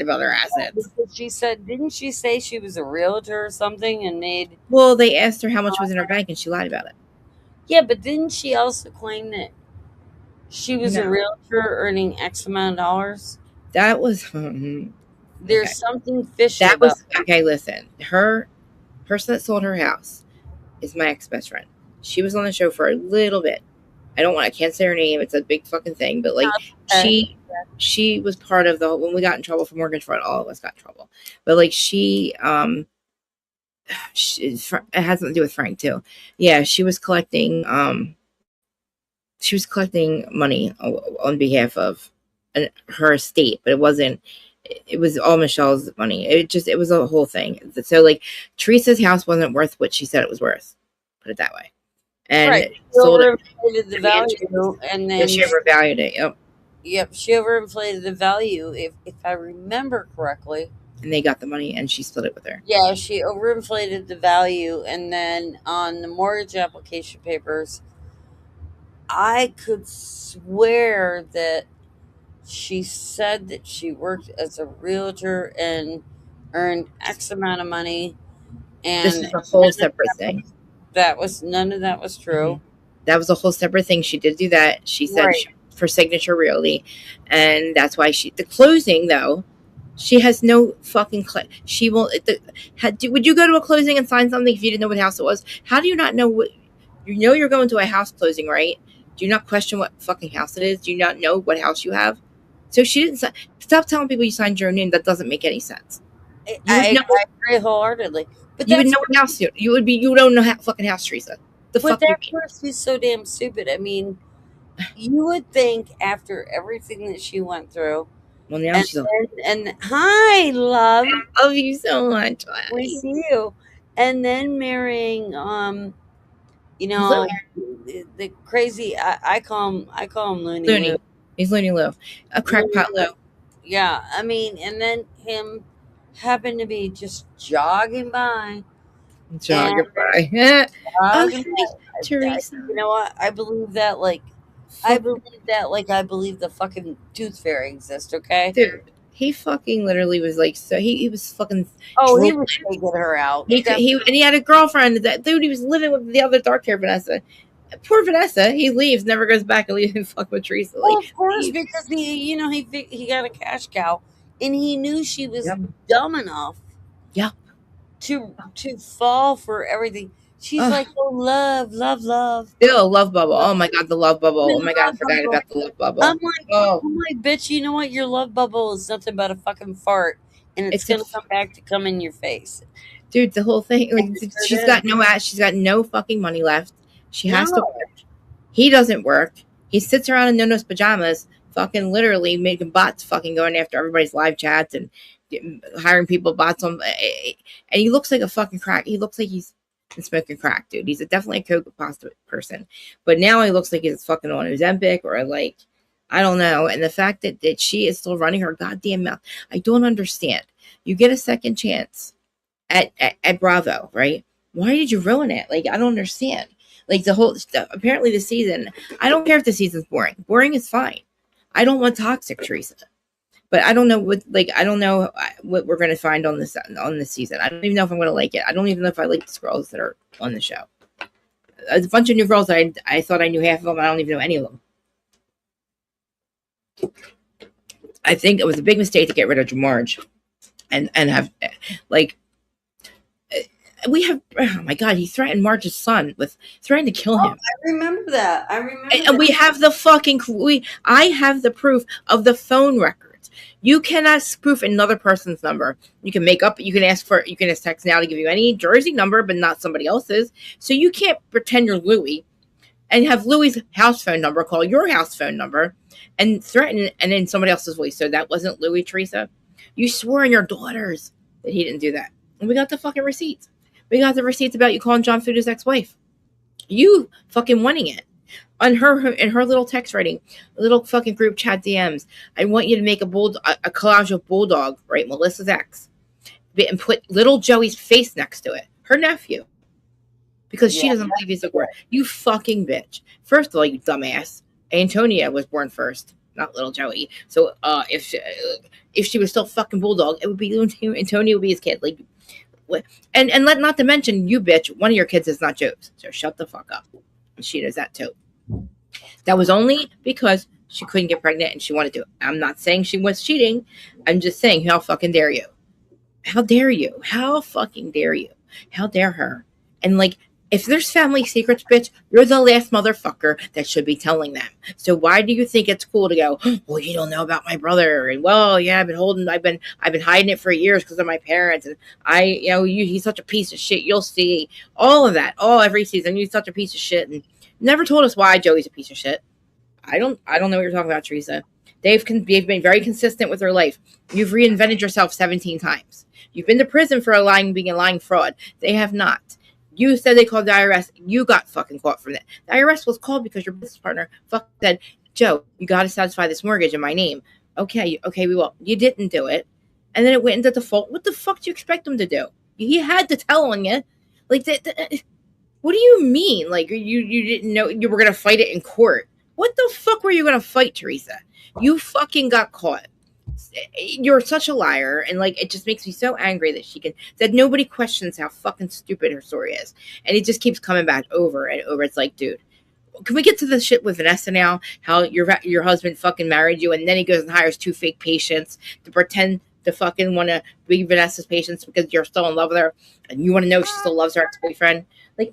about her assets. Didn't she say she was a realtor or something and made? Well, they asked her how much was in her bank, and she lied about it. Yeah, but didn't she also claim that she was a realtor earning X amount of dollars? That was. There's something fishy. That was okay. Listen, her person that sold her house is my ex-best friend. She was on the show for a little bit. I can't say her name. It's a big fucking thing. But like she was part of when we got in trouble for mortgage fraud, all of us got in trouble. But like it has something to do with Frank too. Yeah, she was collecting money on behalf of her estate, but it was all Michelle's money. It was a whole thing. So like Teresa's house wasn't worth what she said it was worth. Put it that way. And she overinflated the value, and then she overvalued it. Yep, she overinflated the value, if I remember correctly. And they got the money, and she split it with her. Yeah, she overinflated the value, and then on the mortgage application papers, I could swear that she said that she worked as a realtor and earned X amount of money. And this is a whole separate thing. None of that was true. Mm-hmm. That was a whole separate thing. She did do that. She said for Signature Realty, and that's why the closing though. She has no fucking she won't. Would you go to a closing and sign something if you didn't know what house it was? How do you not know what? You're going to a house closing, right? Do you not question what fucking house it is? Do you not know what house you have? So she didn't stop telling people you signed your own name. That doesn't make any sense. I agree wholeheartedly. But you would know what house you would be. You don't know fucking house, Teresa. That must be so damn stupid. I mean, you would think after everything that she went through. Well, now and hi, love. I love you so much. We see you. And then marrying, the crazy. I call him Looney. Lou. He's Looney Lou, a crackpot Lou. Yeah, I mean, and then him happened to be just jogging by. Teresa. You know what? I believe that. I believe the fucking tooth fairy exists. Okay, dude. He fucking literally was like, so he was fucking. Oh, he was trying to get her out. He had a girlfriend. That dude, he was living with the other dark hair Vanessa. Poor Vanessa. He leaves, never goes back, and leaves and fuck with Teresa. Well, of course, because he got a cash cow, and he knew she was dumb enough. Yeah. To fall for everything. She's like, oh, love. Still, love bubble. Oh my god, the love bubble. Oh my god, I forgot about the love bubble. I'm like, bitch, you know what? Your love bubble is nothing but a fucking fart, and it's gonna come in your face. Dude, the whole thing. Like, she's got no ass. She's got no fucking money left. She has to work. He doesn't work. He sits around in no-nos pajamas, fucking literally making bots, fucking going after everybody's live chats and hiring people bots on. And he looks like a fucking crack. He looks like he's been smoking crack, dude. He's definitely a coke pasta person. But now he looks like he's fucking on Ozempic or like, I don't know. And the fact that she is still running her goddamn mouth, I don't understand. You get a second chance at Bravo, right? Why did you ruin it? Like, I don't understand. Like apparently the season, I don't care if the season's boring. Boring is fine. I don't want toxic Teresa. But I don't know what we're going to find on this season. I don't even know if I'm going to like it. I don't even know if I like these girls that are on the show. There's a bunch of new girls that I thought I knew half of them. I don't even know any of them. I think it was a big mistake to get rid of Marge and have we have, oh my God, he threatened Marge's son with threatening to kill him. I remember that. And we have the fucking, I have the proof of the phone records. You cannot spoof another person's number. You can you can ask text now to give you any Jersey number, but not somebody else's. So you can't pretend you're Louis and have Louis's house phone number call your house phone number and threaten and then somebody else's voice. So that wasn't Louis, Teresa. You swore on your daughters that he didn't do that. And we got the fucking receipts. We got the receipts about you calling John Food his ex-wife. You fucking wanting it. On in her little text writing, little fucking group chat DMs. I want you to make a collage of Bulldog, right? Melissa's ex. And put little Joey's face next to it. Her nephew. Because she doesn't believe he's a girl. You fucking bitch. First of all, you dumbass. Antonia was born first, not little Joey. So if she was still fucking Bulldog, it would be Antonia would be his kid. Like, and not to mention, you bitch, one of your kids is not Joe's. So shut the fuck up. She knows that too. That was only because she couldn't get pregnant and she wanted to. I'm not saying she was cheating. I'm just saying, how fucking dare you? How dare you? How fucking dare you? How dare her? And like, if there's family secrets, bitch, you're the last motherfucker that should be telling them. So why do you think it's cool to go, well, you don't know about my brother? And well, yeah, I've been hiding it for years because of my parents. And he's such a piece of shit. You'll see all of that, every season. He's such a piece of shit. And never told us why Joey's a piece of shit. I don't know what you're talking about, Teresa. They've been very consistent with their life. You've reinvented yourself 17 times. You've been to prison for being a lying fraud. They have not. You said they called the IRS. You got fucking caught from that. The IRS was called because your business partner said, Joe, you got to satisfy this mortgage in my name. Okay, we will. You didn't do it. And then it went into default. What the fuck do you expect them to do? He had to tell on you. Like, what do you mean? Like, you didn't know you were going to fight it in court. What the fuck were you going to fight, Teresa? You fucking got caught. You're such a liar, and like it just makes me so angry that nobody questions how fucking stupid her story is, and it just keeps coming back over and over. It's like, dude, can we get to the shit with Vanessa now? How your husband fucking married you, and then he goes and hires 2 fake patients to pretend to fucking want to be Vanessa's patients because you're still in love with her, and you want to know if she still loves her ex-boyfriend. Like,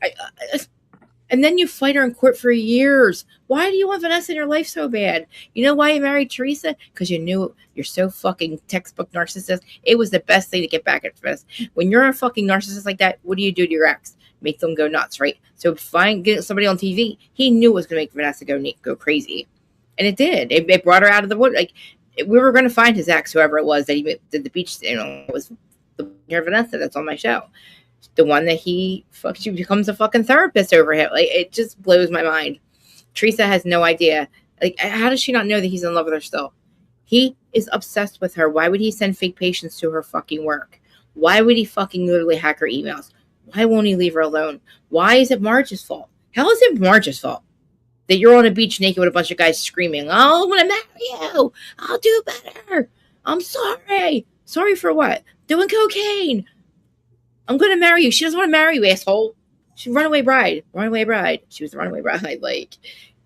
and then you fight her in court for years. Why do you want Vanessa in your life so bad? You know why you married Teresa? Because you knew you're so fucking textbook narcissist. It was the best thing to get back at Vanessa. When you're a fucking narcissist like that, what do you do to your ex? Make them go nuts, right? So getting somebody on TV, he knew it was going to make Vanessa go crazy. And it did. It brought her out of the wood. Like, we were going to find his ex, whoever it was that he did the beach, it was the Vanessa that's on my show. The one that she becomes a fucking therapist over him. Like, it just blows my mind. Teresa has no idea. Like, how does she not know that he's in love with her still? He is obsessed with her. Why would he send fake patients to her fucking work? Why would he fucking literally hack her emails? Why won't he leave her alone? Why is it Marge's fault? How is it Marge's fault that you're on a beach naked with a bunch of guys screaming, oh, I'm going to marry you. I'll do better. I'm sorry. Sorry for what? Doing cocaine. I'm going to marry you. She doesn't want to marry you, asshole. She's a runaway bride. Runaway bride. She was a runaway bride. Like,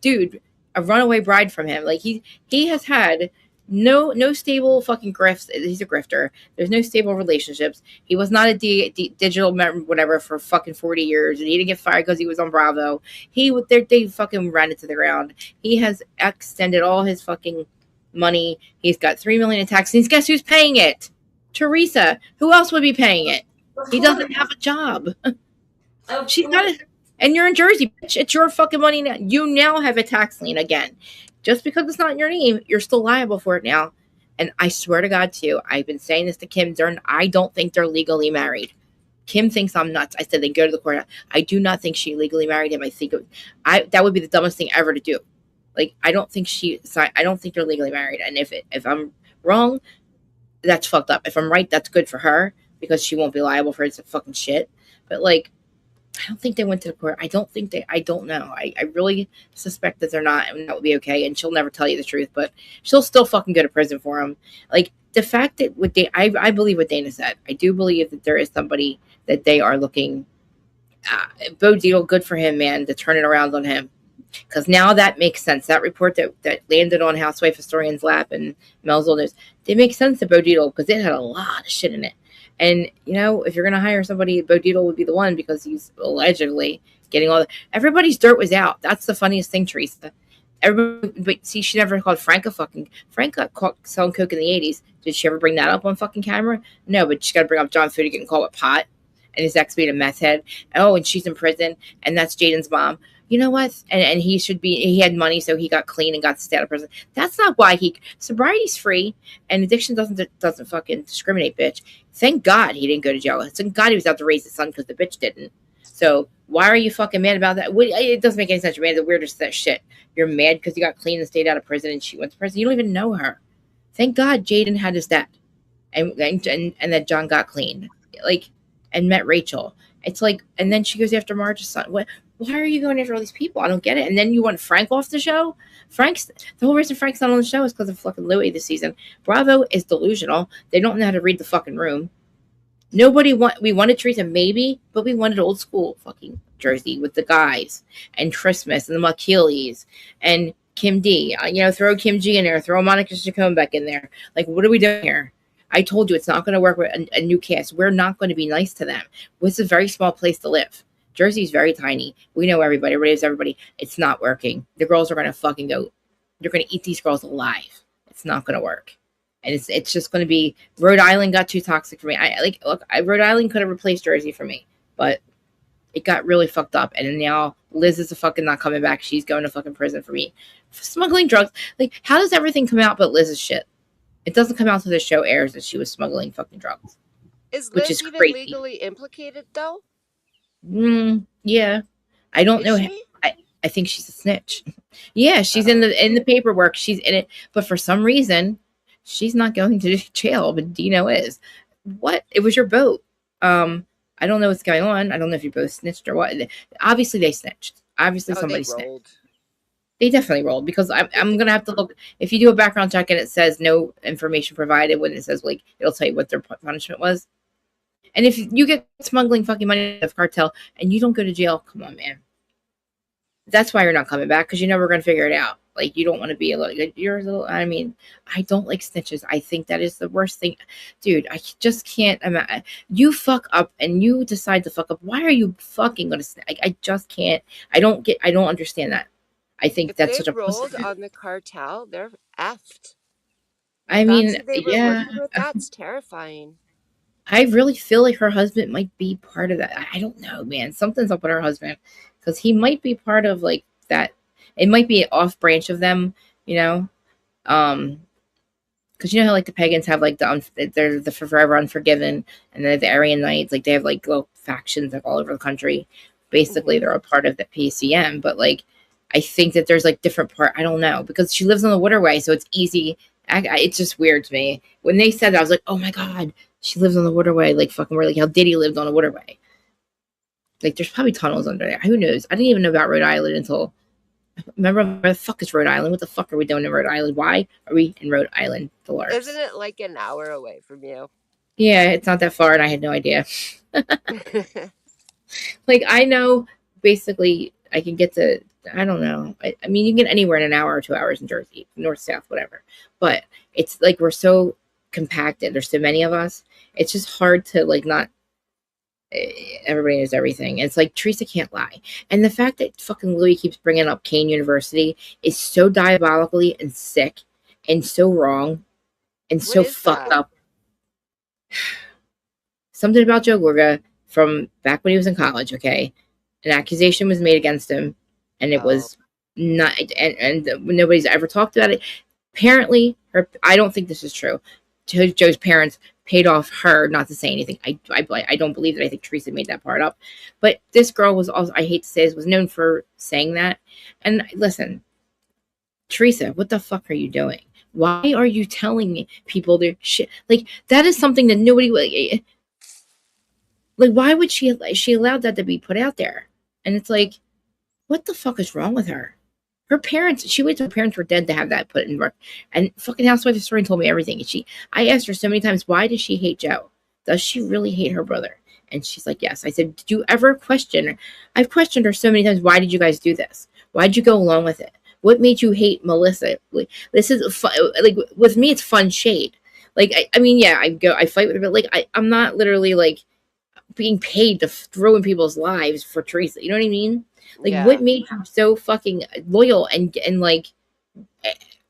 dude, a runaway bride from him. Like, he has had no stable fucking grifts. He's a grifter. There's no stable relationships. He was not a digital whatever for fucking 40 years. And he didn't get fired because he was on Bravo. They fucking ran it to the ground. He has extended all his fucking money. He's got $3 million in taxes. Guess who's paying it? Teresa. Who else would be paying it? He doesn't have a job. She's not and you're in Jersey, bitch. It's your fucking money now. You now have a tax lien again. Just because it's not in your name, you're still liable for it now. And I swear to God, too, I've been saying this to Kim Dern. I don't think they're legally married. Kim thinks I'm nuts. I said they go to the court. I do not think she legally married him. I think that would be the dumbest thing ever to do. Like, I don't think they're legally married. And if I'm wrong, that's fucked up. If I'm right, that's good for her. Because she won't be liable for his fucking shit. But, like, I don't think they went to the court. I don't know. I really suspect that they're not, and that would be okay. And she'll never tell you the truth, but she'll still fucking go to prison for him. Like, the fact that I believe what Dana said. I do believe that there is somebody that they are looking. Bo Dietl, good for him, man, to turn it around on him. Because now that makes sense. That report that landed on Housewife Historian's lap and Mel's Old News, they make sense to Bo Dietl because it had a lot of shit in it. And, you know, if you're going to hire somebody, Bo Dietl would be the one because he's allegedly getting all the... Everybody's dirt was out. That's the funniest thing, Teresa. Everybody, but see, she never called Frank a fucking... Frank got caught selling coke in the 80s. Did she ever bring that up on fucking camera? No, but she got to bring up John Foody getting caught with pot and his ex being a meth head. Oh, and she's in prison, and that's Jaden's mom. You know what? And he should be... He had money, so he got clean and got to stay out of prison. That's not why he... Sobriety's free, and addiction doesn't fucking discriminate, bitch. Thank God he didn't go to jail. Thank God he was out to raise his son because the bitch didn't. So why are you fucking mad about that? It doesn't make any sense. You're mad at the weirdest that shit. You're mad because you got clean and stayed out of prison and she went to prison. You don't even know her. Thank God Jaden had his dad and that John got clean. Like, and met Rachel. It's like, and then she goes after Marge's son. Why are you going after all these people? I don't get it. And then you want Frank off the show? The whole reason Frank's not on the show is because of fucking Louis this season. Bravo is delusional. They don't know how to read the fucking room. We wanted Teresa maybe, but we wanted old school fucking Jersey with the guys and Christmas and the McKeelys and Kim D. Throw Kim G in there, throw Monica Chacon back in there. Like, what are we doing here? I told you it's not going to work with a new cast. We're not going to be nice to them. It's a very small place to live. Jersey's very tiny. We know everybody. Everybody knows everybody. It's not working. The girls are going to fucking go. They're going to eat these girls alive. It's not going to work. And it's just going to be... Rhode Island got too toxic for me. Rhode Island could have replaced Jersey for me. But it got really fucked up. And now Liz is fucking not coming back. She's going to fucking prison for me. Smuggling drugs. Like, how does everything come out but Liz's shit? It doesn't come out until the show airs that she was smuggling fucking drugs. Is Liz even legally implicated, though? Yeah. I don't know. I think she's a snitch. Yeah, she's in the paperwork. She's in it. But for some reason, she's not going to jail, but Dino is. What? It was your boat. I don't know what's going on. I don't know if you both snitched or what. Obviously, they snitched. Obviously, somebody snitched. They definitely rolled because I'm going to have to look. If you do a background check and it says no information provided, when it says, like, it'll tell you what their punishment was. And if you get smuggling fucking money of cartel and you don't go to jail, come on, man. That's why you're not coming back, because you know we're going to figure it out. Like, you don't want to be I don't like snitches. I think that is the worst thing. Dude, I just can't imagine. You fuck up and you decide to fuck up. Why are you fucking going to snitch? I just can't. I don't understand that. I think that's such a... If they rolled on the cartel, they're effed. I mean, yeah. That's terrifying. I really feel like her husband might be part of that. I don't know, man. Something's up with her husband because he might be part of like that. It might be an off branch of them, because you know how like the pagans have like they're the Forever Unforgiven and then the Aryan Knights, like they have like little factions like all over the country. Basically, they're a part of the PCM, but like I think that there's like different part. I don't know because she lives on the waterway, so it's easy. It's just weird to me when they said that. I was like, oh my god. She lives on the waterway, like fucking where, like how Diddy lived on a waterway. Like, there's probably tunnels under there. Who knows? I didn't even know about Rhode Island until... Remember, where the fuck is Rhode Island? What the fuck are we doing in Rhode Island? Why are we in Rhode Island, Dolores? Isn't it like an hour away from you? Yeah, it's not that far, and I had no idea. Like, I know, basically, I can get to... I don't know. I mean, you can get anywhere in an hour or 2 hours in Jersey. North, south, whatever. But it's like we're so... compacted. There's so many of us. It's just hard to like not everybody knows everything. It's like Teresa can't lie. And the fact that fucking Louis keeps bringing up Kane University is so diabolically and sick and so wrong and so fucked up. Something about Joe Gorga from back when he was in college, okay? An accusation was made against him and it was not, and nobody's ever talked about it. Apparently, I don't think this is true. Joe's parents paid off her not to say anything. I don't believe that. I think Teresa made that part up. But this girl was also, I hate to say this, was known for saying that. And listen, Teresa, what the fuck are you doing? Why are you telling people their shit? Like, that is something that nobody... Like, why would she allowed that to be put out there? And it's like, what the fuck is wrong with her? Her parents, she waited till her parents were dead to have that put in work. And fucking Housewife of Story told me everything. And I asked her so many times, why does she hate Joe? Does she really hate her brother? And she's like, yes. I said, did you ever question her? I've questioned her so many times. Why did you guys do this? Why did you go along with it? What made you hate Melissa? This is fun. Like, with me, it's fun shade. Like, I mean, yeah, I fight with her, but like, I'm not literally like being paid to throw in people's lives for Teresa. You know what I mean? Like, what made you so fucking loyal and like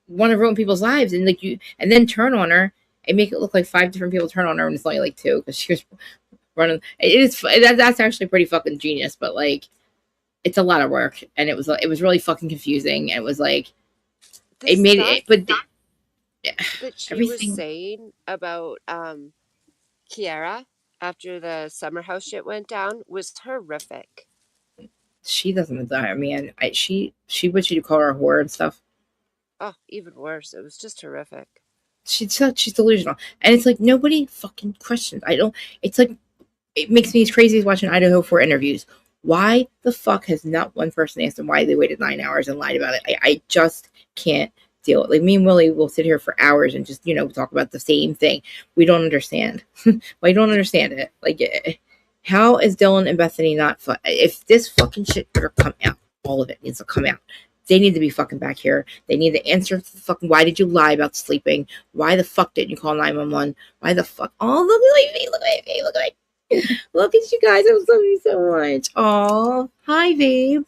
want to ruin people's lives and like and then turn on her and make it look like 5 different people turn on her and it's only like 2 because she was running. That's actually pretty fucking genius, but like, it's a lot of work and it was really fucking confusing. And it was like, it made it, but that she was saying about Kiara after the summer house shit went down was horrific. She doesn't die. I mean, she would she call her a whore and stuff. Oh, even worse. It was just horrific. She's delusional, and it's like nobody fucking questions. It's like it makes me as crazy as watching Idaho 4 interviews. Why the fuck has not one person asked them why they waited 9 hours and lied about it? I just can't deal with it. Like, me and Willie will sit here for hours and just talk about the same thing. We don't understand. I don't understand it. Like, how is Dylan and Bethany not fun? If this fucking shit better come out, all of it needs to come out. They need to be fucking back here. They need to answer the fucking, why did you lie about sleeping? Why the fuck didn't you call 911? Why the fuck? Oh, look at me. Look at me. Look at me. Look at you guys. I love you so much. Oh, hi, babe.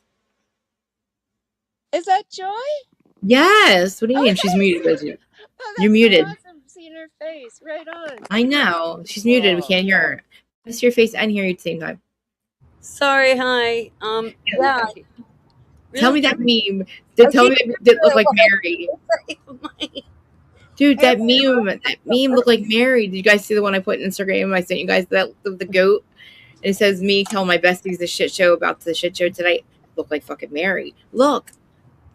Is that Joy? Yes. What do you mean? She's muted, isn't you? You're muted. Awesome seeing her face. Right on. I know. She's muted. We can't hear her. I see your face and hear you at the same time. Sorry, hi. Yeah. Tell me that meme. Tell me that looked like Mary. Dude, that meme looked like Mary. Did you guys see the one I put in Instagram? I sent you guys that the goat. And it says, me telling my besties the shit show about the shit show tonight. Look like fucking Mary. Look.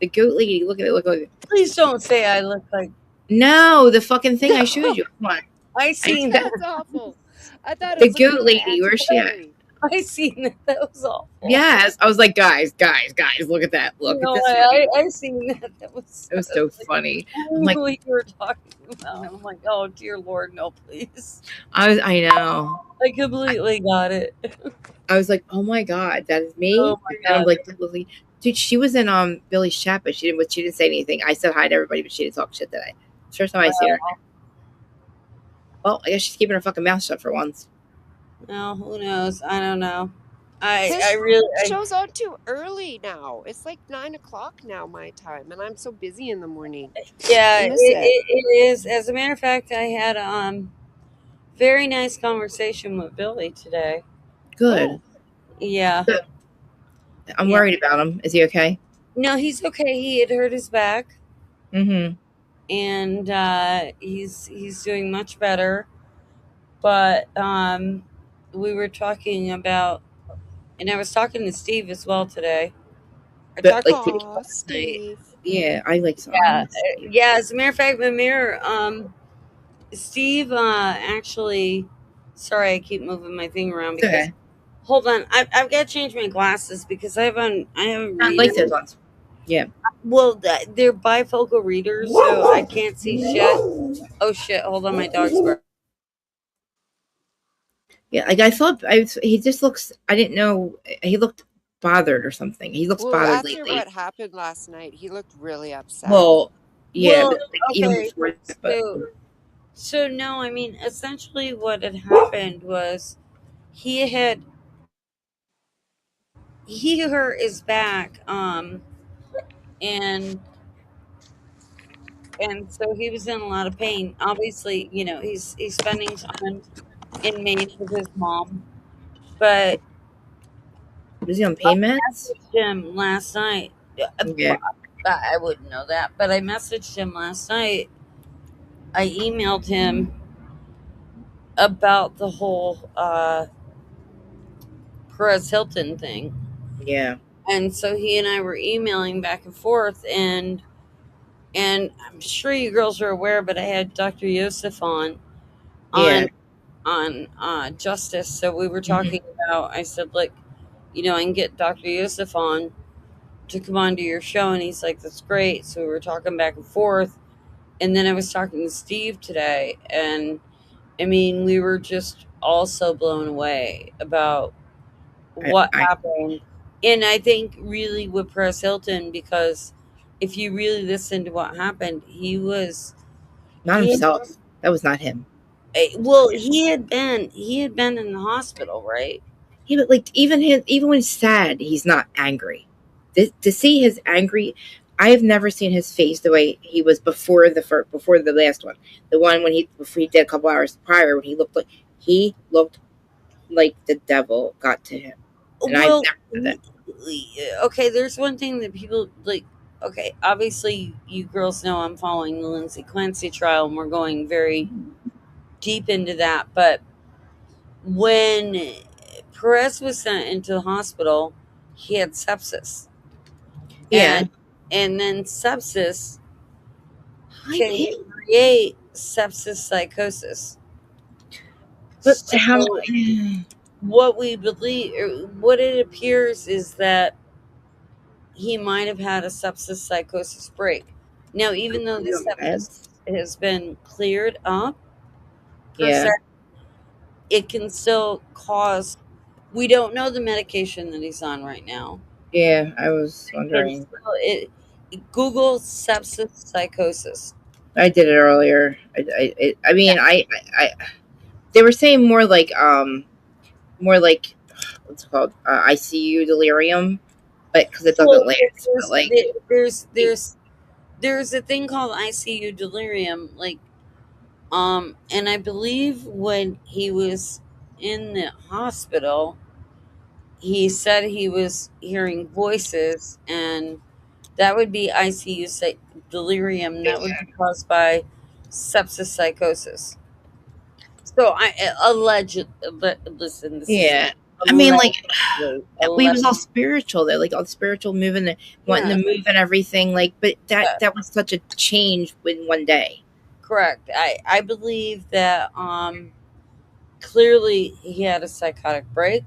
The goat lady. Look at it. Look like it. Please don't say I look like. No, the fucking thing I showed you. Come on. I seen that. That's awful. I thought it was the goat lady. Where's she at? I seen that. That was awful. Yes, I was like, guys, look at that. Look at this. I seen that. It was so funny. I'm like, what you were talking about. I'm like, oh dear Lord, no, please. I know. I completely got it. I was like, oh my God, that is me. Oh my God. I'm like, dude, she was in Billy's chat, but she didn't say anything. I said hi to everybody, but she didn't talk shit today. First time I see her. Well, I guess she's keeping her fucking mouth shut for once. No, who knows? I don't know. Show's on too early now. It's like 9:00 now my time, and I'm so busy in the morning. Yeah, it is. As a matter of fact, I had very nice conversation with Billy today. Good. Oh. Yeah. Good. I'm worried about him. Is he okay? No, he's okay. He had hurt his back. Mm-hmm. And he's doing much better. But we were talking about, and I was talking to Steve as well today. Steve. Yeah, I like Steve. Yeah, as a matter of fact, Steve actually, sorry, I keep moving my thing around because, okay. Hold on, I've got to change my glasses because I haven't like those ones. Yeah. Well, they're bifocal readers, so I can't see shit. Oh shit! Hold on, my dog's barking. Yeah, like I thought, he just looks. I didn't know he looked bothered or something. He looks bothered after lately. What happened last night? He looked really upset. Well, yeah, well, but even before that, so no, I mean, essentially, what had happened was he hurt his back, and so he was in a lot of pain. Obviously, he's spending time in Maine with his mom, but was he on pain meds? I messaged him last night. Yeah. I wouldn't know that, but I messaged him last night. I emailed him about the whole Perez Hilton thing. Yeah. And so he and I were emailing back and forth, and I'm sure you girls are aware, but I had Dr. Yosef on Justice. So we were talking about, I said, like, I can get Dr. Yusuf on to come on to your show. And he's like, that's great. So we were talking back and forth. And then I was talking to Steve today. And I mean, we were just all so blown away about what happened. And I think really with Perez Hilton, because if you really listen to what happened, he was not himself. That was not him. Well, he had been in the hospital, right? He would like even when he's sad, he's not angry. To see his angry, I have never seen his face the way he was before the last one. The one before he did a couple hours prior, when he looked like the devil got to him. And well, okay, there's one thing that people like. Okay, obviously you girls know I'm following the Lindsey Clancy trial, and we're going very deep into that. But when Perez was sent into the hospital, he had sepsis. Yeah. And then sepsis can create sepsis psychosis. But so how? What we believe, or what it appears, is that he might have had a sepsis psychosis break. Now, even though the sepsis has been cleared up, it can still cause. We don't know the medication that he's on right now. Yeah, I was wondering. Google sepsis psychosis. I did it earlier. I mean, they were saying more like what's it called, ICU delirium, but because it doesn't last. But like there's a thing called ICU delirium, like and I believe when he was in the hospital, he said he was hearing voices, and that would be ICU delirium. That would be caused by sepsis psychosis. So listen. I mean, like, we was all spiritual there, like all the spiritual moving, wanting to move and everything. Like, but that was such a change in one day. Correct. I believe that clearly he had a psychotic break.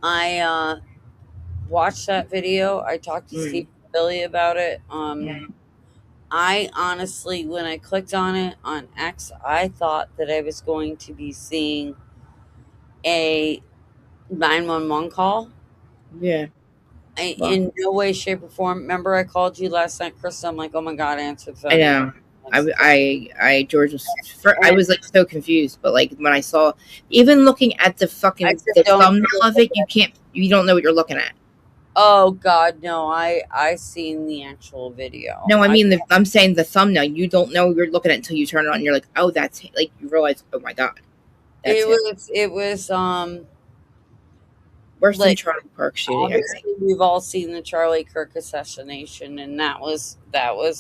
I watched that video. I talked to Steve and Billy about it. I honestly, when I clicked on it on X, I thought that I was going to be seeing a 911 call. Yeah. In no way, shape, or form. Remember, I called you last night, Krista. I'm like, oh my god, I answered the phone. I know. George was. I was like so confused, but like when I saw, even looking at the fucking thumbnail of it, you don't know what you're looking at. Oh god, no! I seen the actual video. No, I mean I'm saying the thumbnail. You don't know you're looking at it until you turn it on. You're like, oh, that's like you realize. Oh my god, it was worse than Charlie Kirk shooting. Obviously, we've all seen the Charlie Kirk assassination, and that was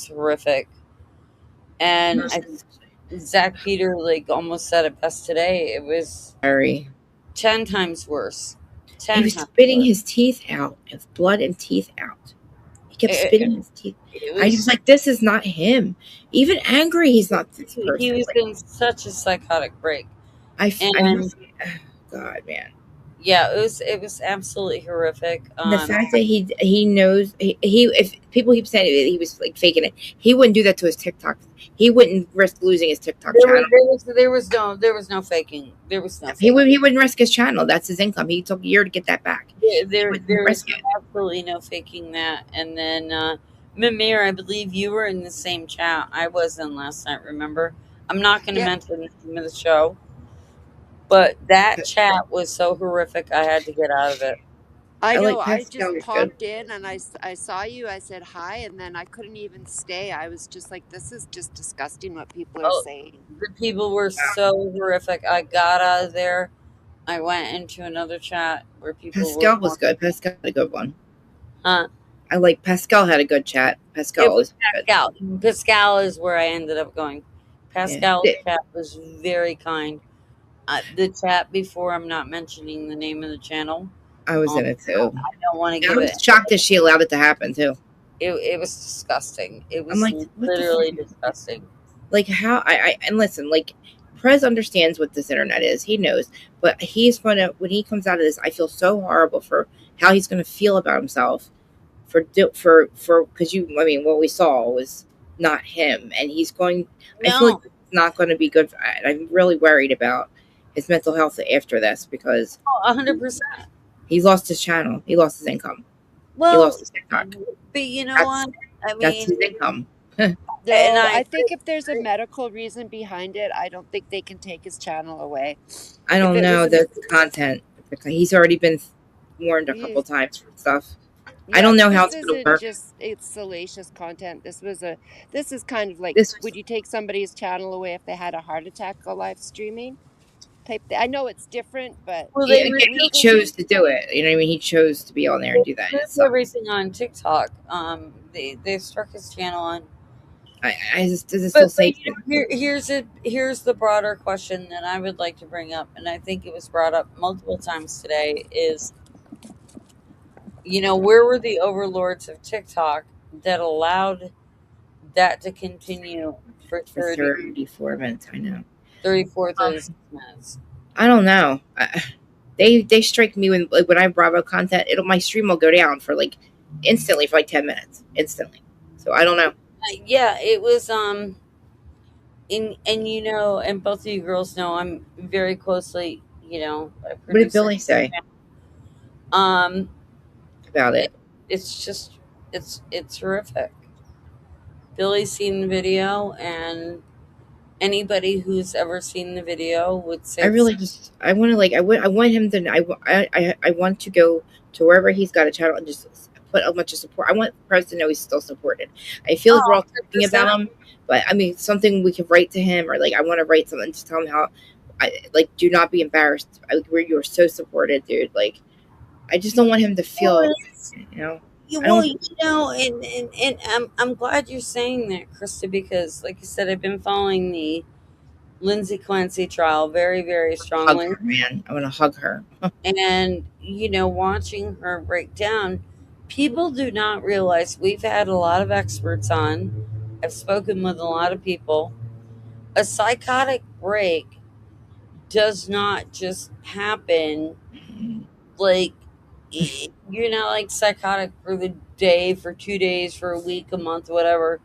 horrific. And Zach Peter almost said it best today. It was 10 times worse. He was spitting his teeth out, his blood and teeth out. He kept spitting his teeth. I was like, this is not him. Even angry, he's not this person. He was in such a psychotic break. God, man. Yeah, it was absolutely horrific. The fact that he knows if people keep saying he was like faking it, he wouldn't do that to his TikTok. He wouldn't risk losing his TikTok channel. There was no faking. There was no. He wouldn't risk his channel. That's his income. He took a year to get that back. There was absolutely no faking that. And then Mimir, I believe you were in the same chat I was in last night. Remember, I'm not going to mention the name of the show. But that chat was so horrific, I had to get out of it. I know. I just popped in and I saw you. I said hi, and then I couldn't even stay. I was just like, this is just disgusting what people are saying. The people were so horrific. I got out of there. I went into another chat where people Pascal was good. Pascal had a good one. I like Pascal had a good chat. Pascal is good. Pascal is where I ended up going. Pascal's chat was very kind. The chat before, I'm not mentioning the name of the channel. I was in it too. I don't want to give it. I was shocked that she allowed it to happen too. It was disgusting. It was literally disgusting. Like how and listen, like Perez understands what this internet is. He knows, but he's gonna, when he comes out of this, I feel so horrible for how he's gonna feel about himself because I mean, what we saw was not him, and he's going. No. I feel like it's not going to be good. I'm really worried about his mental health after this because 100%. He lost his channel. He lost his income. Well, he lost his TikTok. But you know what? I mean, that's his income. And I think if there's a medical reason behind it, I don't think they can take his channel away. I don't know the content. He's already been warned a couple times for stuff. Yeah, I don't know how it's going to work. It's salacious content. This is kind of like, would you take somebody's channel away if they had a heart attack while live streaming? I know it's different, but he chose to do it. You know what I mean? He chose to be on there and do that. That's everything on TikTok. They struck his channel on. Does it still say? Here's the broader question that I would like to bring up, and I think it was brought up multiple times today. Is where were the overlords of TikTok that allowed that to continue for 34 minutes? I know. 36 minutes. I don't know. They strike me when I Bravo content. My stream will go down for instantly for 10 minutes instantly. So I don't know. Yeah, it was and both of you girls know I'm very closely what did Billy say about it? It's just it's horrific. Billy's seen the video, and anybody who's ever seen the video would say, I want him to, I want to go to wherever he's got a channel and just put a bunch of support. I want Perez to know he's still supported. I feel like we're all talking about him, but I mean, something we could write to him, or I want to write something to tell him how, do not be embarrassed. Where you are so supported, dude. I just don't want him to feel, and I'm glad you're saying that, Krista, because like you said, I've been following the LYNDSEYb Clancy trial very, very strongly. Hug her, man. I want to hug her. And watching her break down, people do not realize we've had a lot of experts on. I've spoken with a lot of people. A psychotic break does not just happen you're not psychotic for the day, for 2 days, for a week, a month, whatever.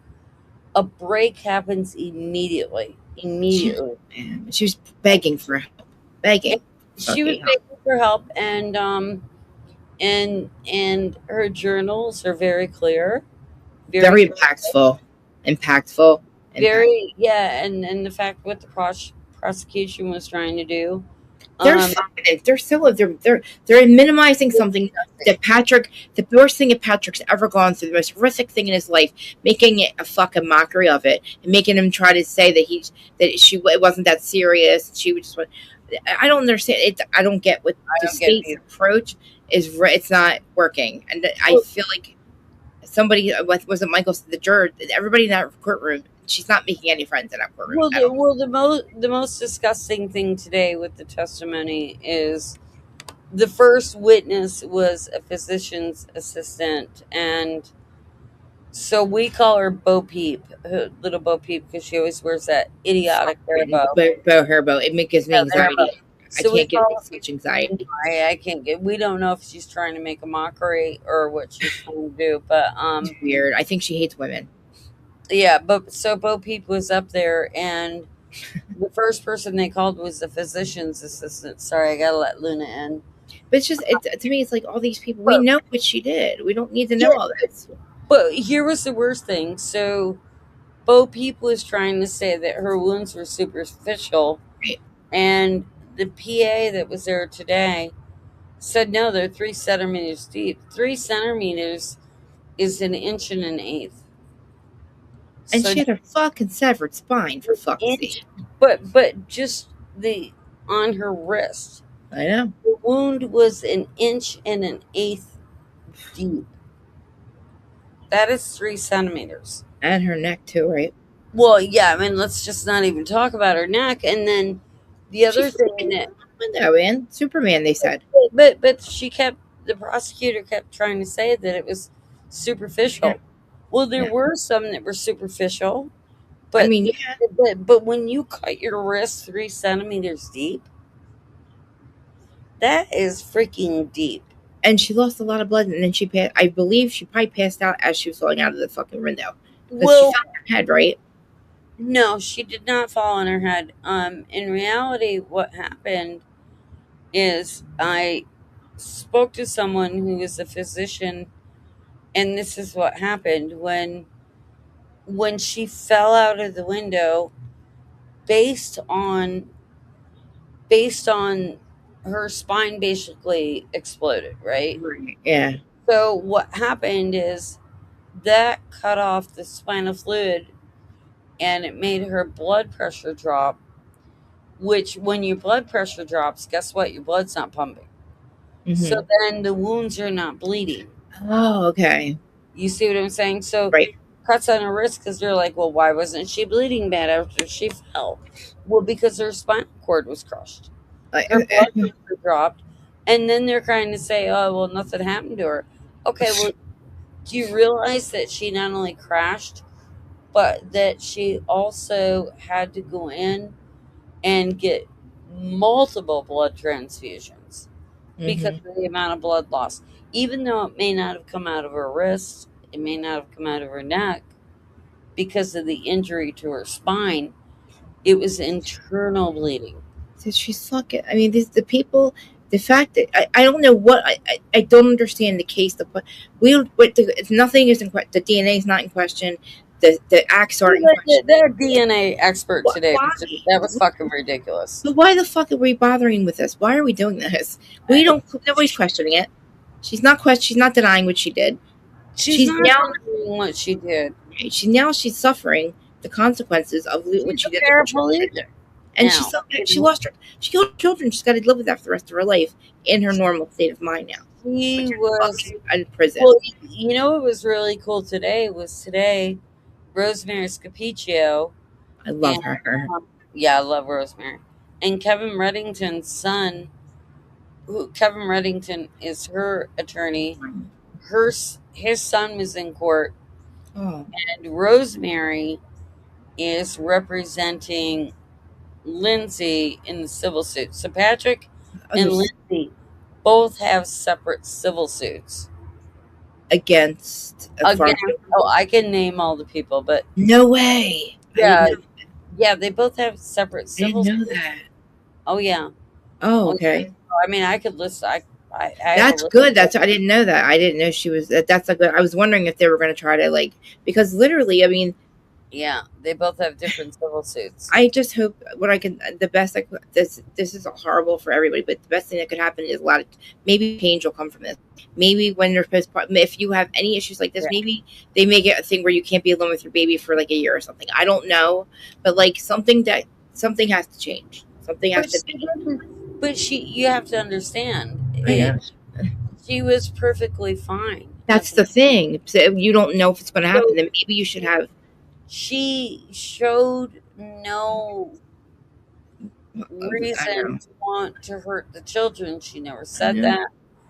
A break happens immediately. She was begging for help. Begging. She was begging for help, and her journals are very clear. Very impactful. Very, yeah, and the fact what the prosecution was trying to do. They're minimizing something that the worst thing that Patrick's ever gone through, the most horrific thing in his life, making it a fucking mockery of it, and making him try to say that it wasn't that serious. She would just. I don't understand it. I don't get what the state's approach is. It's not working, and I feel like somebody wasn't Michael, the juror, everybody in that courtroom. She's not making any friends in that courtroom. The most disgusting thing today with the testimony is the first witness was a physician's assistant, and so we call her Bo Peep, little Bo Peep, because she always wears that idiotic hair bow. Hair bow. It gives me anxiety. So I can't get such anxiety. I can't get. We don't know if she's trying to make a mockery or what she's trying to do, but it's weird. I think she hates women. Yeah, but so Bo Peep was up there, and the first person they called was the physician's assistant. Sorry, I gotta let Luna in. But it's just, to me, it's all these people. We know what she did. We don't need to know all this. But here was the worst thing. So Bo Peep was trying to say that her wounds were superficial, right. And the PA that was there today said no, they're 3 centimeters deep. 3 centimeters is 1 inch and 1/8. And she had a fucking severed spine, for fuck's sake. But just on her wrist. I know. The wound was 1 inch and 1/8 deep. That is 3 centimeters. And her neck too, right? Well, yeah. I mean, let's just not even talk about her neck. And then the other thing that Superman, they said. But the prosecutor kept trying to say that it was superficial. Yeah. Well, there were some that were superficial, But I mean, yeah. but when you cut your wrist 3 centimeters deep, that is freaking deep. And she lost a lot of blood, and then she passed. I believe she probably passed out as she was falling out of the fucking window. Because she fell on her head, right? No, she did not fall on her head. In reality, what happened is I spoke to someone who is a physician, and this is what happened when she fell out of the window, based on her spine basically exploded, right? Yeah. So what happened is that cut off the spinal fluid, and it made her blood pressure drop, which when your blood pressure drops, guess what? Your blood's not pumping. So then the wounds are not bleeding. Oh, okay. You see what I'm saying? So cuts on her wrist, because they're like, well, why wasn't she bleeding bad after she fell? Well, because her spinal cord was crushed. Her blood pressure dropped. And then they're trying to say, oh, well, nothing happened to her. Okay, well, do you realize that she not only crashed, but that she also had to go in and get multiple blood transfusions because of the amount of blood loss? Even though it may not have come out of her wrist, it may not have come out of her neck because of the injury to her spine, it was internal bleeding. She's fucking. I mean, the people. The fact that I don't know what I don't understand the case. Nothing is in question. The DNA is not in question. The acts aren't in question. Their DNA expert today, that was fucking ridiculous. But why the fuck are we bothering with this? Why are we doing this? Nobody's questioning it. She's not denying what she did. She's not denying what she did. She's suffering the consequences of what she did. And she lost her. She killed her children. She's got to live with that for the rest of her life in her normal state of mind now. She was in prison. Well, you know what was really cool today Rosemary Scapicchio. I love her. Yeah, I love Rosemary. And Kevin Reddington's son, Kevin Reddington is her attorney. His son was in court. And Rosemary is representing Lindsay in the civil suit. So Patrick and Lindsay both have separate civil suits against. I can name all the people, but no way. Yeah, they both have separate civil suits. I didn't know that. Oh yeah. Oh, okay. I mean, I could list. That's good. I didn't know that. I didn't know she was. That's a good. I was wondering if they were going to try to because literally, I mean. Yeah, they both have different civil suits. I just hope this is horrible for everybody, but the best thing that could happen is maybe change will come from this. Maybe when they're postpartum, if you have any issues like this, maybe they may get a thing where you can't be alone with your baby for a year or something. I don't know, but something has to change. Something has to be. But you have to understand. She was perfectly fine. That's the thing. So you don't know if it's going to happen, then maybe you should have. She showed no reason to want to hurt the children. She never said that.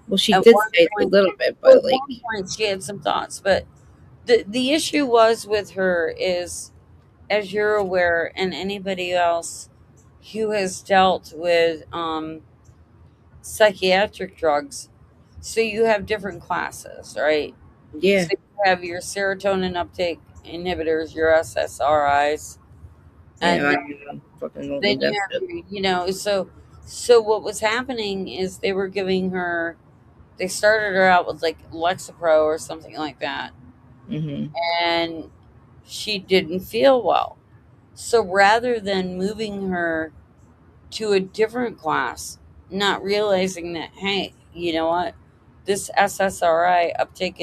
Well, she did say a little bit, but at one point she had some thoughts. But the issue was with her is, as you're aware, and anybody else who has dealt with psychiatric drugs, so you have different classes, right? Yeah. So you have your serotonin uptake inhibitors, your SSRIs, and then you have, so what was happening is they were giving her, they started her out with Lexapro or something like that, and she didn't feel well. So rather than moving her to a different class, not realizing that, hey, you know what, this SSRI uptake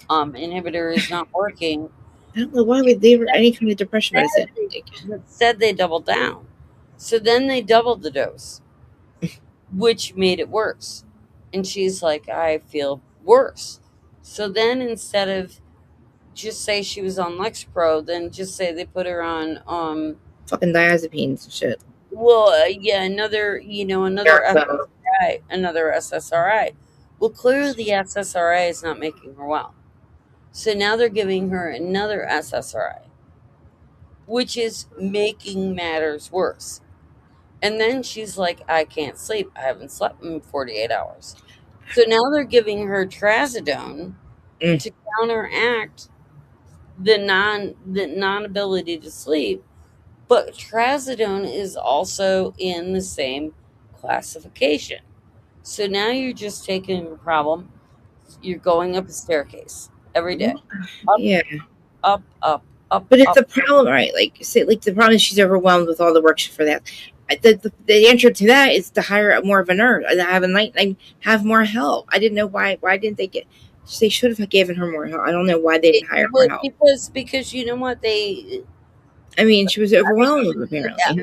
inhibitor is not working. I don't know why would they were any kind of depression medicine. Instead, they doubled down. So then they doubled the dose, which made it worse. And she's like, I feel worse. So then instead of just say she was on Lexapro, then just say they put her on fucking diazepines and shit. Well, another SSRI. Well, clearly the SSRI is not making her well. So now they're giving her another SSRI. which is making matters worse. And then she's like, I can't sleep. I haven't slept in 48 hours. So now they're giving her trazodone to counteract the non ability to sleep. But trazodone is also in the same classification. So now you're just taking a problem. You're going up a staircase every day. Up, Yeah. up, up, up. But it's up. a problem, right? Like the problem is she's overwhelmed with all the work for that. The answer to that is to hire more of a nurse, have a night, have more help. I didn't know why didn't they get? They should have given her more help. I don't know why they didn't hire more help. Because you know what they. I mean, she was overwhelmed apparently. Yeah,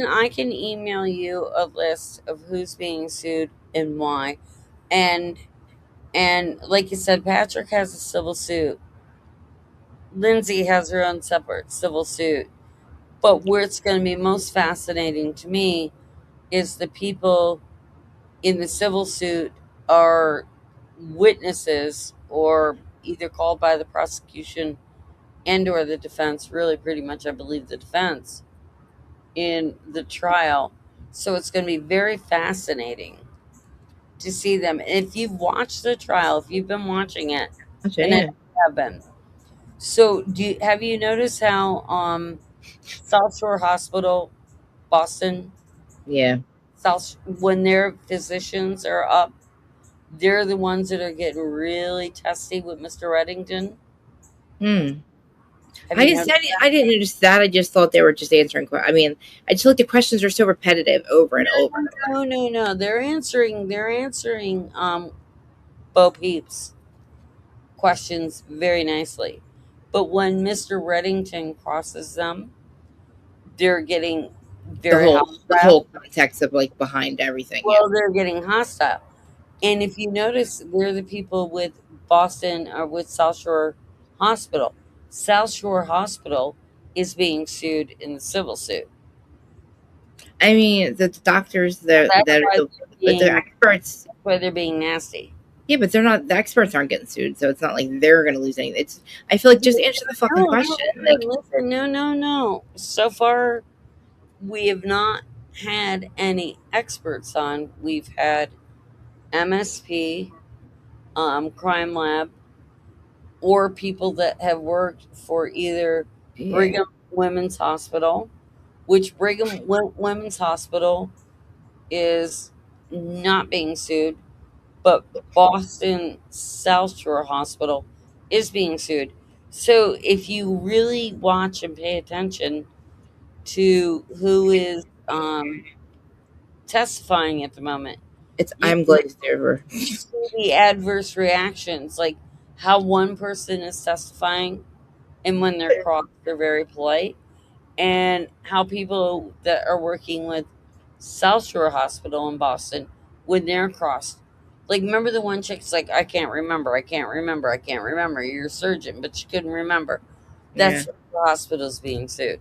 I can email you a list of who's being sued and why, and like you said, Patrick has a civil suit. Lindsay has her own separate civil suit. But where it's going to be most fascinating to me is the people in the civil suit are witnesses or either called by the prosecution and or the defense, really pretty much I believe the defense, in the trial. So it's going to be very fascinating to see them. If you've watched the trial, if you've been watching it, and I have been. So have you noticed how South Shore Hospital, Boston, when their physicians are up, they're the ones that are getting really testy with Mr. Reddington? I didn't notice that. I just thought they were just answering. I mean, I just thought the questions are so repetitive over and over. No. They're answering Bo Peep's questions very nicely. But when Mr. Reddington crosses them, they're getting very the whole context of like behind everything. Well, they're getting hostile. And if you notice, they're the people with Boston or with South Shore Hospital. South Shore Hospital is being sued in the civil suit. I mean, the doctors, the experts. That's why they're being nasty. Yeah, but they're not. The experts aren't getting sued, so it's not like they're going to lose anything. I feel like just answer the fucking question. Listen, no. So far, we have not had any experts on. We've had MSP, Crime Lab, or people that have worked for either Brigham Women's Hospital, which Brigham Women's Hospital is not being sued, but Boston South Shore Hospital is being sued. So if you really watch and pay attention to who is testifying at the moment, I'm glazed over. You see the adverse reactions, like how one person is testifying, and when they're crossed, they're very polite, and how people that are working with South Shore Hospital in Boston, when they're crossed, like remember the one chick's like, I can't remember. You're a surgeon, but you couldn't remember. That's the hospital's being sued.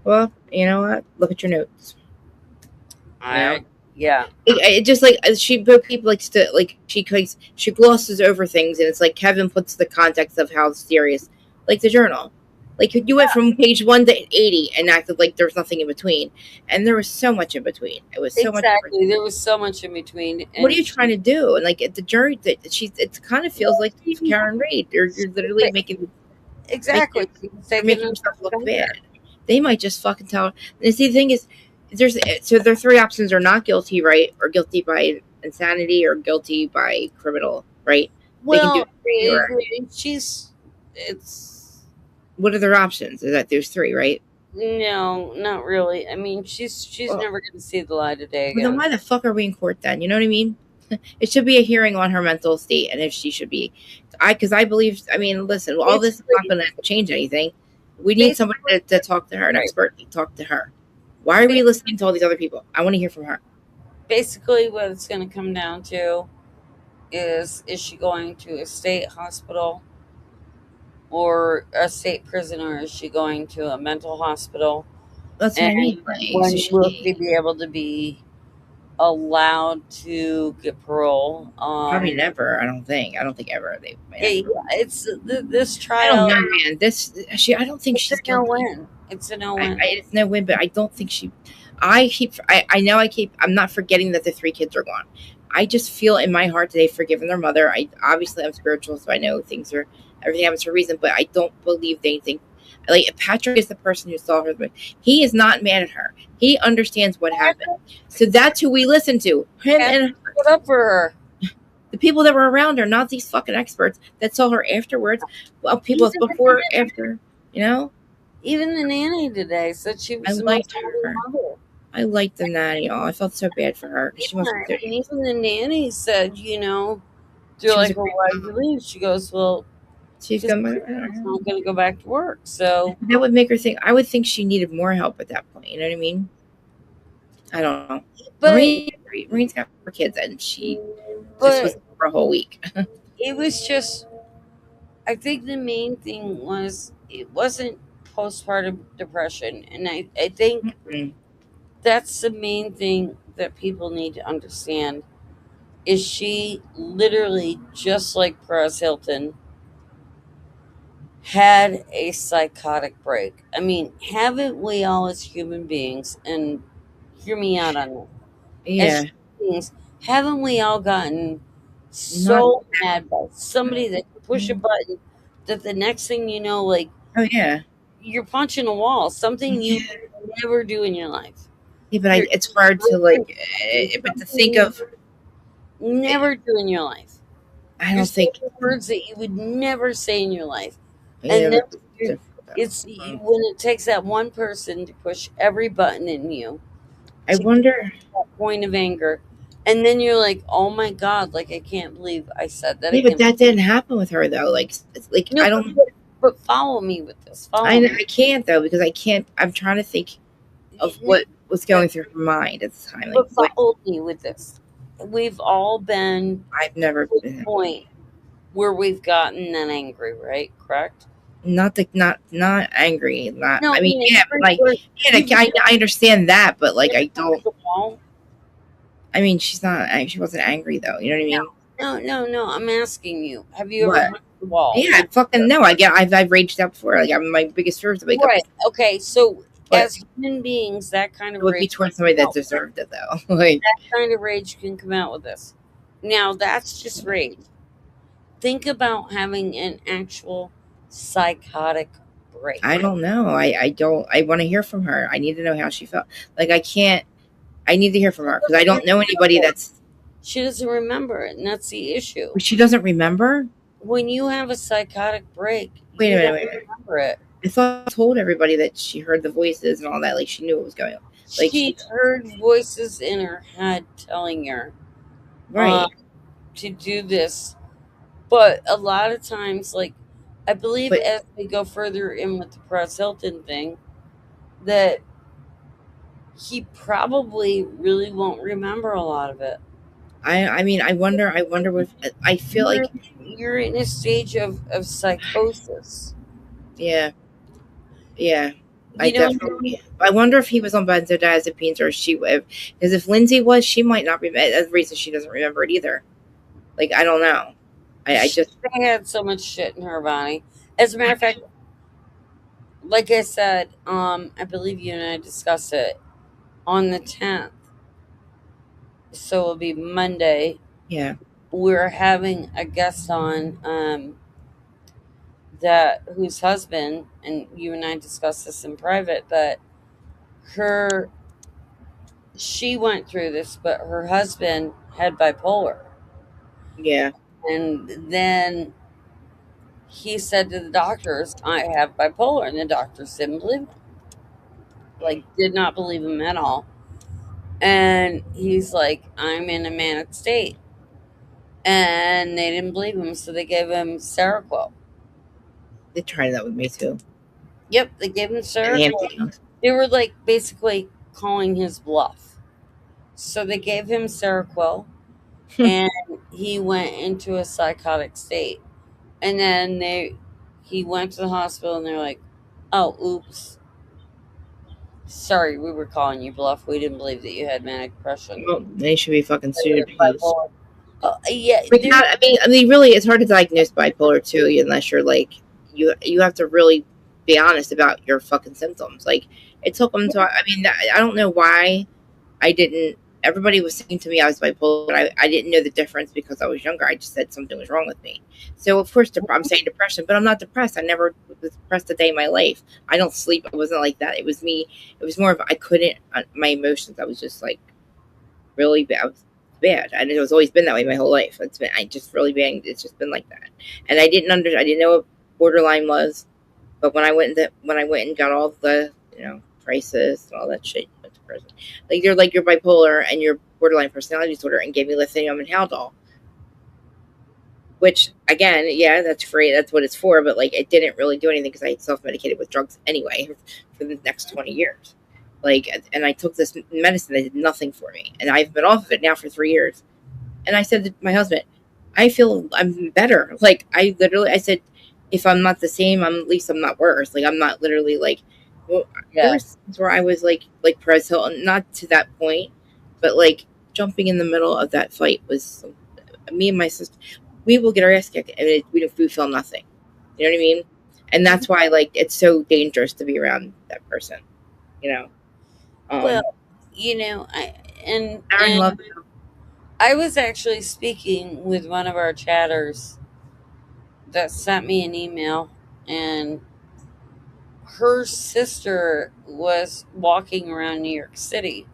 Well, you know what? Look at your notes. Yeah. It just like people she glosses over things, and it's like Kevin puts the context of how serious, like the journal. Like you went from page 1 to 80 and acted like there was nothing in between, and there was so much in between. It was so much. Exactly, there was so much in between. What are you trying to do? And like at the jury, it kind of feels like Karen Reid. You're literally making making yourself look bad. They might just fucking tell. And see, the thing is, there are 3 options: are not guilty, right, or guilty by insanity, or guilty by criminal, right? Well, what are their options? Is that there's 3, right? No, not really. I mean, she's never going to see the light of day again. Well, then why the fuck are we in court then? You know what I mean? It should be a hearing on her mental state and if she should be. Because I believe. I mean, listen, all this is not going to change anything. We need somebody to talk to her, an expert to talk to her. Why are we listening to all these other people? I want to hear from her. Basically, what it's going to come down to is she going to a state hospital or a state prison, or is she going to a mental hospital? That's what I mean. When will she be able to be allowed to get parole. Probably never. I don't think ever. It's this trial. I don't know, man. I don't think she's no win. It's a no win. It's no win, but I don't think she. I'm not forgetting that the 3 kids are gone. I just feel in my heart that they've forgiven their mother. I'm spiritual, so I know everything happens for a reason, but I don't believe they think. Like, Patrick is the person who saw her, but he is not mad at her. He understands what happened. So that's who we listen to. Him and put up for her. The people that were around her, not these fucking experts that saw her afterwards. Well, people before, after, you know. Even the nanny today said she was. I liked her. I liked the nanny. Oh, I felt so bad for her. She wasn't there. And even the nanny said, they're like, well, why did you leave? She goes, well, she's not going to go back to work. So that would make her think. I would think she needed more help at that point. You know what I mean? I don't know. But Maureen's got 4 kids, and she just was for a whole week. It was just. I think the main thing was it wasn't postpartum depression, and I think that's the main thing that people need to understand. Is she literally, just like Perez Hilton, had a psychotic break? I mean, haven't we all as human beings, and hear me out on this, as human beings, haven't we all gotten so mad by somebody that can push a button that the next thing you know, like, oh yeah, you're punching a wall, something you never do in your life. Yeah, but it's hard to but to think of never do in your life. I don't think words that you would never say in your life, and then it's when it takes that one person to push every button in you. I wonder that point of anger, and then you're like, "Oh my god!" Like, I can't believe I said that. Yeah, but that didn't happen with her though. No, I don't. But follow me with this. I can't though, because I can't. I'm trying to think of what was going through her mind at the time. But follow me with this. We've all been. I've never been to the point where we've gotten that angry, right? Correct. Not angry. Not. No, I mean, yeah, I understand that, but I don't. I mean, she wasn't angry though. You know what I mean? No. I'm asking you. Have you ever hit the wall? Yeah, I fucking know. I've raged out before. I'm my biggest fear to wake up. Right. Okay. So as human beings, that kind of rage would be towards somebody that deserved it, though. That kind of rage can come out with this. Now that's just rage. Think about having an actual psychotic break. I don't know. I don't. I want to hear from her. I need to know how she felt. I can't. I need to hear from her because I don't know anybody that's. She doesn't remember it, and that's the issue. She doesn't remember? When you have a psychotic break, wait a minute. Remember it. I thought I told everybody that she heard the voices and all that. She knew what was going on. She heard voices in her head telling her, right, to do this. But a lot of times, I believe as we go further in with the Perez Hilton thing, that he probably really won't remember a lot of it. I mean, I wonder if I feel like you're in a stage of psychosis. Yeah. I wonder if he was on benzodiazepines or she would. Because if Lindsay was, she might not remember. That's the reason she doesn't remember it either. I don't know. She had so much shit in her body. As a matter of fact, like I said, I believe you and I discussed it on the 10th. So it'll be Monday. Yeah. We're having a guest on whose husband, and you and I discussed this in private, but she went through this, but her husband had bipolar. Yeah. And then he said to the doctors, I have bipolar, and the doctors didn't believe him. Did not believe him at all. And he's like, I'm in a manic state. And they didn't believe him, so they gave him Seroquel. They tried that with me too. Yep, they gave him Seroquel. They were basically calling his bluff. So they gave him Seroquel, and he went into a psychotic state. And then he went to the hospital, and they're like, "Oh, oops." Sorry, we were calling you bluff. We didn't believe that you had manic depression. Well, they should be fucking sued. Yeah, I mean, really, it's hard to diagnose bipolar too, unless you're like, you have to really be honest about your fucking symptoms. Like, it took them to. I mean, I don't know why I didn't. Everybody was saying to me I was bipolar, but I didn't know the difference because I was younger. I just said something was wrong with me. So of course I'm saying depression, but I'm not depressed. I never was depressed a day in my life. I don't sleep. I wasn't like that. It was me. It was more of I couldn't. My emotions. I was just like really bad. I was bad, and it was always been that way my whole life. I just really been. It's just been like that, and I didn't know what borderline was, but when I went and got all the crisis and all that shit, went to prison. Like you're bipolar and you're borderline personality disorder, and gave me lithium and Haldol, which again, yeah, that's free. That's what it's for. But like, it didn't really do anything because I self-medicated with drugs anyway for the next 20 years. Like, and I took this medicine that did nothing for me, and I've been off of it now for 3 years. And I said to my husband, I feel I'm better. Like, I said, if I'm not the same, at least I'm not worse. Like, I'm not literally like, well, there were times where I was like Perez Hilton, not to that point, but like jumping in the middle of that fight was me and my sister. We will get our ass kicked, and we feel nothing. You know what I mean? And that's why, like, it's so dangerous to be around that person. Well, I was actually speaking with one of our chatters that sent me an email, and her sister was walking around New York City,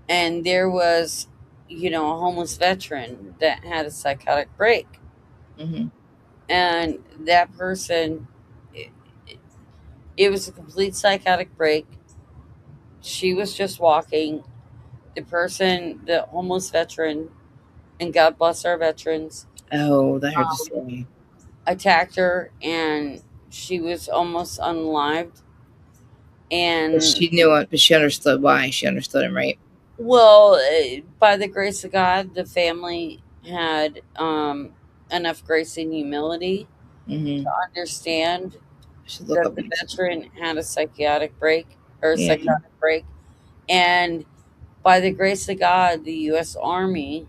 and there was, a homeless veteran that had a psychotic break. Mm-hmm. And that person, it was a complete psychotic break. She was just walking. The homeless veteran, and God bless our veterans. Oh, that hurts to see. Attacked her, and she was almost unalived. And she knew it, but she understood why. She understood him, right? Well, by the grace of God, the family had enough grace and humility to understand that the veteran had a psychotic break, and by the grace of God, the U.S. Army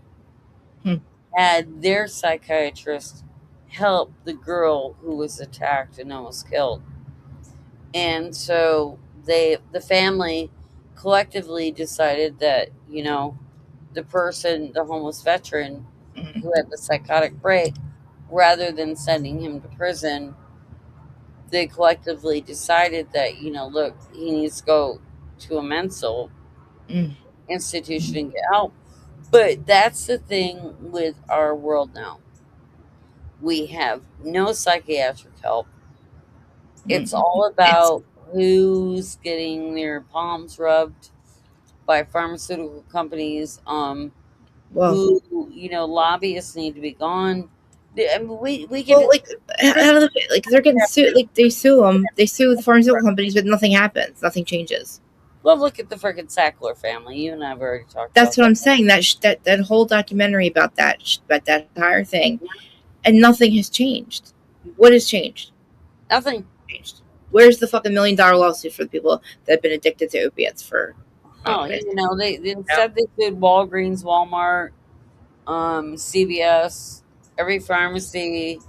had their psychiatrist help the girl who was attacked and almost killed. And so the family collectively decided that, the homeless veteran who had the psychotic break, rather than sending him to prison, they collectively decided that, look, he needs to go to a mental institution and get help. But that's the thing with our world now. We have no psychiatric help. It's all about who's getting their palms rubbed by pharmaceutical companies. Who lobbyists need to be gone. I mean, we give they're getting sued. Like, they sue them. They sue the pharmaceutical companies, but nothing happens. Nothing changes. Well, look at the freaking Sackler family. You and I have already talked. That's what I'm saying. That whole documentary about that entire thing, and nothing has changed. What has changed? Nothing changed. Where's the fucking $1 million lawsuit for the people that have been addicted to opiates for? They instead they sued Walgreens, Walmart, CVS, every pharmacy.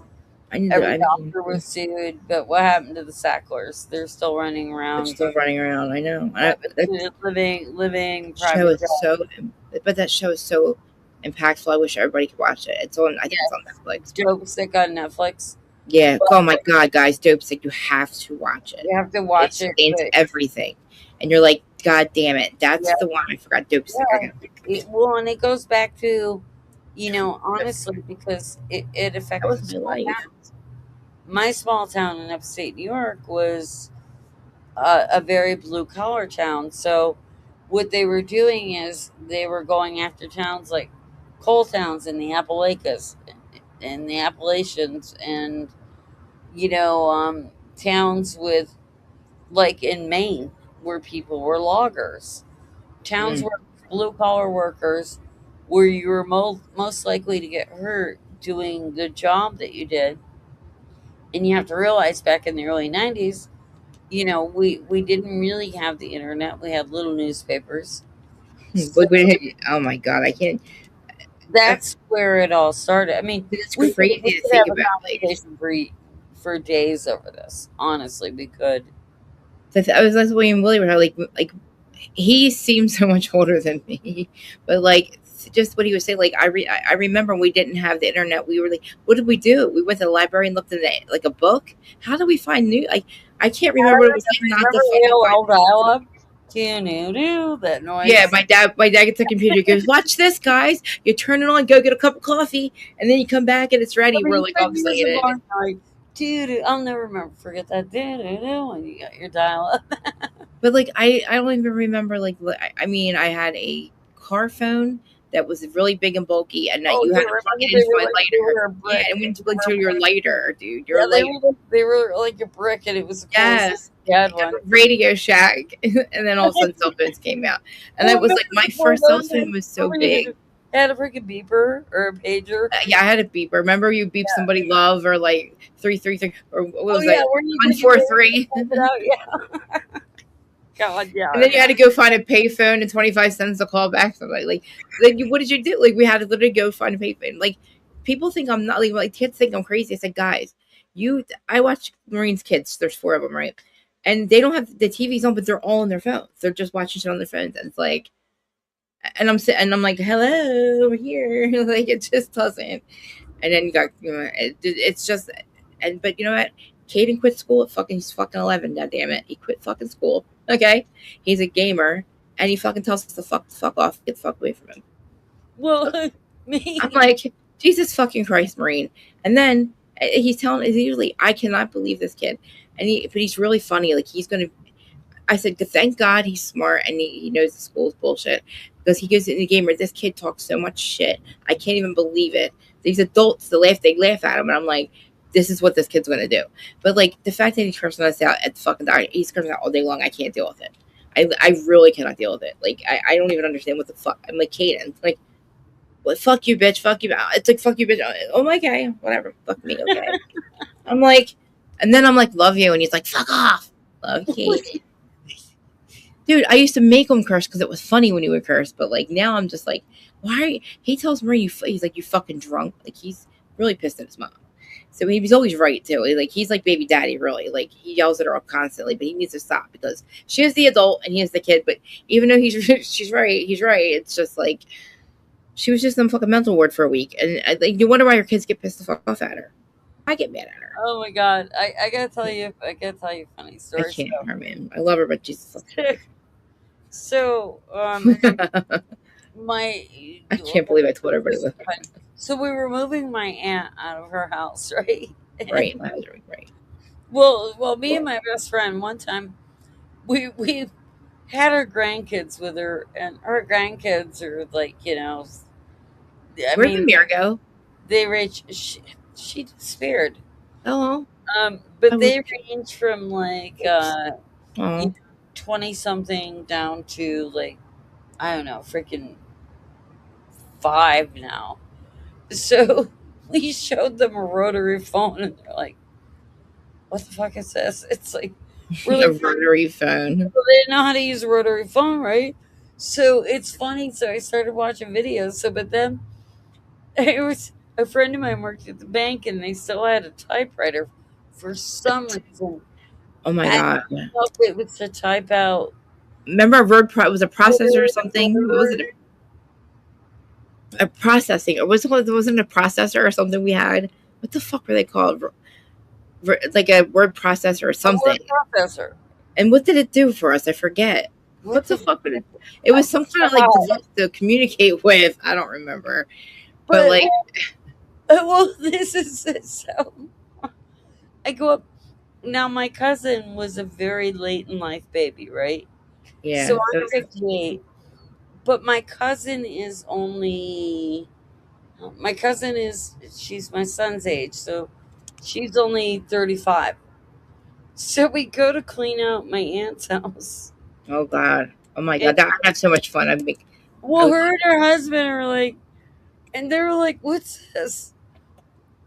Every doctor was sued, but what happened to the Sacklers? They're still running around. I know. Living private jobs. But that show is so impactful. I wish everybody could watch it. It's on. I think it's on Netflix. Dopesick on Netflix. Yeah. Oh my God, guys, Dopesick! You have to watch it. You have to watch it. It's everything, and you're like, God damn it! That's the one I forgot. Dopesick. Yeah. And it goes back to, honestly, because it affects my life. My small town in upstate New York was a very blue collar town. So what they were doing is they were going after towns like coal towns in the Appalachians, and towns with, like in Maine, where people were loggers, towns where blue collar workers, where you were most likely to get hurt doing the job that you did. And you have to realize back in the early 90s, we didn't really have the internet. We had little newspapers. Oh my God, I can't. That's where it all started. I mean, it's we crazy could to think have about. a conversation for days over this. Honestly, we could. I was like William like he seems so much older than me, but like just what he was saying, like I remember when we didn't have the internet, we were like, what did we do? We went to the library and looked in like a book. How do we find new? Like I can't remember what it was like not the AOL dial-up. That noise. Yeah, my dad gets a computer. He goes, watch this, guys. You turn it on, go get a cup of coffee, and then you come back and it's ready. We're like obviously in it. Like, dude, I'll never forget that. When you got your dial-up. But like I don't even remember like I mean I had a car phone that was really big and bulky, and that you had to plug it into my lighter. Yeah, and went into your lighter, dude. Your lighter. They were like a brick, and it was one. Radio Shack, and then all of a sudden cell phones came out, and that was like my first cell phone was so big. I had a freaking beeper or a pager. Yeah, I had a beeper. Remember you beep somebody love or like 333 or what was that? 143. Yeah. God, yeah. And then you had to go find a payphone and 25 cents to call back somebody. Like what did you do? Like we had to literally go find a payphone. Like people think I'm not like kids think I'm crazy. I said, guys, I watch Marines kids. There's 4 of them, right? And they don't have the TVs on, but they're all on their phones. They're just watching shit on their phones, and it's like, and I'm sitting, and I'm like, hello, over here. Like it just doesn't. And then you got, it's just, but you know what? Caden quit school at he's fucking 11. God damn it, he quit fucking school. Okay, he's a gamer, and he fucking tells us to fuck off, get the fuck away from him. Well, me, I'm like, Jesus fucking Christ, Marine. And then he's usually, I cannot believe this kid, but he's really funny. Like I said, thank God he's smart and he knows the school's bullshit, because he goes in the game where this kid talks so much shit. I can't even believe it. These adults, they laugh at him, and I'm like, this is what this kid's going to do. But like the fact that he's cursing us out at the fucking doctor, he's cursing out all day long. I can't deal with it. I really cannot deal with it. Like I don't even understand what the fuck. I'm like, Caden, like, well, fuck you, bitch. Fuck you. It's like, fuck you, bitch. Oh my God, whatever. Fuck me, okay. I'm like, and then I'm like, love you, and he's like, fuck off. Love Caden. Dude, I used to make him curse because it was funny when he would curse, but like now I'm just like, why are you? He tells Marie, he's like, you fucking drunk. Like he's really pissed at his mom. So he's always right too. Like he's like baby daddy, really. Like he yells at her constantly, but he needs to stop because she is the adult and he is the kid. But even though she's right, he's right. It's just like she was just some fucking mental ward for a week, and like you wonder why your kids get pissed the fuck off at her. I get mad at her. Oh my God, I gotta tell you funny stories. I can't, her man. I love her, but Jesus. So, I can't believe I told everybody this. So we were moving my aunt out of her house, right? Right. Well, me and my best friend, one time, we had our grandkids with her, and her grandkids are like, where did Mira go? They she disappeared. Oh. But they range from like 20 something down to like, I don't know, freaking 5 now. So we showed them a rotary phone, and they're like, what the fuck is this? It's like a rotary phone. Well, they didn't know how to use a rotary phone, right? So it's funny. So I started watching videos. But then it was a friend of mine worked at the bank, and they still had a typewriter for some reason. Oh my God! I don't know if it was to type out. Remember, it was a processor or something. What was it? A processing, or wasn't a processor or something we had? What the fuck were they called? Like a word processor or something. A word processor. And what did it do for us? I forget. What the fuck would it? It was some kind of like to communicate with. I don't remember. But like, well, this is so. I go up. Now, my cousin was a very late in life baby, right? Yeah. So I'm 58. But my cousin is she's my son's age, so she's only 35. So we go to clean out my aunt's house. Oh God. Oh my God. I'd have so much fun. Her and her husband are like, and they were like, what's this?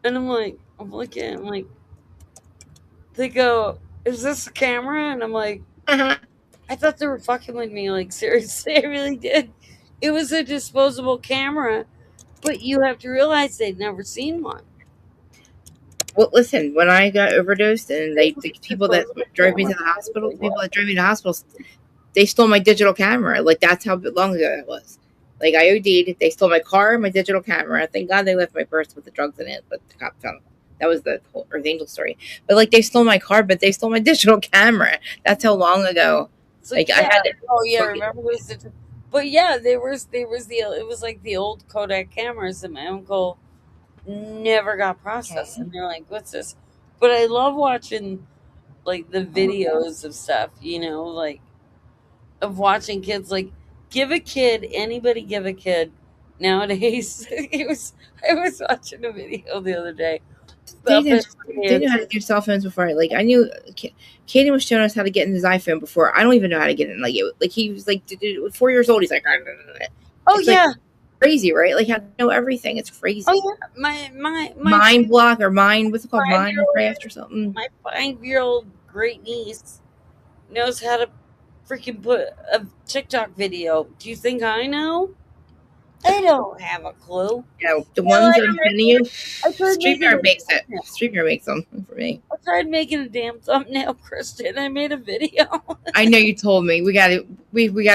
And I'm like, they go, is this a camera? And I'm like, I thought they were fucking with me. Like, seriously, I really did. It was a disposable camera, but you have to realize they'd never seen one. Well, listen, when I got overdosed and the people that drove me to the hospital, they stole my digital camera. Like, that's how long ago that was. Like, I OD'd. They stole my car, my digital camera. Thank God they left my purse with the drugs in it, but the cop found them. That was the whole Earth Angel story. But, like, they stole my car, but they stole my digital camera. That's how long ago. So, like, I had it. Oh, yeah, remember this? But, yeah, it was like the old Kodak cameras that my uncle never got processed. And they're like, what's this? But I love watching, like, the videos of stuff, you know, like, of watching kids, like, anybody give a kid nowadays. I was watching a video the other day. They knew how to do cell phones before. Like, I knew Kaden was showing us how to get in his iPhone before. I don't even know how to get in. Like he was like 4 years old. He's like, oh, yeah. Like, crazy, right? Like, how to know everything. It's crazy. Oh, yeah. My Mind block or mind, what's it called? Minecraft or something. My 5-year-old great niece knows how to freaking put a TikTok video. Do you think I know? I don't have a clue. Yeah, the ones that I'm sending you, StreamYard makes it. StreamYard makes them for me. I tried making a damn thumbnail, Kristen. I made a video. I know you told me. We gotta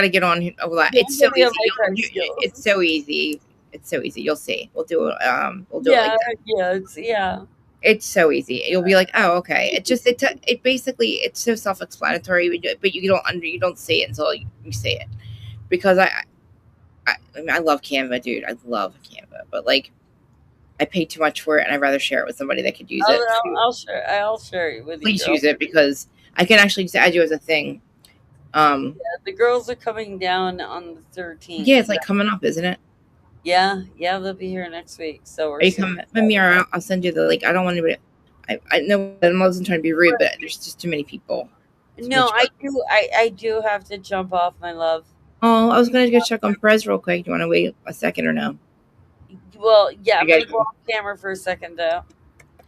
get on over that. It's so easy. It's so easy. It's so easy. You'll see. We'll do it. We'll do it like that. It's so easy. You'll be like, oh, okay. It basically, it's so self-explanatory, but you don't see it until you see it. Because I mean, I love Canva, dude. I love Canva, but like, I pay too much for it, and I'd rather share it with somebody that could use it. I'll share it with you. Please use it, because I can actually just add you as a thing. Yeah, the girls are coming down on the 13th. Yeah, it's like coming up, isn't it? Yeah, they'll be here next week. So are you coming? Mira, I'll send you the link. I don't want anybody. I know I wasn't trying to be rude, but there's just too many people. No, I do have to jump off, my love. Oh, I was going to go check on Perez real quick. Do you want to wait a second or no? Well, yeah, I'm going to go off camera for a second, though.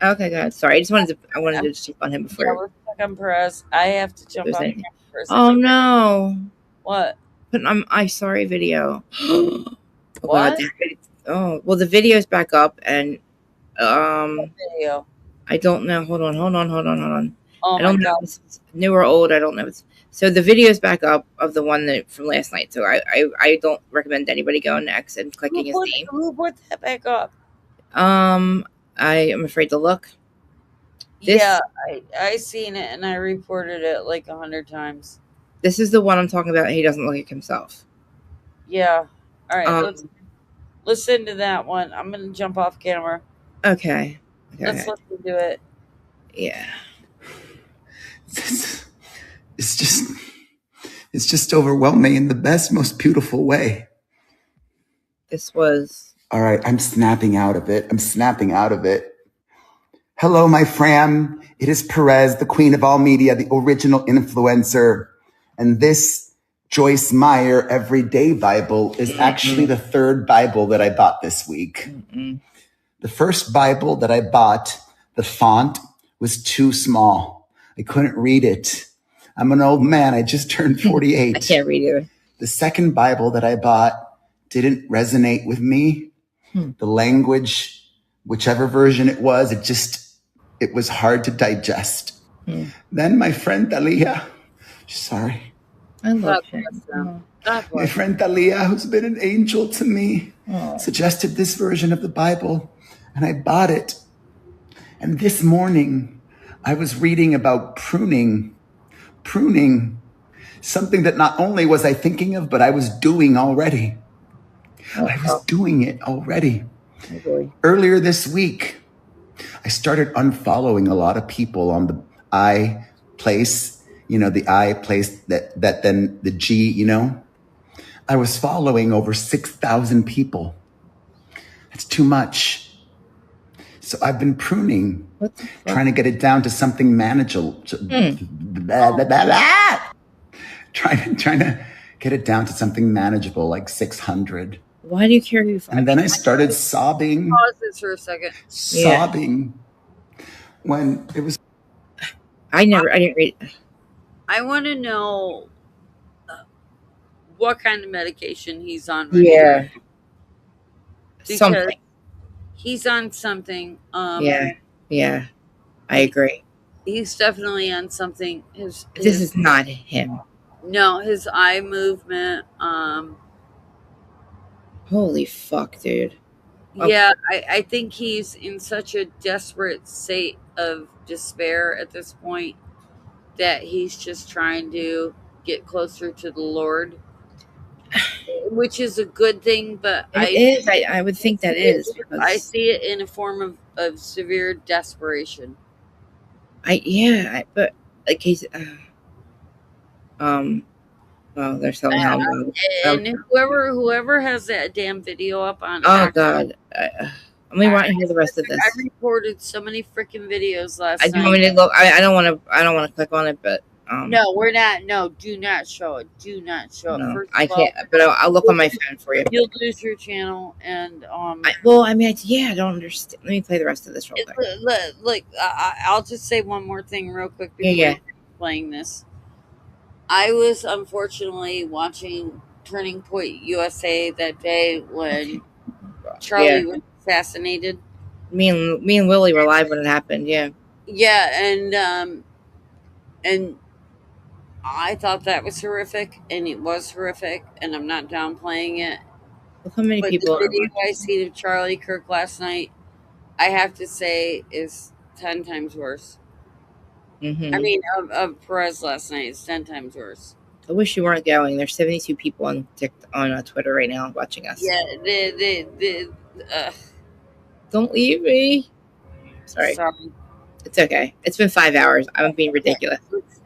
Okay, good. Sorry, I wanted to check on him before. Yeah, let's check on Perez. I have to jump off camera for a second. Oh, no. What? But I'm sorry video. What? Oh, well, the video's back up, and what video? I don't know. Hold on. Oh, I don't know if it's new or old. I don't know. So the video's back up of the one that from last night. So I don't recommend anybody going next and clicking his name. Who put that back up? I am afraid to look. Yeah, I seen it and I reported it like 100 times. This is the one I'm talking about. He doesn't look like himself. Yeah. All right. Let's listen to that one. I'm gonna jump off camera. Okay. Let's listen to it. Yeah. It's just overwhelming in the best, most beautiful way. This was... All right, I'm snapping out of it. Hello, my fam. It is Perez, the queen of all media, the original influencer. And this Joyce Meyer Everyday Bible is actually the third Bible that I bought this week. The first Bible that I bought, the font was too small. I couldn't read it. I'm an old man. I just turned 48. I can't read it. The second Bible that I bought didn't resonate with me. The language, whichever version it was, it was hard to digest. Then my friend Talia, sorry. I love him. My friend Talia, who's been an angel to me, suggested this version of the Bible, and I bought it. And this morning, I was reading about pruning, something that not only was I thinking of, but I was doing already. I was doing it already. Earlier this week, I started unfollowing a lot of people on the I place, the I place that then the G, I was following over 6,000 people. That's too much. So I've been pruning, trying to get it down to something manageable. Trying to get it down to something manageable, like 600. Why do you care who? And then I started sobbing. Pause this for a second. Sobbing when it was. I didn't read. I want to know what kind of medication he's on right Yeah. now. Because Something. he's on something. Yeah. I agree. He's definitely on something. This is not him. No, his eye movement. Holy fuck, dude. Yeah, I think he's in such a desperate state of despair at this point that he's just trying to get closer to the Lord, which is a good thing. But I would think that is. Because I see it in a form of severe desperation. But like he's well, they're selling him. And whoever has that damn video up on. Oh God. Let me want to hear the rest of this. I reported so many freaking videos last night. I want to look. I don't want to click on it, but no, we're not. No, do not show it. Do not show it. No, First I can't. But I'll look on my phone for you. You'll lose your channel, and I don't understand. Let me play the rest of this real quick. Look, I'll just say one more thing real quick before playing this. I was unfortunately watching Turning Point USA that day when Charlie was assassinated. Me and Willie were live when it happened. Yeah. Yeah, and I thought that was horrific, and it was horrific, and I'm not downplaying it. Look how many people. The video I seen of Charlie Kirk last night, I have to say, is 10 times worse. Mm-hmm. I mean, of Perez last night is 10 times worse. I wish you weren't going. There's 72 people on Twitter right now watching us. Yeah, don't leave me. Sorry. It's okay. It's been 5 hours. I'm being ridiculous.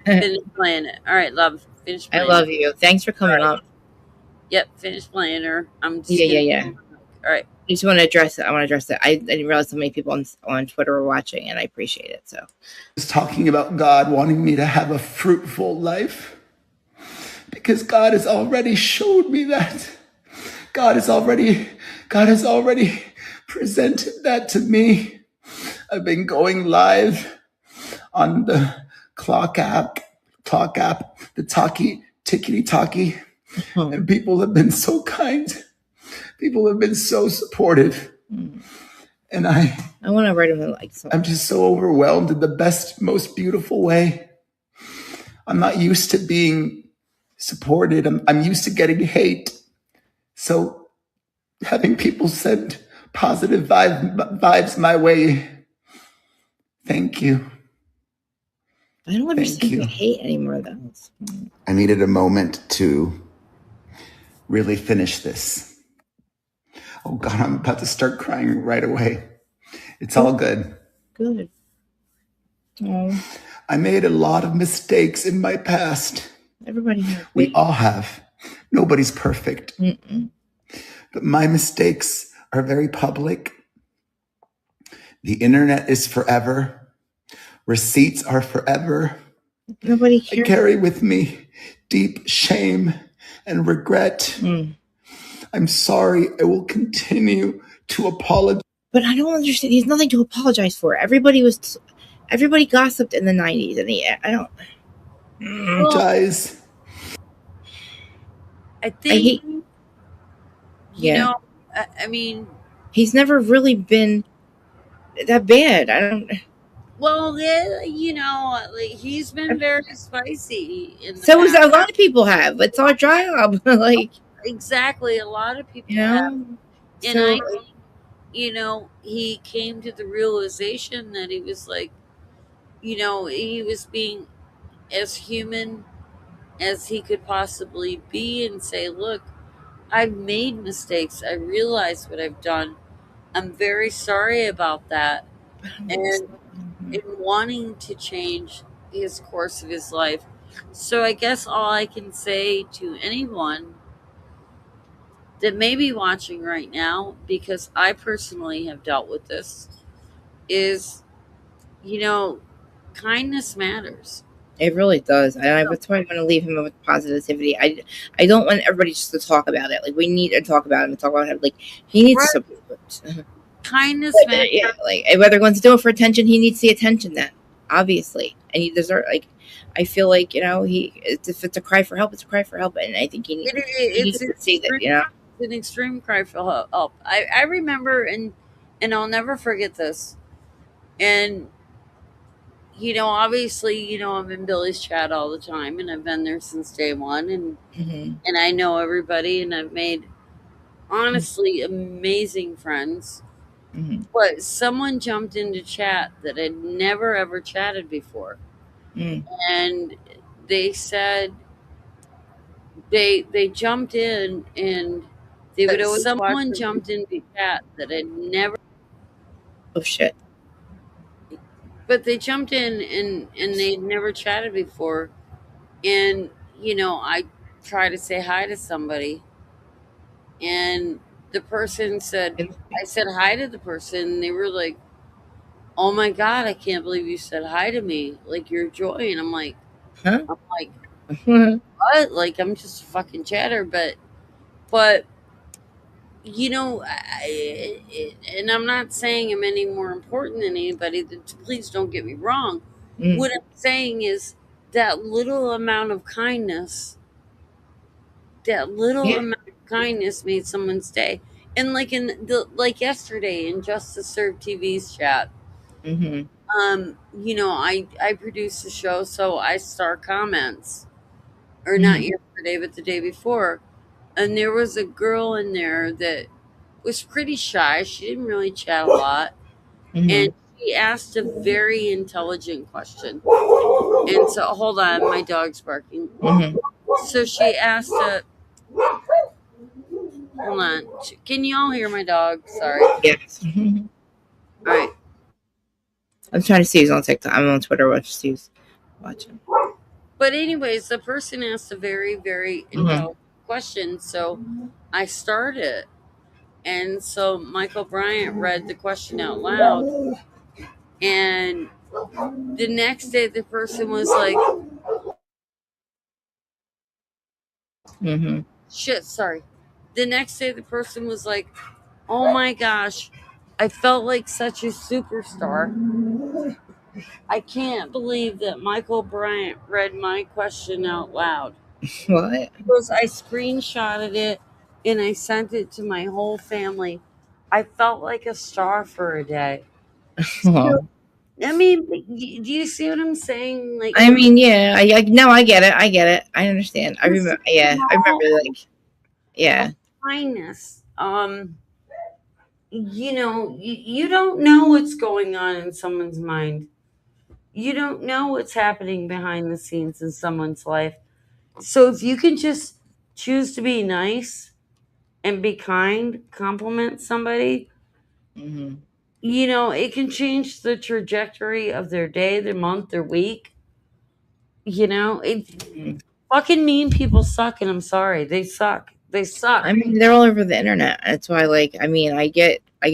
Finish playing it. All right, love. Finish playing I love you. Thanks for coming up. Yep, finish playing her. I'm just yeah. All right. I just want to address it. I want to address it. I didn't realize so many people on Twitter were watching, and I appreciate it. So, I was talking about God wanting me to have a fruitful life because God has already showed me that. God has already presented that to me. I've been going live on the clock app, the tickety-talkie, and people have been so kind. People have been so supportive. And I want to write them like something. I'm just so overwhelmed in the best, most beautiful way. I'm not used to being supported. I'm used to getting hate. So having people send positive vibes my way, thank you. I don't understand the hate anymore, though. I needed a moment to really finish this. Oh, God, I'm about to start crying right away. It's all good. Good. Oh. I made a lot of mistakes in my past. Everybody has. We all have. Nobody's perfect. Mm-mm. But my mistakes are very public. The internet is forever. Receipts are forever. Nobody cares. I carry with me deep shame and regret. I'm sorry. I will continue to apologize. But I don't understand. He's nothing to apologize for. Everybody gossiped in the 90s, and I don't apologize. I think. I mean, he's never really been that bad. I don't. Well, yeah, he's been very spicy. So a lot of people have. It's our job. Exactly, a lot of people have. And I think, he came to the realization that he was he was being as human as he could possibly be and say, look, I've made mistakes. I realize what I've done. I'm very sorry about that. And in wanting to change his course of his life. So I guess all I can say to anyone that may be watching right now, because I personally have dealt with this, is, kindness matters. It really does. That's why I want to leave him with positivity. I don't want everybody just to talk about it. We need to talk about him and talk about him. He needs support. Kindness matters. Yeah, whether he wants to do it for attention, he needs the attention then. obviously, and you deserve. Like, I feel like if it's a cry for help, it's a cry for help, and I think he needs to see that. It's an extreme cry for help. I remember, and I'll never forget this. And obviously, I'm in Billy's chat all the time, and I've been there since day one, and and I know everybody, and I've made honestly amazing friends. But someone jumped into chat that had never ever chatted before, and they said they jumped in, and they would always someone jumped into chat that had never. Oh shit. But they jumped in, and they'd never chatted before, and I try to say hi to somebody, and the person said, I said hi to the person, and they were like, oh my God, I can't believe you said hi to me. Like, you're joy. And I'm like, what? Like, I'm just a fucking chatter. But, and I'm not saying I'm any more important than anybody. Please don't get me wrong. What I'm saying is that little amount of kindness, made someone's day. And like like yesterday in Justice Served TV's chat, I produced the show, so I start comments, or not yesterday, but the day before, and there was a girl in there that was pretty shy. She didn't really chat a lot, and she asked a very intelligent question. And so, hold on, my dog's barking. So she asked a. Hold on, can you all hear my dog? Sorry. Yes. All right. I'm trying to see who's on TikTok. I'm on Twitter. Watching. But anyways, the person asked a very, very intelligent question, so I started. And so Michael Bryant read the question out loud. And the next day, the person was like, shit, sorry. The next day, the person was like, oh my gosh, I felt like such a superstar. I can't believe that Michael Bryant read my question out loud. What? Because I screenshotted it and I sent it to my whole family. I felt like a star for a day. So, I mean, do you see what I'm saying? Like, I mean, yeah, I get it. I understand. I remember. Yeah, I remember. Like, yeah, kindness. You don't know what's going on in someone's mind. You don't know what's happening behind the scenes in someone's life. So if you can just choose to be nice and be kind, compliment somebody, it can change the trajectory of their day, their month, their week. Fucking mean people suck, and I'm sorry, they suck. They suck. I mean, they're all over the internet. That's why, like, I mean, I get a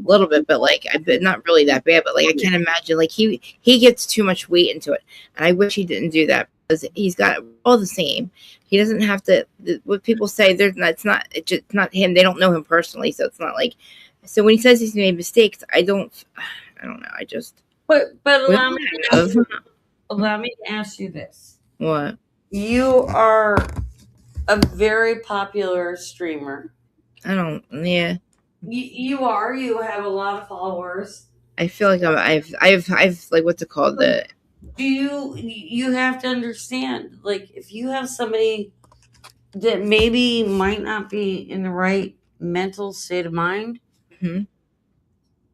little bit, but like, not really that bad. But like, I can't imagine. Like, he gets too much weight into it, and I wish he didn't do that because he's got all the same. He doesn't have to. What people say, it's not him. They don't know him personally, so it's not like. So when he says he's made mistakes, I don't know. I just. But allow me to ask you this. What? You are a very popular streamer. Yeah. You are. You have a lot of followers. I feel like I've like, what's it called? You have to understand, like, if you have somebody that maybe might not be in the right mental state of mind,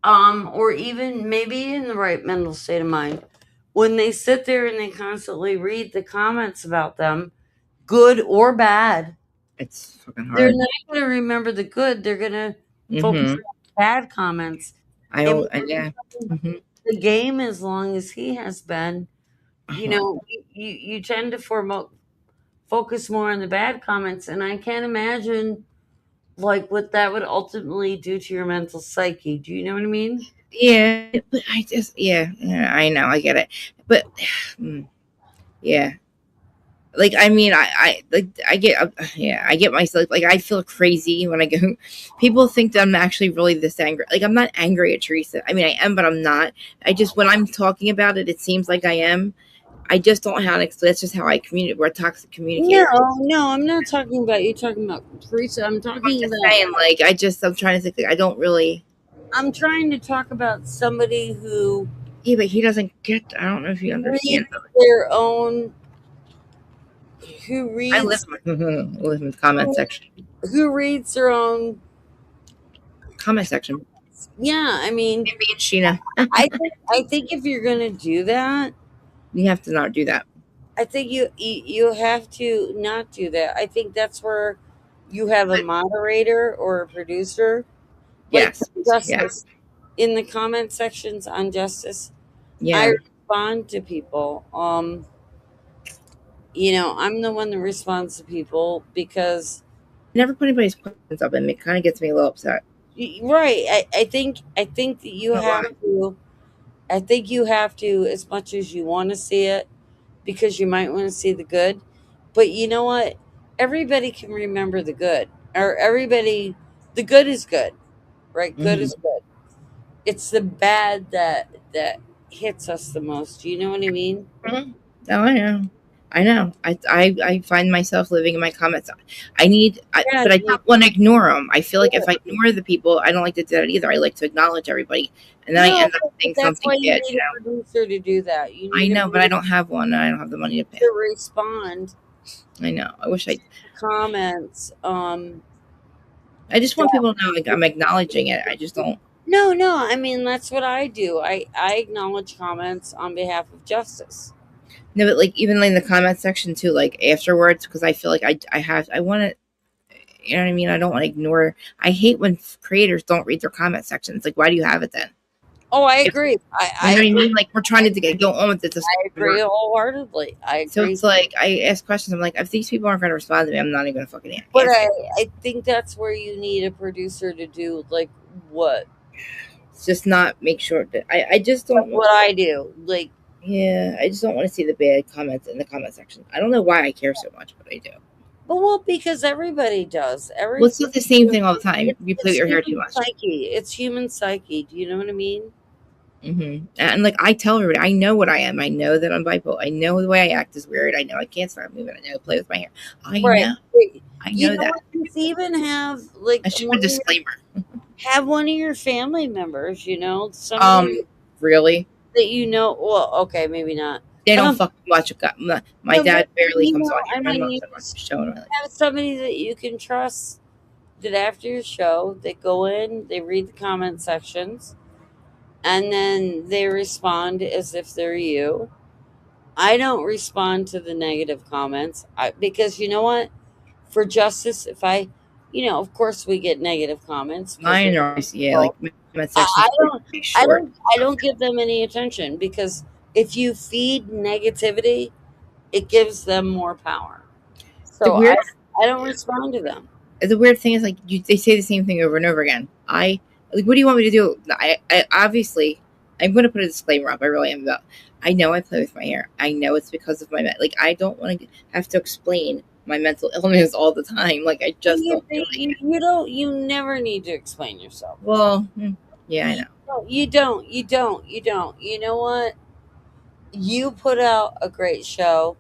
or even maybe in the right mental state of mind, when they sit there and they constantly read the comments about them, good or bad, it's fucking hard. They're not going to remember the good. They're going to focus on bad comments. The game, as long as he has been, you tend to focus more on the bad comments, and I can't imagine like what that would ultimately do to your mental psyche. Do you know what I mean? Yeah, but I just I know, I get it, but yeah, Like, I mean, I get myself, like, I feel crazy when I go. People think that I'm actually really this angry. Like, I'm not angry at Teresa. I mean, I am, but I'm not. I just, when I'm talking about it, it seems like I am. I just don't know how to explain. That's just how I communicate. We're a toxic communicator. No, I'm not talking about you. Talking about Teresa. I'm talking about. Saying, like, I'm trying to think. I don't really. I'm trying to talk about somebody who. Yeah, but he doesn't get. I don't know if you understand. Their own. Who reads? I live in the comment section. Who reads their own comment section? Yeah, I mean, me and Sheena. I think if you're gonna do that, you have to not do that. I think you have to not do that. I think that's where you have a moderator or a producer. Yes. Like Justice. In the comment sections on Justice, I respond to people. You know, I'm the one that responds to people because I never put anybody's questions up, and it kind of gets me a little upset. Right. I think that you have to. I think you have to, as much as you want to see it, because you might want to see the good. But you know what? Everybody can remember the good, or the good is good, right? Good is good. It's the bad that hits us the most. Do you know what I mean? Mm-hmm. Oh, I know. I find myself living in my comments. But I don't want to ignore them. I feel like if I ignore the people, I don't like to do that either. I like to acknowledge everybody, and then I end up saying something bad. You need a producer to do that. I know, but I don't have one. I don't have the money to pay. To respond. I know. I wish I comments. I just want people to know, like, I'm acknowledging it. I just don't. No. I mean, that's what I do. I acknowledge comments on behalf of Justice. No, but like even in the comment section too, like afterwards, because I feel like I want to, you know what I mean? I don't want to ignore. I hate when creators don't read their comment sections. Like, why do you have it then? Oh, I agree. I know what I mean? Like, we're trying to go on with it. I agree wholeheartedly. I agree. So it's like, I ask questions. I'm like, if these people aren't going to respond to me, I'm not even going to fucking answer. But I think that's where you need a producer to do, like, what? It's just not make sure that I just don't. What I do. Like, yeah, I just don't want to see the bad comments in the comment section. I don't know why I care so much, but I do. Well, because everybody does. It's not the same thing all the time. You play with your hair too much. Psyche. It's human psyche. Do you know what I mean? Mm-hmm. And like I tell everybody, I know what I am. I know that I'm bipolar. I know the way I act is weird. I know I can't stop moving. I know I play with my hair. I know that. Even have like I should put a disclaimer. Have one of your family members, you know, really that you know. Well, okay, maybe not. They don't fucking watch. My dad barely comes on here. I mean, have somebody that you can trust. That after your show, they go in, they read the comment sections, and then they respond as if they're you. I don't respond to the negative comments because you know what? For Justice, if I, you know, of course we get negative comments. Mine are, like I don't give them any attention because if you feed negativity, it gives them more power. So I don't respond to them. The weird thing is, like, they say the same thing over and over again. Like, what do you want me to do? I obviously, I'm going to put a disclaimer up. I really am about. I know I play with my hair. I know it's because of my like. I don't want to have to explain my mental illness all the time. Like, I just don't. You never need to explain yourself. Well, yeah, I know. No, you don't. You know what? You put out a great show.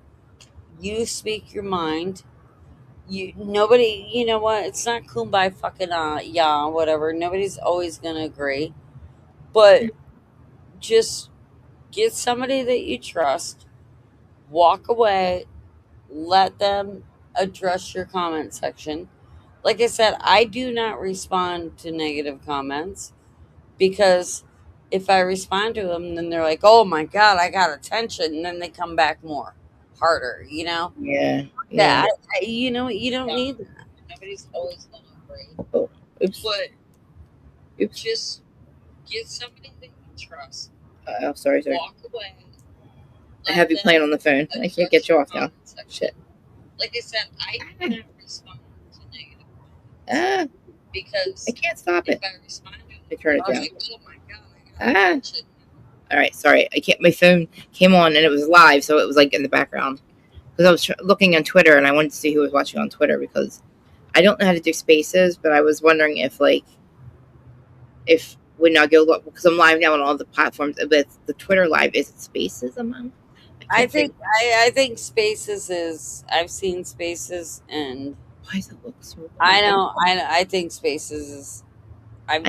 You speak your mind. Nobody, you know what? It's not kumbaya fucking whatever. Nobody's always gonna agree, but just get somebody that you trust. Walk away. Let them address your comment section. Like I said, I do not respond to negative comments because if I respond to them, then they're like, "Oh my god, I got attention," and then they come back more harder. You know? Yeah. You know, you don't need that. Nobody's always gonna agree. Oh, oops. But just get somebody that you trust. Oh, sorry. Walk away. I have you playing on the phone. I can't get you off now. Shit. Like I said, I can't respond to negative because I can't stop it. If I respond to I turn it down. like, oh my god, All right, sorry. I can't. My phone came on and it was live, so it was like in the background. because I was looking on Twitter and I wanted to see who was watching on Twitter because I don't know how to do spaces, but I was wondering if when I go look, because I'm live now on all the platforms, but the Twitter live, is it spaces I'm on? I think spaces is, I've seen spaces, and why does it look so I think spaces is, I've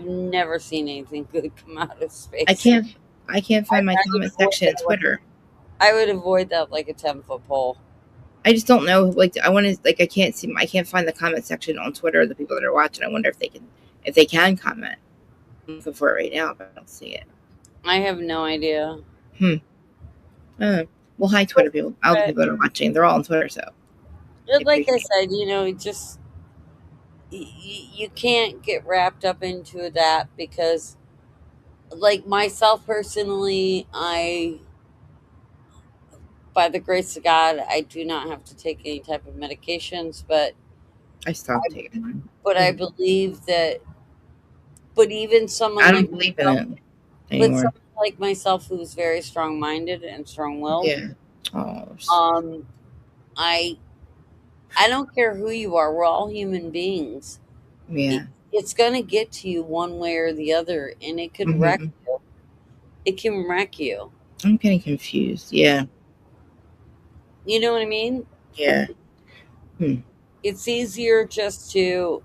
never seen anything good come out of spaces. I can't find my comment section in Twitter. I would avoid that like a 10-foot pole. I just don't know. Like, I want to, like, I can't find the comment section on Twitter. The people that are watching, I wonder if they can comment. I'm looking for it right now, but I don't see it. I have no idea. Well, hi, Twitter people. All the people that are watching, they're all on Twitter, so. Like I said, just you can't get wrapped up into that because, like myself personally, by the grace of God, I do not have to take any type of medications, but I stopped taking them. But I believe that. But even someone I don't believe in it anymore. But someone like myself who's very strong-minded and strong-willed. Yeah. I don't care who you are. We're all human beings. Yeah. It's gonna get to you one way or the other, and it could wreck you. It can wreck you. I'm getting confused. Yeah. You know what I mean? Yeah. It's easier just to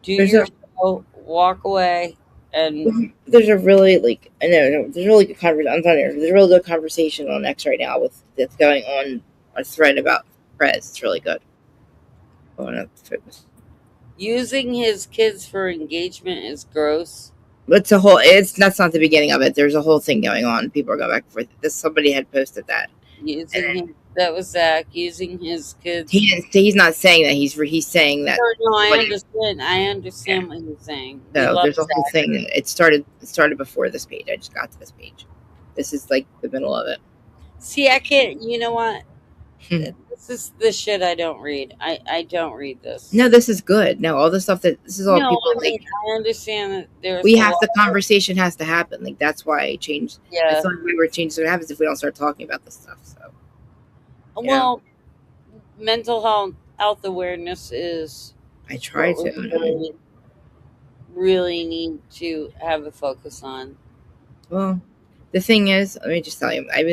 do your show, walk away, and there's a really there's a really good conversation. There's a really good conversation on X right now that's going on a thread about Perez. It's really good. Using his kids for engagement is gross. That's not the beginning of it. There's a whole thing going on. People are going back and forth. Somebody had posted that. That was Zach using his kids. He didn't say, he's not saying that. He's saying that. No, I understand. I understand what he's saying. No, there's a whole thing. It started before this page. I just got to this page. This is like the middle of it. See, I can't. You know what? This is the shit I don't read. I don't read this. No, this is good. No, all the stuff this is all people like. I understand that there's. The conversation has to happen. Like that's why I changed. Yeah. That's the only way we're changing. What happens if we don't start talking about this stuff? So. Well, mental health awareness is. I try to. Really need to have a focus on. Well, the thing is, let me just tell you, I've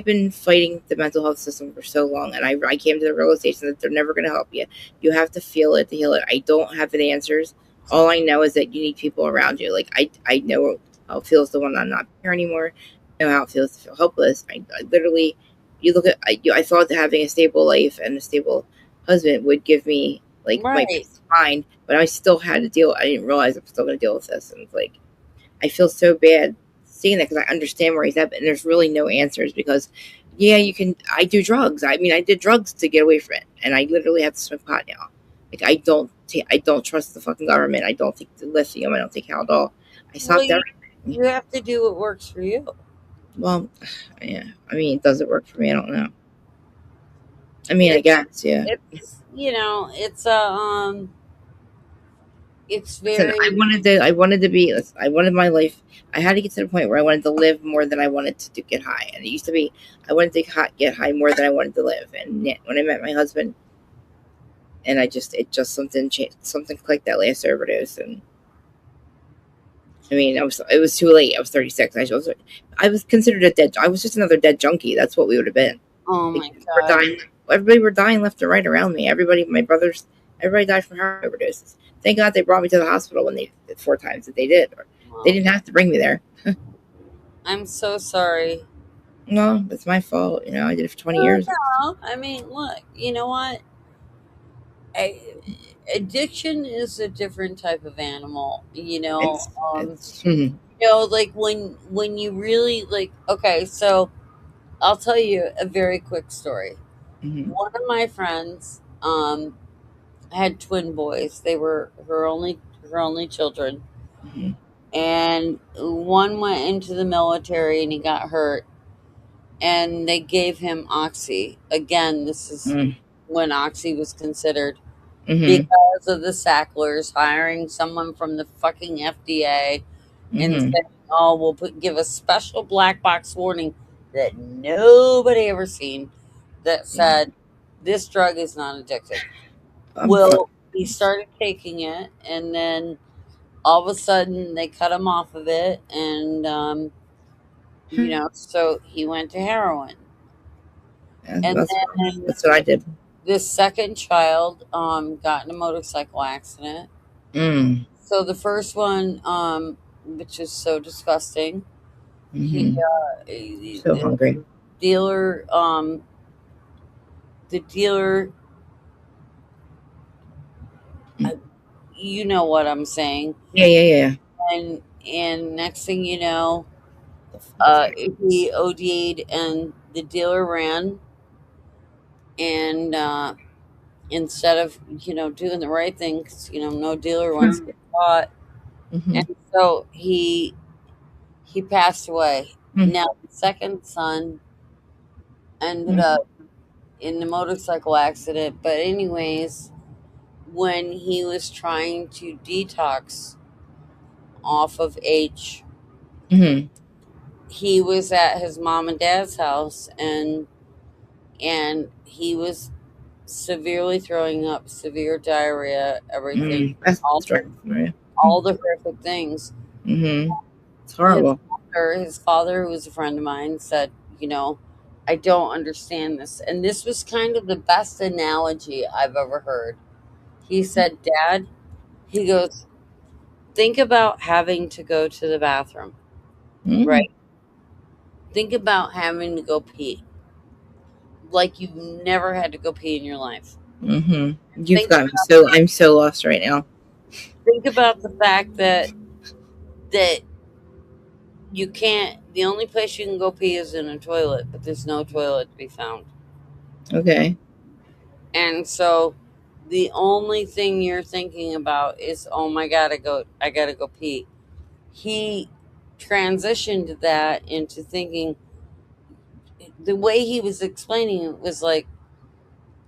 been fighting the mental health system for so long, and I came to the realization that they're never going to help you. You have to feel it to heal it. I don't have the answers. All I know is that you need people around you. Like I know how it feels the one I'm not here anymore. I know how it feels to feel hopeless. I literally, you look at, I thought that having a stable life and a stable husband would give me my peace of mind, but I still had to deal. I didn't realize I'm still going to deal with this, and it's I feel so bad seeing that because I understand where he's at, and there's really no answers because, I do drugs. I mean, I did drugs to get away from it, and I literally have to smoke pot now. I don't trust the fucking government. I don't take the lithium. I don't take Haldol. I stopped everything. You have to do what works for you. Well, yeah. I mean, does it work for me? I don't know. I mean, I guess, yeah. It's very. I wanted my life. I had to get to the point where I wanted to live more than I wanted to get high. And it used to be, I wanted to get high more than I wanted to live. And when I met my husband, and something changed, something clicked that last overdose. And I mean, it was too late. I was 36. I was considered a dead. I was just another dead junkie. That's what we would have been. Oh my God. Everybody were dying left and right around me. My brothers, everybody died from heart overdoses. Thank God they brought me to the hospital when they did 4 times that they did. They didn't have to bring me there. I'm so sorry. No, it's my fault. I did it for 20 years. No, I mean, look, you know what? Addiction is a different type of animal. Like when you really okay, so I'll tell you a very quick story. Mm-hmm. One of my friends had twin boys. They were her only children. Mm-hmm. And one went into the military and he got hurt. And they gave him Oxy. Again, this is when Oxy was considered. Mm-hmm. Because of the Sacklers hiring someone from the fucking FDA and saying, "Oh, we'll give a special black box warning that nobody ever seen that said this drug is not addictive. Well, he started taking it, and then all of a sudden they cut him off of it, and so he went to heroin. Yeah, And that's what I did. This second child got in a motorcycle accident. So the first one, which is so disgusting, so hungry. The dealer, you know what I'm saying? Yeah. And next thing you know, he OD'd, and the dealer ran, and instead of doing the right thing, 'cause, no dealer wants to get caught, and so he passed away. Now the second son ended up in the motorcycle accident, but anyways, when he was trying to detox off of H, he was at his mom and dad's house, and he was severely throwing up, severe diarrhea, everything, all the horrific things. It's horrible. His father, who was a friend of mine, said, I don't understand this. And this was kind of the best analogy I've ever heard. He said, Dad, he goes, think about having to go to the bathroom, right? Think about having to go pee. Like you've never had to go pee in your life. You've got I'm so lost right now. Think about the fact that you can't, the only place you can go pee is in a toilet, but there's no toilet to be found. Okay. And so the only thing you're thinking about is, oh my God, I gotta go pee. He transitioned that into thinking, the way he was explaining it was like,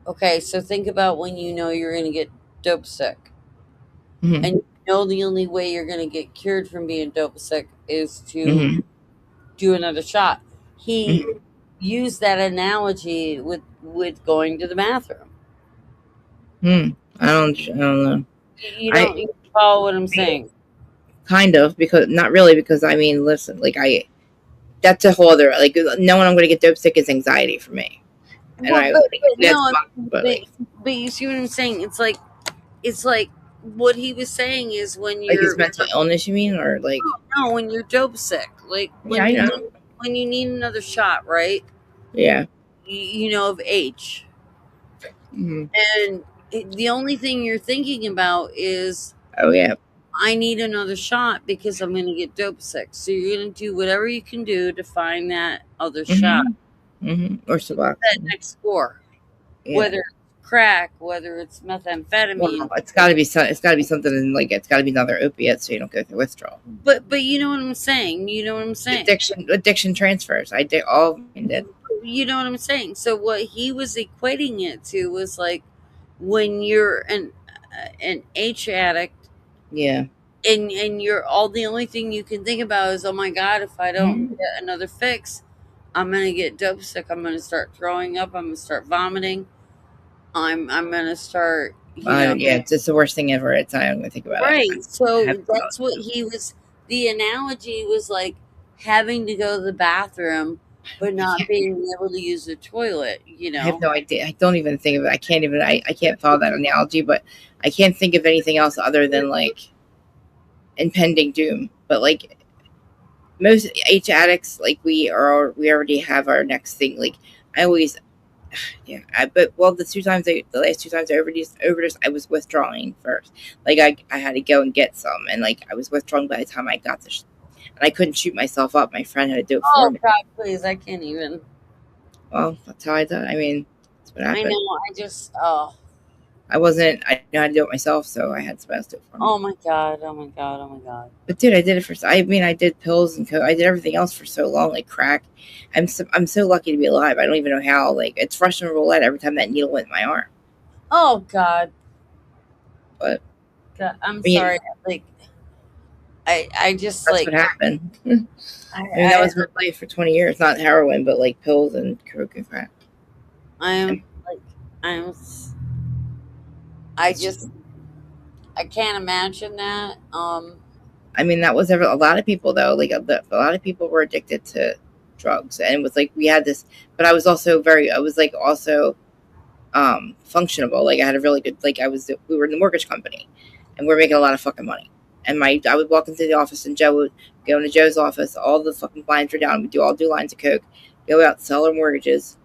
okay, so think about when you're going to get dope sick. And the only way you're going to get cured from being dope sick is to do another shot. He used that analogy with going to the bathroom. I don't know. You don't follow what I'm saying? Kind of, because not really, because I mean, listen, like that's a whole other, like, no one I'm going to get dope sick is anxiety for me. And but you see what I'm saying? It's like what he was saying is when you're like his mental illness, you mean, or like no, when you're dope sick, like when you need another shot, right? Yeah. Of H. And the only thing you're thinking about is, oh yeah, I need another shot because I'm going to get dope sick. So you're going to do whatever you can do to find that other shot. Or Suboxone. That next score. Yeah. Whether it's crack, whether it's methamphetamine. Well, it's got to be something, like it's got to be another opiate, so you don't go through withdrawal. But you know what I'm saying? Addiction transfers. I did all of them did. You know what I'm saying? So what he was equating it to was like when you're an H addict. Yeah. And you're the only thing you can think about is, oh my God, if I don't get another fix, I'm gonna get dope sick. I'm gonna start throwing up. I'm gonna start vomiting. I'm gonna start. Yeah, it's just the worst thing ever. I'm gonna think about it. Right. So that's what he was. The analogy was like having to go to the bathroom, but not being able to use the toilet. I have no idea. I don't even think of it. I can't even. I can't follow that analogy, but I can't think of anything else other than like impending doom. But like most H addicts, like we already have our next thing. Like I always, the last 2 times I overdosed, I was withdrawing first. Like I had to go and get some, and like I was withdrawing by the time I got and I couldn't shoot myself up. My friend had to do it for me. Oh God, please! I can't even. Well, that's how I thought. I mean, that's what happened. I know. I just I knew how to do it myself, so I had somebody else do it for me. Oh my God. Oh my God. Oh my God. But dude, I did it I did pills and I did everything else for so long, like crack. I'm so lucky to be alive. I don't even know how. Like, it's Russian roulette every time that needle went in my arm. Oh God. But God, I'm sorry. Like, I just that's like what happened. I mean, that was my life for 20 years. Not heroin, but like pills and coke and crack. I can't imagine that. I mean, that was a lot of people though. Like a lot of people were addicted to drugs, and it was like we had this. But I was also functionable. Like I had a really good. We were in the mortgage company, and we were making a lot of fucking money. And I would walk into the office, and Joe would go into Joe's office. All the fucking blinds were down. We'd do lines of coke, go out, sell our mortgages,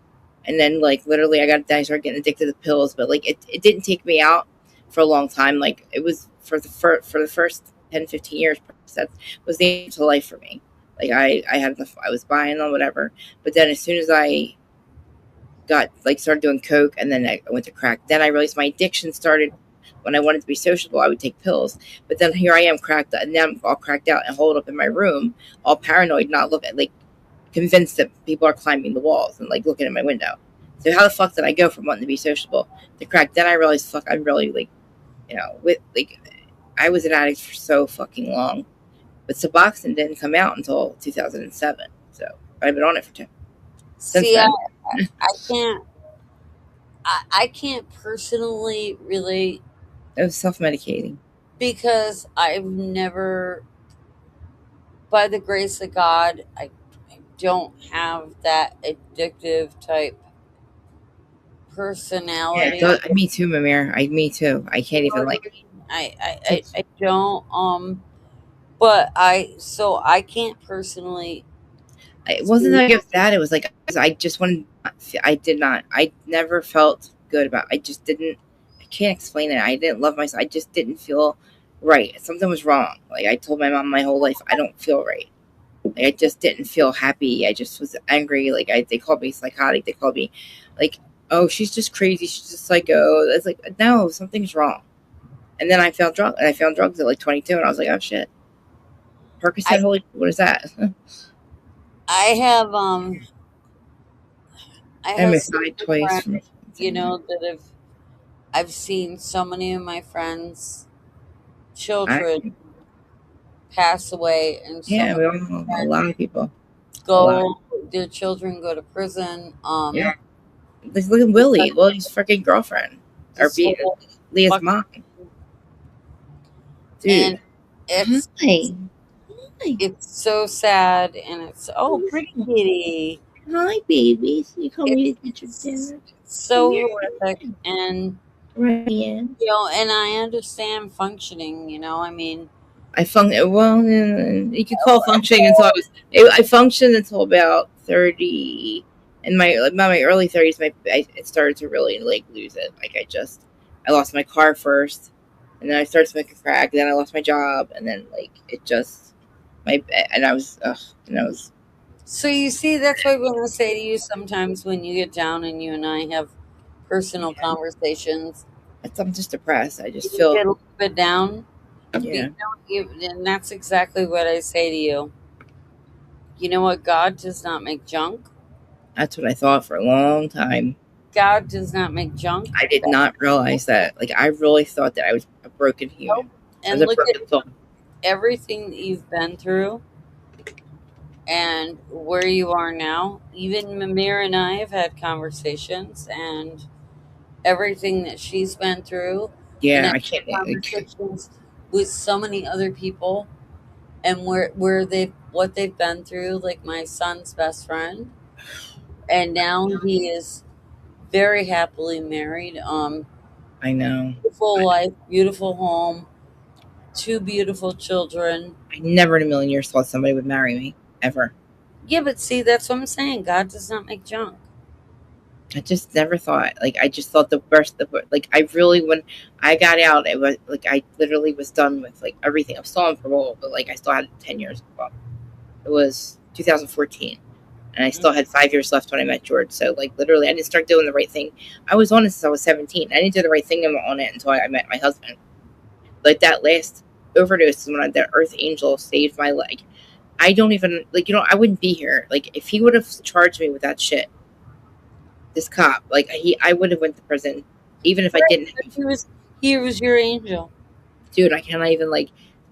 and then like literally, I started getting addicted to pills. But like it didn't take me out for a long time. Like it was for the first 10, 15 years. That was the end to life for me. Like I was buying them, whatever. But then as soon as I started doing coke, and then I went to crack. Then I realized my addiction started when I wanted to be sociable. I would take pills, but then here I am cracked, and now I'm all cracked out and holed up in my room, all paranoid, not looking, like convinced that people are climbing the walls and like looking at my window. So how the fuck did I go from wanting to be sociable to crack? Then I realized, fuck, I'm really I was an addict for so fucking long, but Suboxone didn't come out until 2007. So I've been on it for 10. See, I can't personally relate. It was self-medicating. Because I've never, by the grace of God, I don't have that addictive type personality. Yeah, me too, Mamir. Me too. I can't even I don't. But I can't personally. It wasn't like it was that. It was like I just wanted. I never felt good about. I just didn't. I can't explain it. I didn't love myself. I just didn't feel right. Something was wrong. Like I told my mom my whole life, I don't feel right. Like I just didn't feel happy. I just was angry. Like they called me psychotic. They called me like, oh, she's just crazy. She's just psycho. It's like, no, something's wrong. And then I found drugs. And I found drugs at like 22, and I was like, oh shit. Percocet. Holy, what is that? I have twice. Friends, that I've seen so many of my friends' children pass away, and yeah, we all know a lot of people. Their children go to prison. Yeah. Look at Willie's freaking girlfriend, or Leah's mom. Dude, and it's so sad, and it's pretty kitty. Hi, babies. You come to get your dinner. So horrific, and and I understand functioning. I mean, well, you could call functioning until I functioned until about 30. In my early 30s, it started to really lose it. Like I lost my car first, and then I started smoking crack. And then I lost my job, and then I was. So you see, that's what I want to say to you. Sometimes when you get down and you and I have personal conversations, I'm just depressed. I just feel get a little bit down. Yeah. And that's exactly what I say to you. You know what? God does not make junk. That's what I thought for a long time. God does not make junk. I did not realize that. Like, I really thought that I was a broken human. And look at everything that you've been through and where you are now. Even Mamir and I have had conversations, and everything that she's been through. Yeah, I can't. Conversations with so many other people, and what they've been through. Like my son's best friend, and now he is very happily married. I know. Beautiful life, beautiful home, 2 beautiful children. I never in a million years thought somebody would marry me, ever. Yeah, but see, that's what I'm saying. God does not make junk. I just never thought. Like, I just thought when I got out, it was like I literally was done with everything. I'm still on parole, but I still had 10 years. Well, it was 2014, and I still had 5 years left when I met George. So literally, I didn't start doing the right thing. I was on it since I was 17. I didn't do the right thing on it until I met my husband. That last overdose is when the Earth Angel saved my leg. I don't even I wouldn't be here. If he would have charged me with that shit. This cop, I would have went to prison, even if I didn't. He was your angel, dude. I cannot even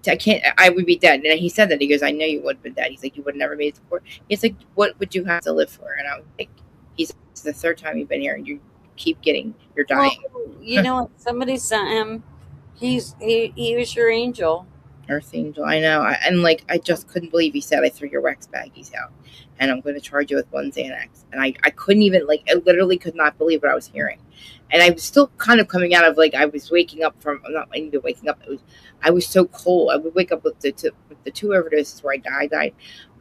I would be dead. And he said that. He goes, I know you would have been dead. He's like, you would have never made it to court. He's like, what would you have to live for? And I was like, it's the third time you've been here and you keep you're dying. Well, you know what? Somebody sent him. He was your angel. Earth angel. I know. I just couldn't believe he said, I threw your wax baggies out and I'm going to charge you with 1 Xanax. And I couldn't even, I literally could not believe what I was hearing. And I was still kind of coming out of, I was waking up from, I'm not even waking up. I was so cold. I would wake up with the 2 overdoses where I died.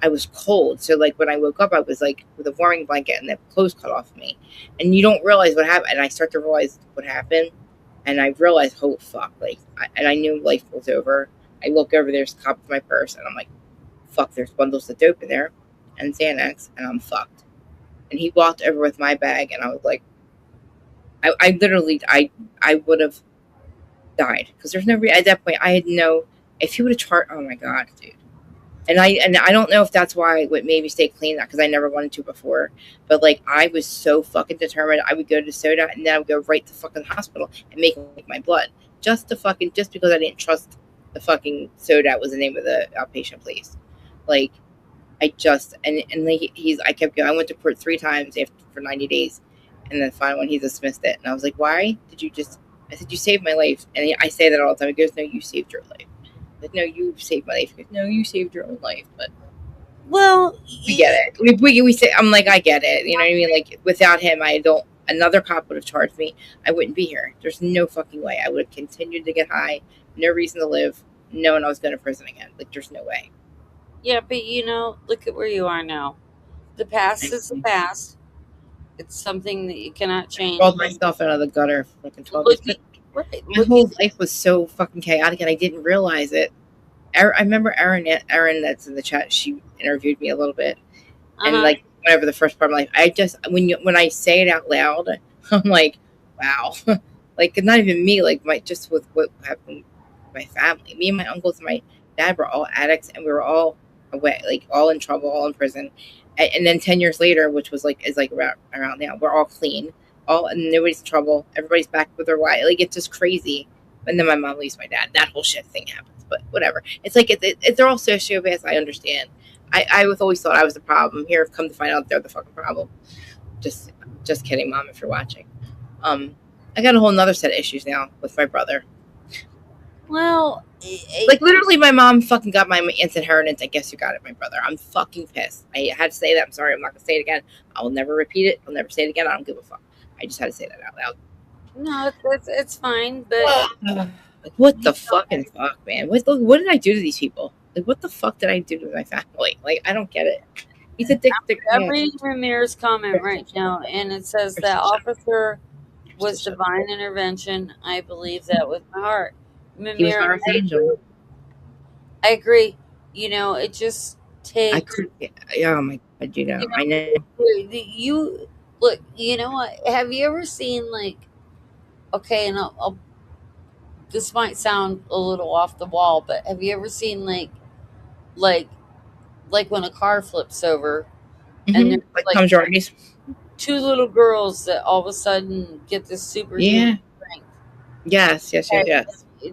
I was cold. So, when I woke up, I was, with a warming blanket and the clothes cut off me. And you don't realize what happened. And I start to realize what happened. And I realized, oh, fuck. And I knew life was over. I look over, there's a cop with my purse. And I'm like, fuck, there's bundles of dope in there. And Xanax. And I'm fucked. And he walked over with my bag. And I was like, I literally would have died because there's no at that point I had no. If he would have charged, oh my god, dude. And I don't know if that's why it made me stay clean, because I never wanted to before. But I was so fucking determined. I would go to soda and then I would go right to fucking hospital and make my blood just because I didn't trust the fucking soda was the name of the outpatient place. I kept going. I went to court 3 times for 90 days. And then finally when he dismissed it. And I was like, why did you I said, you saved my life. And I say that all the time. He goes, no, you saved your life. I said, no, you saved my life. He goes, no, you saved your own life. But well, we get it. We say, I'm like, I get it. You know what I mean? Without him, another cop would have charged me. I wouldn't be here. There's no fucking way. I would have continued to get high. No reason to live. Knowing I was going to prison again. There's no way. Yeah, but look at where you are now. The past is the past. It's something that you cannot change. I rolled myself out of the gutter for 12 years. My whole life was so fucking chaotic, and I didn't realize it. I remember Erin that's in the chat. She interviewed me a little bit, and whenever the first part of my life, I just when I say it out loud, I'm like, wow, not even me, just with what happened with my family. Me and my uncles and my dad were all addicts, and we were all away, all in trouble, all in prison. And then 10 years later, which was around now, we're all clean, and nobody's in trouble. Everybody's back with their wife. It's just crazy. And then my mom leaves my dad. That whole shit thing happens. But whatever. It's they're all sociopaths. I understand. I always thought I was the problem. Here, I've come to find out they're the fucking problem. Just kidding, Mom, if you're watching. I got a whole nother set of issues now with my brother. Well, literally, my mom fucking got my inheritance. I guess you got it, my brother. I'm fucking pissed. I had to say that. I'm sorry. I'm not gonna say it again. I will never repeat it. I'll never say it again. I don't give a fuck. I just had to say that out loud. No, it's fine. But what the fucking fuck, man? What did I do to these people? What the fuck did I do to my family? I don't get it. He's a dick. I'm reading Ramirez's comment right now, and it says that officer was divine intervention. I believe that with my heart. He was our angel. I agree. It just takes. Oh my god! I know. You look. You know what? Have you ever seen Okay, and this might sound a little off the wall, but have you ever seen like when a car flips over, and there's Tom 2 little girls that all of a sudden get this superhuman strength? Yes.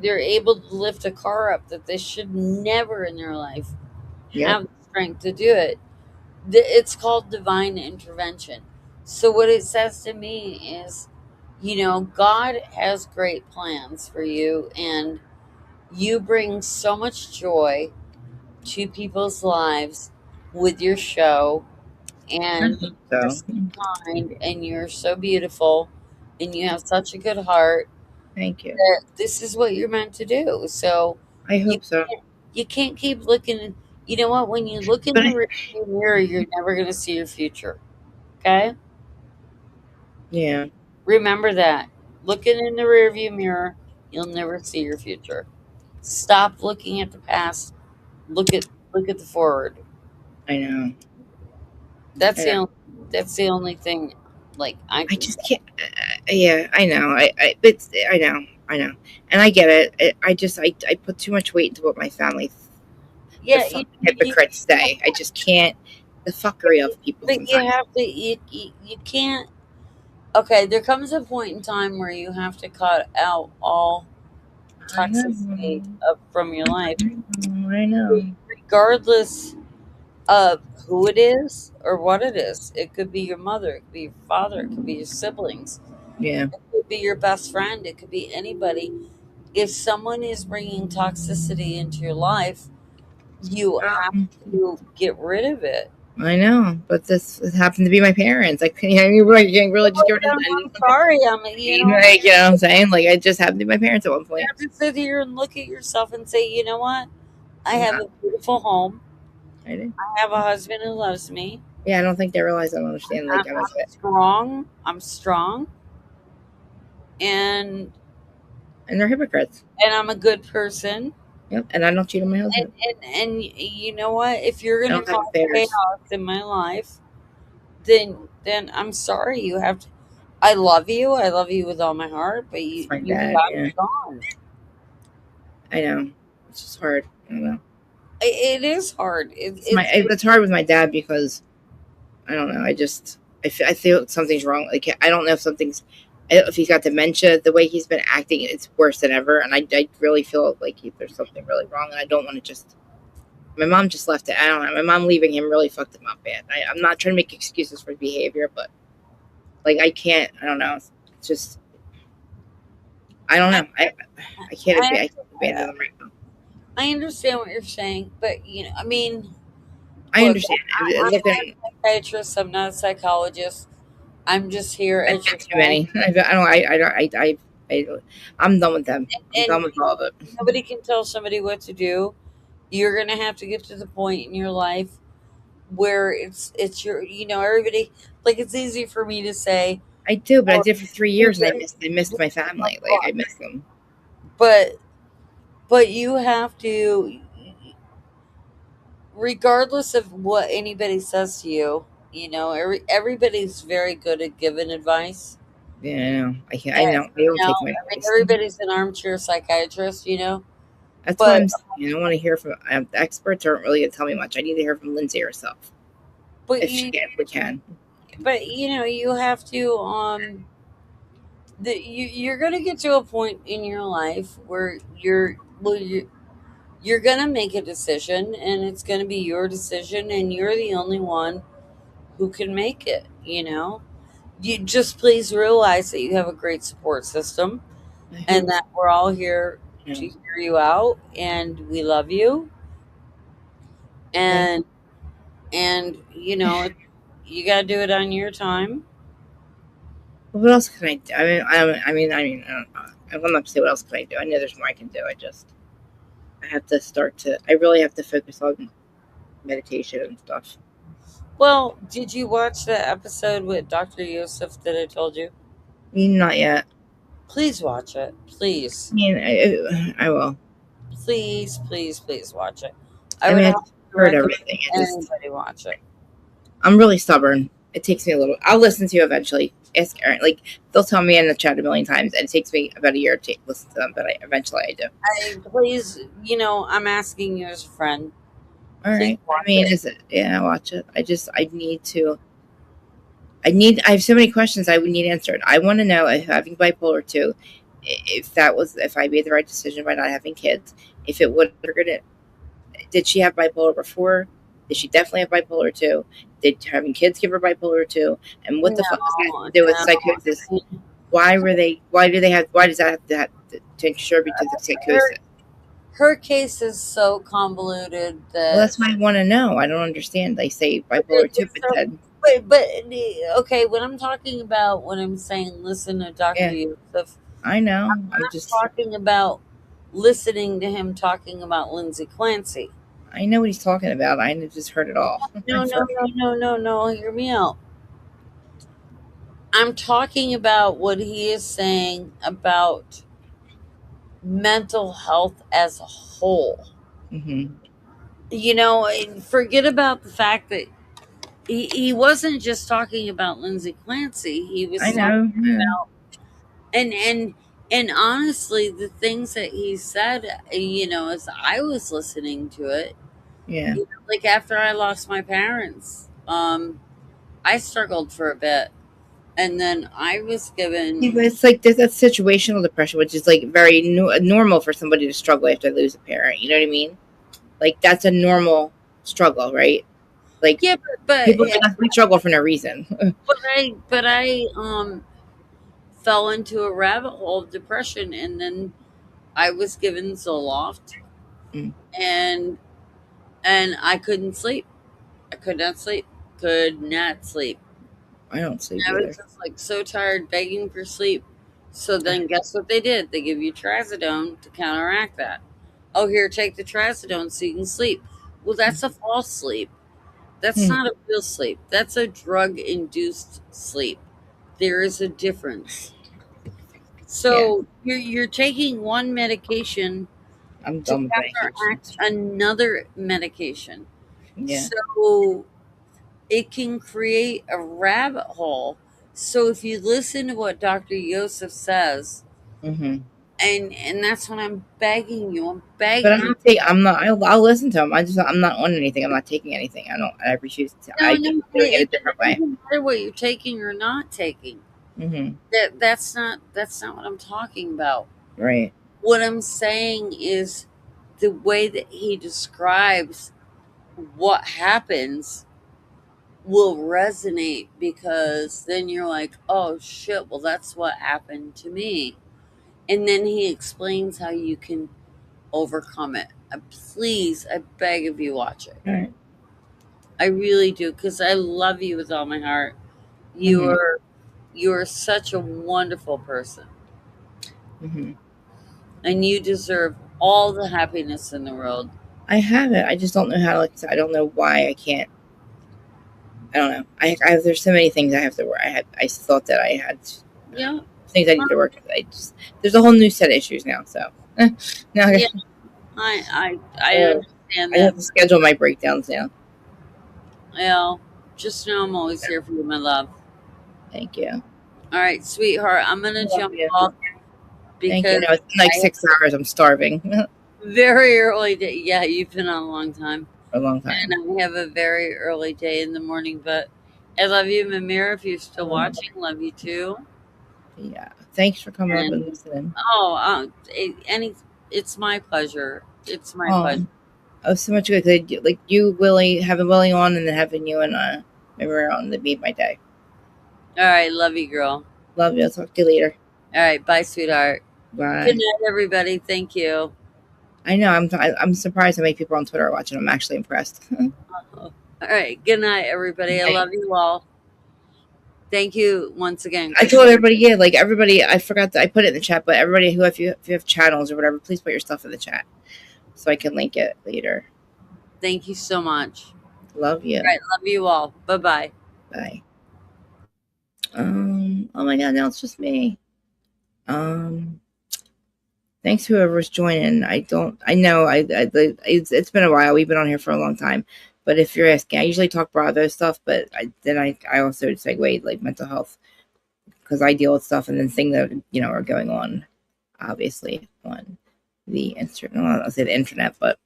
They're able to lift a car up that they should never in their life have the strength to do it. It's called divine intervention. So what it says to me is, God has great plans for you, and you bring so much joy to people's lives with your show, and you're so kind, and you're so beautiful, and you have such a good heart. Thank you. This is what you're meant to do. So I hope so. You can't keep looking. You know what? When you look in the rearview mirror, you're never going to see your future. Okay? Yeah. Remember that. Looking in the rearview mirror, you'll never see your future. Stop looking at the past. Look at the forward. I know. That's the only thing. I just can't. Yeah, I know. I know, and I get it. I put too much weight into what my family. Yeah, hypocrites say. I just can't. The fuckery of people. But sometimes. You have to. You can't. Okay, there comes a point in time where you have to cut out all toxicity from your life. I know. Regardless of who it is or what it is. It could be your mother, it could be your father, it could be your siblings, Yeah. it could be your best friend, it could be anybody. If someone is bringing toxicity into your life, you have to get rid of it. I know, but this happened to be my parents. I can't really just get rid of it. I'm sorry. You know what I'm saying? Like, it just happened to be my parents at one point. You have to sit here and look at yourself and say, you know what? I have a beautiful home. I do. I have a husband who loves me. Yeah, I don't think they realize I don't understand. Like, I'm strong. I'm strong. And they're hypocrites. And I'm a good person. Yep, and I don't cheat on my husband. And you know what? If you're gonna cause chaos in my life, then I'm sorry. You have to. I love you. I love you with all my heart. But you got it gone. I know. It's just hard. I don't know. It is hard. It's hard with my dad because I don't know. I feel something's wrong. Like, I don't know if he's got dementia. The way he's been acting, it's worse than ever. And I really feel like there's something really wrong. And I don't want to just. My mom just left it. I don't know. My mom leaving him really fucked him up bad. I'm not trying to make excuses for his behavior, but like, I can't. I don't know. It's just. I don't know. I can't abandon them right now. I understand what you're saying, but I mean, I understand. I'm not a psychiatrist. I'm not a psychologist. I'm just here as your too many. I'm done with them. I'm done with all of it. Nobody can tell somebody what to do. You're gonna have to get to the point in your life where it's your everybody, like, it's easy for me to say I do, but I did for 3 years and I missed my family. Like, I miss them. But you have to, regardless of what anybody says to you, everybody's very good at giving advice. Yeah, I know. I know. They don't take my advice. Everybody's an armchair psychiatrist, That's why I'm saying I don't want to hear from experts. Aren't really going to tell me much. I need to hear from Lindsay herself. But if we can. But you have to you're going to get to a point in your life where you're going to make a decision, and it's going to be your decision, and you're the only one who can make it. You just please realize that you have a great support system, and that we're all here to hear you out, and we love you. And you got to do it on your time. What else can I do? I mean, I don't know. I'm not to say what else can I do. I know there's more I can do. I have to I really have to focus on meditation and stuff. Well, did you watch the episode with Dr. Yusuf that I told you? Not yet. Please watch it. Please. I will. Please watch it. I've heard everything. Anybody watch it. I'm really stubborn. It takes me a little. I'll listen to you eventually. Ask Aaron. Like, they'll tell me in the chat a million times, and it takes me about a year to listen to them. But eventually I do. Please, I'm asking you as a friend. All right. I mean, I watch it. I have so many questions I would need answered. I want to know if having bipolar 2, if I made the right decision by not having kids, if it would have triggered it. Did she have bipolar before? Did she definitely have bipolar 2? Did having kids give her bipolar 2? And what the fuck does that have to do with psychosis? Why does that have to contribute to the psychosis? Her case is so convoluted that. Well, that's why I want to know. I don't understand. They say bipolar 2, but okay. When I'm talking about, when I'm saying listen to Dr. Yusuf, I know. I'm just talking about listening to him talking about Lindsey Clancy. I know what he's talking about. I just heard it all. No. Hear me out. I'm talking about what he is saying about mental health as a whole. Mm-hmm. And forget about the fact that he wasn't just talking about Lindsey Clancy. He was talking about, and honestly, the things that he said, as I was listening to it, like after I lost my parents, I struggled for a bit. And then I was given. Yeah, but it's like that's situational depression, which is like very normal for somebody to struggle after they lose a parent. You know what I mean? Like that's a normal struggle, right? Like yeah, but people we struggle for no reason. but I fell into a rabbit hole of depression, and then I was given Zoloft, and I couldn't sleep. I could not sleep. Could not sleep. I don't sleep I either. was just like so tired, begging for sleep. So then, guess what they did? They give you trazodone to counteract that. Oh, here, take the trazodone so you can sleep. Well, that's a false sleep. That's not a real sleep. That's a drug-induced sleep. There is a difference. So you're taking one medication I'm to done with counteract another medication. Yeah. So it can create a rabbit hole. So if you listen to what Dr. Yosef says, and that's what I'm begging you. I'm begging. But I'm not. I'll listen to him. I'm not on anything. I'm not taking anything. I refuse to. No, I do it a different way. It doesn't matter what you're taking or not taking. That's not what I'm talking about. Right. What I'm saying is the way that he describes what happens will resonate, because then you're like, oh shit, well that's what happened to me. And then he explains how you can overcome it. Please, I beg of you, watch it. All right. I really do, because I love you with all my heart. You're such a wonderful person. And you deserve all the happiness in the world. I have it. I just don't know how to. I don't know why I can't. I don't know. There's so many things I have to work. I thought that I had things I need to work with. There's a whole new set of issues now. So now I understand that. I have to schedule my breakdowns now. Well, just know I'm always here for you, my love. Thank you. All right, sweetheart. I'm gonna jump off because thank you. No, it's like 6 hours. I'm starving. Very early day. Yeah, you've been on a long time. A long time. And I have a very early day in the morning, but I love you, Mimir. If you're still watching, love you too. Yeah. Thanks for coming up and listening. It's my pleasure. It's my pleasure. Oh, so much good. Like you, Willie, having Willie on, and then having you and Mimir on, that made my day. All right, love you, girl. Love you. I'll talk to you later. All right, bye, sweetheart. Bye. Good night, everybody. Thank you. I know. I'm surprised how many people on Twitter are watching. I'm actually impressed. All right. Good night, everybody. I love you all. Thank you once again. I told everybody, like everybody, I forgot I put it in the chat, but everybody if you have channels or whatever, please put your stuff in the chat so I can link it later. Thank you so much. Love you. All right. Love you all. Bye-bye. Bye. Oh my God, now it's just me. Thanks whoever's joining. I know it's been a while. We've been on here for a long time. But if you're asking, I usually talk Bravo stuff, but I also segue like mental health, because I deal with stuff and then things that are going on, obviously on the internet. I'll say the internet, but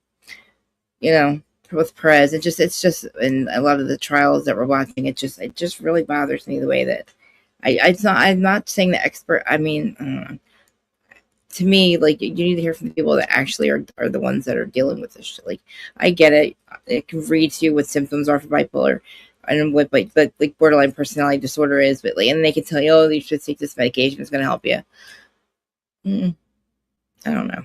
with Perez, it's just in a lot of the trials that we're watching. It just really bothers me the way that I'm not saying the expert. I mean, to me, like, you need to hear from the people that actually are the ones that are dealing with this shit. Like, I get it. It can read to you what symptoms are for bipolar and what like borderline personality disorder is, but like, and they can tell you, oh, you should take this medication. It's going to help you. I don't know.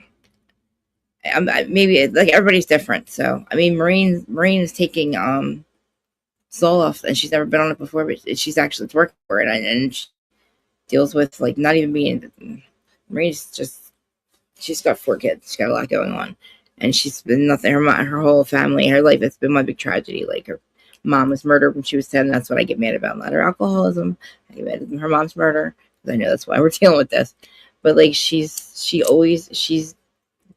Maybe like everybody's different. So, I mean, Maureen is taking Zoloft, and she's never been on it before, but she's actually working for it, and she deals with like not even being. Marie's she's got 4 kids. She's got a lot going on. And she's been nothing. Her whole family, her life, it's been one big tragedy. Like, her mom was murdered when she was 10. That's what I get mad about. Not her alcoholism. I get mad at her mom's murder. Because I know that's why we're dealing with this. But, like, she's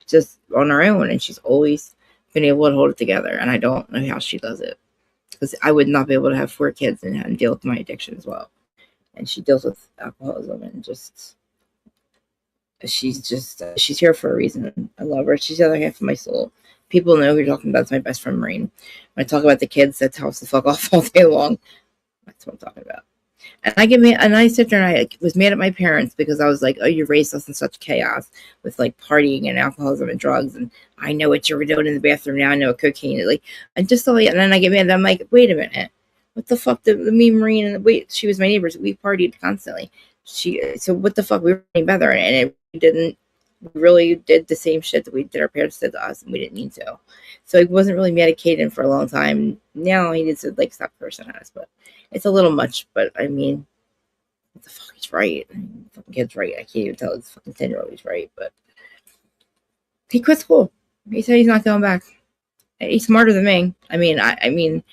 just on her own. And she's always been able to hold it together. And I don't know how she does it. Because I would not be able to have 4 kids and deal with my addiction as well. And she deals with alcoholism and just... she's here for a reason. I love her. She's the other half of my soul. People know who you're talking about. It's my best friend, Maureen. When I talk about the kids that tell us to fuck off all day long, that's what I'm talking about. And I sit there and I was mad at my parents because I was like, oh, you raised us in such chaos with like partying and alcoholism and drugs. And I know what you were doing in the bathroom now. I know cocaine. Like, I just thought, and then I get mad. I'm like, wait a minute. What the fuck? Me, Marine, and she was my neighbors. We partied constantly. So what the fuck? We were getting better. And we really did the same shit that our parents did to us. And we didn't mean to. So he wasn't really medicated for a long time. Now he needs to like stop cursing at us, but it's a little much. But I mean, what the fuck? He's right. I mean, the fucking kid's right. I can't even tell his fucking 10-year-old he's right. But he quit school. He said he's not going back. He's smarter than me. I mean, I mean,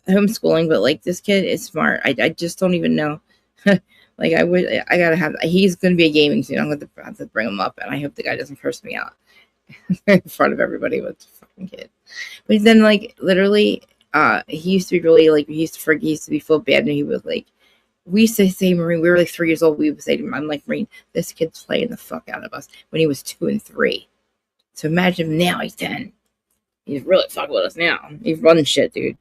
homeschooling, but like this kid is smart. I just don't even know. Like I gotta have. He's gonna be a gaming soon. I'm gonna have to bring him up, and I hope the guy doesn't curse me out in front of everybody with the fucking kid. But then, like, literally, he used to be really like he used to be full bad, and he was like, we used to say, Marine, we were like 3 years old. We would say to him, I'm like, Marine, this kid's playing the fuck out of us when he was 2 and 3. So imagine now he's 10. He's really fucking with us now. He's running shit, dude.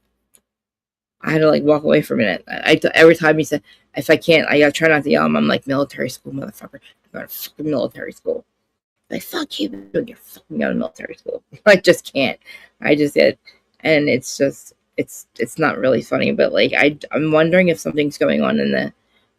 I had to like walk away for a minute. Every time he said, if I can't, I gotta try not to yell him. I'm like, military school, motherfucker. I'm going to fucking military school. Like, fuck you, you're fucking going to military school. I just can't. I just did. And it's just, it's not really funny, but like, I'm wondering if something's going on I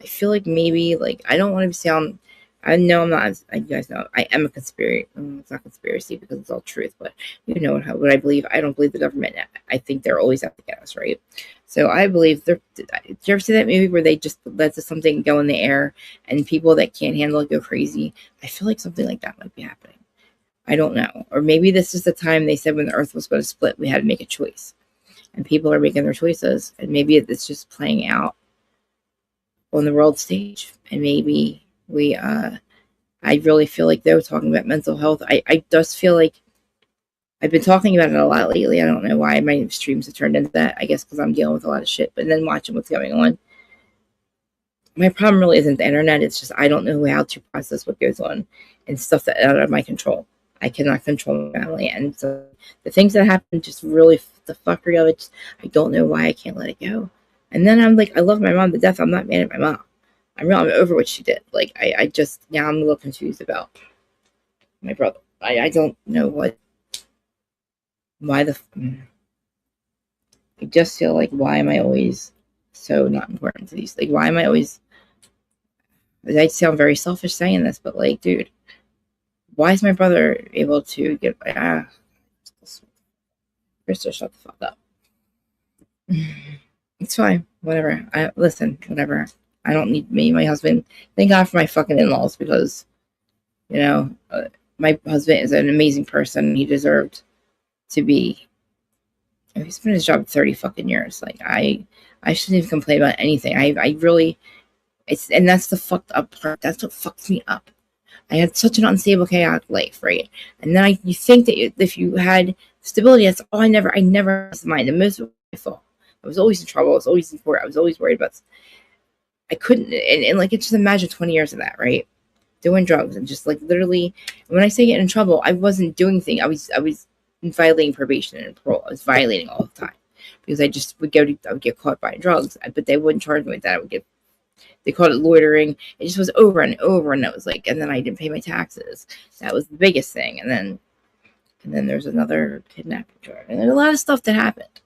feel like maybe, like, I don't want to sound, I know I'm not, you guys know, I am a conspiracy. It's not conspiracy because it's all truth, but you know what I believe. I don't believe the government. I think they're always out to get us, right? So I believe did you ever see that movie where they just let something go in the air and people that can't handle it go crazy? I feel like something like that might be happening. I don't know. Or maybe this is the time they said when the earth was going to split, we had to make a choice. And people are making their choices. And maybe it's just playing out on the world stage. And maybe I really feel like they were talking about mental health. I just feel like I've been talking about it a lot lately. I don't know why my streams have turned into that. I guess because I'm dealing with a lot of shit, but then watching what's going on. My problem really isn't the internet. It's just I don't know how to process what goes on and stuff that's out of my control. I cannot control my family. And so the things that happen just really, the fuckery of it, I don't know why I can't let it go. And then I'm like, I love my mom to death. I'm not mad at my mom. I'm over what she did. Like, I just, now I'm a little confused about my brother. I don't know I just feel like, why am I always so not important to these? Like, why am I always, I sound very selfish saying this, but like, dude, why is my brother able to get, Krista, shut the fuck up. It's fine. Whatever. Listen, whatever. I don't need me, my husband. Thank God for my fucking in-laws because, you know, my husband is an amazing person. He deserved to be. He's been in his job 30 fucking years. Like, I shouldn't even complain about anything. I really, and that's the fucked up part. That's what fucks me up. I had such an unstable, chaotic life, right? And then you think that if you had stability, that's all I never mind. The most of my fault. I was always in trouble. I was always in court. I was always worried about. I couldn't, and like, it's just imagine 20 years of that, right? Doing drugs and just like literally, when I say get in trouble, I wasn't doing things. I was violating probation and parole. I was violating all the time because I would get caught buying drugs, but they wouldn't charge me with that. They called it loitering. It just was over and over, and that was like, and then I didn't pay my taxes. That was the biggest thing. And then there's another kidnapping charge, and there's a lot of stuff that happened,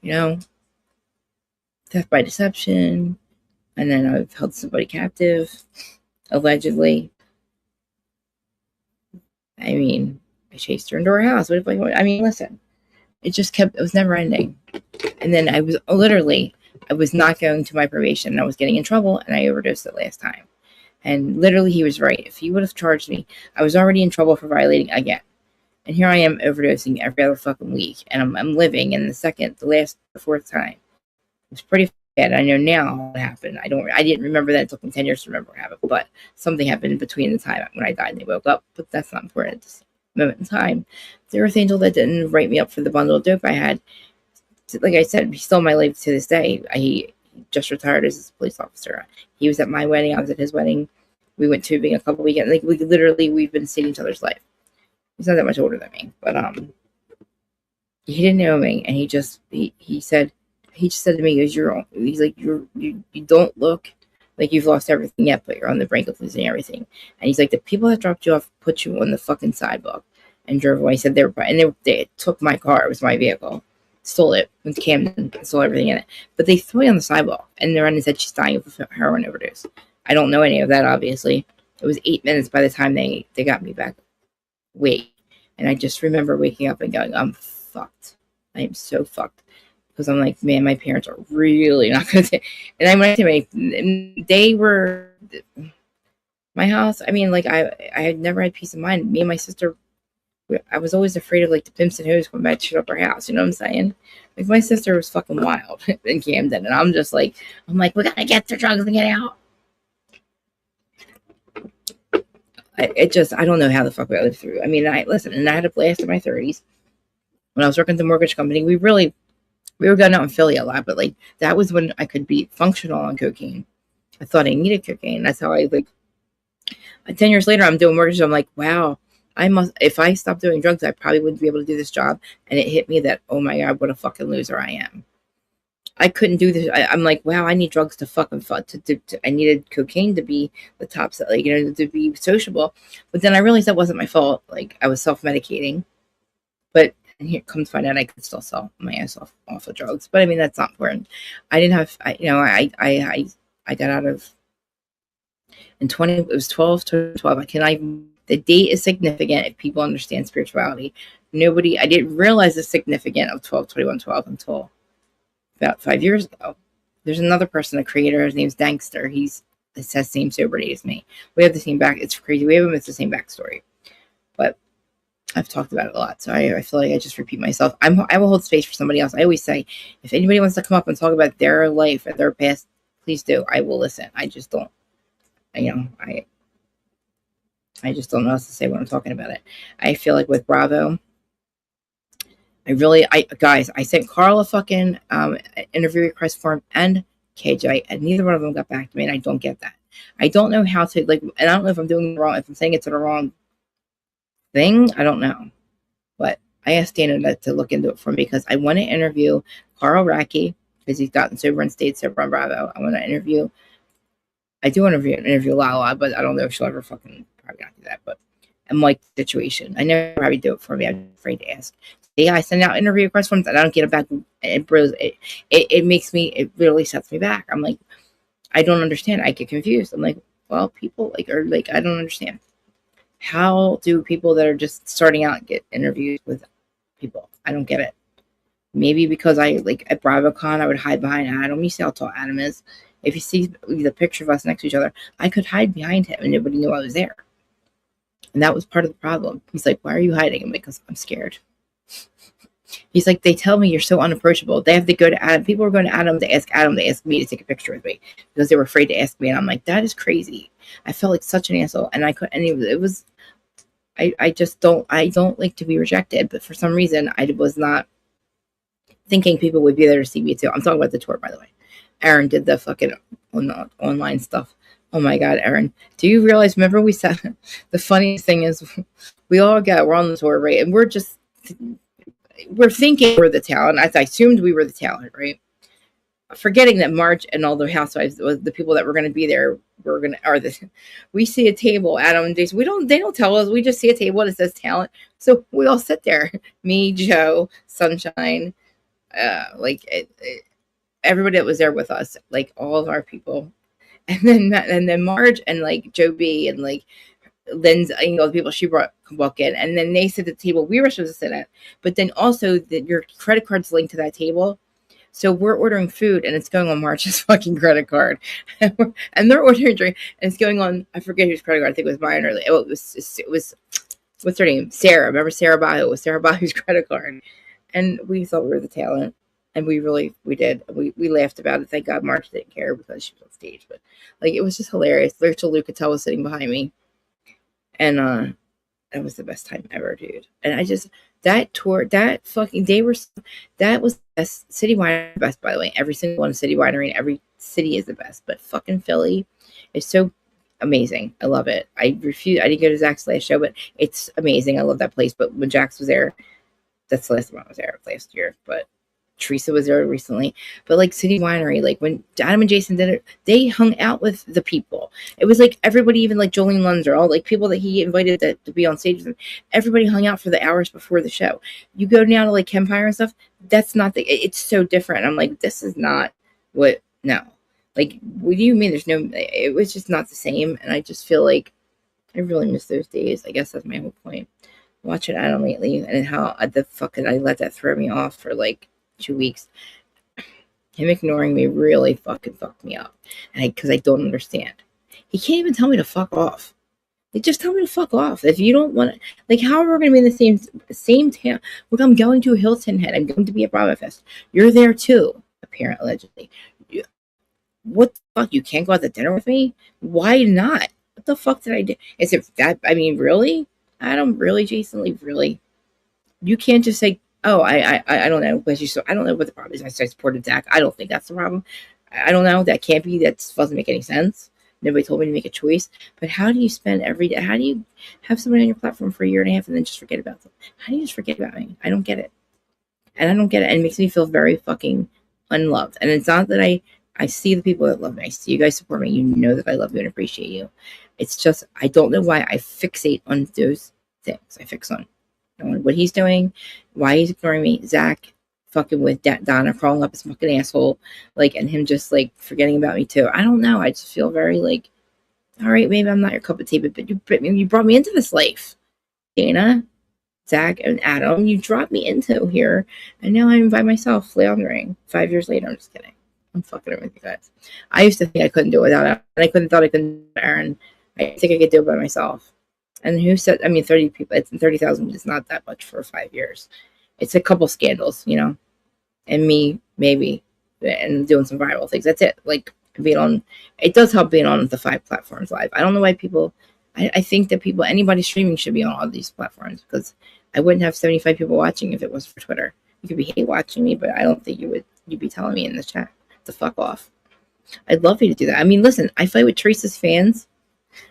you know, theft by deception, and then I've held somebody captive, allegedly. I mean, I chased her into her house. What if I mean, listen, it was never ending. And then I was not going to my probation, and I was getting in trouble, and I overdosed it last time. And literally, he was right. If he would have charged me, I was already in trouble for violating again. And here I am overdosing every other fucking week, and I'm living. And the fourth time, it was pretty bad. I know now what happened. I didn't remember that. It took me 10 years to remember what happened, but something happened in between the time when I died and they woke up. But that's not important at this moment in time. The Earth Angel that didn't write me up for the bundle of dope I had, like I said, he's still in my life to this day. He just retired as a police officer. He was at my wedding. I was at his wedding. We went tubing a couple weekends. Like, we've been seeing each other's life. He's not that much older than me, but he didn't know me, and he said, he just said to me, he's like, you don't look like you've lost everything yet, but you're on the brink of losing everything. And he's like, the people that dropped you off put you on the fucking sidewalk and drove away. He said they took my car. It was my vehicle. Stole it, went to Camden, stole everything in it. But they threw me on the sidewalk, and the runner said she's dying of a heroin overdose. I don't know any of that, obviously. It was 8 minutes by the time they got me back. Wait. And I just remember waking up and going, I'm fucked. I am so fucked. Because I'm like, man, my parents are really not going to. And I went to they were, my house, I mean, like, I had never had peace of mind. Me and my sister, I was always afraid of, like, the pimps and hoes coming back to shut up our house. You know what I'm saying? Like, my sister was fucking wild in Camden. And I'm just like, we got to get the drugs and get out. I don't know how the fuck I lived through. I mean, I had a blast in my 30s. When I was working at the mortgage company, we were going out in Philly a lot, but like that was when I could be functional on cocaine. I thought I needed cocaine. That's how 10 years later, I'm doing mortgages. I'm like, wow, if I stopped doing drugs, I probably wouldn't be able to do this job. And it hit me that, oh my God, what a fucking loser I am. I couldn't do this. I'm like, wow, I need drugs to fucking fun. I needed cocaine to be the top, to be sociable. But then I realized that wasn't my fault. Like, I was self-medicating. But and here comes find out I could still sell my ass off of drugs. But I mean, that's not important. I didn't have, I got out of, it was 12 to 12. The date is significant if people understand spirituality. I didn't realize the significance of 12/21/12 until about 5 years ago. There's another person, a creator. His name's Dankster. It has the same sobriety as me. We have the same it's crazy. We have the same backstory. But I've talked about it a lot, so I feel like I just repeat myself. I will hold space for somebody else. I always say, if anybody wants to come up and talk about their life and their past, please do. I will listen. I just don't, I just don't know what else to say when I'm talking about it. I feel like with Bravo, guys, I sent Carl a fucking interview request form and KJ, and neither one of them got back to me, and I don't get that. I don't know how to, and I don't know if I'm doing it wrong, if I'm saying it's the wrong thing, I don't know. But I asked Dana to look into it for me because I want to interview Carl Racky because he's gotten sober and stayed sober on Bravo. I want to interview Lala, but I don't know if she'll ever fucking probably not do that. But I'm like situation. I never probably do it for me. I'm afraid to ask. Yeah, I send out interview request forms and I don't get it back. It makes me, it really sets me back. I'm like, I don't understand. I get confused. I'm like, well, people I don't understand. How do people that are just starting out get interviews with people? I don't get it. Maybe because at BravoCon, I would hide behind Adam. You see how tall Adam is. If you see the picture of us next to each other, I could hide behind him and nobody knew I was there. And that was part of the problem. He's like, why are you hiding? I'm like, because I'm scared. He's like, they tell me you're so unapproachable. They have to go to Adam. People are going to Adam to ask me to take a picture with me because they were afraid to ask me. And I'm like, that is crazy. I felt like such an asshole. And I don't like to be rejected. But for some reason, I was not thinking people would be there to see me too. I'm talking about the tour, by the way. Aaron did the fucking online stuff. Oh my God, Aaron. Do you realize, remember we said, the funniest thing is we're on the tour, right? And we're thinking we're the talent. I assumed we were the talent, right? Forgetting that Marge and all the housewives, the people that were going to be there, we see a table, Adam and Jason. They don't tell us. We just see a table that says talent. So we all sit there. Me, Joe, Sunshine, everybody that was there with us, like all of our people. And then Marge and like Joe B and like Lynn's, the people she brought walk in, and then they sit at the table we were supposed to sit at. But then also your credit card's linked to that table. So we're ordering food and it's going on Marge's fucking credit card. And they're ordering drink and it's going on, I forget whose credit card, I think it was mine or it was what's her name? Sarah. Remember Sarah Bahu? It was Sarah Bahu's credit card. And we thought we were the talent. And we did. We laughed about it. Thank God Marge didn't care because she was on stage. But it was just hilarious. Rachel Lucatel was sitting behind me. And that was the best time ever, dude. And that tour, that was the best. City Winery, best, by the way. Every single one of City Winery in every city is the best. But fucking Philly is so amazing. I love it. I didn't go to Zach's last show, but it's amazing. I love that place. But when Jax was there, that's the last time I was there last year. But Teresa was there recently, but like City Winery, like when Adam and Jason did it, they hung out with the people. It was like everybody, even like Jolene Lunzer, all like people that he invited to be on stage with him, everybody hung out for the hours before the show. You go down to like Empire and stuff, that's not it's so different. I'm like, this is not what, no. Like, what do you mean there's no, it was just not the same. And I just feel like I really miss those days. I guess that's my whole point. Watching Adam lately and how the fuck did I let that throw me off for like 2 weeks. Him ignoring me really fucking fucked me up. And because I don't understand. He can't even tell me to fuck off. Like, just tell me to fuck off. If you don't want to, like, how are we going to be in the same town? Look, I'm going to a Hilton Head. I'm going to be at Bravo Fest. You're there too, apparently, allegedly. What the fuck? You can't go out to dinner with me? Why not? What the fuck did I do? Is it that, I mean, really? Adam, really, Jason Lee, really? You can't just say, oh, I don't know. I don't know what the problem is. I supported Zach. I don't think that's the problem. I don't know. That can't be. That doesn't make any sense. Nobody told me to make a choice. But how do you spend every day? How do you have somebody on your platform for a year and a half and then just forget about them? How do you just forget about me? I don't get it. And I don't get it. And it makes me feel very fucking unloved. And it's not that I see the people that love me. I see you guys support me. You know that I love you and appreciate you. It's just, I don't know why I fixate on those things. I fix on what he's doing, why he's ignoring me, Zach fucking with Donna crawling up his fucking asshole, like, and him just like forgetting about me too. I don't know. I just feel very like, all right, maybe I'm not your cup of tea, but you brought me into this life, Dana, Zach, and Adam. You dropped me into here, and now I'm by myself, floundering. 5 years later, I'm just kidding. I'm fucking with you guys. I used to think I couldn't do it without Aaron, and I thought I couldn't do Aaron. I think I could do it by myself. And who said, I mean, 30 people, it's 30,000 is not that much for 5 years. It's a couple scandals, you know, and me, maybe, and doing some viral things. That's it. Like, being on, it does help being on the 5 platforms live. I don't know why people, I think that anybody streaming should be on all these platforms, because I wouldn't have 75 people watching if it was for Twitter. You could be hate watching me, but I don't think you'd be telling me in the chat to fuck off. I'd love you to do that. I mean, listen, I fight with Teresa's fans.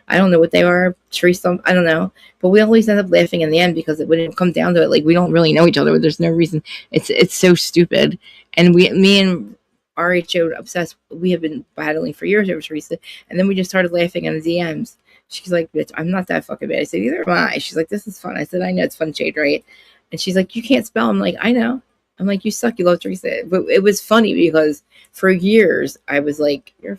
I don't know what they are. Teresa, I don't know. But we always end up laughing in the end, because when it comes down to it, like, we don't really know each other. There's no reason. It's so stupid. And me and RHO Obsessed, we have been battling for years over Teresa. And then we just started laughing in the DMs. She's like, bitch, I'm not that fucking bad. I said, neither am I. She's like, this is fun. I said, I know it's fun shade, right? And she's like, you can't spell. I'm like, I know. I'm like, you suck. You love Teresa. But it was funny because for years I was like, you're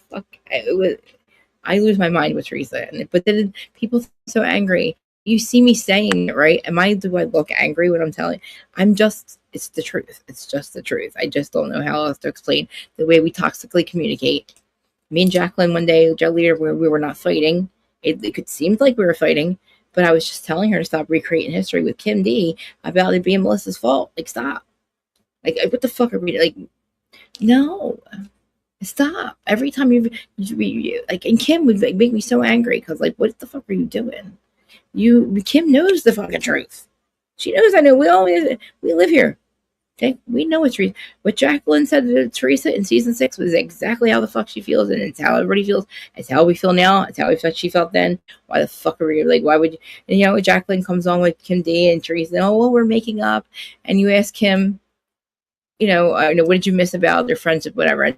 I lose my mind with Teresa. But then people are so angry. You see me saying it, right? Do I look angry when I'm telling? It's the truth. It's just the truth. I just don't know how else to explain the way we toxically communicate. Me and Jacqueline one day, Joe Leader, where we were not fighting. It seemed like we were fighting, but I was just telling her to stop recreating history with Kim D about it being Melissa's fault. Like, stop. Like, what the fuck are we, like, no. Stop. Every time you like, and Kim would make me so angry, because, like, what the fuck are you doing? Kim knows the fucking truth. She knows. I know. We live here. Okay, we know what Jacqueline said to Teresa in season 6 was exactly how the fuck she feels, and it's how everybody feels. It's how we feel now. It's how she felt then. Why the fuck are we, like? Why would you? And, you know, Jacqueline comes on with Kim D and Teresa. Oh, well, we're making up, and you ask Kim, you know, what did you miss about their friendship, whatever.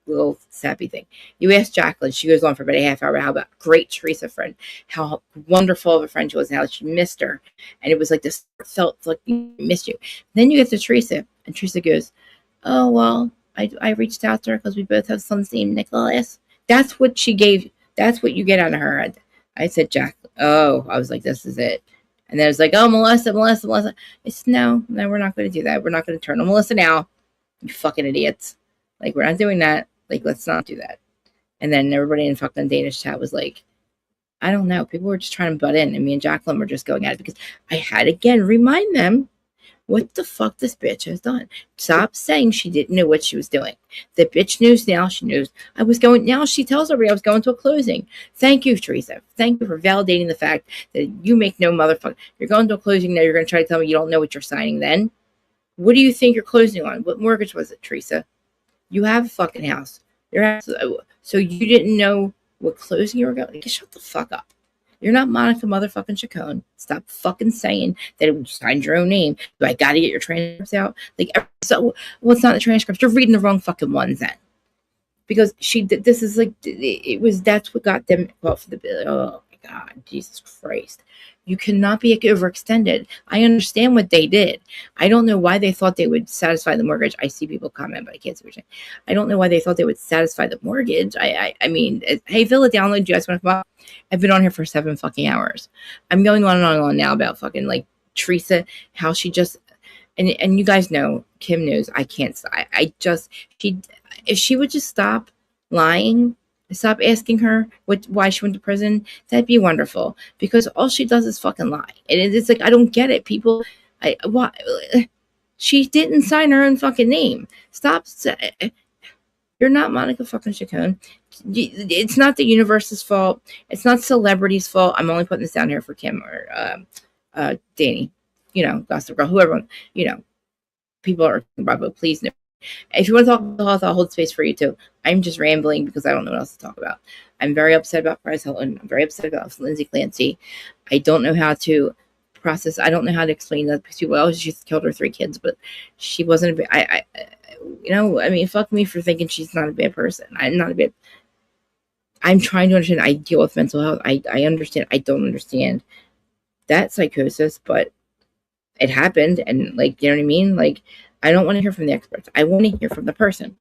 Little sappy thing. You ask Jacqueline, she goes on for about a half hour how about great Teresa friend, how wonderful of a friend she was, and how she missed her, and it was like this, felt like you missed you. Then you get to Teresa, and Teresa goes, oh, well, I reached out to her because we both have sons named Nicholas. That's what she gave. That's what you get out of her. I said, Jack, I was like, this is it. And then it was like, oh, Melissa. It's no, we're not going to do that. We're not going to turn on Melissa now. You fucking idiots. Like, we're not doing that. Like, let's not do that. And then everybody in fucking Danish chat was like, I don't know. People were just trying to butt in, and me and Jacqueline were just going at it, because I had, again, remind them what the fuck this bitch has done. Stop saying she didn't know what she was doing. The bitch knows now. She knows I was going. Now she tells everybody I was going to a closing. Thank you, Teresa. Thank you for validating the fact that you make no motherfucker. You're going to a closing now. You're going to try to tell me you don't know what you're signing then? What do you think you're closing on? What mortgage was it, Teresa? You have a fucking house. Your house. So you didn't know what closing you were going to? Shut the fuck up. You're not Monica motherfucking Chacon. Stop fucking saying that you signed your own name. Do I gotta get your transcripts out? Like, so what's not the transcripts? You're reading the wrong fucking ones then. Because this is like, that's what got them off the bill. Oh my God, Jesus Christ. You cannot be overextended. I understand what they did. I don't know why they thought they would satisfy the mortgage. I see people comment, but I can't see what you're saying. I don't know why they thought they would satisfy the mortgage. I mean, hey, Villa Download, do you guys want to come up? I've been on here for 7 fucking hours. I'm going on and on and on now about fucking like Teresa, how she just, and you guys know, Kim knows, I can't, if she would just stop lying, stop asking her why she went to prison, that'd be wonderful. Because all she does is fucking lie. And it's like, I don't get it. People, why? She didn't sign her own fucking name. Stop. You're not Monica fucking Chacon. It's not the universe's fault. It's not celebrities' fault. I'm only putting this down here for Kim or Danny. You know, Gossip Girl, whoever, you know, people are about, but please no. If you want to talk about health, I'll hold space for you too. I'm just rambling because I don't know what else to talk about. I'm very upset about Perez Hilton. I'm very upset about LYNDSEYb Clancy. I don't know how to process. I don't know how to explain that because people, oh, she's killed her 3 kids, but she wasn't. You know, I mean, fuck me for thinking she's not a bad person. I'm trying to understand. I deal with mental health. I understand. I don't understand that psychosis, but it happened, and like, you know what I mean? Like, I don't want to hear from the experts. I want to hear from the person.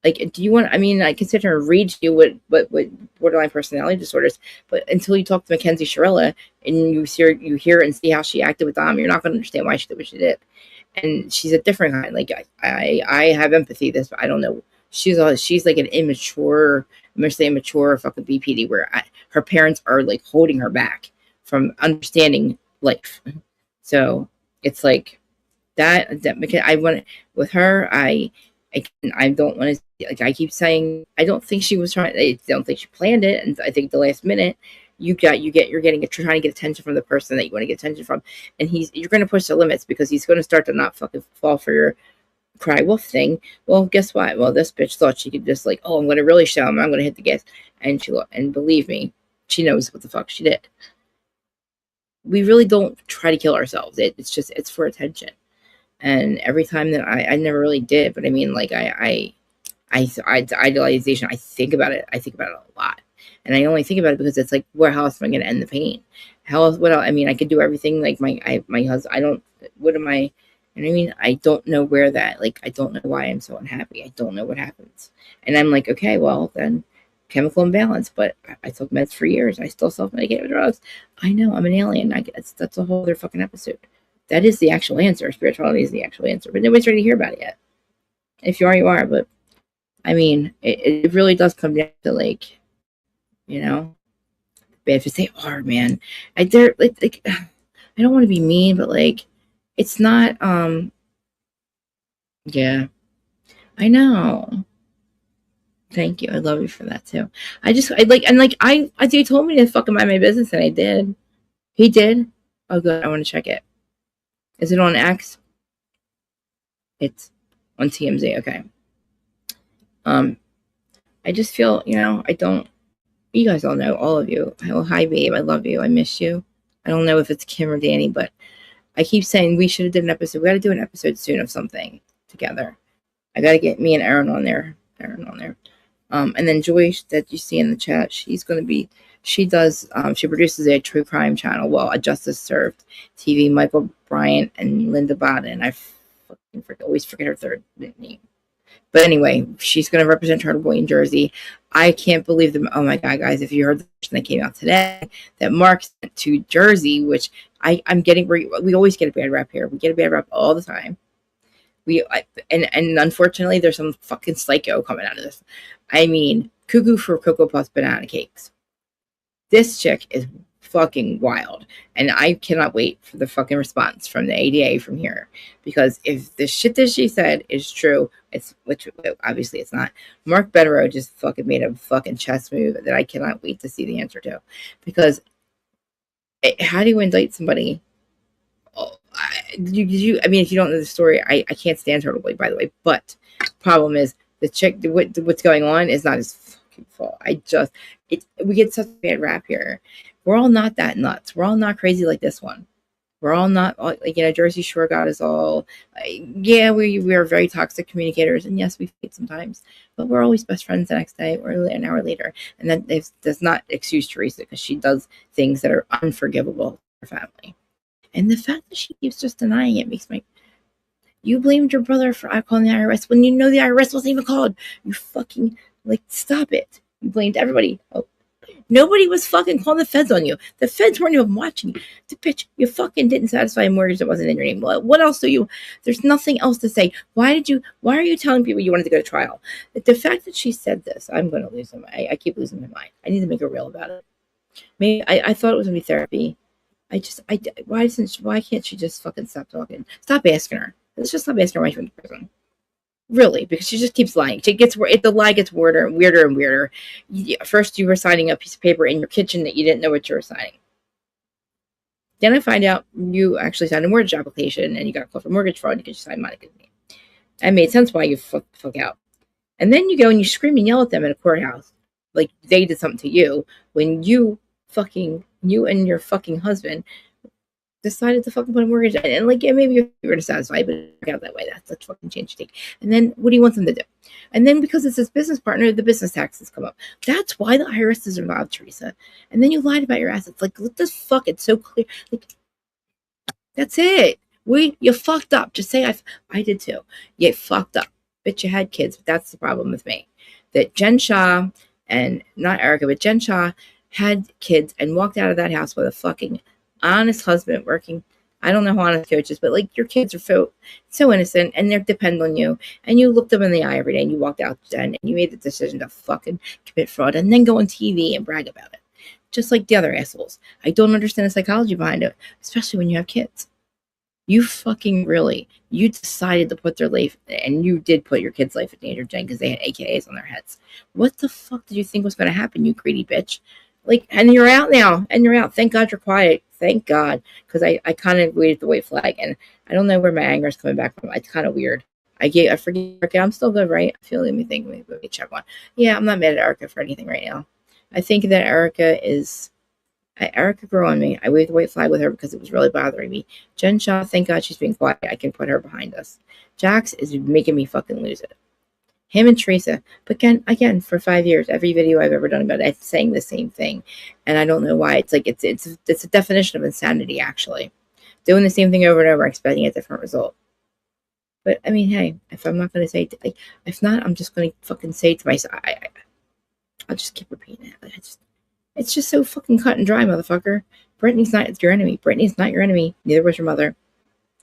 Like, do you want, I mean, I can sit here and read to you what borderline personality disorders, but until you talk to Mackenzie Shirella and you hear and see how she acted with Dom, you're not going to understand why she did what she did. And she's a different kind. Like, I have empathy this, but I don't know. She's like an immature, I'm going to say immature fucking BPD where her parents are like holding her back from understanding life. So it's like that I want with her. I don't want to, like, I keep saying, I don't think she was trying. I don't think she planned it. And I think the last minute you're trying to get attention from the person that you want to get attention from. And you're going to push the limits because he's going to start to not fucking fall for your cry wolf thing. Well, guess what? Well, this bitch thought she could just like, oh, I'm going to really show him. I'm going to hit the gas. And believe me, she knows what the fuck she did. We really don't try to kill ourselves. It's for attention. And every time that I never really did, but I mean, like, idealization, I think about it a lot. And I only think about it because it's like, how else am I going to end the pain? How else, what else? I mean, I could do everything. Like my husband, what am I, you know what I mean? I don't know where that, like, I don't know why I'm so unhappy. I don't know what happens. And I'm like, okay, well then chemical imbalance, but I took meds for years. I still self-medicate with drugs. I know I'm an alien. That's a whole other fucking episode. That is the actual answer. Spirituality is the actual answer, but nobody's ready to hear about it yet. If you are, you are. But I mean, it really does come down to, like, you know, bad if they are, man. They're like I don't want to be mean, but like, it's not. Yeah, I know. Thank you. I love you for that too. They told me to fucking mind my business, and I did. He did. Oh, good. I want to check it. Is it on X? It's on TMZ. Okay. I just feel, you know, you guys all know, all of you. Oh, hi, babe. I love you. I miss you. I don't know if it's Kim or Danny, but I keep saying we should have did an episode. We got to do an episode soon of something together. I got to get me and Aaron on there. And then Joy that you see in the chat, she produces a true crime channel. Well, a Justice Served TV, Michael Bryant and Linda Bodden. I always forget her third name. But anyway, she's going to represent Turtle Boy in Jersey. I can't believe them. Oh my God, guys, if you heard the version that came out today, that Mark sent to Jersey, which I'm getting, we always get a bad rap here. We get a bad rap all the time. And unfortunately, there's some fucking psycho coming out of this. I mean, cuckoo for Cocoa Puffs banana cakes. This chick is fucking wild, and I cannot wait for the fucking response from the ADA from here, because if the shit that she said is true, which obviously it's not. Mark Betterow just fucking made a fucking chess move that I cannot wait to see the answer to, because how do you indict somebody? I mean, if you don't know the story, I can't stand Turtle Boy, by the way, but problem is the chick, what's going on is not his fucking fault. We get such a bad rap here. We're all not that nuts. We're all not crazy like this one. We're all not, like, Jersey Shore got us all. Yeah, we are very toxic communicators, and yes, we fight sometimes, but we're always best friends the next day or an hour later. And that does not excuse Teresa, because she does things that are unforgivable for her family. And the fact that she keeps just denying it makes me. You blamed your brother for calling the IRS when you know the IRS wasn't even called. You fucking, stop it. You blamed everybody. Oh. Nobody was fucking calling the feds on you. The feds weren't even watching you. The bitch, you fucking didn't satisfy a mortgage that wasn't in your name. What else do you? There's nothing else to say. Why are you telling people you wanted to go to trial? The fact that she said this, I'm going to lose him. I keep losing my mind. I need to make her real about it. Maybe I thought it was going to be therapy. Why can't she just fucking stop talking? Stop asking her. Let's just stop asking her why she went to prison. Really, because she just keeps lying. The lie gets weirder and weirder. First, you were signing a piece of paper in your kitchen that you didn't know what you were signing. Then I find out you actually signed a mortgage application and you got called for mortgage fraud because you signed Monica's name. That made sense why you fuck out. And then you go and you scream and yell at them in a courthouse like they did something to you when you and your fucking husband decided to fucking put a mortgage in. And maybe you were dissatisfied, but it worked out that way. That's fucking change you take. And then what do you want them to do? And then because it's his business partner, the business taxes come up. That's why the IRS is involved, Teresa. And then you lied about your assets. What the fuck? It's so clear. That's it. You fucked up. Just say I did too. You fucked up. Bitch, you had kids, but that's the problem with me. That Jen Shaw, and not Erica, but Jen Shaw had kids and walked out of that house with a fucking honest husband working. I don't know how honest coach is, but your kids are so innocent and they're depend on you. And you looked them in the eye every day and you walked out and you made the decision to fucking commit fraud and then go on TV and brag about it. Just like the other assholes. I don't understand the psychology behind it, especially when you have kids. You decided to put their life, and you did put your kids' life in danger, Jen, because they had AKAs on their heads. What the fuck did you think was going to happen, you greedy bitch? And you're out now, and you're out. Thank God you're quiet. Thank God, because I kind of waved the white flag, and I don't know where my anger is coming back from. It's kind of weird. I forget. Okay, I'm still good, right? I feel. Let me think. Let me check one. Yeah, I'm not mad at Erica for anything right now. I think that Erica grew on me. I waved the white flag with her because it was really bothering me. Jen Shaw, thank God she's being quiet. I can put her behind us. Jax is making me fucking lose it. Him and Teresa. But again, for 5 years, every video I've ever done about it, I'm saying the same thing. And I don't know why. It's a definition of insanity, actually. Doing the same thing over and over, expecting a different result. But, I mean, hey, if I'm not going to say it, if not, I'm just going to fucking say it to myself. I'll just keep repeating it. It's just so fucking cut and dry, motherfucker. Brittany's not your enemy. Brittany's not your enemy. Neither was your mother.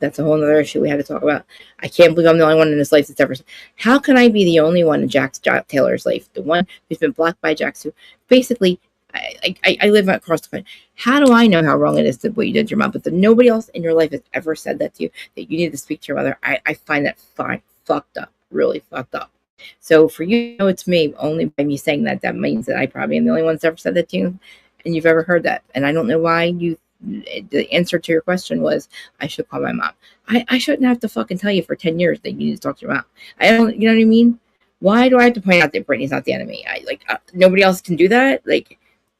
That's a whole other issue we had to talk about. I can't believe I'm the only one in his life that's ever. How can I be the only one in Jack Taylor's life? The one who's been blocked by Jax, who basically, I live across the country. How do I know how wrong it is that what you did to your mom? But nobody else in your life has ever said that to you, that you need to speak to your mother. I find that fucked up. Really fucked up. So for you, it's me. Only by me saying that means that I probably am the only one that's ever said that to you, and you've ever heard that. And I don't know why the answer to your question was I should call my mom. I shouldn't have to fucking tell you for 10 years that you need to talk to your mom. I don't, you know what I mean? Why do I have to point out that Brittany's not the enemy? Nobody else can do that.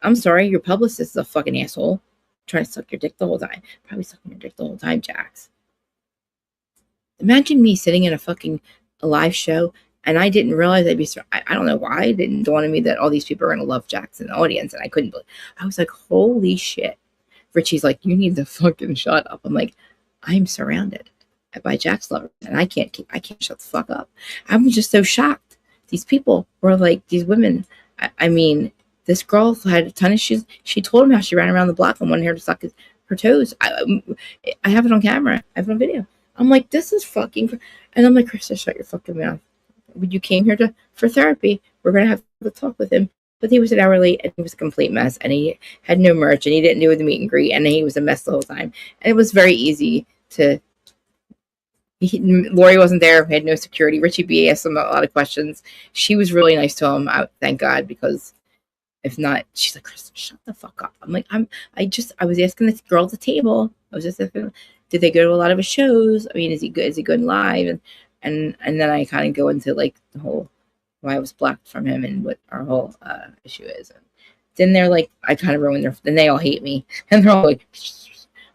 I'm sorry, your publicist is a fucking asshole. Trying to suck your dick the whole time. Probably sucking your dick the whole time, Jax. Imagine me sitting in a live show. And I didn't realize I'd be. I don't know why it didn't dawn on me that all these people are going to love Jax in the audience, and I couldn't believe. I was like, "Holy shit!" Richie's like, "You need to fucking shut up." I'm like, "I'm surrounded by Jax lovers, and I can't shut the fuck up." I'm just so shocked. These people were like these women. I mean, this girl had a ton of shoes. She told him how she ran around the block and wanted her to suck her toes. I have it on camera. I have it on video. I'm like, this is fucking. And I'm like, Krista, shut your fucking mouth. When you came here for therapy, we're going to have to talk with him. But he was an hour late, and he was a complete mess, and he had no merch, and he didn't do the meet and greet, and he was a mess the whole time. And it was very easy to. Lori wasn't there, had no security. Richie B asked him a lot of questions. She was really nice to him, thank God, because if not, she's like, Kristen, shut the fuck up. I'm like, I was asking this girl at the table. I was just asking, did they go to a lot of his shows? I mean, is he good? Is he good live? And then I kind of go into the whole why I was blocked from him and what our whole issue is. And Then they're like, I kind of ruined then they all hate me. And they're all like,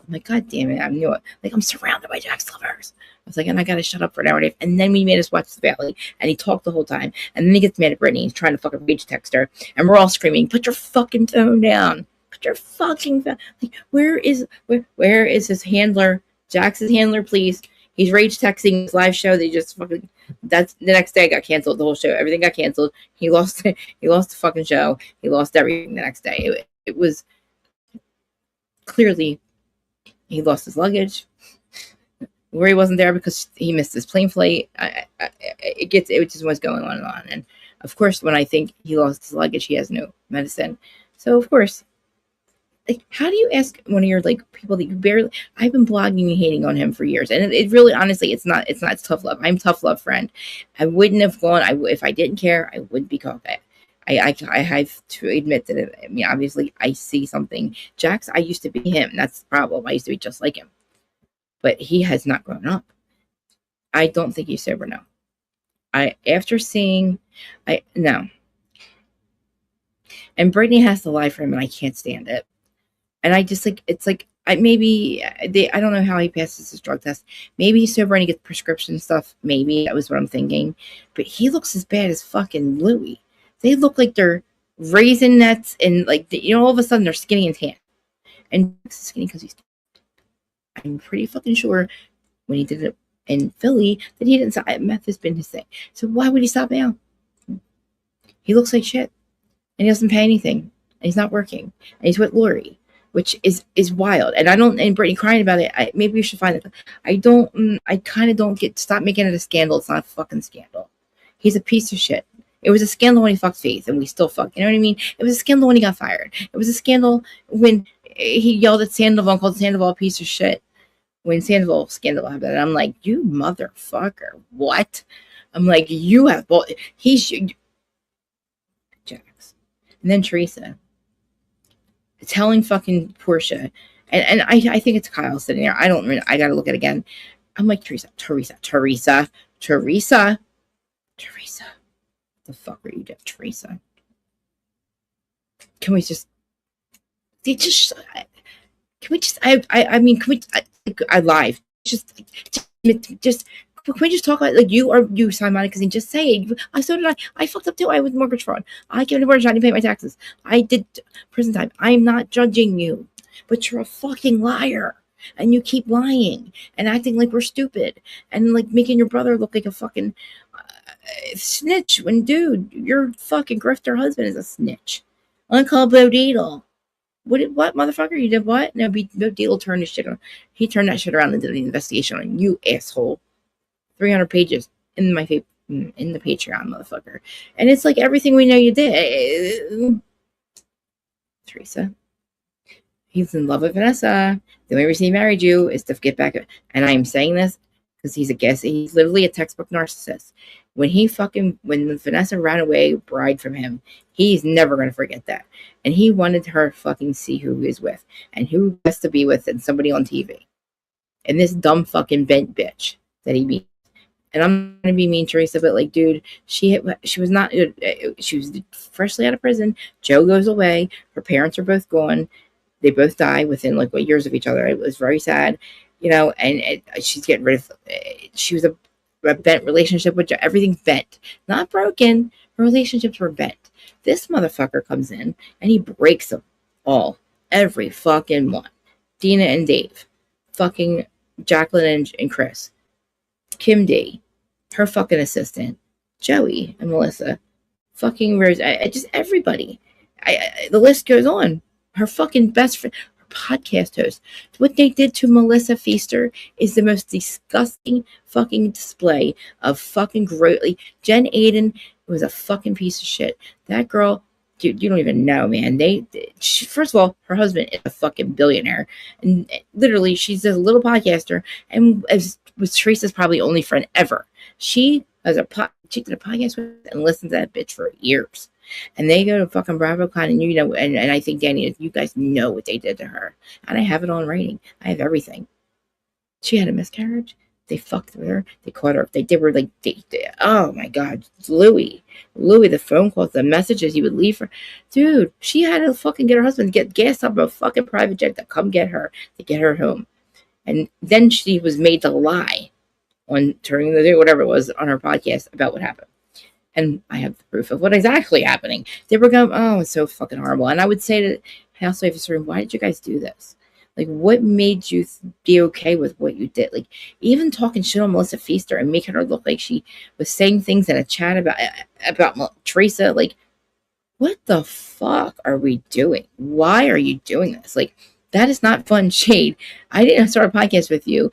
I'm like, God damn it, I knew it. Like, I'm surrounded by Jack's lovers. I was like, and I got to shut up for an hour and a half. And then we made us watch The Valley. And he talked the whole time. And then he gets mad at Brittany. He's trying to fucking rage text her. And we're all screaming, put your fucking phone down. Put your fucking phone. Like, where is his handler? Jack's his handler, please. He's rage texting his live show. They just fucking, that's the next day it got canceled. The whole show, everything got canceled. He lost the fucking show. He lost everything the next day. It was clearly, he lost his luggage. Where he wasn't there because he missed his plane flight. It just was going on and on. And of course, when I think he lost his luggage, he has no medicine. So of course, like, how do you ask one of your like people that you barely? I've been blogging and hating on him for years, and it really, honestly, it's tough love. I'm tough love friend. I wouldn't have gone. If I didn't care, I wouldn't be called that. I have to admit that. I mean, obviously, I see something. Jax, I used to be him. That's the problem. I used to be just like him. But he has not grown up. I don't think he's sober now. No. And Brittany has to lie for him, and I can't stand it. And I just I don't know how he passes his drug test. Maybe he's sober and he gets prescription stuff. Maybe that was what I'm thinking. But he looks as bad as fucking Louis. They look like they're raisin nuts and all of a sudden they're skinny and tan. And he's skinny because he's. I'm pretty fucking sure when he did it in Philly that he didn't stop. Meth has been his thing. So why would he stop now? He looks like shit. And he doesn't pay anything. And he's not working. And he's with Lori, which is wild. And Brittany crying about it. Maybe you should find it. I kind of don't stop making it a scandal. It's not a fucking scandal. He's a piece of shit. It was a scandal when he fucked Faith and we still fuck. You know what I mean? It was a scandal when he got fired. It was a scandal when he yelled at Sandoval and called Sandoval a piece of shit. When Sandoval scandal happened, I'm like, you motherfucker, what? I'm like, you have both. He's Jax. And then Teresa telling fucking Portia, and I think it's Kyle sitting there. I gotta look at it again. I'm like, Teresa. What the fuck are you doing, Teresa? Can we just I live. Can we just talk about you Simon Monica and just say it? So did I. I fucked up too. I was mortgage fraud. I gave a mortgage. I didn't pay my taxes. I did prison time. I'm not judging you, but you're a fucking liar, and you keep lying and acting like we're stupid and like making your brother look like a fucking snitch. When dude, your fucking grifter husband is a snitch. Uncalled Bo Deedle. What motherfucker? You did what? No, Deedle turned his shit on. He turned that shit around and did the investigation on you, asshole. 300 pages in the Patreon, motherfucker. And it's like everything we know you did. Teresa. He's in love with Vanessa. The only reason he married you is to get back. And I'm saying this because he's literally a textbook narcissist. When Vanessa ran away, bride from him, he's never going to forget that. And he wanted her to fucking see who he was with and who he has to be with and somebody on TV. And this dumb fucking bent bitch that he beat. And I'm going to be mean, Teresa, but dude, she was freshly out of prison. Joe goes away. Her parents are both gone. They both die within years of each other. It was very sad, and she's getting rid of, she was a bent relationship with Joe. Everything's bent, not broken. Her relationships were bent. This motherfucker comes in and he breaks them all. Every fucking one. Dina and Dave. Fucking Jacqueline and Chris. Kim D. Her fucking assistant. Joey and Melissa. Fucking Rose. Just everybody. The list goes on. Her fucking best friend. Her podcast host. What they did to Melissa Feaster is the most disgusting fucking display of fucking grossly. Jen Aiden was a fucking piece of shit. That girl, dude, you don't even know, man. First of all, her husband is a fucking billionaire, and literally, she's a little podcaster, and was Teresa's probably only friend ever. She did a podcast with and listened to that bitch for years, and they go to fucking BravoCon, and and I think Danny, you guys know what they did to her, and I have it on writing. I have everything. She had a miscarriage. They fucked with her. They caught her. They were like, oh my God, Louis, the phone calls, the messages you would leave her. Dude, she had to fucking get her husband to get gas up a fucking private jet to come get her, to get her home. And then she was made to lie on Turning the Day, whatever it was, on her podcast about what happened. And I have the proof of what is actually happening. They were going, oh, it's so fucking horrible. And I would say to House Officer, why did you guys do this? Like, what made you be okay with what you did? Like, even talking shit on Melissa Feaster and making her look like she was saying things in a chat about Teresa. Like, what the fuck are we doing? Why are you doing this? Like, that is not fun shade. I didn't start a podcast with you,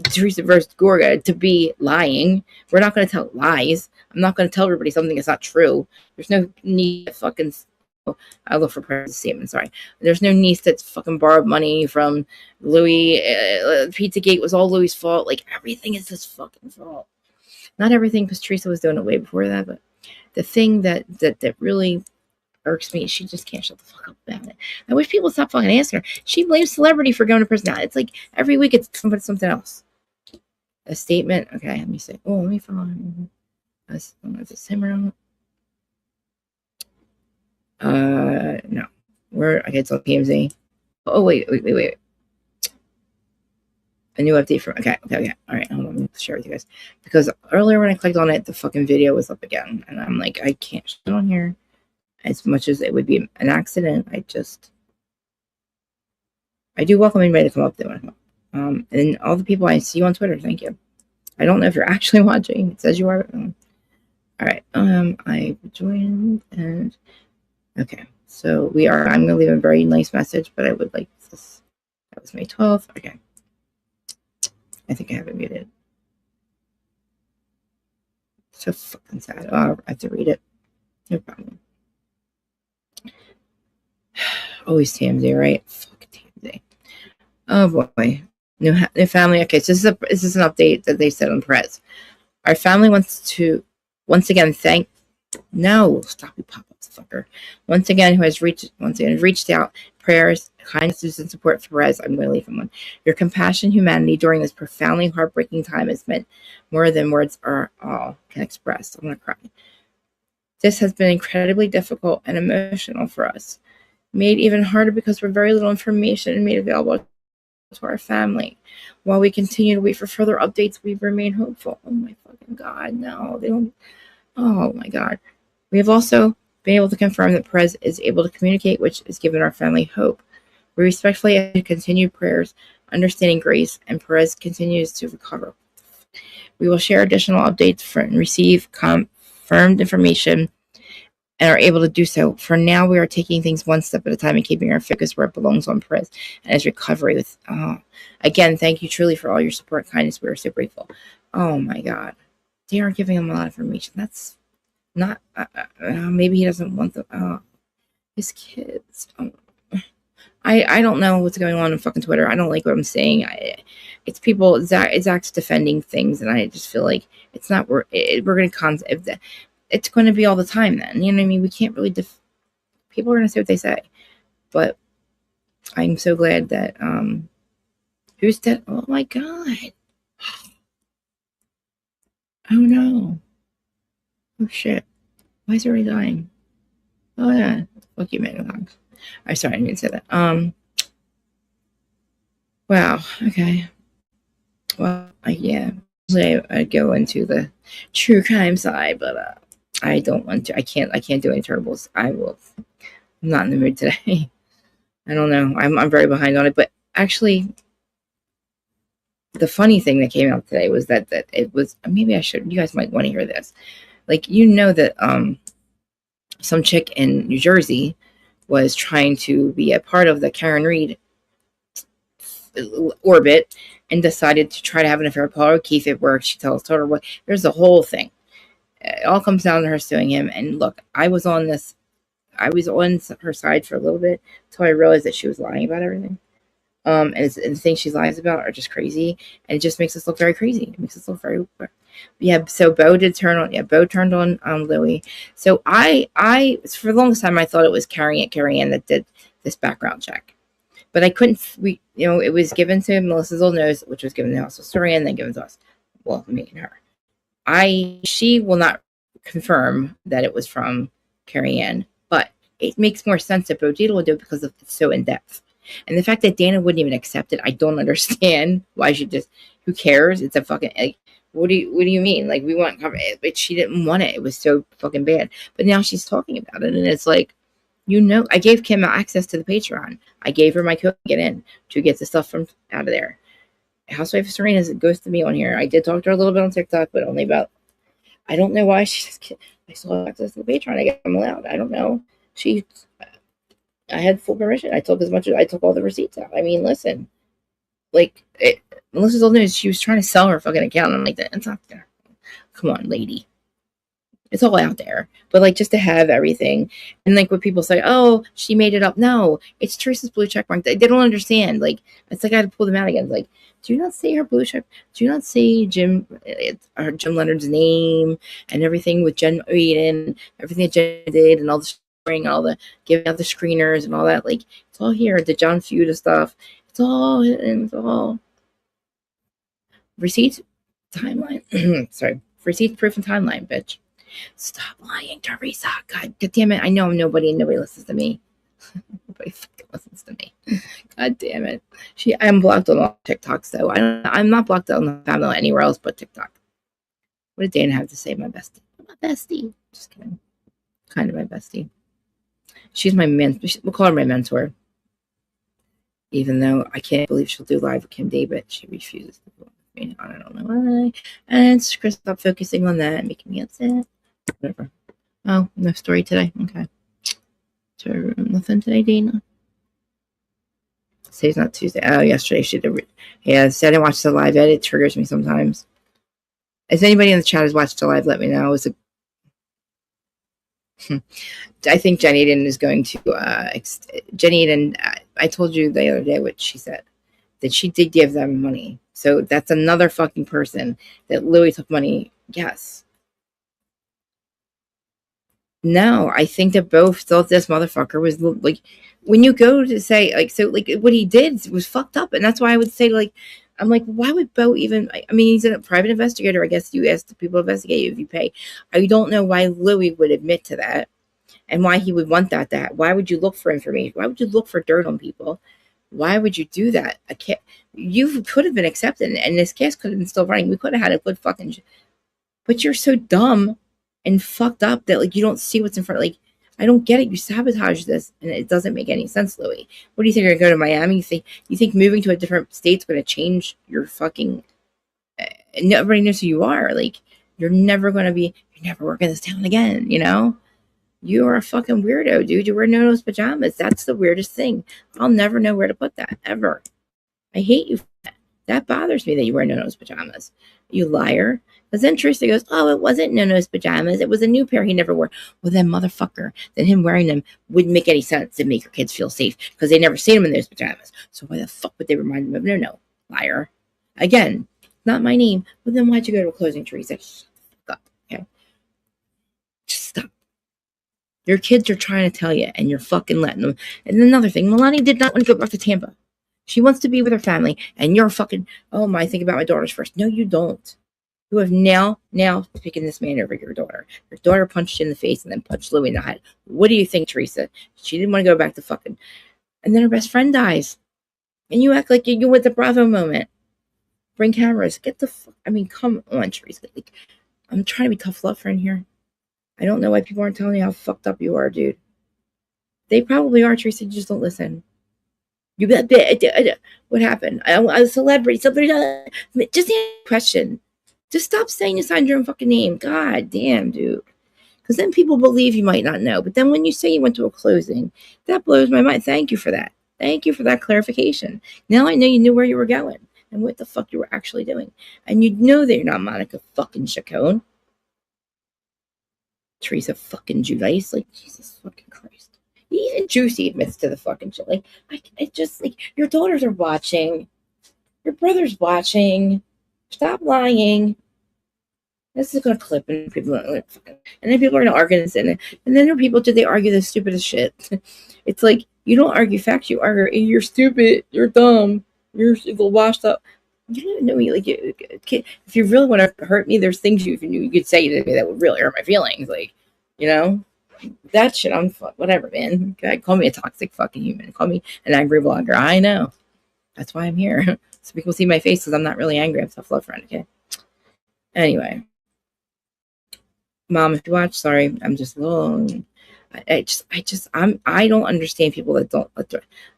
Teresa versus Gorga, to be lying. We're not going to tell lies. I'm not going to tell everybody something that's not true. There's no need to fucking... I look for Perez's statement, sorry. There's no niece that's fucking borrowed money from Louis. Pizzagate was all Louis' fault. Like, everything is his fucking fault. Not everything, because Teresa was doing it way before that, but the thing that really irks me is she just can't shut the fuck up about it. I wish people would stop fucking asking her. She blames celebrity for going to prison now. It's like every week it's something else. A statement. Okay, let me see. Oh, let me find. I don't know if it's him or not. No. Okay, it's on PMZ. Oh, wait. A new update from, okay. All right, hold on, let me share with you guys. Because earlier when I clicked on it, the fucking video was up again. And I'm like, I can't shit on here. As much as it would be an accident, I do welcome anybody to come up there. And all the people I see you on Twitter, thank you. I don't know if you're actually watching. It says you are. All right, I joined and... Okay, so I'm going to leave a very nice message, but I would like this. That was May 12th. Okay. I think I have it muted. So fucking sad. Oh, I have to read it. No problem. Always TMZ, right? Fuck TMZ. Oh boy. New family. Okay, so this is an update that they said on Perez. Our family wants to once again thank... No, stop, you pop-ups, fucker. Once again, reached out, prayers, kindness, and support for Perez. I'm going to leave him one. Your compassion, humanity during this profoundly heartbreaking time has meant more than words are all can express. I'm going to cry. This has been incredibly difficult and emotional for us. Made even harder because we're very little information made available to our family. While we continue to wait for further updates, we remain hopeful. Oh my fucking God, no, they don't. Oh my God. We have also been able to confirm that Perez is able to communicate, which has given our family hope. We respectfully ask continued prayers, understanding grace, and Perez continues to recover. We will share additional updates and receive confirmed information and are able to do so. For now, we are taking things one step at a time and keeping our focus where it belongs on Perez and his recovery. Again, thank you truly for all your support and kindness. We are so grateful. Oh my God. They are giving him a lot of information. That's not... maybe he doesn't want his kids. I don't know what's going on fucking Twitter. I don't like what I'm saying. It's people... Zach's defending things, and I just feel like it's not... We're going to... It's going to be all the time then. You know what I mean? We can't really... People are going to say what they say. But I'm so glad that... Who's dead? Oh my God. Oh no. Oh shit. Why is everybody dying? Oh yeah. Fuck you, man. I'm sorry, I didn't say that. Wow. Okay. Well, yeah. Usually I go into the true crime side, but I don't want to. I can't do any turtles. I'm not in the mood today. I don't know. I'm very behind on it, but actually the funny thing that came out today was that it was, maybe I should, you guys might want to hear this. Like, you know that some chick in New Jersey was trying to be a part of the Karen Reed orbit and decided to try to have an affair with Paul O'Keefe at work. She told her what, there's a whole thing. It all comes down to her suing him. And look, I was on her side for a little bit until I realized that she was lying about everything. And the things she lies about are just crazy, and it just makes us look very crazy. It makes us look very... Yeah, so Bo turned on Louis. So I for the longest time I thought it was Carrie Ann that did this background check, but I couldn't. It was given to Melissa's old nose, which was given to the House Historian, then given to us. Well, me and her. She will not confirm that it was from Carrie Ann, but it makes more sense that Bodita will do it because it's so in depth. And the fact that Dana wouldn't even accept it, I don't understand why she just. Who cares? It's a fucking. Like, what do you mean? Like, we want cover, but she didn't want it. It was so fucking bad. But now she's talking about it, and it's like, I gave Kim access to the Patreon. I gave her my code to get in to get the stuff from out of there. Housewife of Serena's ghosted me on here. I did talk to her a little bit on TikTok, but only about. I don't know why she just. I still have access to the Patreon. I guess I'm allowed. I don't know. I had full permission. I took all the receipts out. I mean, listen, like, Melissa's old news. She was trying to sell her fucking account. I'm like, that's not there. Come on, lady. It's all out there. But like, just to have everything, and like, what people say, oh, she made it up. No, it's Teresa's blue check mark. They don't understand. Like, it's like I had to pull them out again. It's like, do you not see her blue check? Do you not see Jim Leonard's name and everything with Jen Eden, everything that Jen did, and all the all the giving out the screeners and all that? Like, it's all here. The John Feuda stuff. It's all receipts, timeline. Sorry, receipts, proof, and timeline, bitch. Stop lying, Teresa. God damn it. I know nobody listens to me. Nobody fucking listens to me. God damn it. I'm blocked on all TikToks though. I'm not blocked on the family anywhere else but TikTok. What did Dana have to say? My bestie. My bestie. Just kidding. Kind of my bestie. She's my we'll call her my mentor. Even though I can't believe she'll do live with Kim David, she refuses to do it with me. I don't know why. And Chris, stop focusing on that, making me upset. Whatever. Oh, no story today. Okay. So nothing today, Dana. Today's not Tuesday. Oh, yesterday she did. Yeah, so I didn't watch the live. It triggers me sometimes. If anybody in the chat has watched the live, let me know. I think Jenny Eden is going to. Jenny Eden, I told you the other day what she said, that she did give them money. So that's another fucking person that Louis took money. Yes. No, I think that both thought this motherfucker was like, when you go to say, like, so, like, what he did was fucked up. And that's why I would say, like, I'm like, why would Bo even, I mean, he's a private investigator. I guess you ask the people to investigate you if you pay. I don't know why Louis would admit to that and why he would want that. Why would you look for information? Why would you look for dirt on people? Why would you do that? You could have been accepted and this case could have been still running. We could have had a good fucking, but you're so dumb and fucked up that, like, you don't see what's in front. Like, I don't get it. You sabotage this, and it doesn't make any sense, Louis. What do you think? You're going to go to Miami? You think moving to a different state's going to change your fucking? Everybody knows who you are. Like, you're never working this town again. You know, you are a fucking weirdo, dude. You wear no-nose pajamas. That's the weirdest thing. I'll never know where to put that ever. I hate you for that. That bothers me that you wear no-nose pajamas. You liar. Because then Teresa goes, oh, it wasn't no-nose pajamas. It was a new pair he never wore. Well, then, motherfucker, then him wearing them wouldn't make any sense to make your kids feel safe because they never seen him in those pajamas. So why the fuck would they remind them of no, liar? Again, not my name. Well, then why'd you go to a closing, Teresa? Shut the fuck up, okay? Just stop. Your kids are trying to tell you, and you're fucking letting them. And another thing, Melanie did not want to go back to Tampa. She wants to be with her family, and you're fucking, oh, I think about my daughters first. No, you don't. You have now taken this man over your daughter. Your daughter punched you in the face and then punched Louis in the head. What do you think, Teresa? She didn't want to go back to fucking... And then her best friend dies. And you act like you with the Bravo moment. Bring cameras. Get the fuck... I mean, come on, Teresa. Like, I'm trying to be tough love friend here. I don't know why people aren't telling you how fucked up you are, dude. They probably are, Teresa. You just don't listen. You got... What happened? I'm a celebrity. Somebody... Just answer the question. Just stop saying you signed your own fucking name. God damn, dude. Because then people believe you might not know. But then when you say you went to a closing, that blows my mind. Thank you for that. Thank you for that clarification. Now I know you knew where you were going and what the fuck you were actually doing. And you know that you're not Monica fucking Chacon. Teresa fucking Judice. Like, Jesus fucking Christ. Even Juicy admits to the fucking shit. Like, I just, like, your daughters are watching. Your brother's watching. Stop lying. This is going to clip and people are like, fucking, and then people are going to argue this and then there are people, they argue the stupidest shit. It's like, you don't argue facts, you argue, you're stupid, you're dumb, you're washed up. You don't even know me. Like, if you really want to hurt me, there's things you could say to me that would really hurt my feelings. Like, you know, that shit. Whatever, man. Okay, call me a toxic fucking human. Call me an angry blogger. I know. That's why I'm here. So people see my face because I'm not really angry. I'm tough-love friend. Okay. Anyway, Mom, if you watch, sorry, I'm just a little. I don't understand people that don't.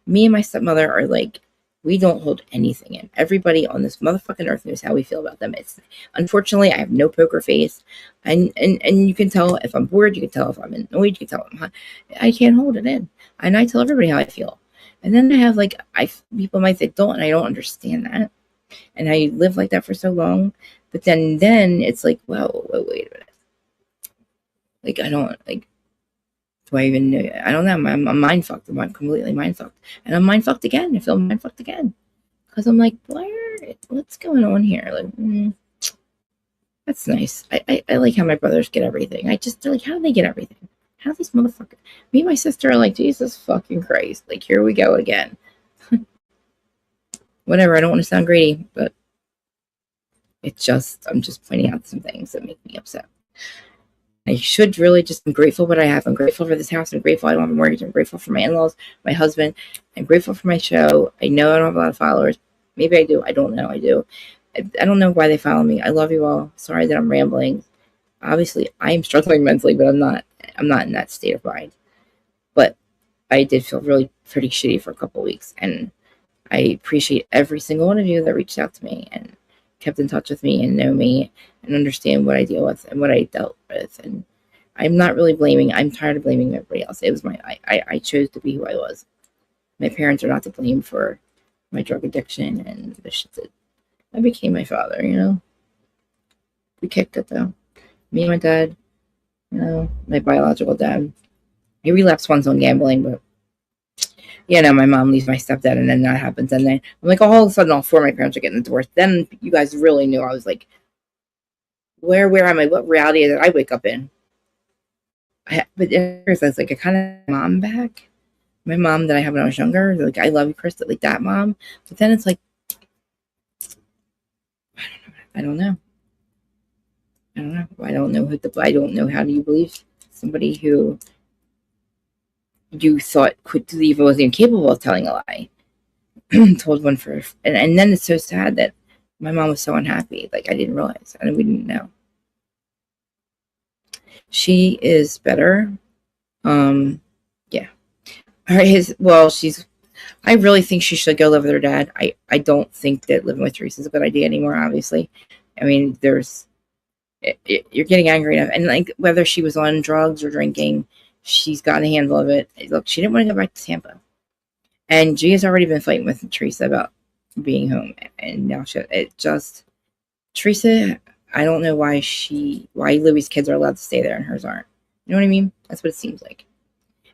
Me and my stepmother are like, we don't hold anything in. Everybody on this motherfucking earth knows how we feel about them. It's unfortunately I have no poker face, and you can tell if I'm bored. You can tell if I'm annoyed. You can tell I can't hold it in, and I tell everybody how I feel. And then I have people might say don't, and I don't understand that, and I live like that for so long. But then it's like, well, wait a minute. Like I don't like. Do I even know? I don't know. I'm mind fucked. I'm completely mind fucked. And I'm mind fucked again. I feel mind fucked again. Because I'm like, what's going on here? Like, that's nice. I like how my brothers get everything. They're like, how do they get everything? How do these motherfuckers? Me and my sister are like, Jesus fucking Christ. Like, here we go again. Whatever. I don't want to sound greedy, but I'm just pointing out some things that make me upset. I should really just be grateful what I have. I'm grateful for this house. I'm grateful I don't have a mortgage. I'm grateful for my in-laws, my husband. I'm grateful for my show. I know I don't have a lot of followers. Maybe I do. I don't know. I do. I don't know why they follow me. I love you all. Sorry that I'm rambling. Obviously, I am struggling mentally, but I'm not in that state of mind. But I did feel really pretty shitty for a couple of weeks. And I appreciate every single one of you that reached out to me and kept in touch with me and know me and understand what I deal with and what I dealt with. And I'm not really blaming. I'm tired of blaming everybody else. It was I chose to be who I was. My parents are not to blame for my drug addiction and the shit that I became my father, you know. We kicked it though. Me and my dad, you know, my biological dad. He relapsed once on gambling, but you know, my mom leaves my stepdad, and then that happens, and then I'm like, all of a sudden, all four of my parents are getting divorced. Then you guys really knew I was like, where am I? What reality did I wake up in? But there's like a kind of mom back, my mom that I had when I was younger. Like, I love you, Chris, like that mom. But then it's like, I don't know. I don't know how do you believe somebody who you thought could leave was incapable of telling a lie. Told one for, and then it's so sad that my mom was so unhappy. Like, I didn't realize, and we didn't know. She is better. Yeah. I really think she should go live with her dad. I don't think that living with Teresa is a good idea anymore, obviously. I mean, you're getting angry enough. And like, whether she was on drugs or drinking, she's got a handle of it. Look, she didn't want to go back to Tampa. And G has already been fighting with Teresa about being home. And now Teresa, I don't know why Louie's kids are allowed to stay there and hers aren't. You know what I mean? That's what it seems like.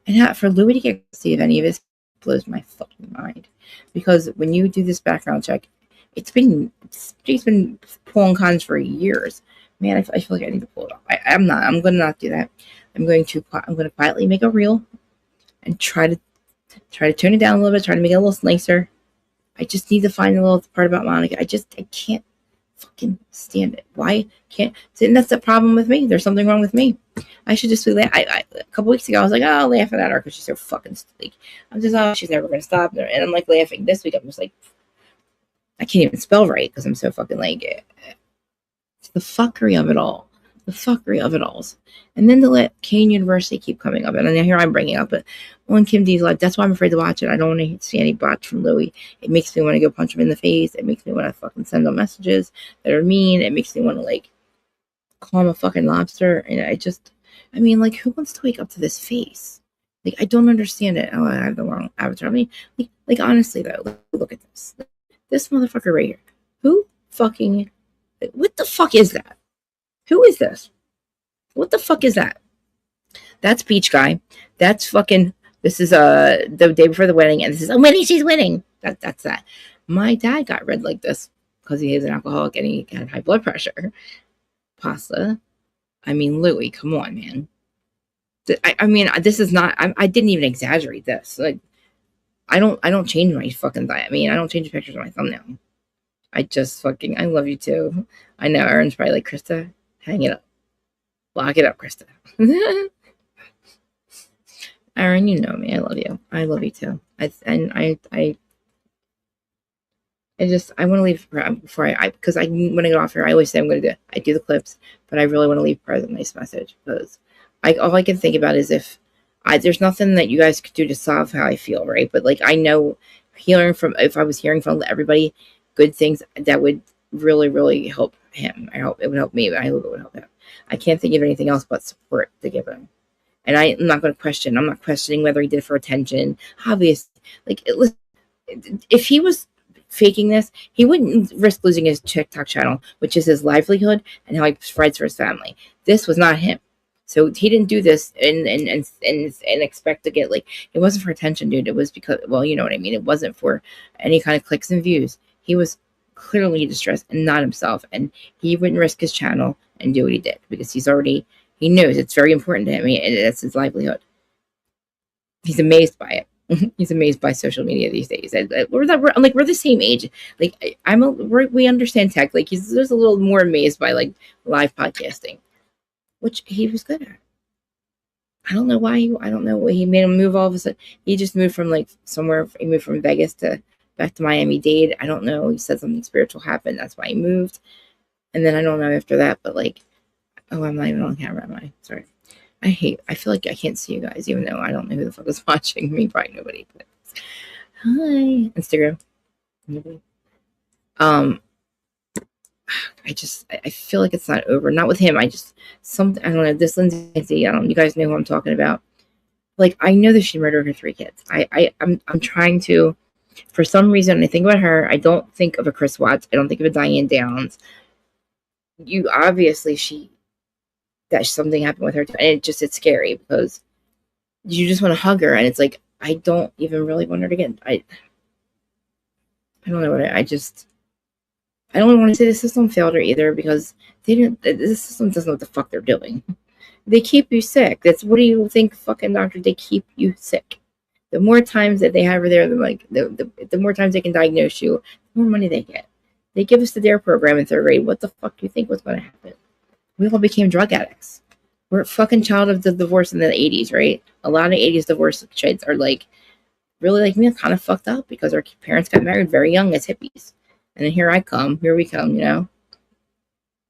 And for Louie to get to see if any of this blows my fucking mind. Because when you do this background check, she's been pulling cons for years. Man, I feel like I need to pull it off. I'm going to not do that. I'm going to quietly make a reel and try to tone it down a little bit, try to make it a little nicer. I just need to find a little part about Monica. I can't fucking stand it. Why can't? And that's the problem with me. There's something wrong with me. I should just be a couple weeks ago, I was like, oh, laughing at her because she's so fucking stupid. I'm just, she's never going to stop. And I'm like laughing. This week, I'm just like, I can't even spell right because I'm so fucking like, it's the fuckery of it all. The fuckery of it all. And then to let Kane University keep coming up. And then here I'm bringing up it on Kim D's live. That's why I'm afraid to watch it. I don't want to see any bots from Louie. It makes me want to go punch him in the face. It makes me want to fucking send him messages that are mean. It makes me want to like call him a fucking lobster. And like, who wants to wake up to this face? Like, I don't understand it. Oh, I have the wrong avatar. I mean, like honestly though, look at this. This motherfucker right here. What the fuck is that? Who is this? What the fuck is that? That's Peach Guy. That's fucking, this is the day before the wedding, and this is a winning, she's winning. That's that. My dad got red like this because he is an alcoholic and he had high blood pressure. Pasta. I mean, Louie, come on, man. This is not, I didn't even exaggerate this. Like, I don't change my fucking diet. I mean, I don't change the pictures of my thumbnail. I love you too. I know Aaron's probably like, Krista, hang it up. Lock it up, Krista. Aaron, you know me. I love you. I love you too. I want to leave before because when I get off here, I always say I'm going to do it. I do the clips, but I really want to leave Perez a nice message because all I can think about is if there's nothing that you guys could do to solve how I feel, right? But like, I know if I was hearing from everybody good things, that would really, really help him. I hope it would help me, but I hope it would help him. I can't think of anything else but support to give him. And I'm not going to question. I'm not questioning whether he did it for attention. Obviously, like, if he was faking this, he wouldn't risk losing his TikTok channel, which is his livelihood and how he spreads for his family. This was not him. So he didn't do this and expect to get, like, it wasn't for attention, dude. It was because, well, you know what I mean. It wasn't for any kind of clicks and views. He was clearly distressed and not himself. And he wouldn't risk his channel and do what he did because he knows it's very important to him. And it's his livelihood. He's amazed by it. He's amazed by social media these days. We're the same age. Like, we understand tech. Like, he's just a little more amazed by like live podcasting, which he was good at. I don't know why. I don't know what he made him move all of a sudden. He just moved from like somewhere. He moved from Vegas back to Miami-Dade. I don't know. He said something spiritual happened. That's why he moved. And then I don't know after that. But like, oh, I'm not even on camera, am I? Sorry. I feel like I can't see you guys, even though I don't know who the fuck is watching me. Probably nobody. But hi, Instagram. Nobody. I feel like it's not over. Not with him. I don't know. This Lindsay, you guys know who I'm talking about. Like, I know that she murdered her 3 kids. I'm trying to, for some reason, I think about her. I don't think of a Chris Watts. I don't think of a Diane Downs. That something happened with her too. And it's scary because you just want to hug her, and it's like, I don't even really want her to get, I don't know what I don't want to say the system failed her either, because the system doesn't know what the fuck they're doing. They keep you sick. What do you think, fucking doctor? They keep you sick. The more times that they have her there, the more times they can diagnose you, the more money they get. They give us the DARE program in 3rd grade. What the fuck do you think was going to happen? We all became drug addicts. We're a fucking child of the divorce in the 80s, right? A lot of 80s divorce kids are like, really like me, kind of fucked up because our parents got married very young as hippies. And then here we come, you know?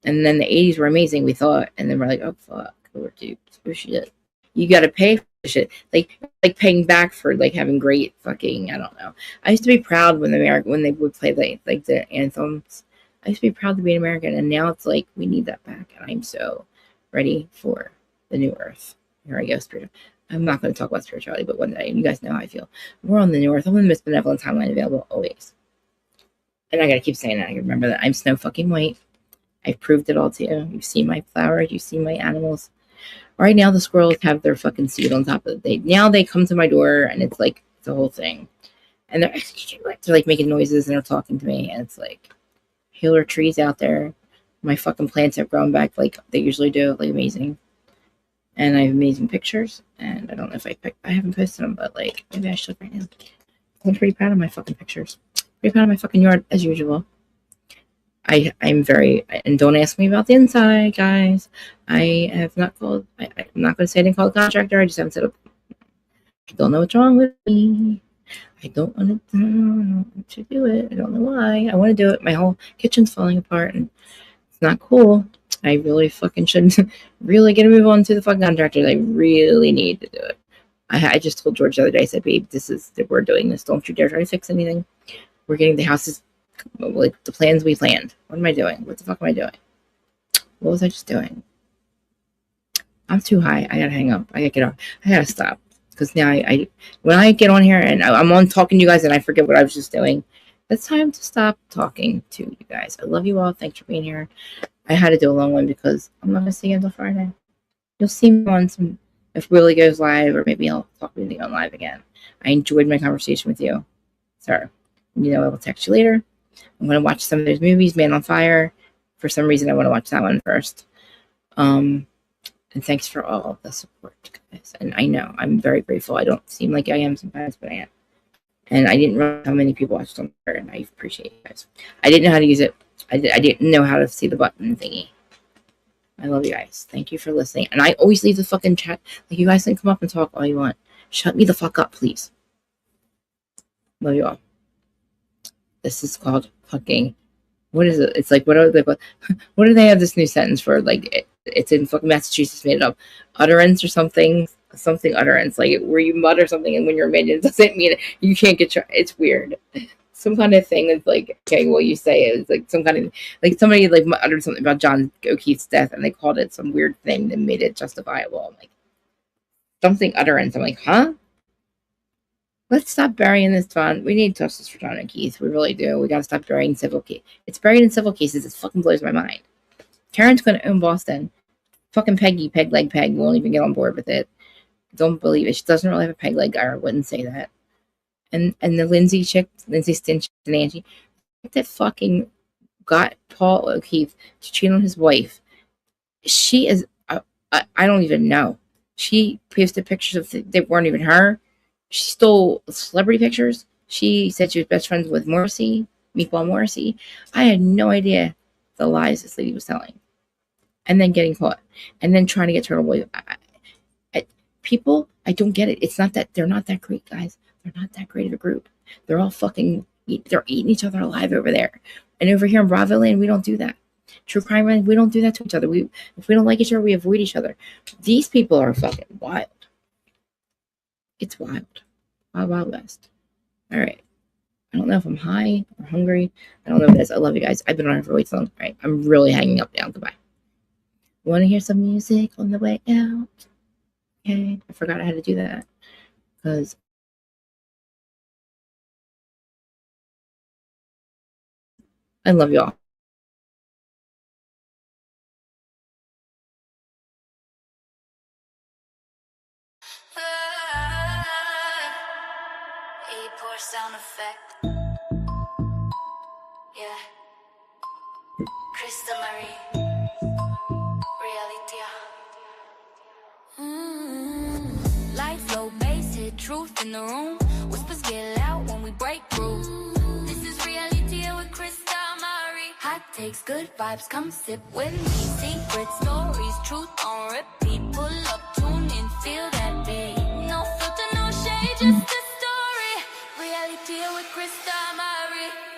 And then the 80s were amazing, we thought. And then we're like, oh, fuck, we're duped. Oh, shit. You got to pay for shit. Like paying back for, like, having great fucking, I don't know. I used to be proud when they would play, the anthems. I used to be proud to be an American, and now it's like, we need that back, and I'm so ready for the new earth. Here I go, spiritual. I'm not going to talk about spirituality, but one day, and you guys know how I feel. We're on the new earth. I'm on the most benevolent timeline available always. And I got to keep saying that. I remember that I'm snow fucking white. I've proved it all to you. You've seen my flowers. You've seen my animals. Right now, the squirrels have their fucking seed on top of it. Now they come to my door, and it's like, it's a whole thing. And they're like making noises, and they're talking to me, and it's like, healer trees out there. My fucking plants have grown back like they usually do, like amazing. And I have amazing pictures. And I don't know if I haven't posted them, but like, maybe I should right now. I'm pretty proud of my fucking pictures. Pretty proud of my fucking yard as usual. I'm very, and don't ask me about the inside, guys. I have not called. I'm not going to say I didn't call the contractor. I just haven't set up. I don't know what's wrong with me. I don't want to do it. I don't know why. I want to do it. My whole kitchen's falling apart, and it's not cool. I really fucking should really get a move on to the fucking contractors. I really need to do it. I just told George the other day, I said, babe, we're doing this. Don't you dare try to fix anything. We're getting the houses, like the plans we planned. What am I doing? What the fuck am I doing? What was I just doing? I'm too high. I gotta hang up. I gotta get off. I gotta stop. Because now when I get on here and I'm on talking to you guys and I forget what I was just doing, it's time to stop talking to you guys. I love you all. Thanks for being here. I had to do a long one because I'm not going to see you until Friday. You'll see me on some, if Willie goes live, or maybe I'll talk with you on live again. I enjoyed my conversation with you. Sorry. I will text you later. I'm going to watch some of those movies, Man on Fire. For some reason, I want to watch that one first. And thanks for all the support, guys. And I know I'm very grateful. I don't seem like I am sometimes, but I am. And I didn't realize how many people watched on Twitter, and I appreciate you guys. I didn't know how to use it. I didn't know how to see the button thingy. I love you guys. Thank you for listening. And I always leave the fucking chat. Like, you guys can come up and talk all you want. Shut me the fuck up, please. Love you all. This is called fucking... What is it? It's like, what do they have this new sentence for? Like, it's in fucking Massachusetts, made it up. Utterance or something. Something utterance. Like, where you mutter something and when you're made, it doesn't mean it. You can't get your... It's weird. Some kind of thing is like, okay, well, you say it. It's like some kind of... Like, somebody, like, uttered something about John O'Keefe's death, and they called it some weird thing that made it justifiable. I'm like, something utterance. I'm like, huh? Let's stop burying this John. We need justice for John O'Keefe. We really do. We gotta stop burying civil cases. It's buried in civil cases. It fucking blows my mind. Karen's gonna own Boston. Fucking Peggy, peg leg peg, won't even get on board with it. Don't believe it. She doesn't really have a peg leg. I wouldn't say that. And the Lindsay chick, Lindsay Stinch and Angie, that fucking got Paul O'Keefe to cheat on his wife. She is, I don't even know. She posted pictures of that weren't even her. She stole celebrity pictures. She said she was best friends with Morrissey, Meatball Morrissey. I had no idea the lies this lady was telling. And then getting caught. And then trying to get Turtle Boy. People, I don't get it. It's not that, they're not that great, guys. They're not that great of a group. They're all fucking, they're eating each other alive over there. And over here in Bravo Land, we don't do that. True Crime Land, we don't do that to each other. If we don't like each other, we avoid each other. These people are fucking wild. It's wild. Wild, wild west. All right. I don't know if I'm high or hungry. I don't know what it is. I love you guys. I've been on here for way too long. All right. I'm really hanging up now. Goodbye. Want to hear some music on the way out? Okay. I forgot I had to do that. Because I love y'all. Poor sound effect. Yeah. Crystal Marie. Reality. Lights low, bass hit, truth in the room. Whispers get loud when we break through. This is reality with Crystal Marie. Hot takes, good vibes, come sip with me. Secret stories, truth on repeat. Pull up, tune in, feel that beat. No filter, no shade, just a story. Reality with Crystal Marie.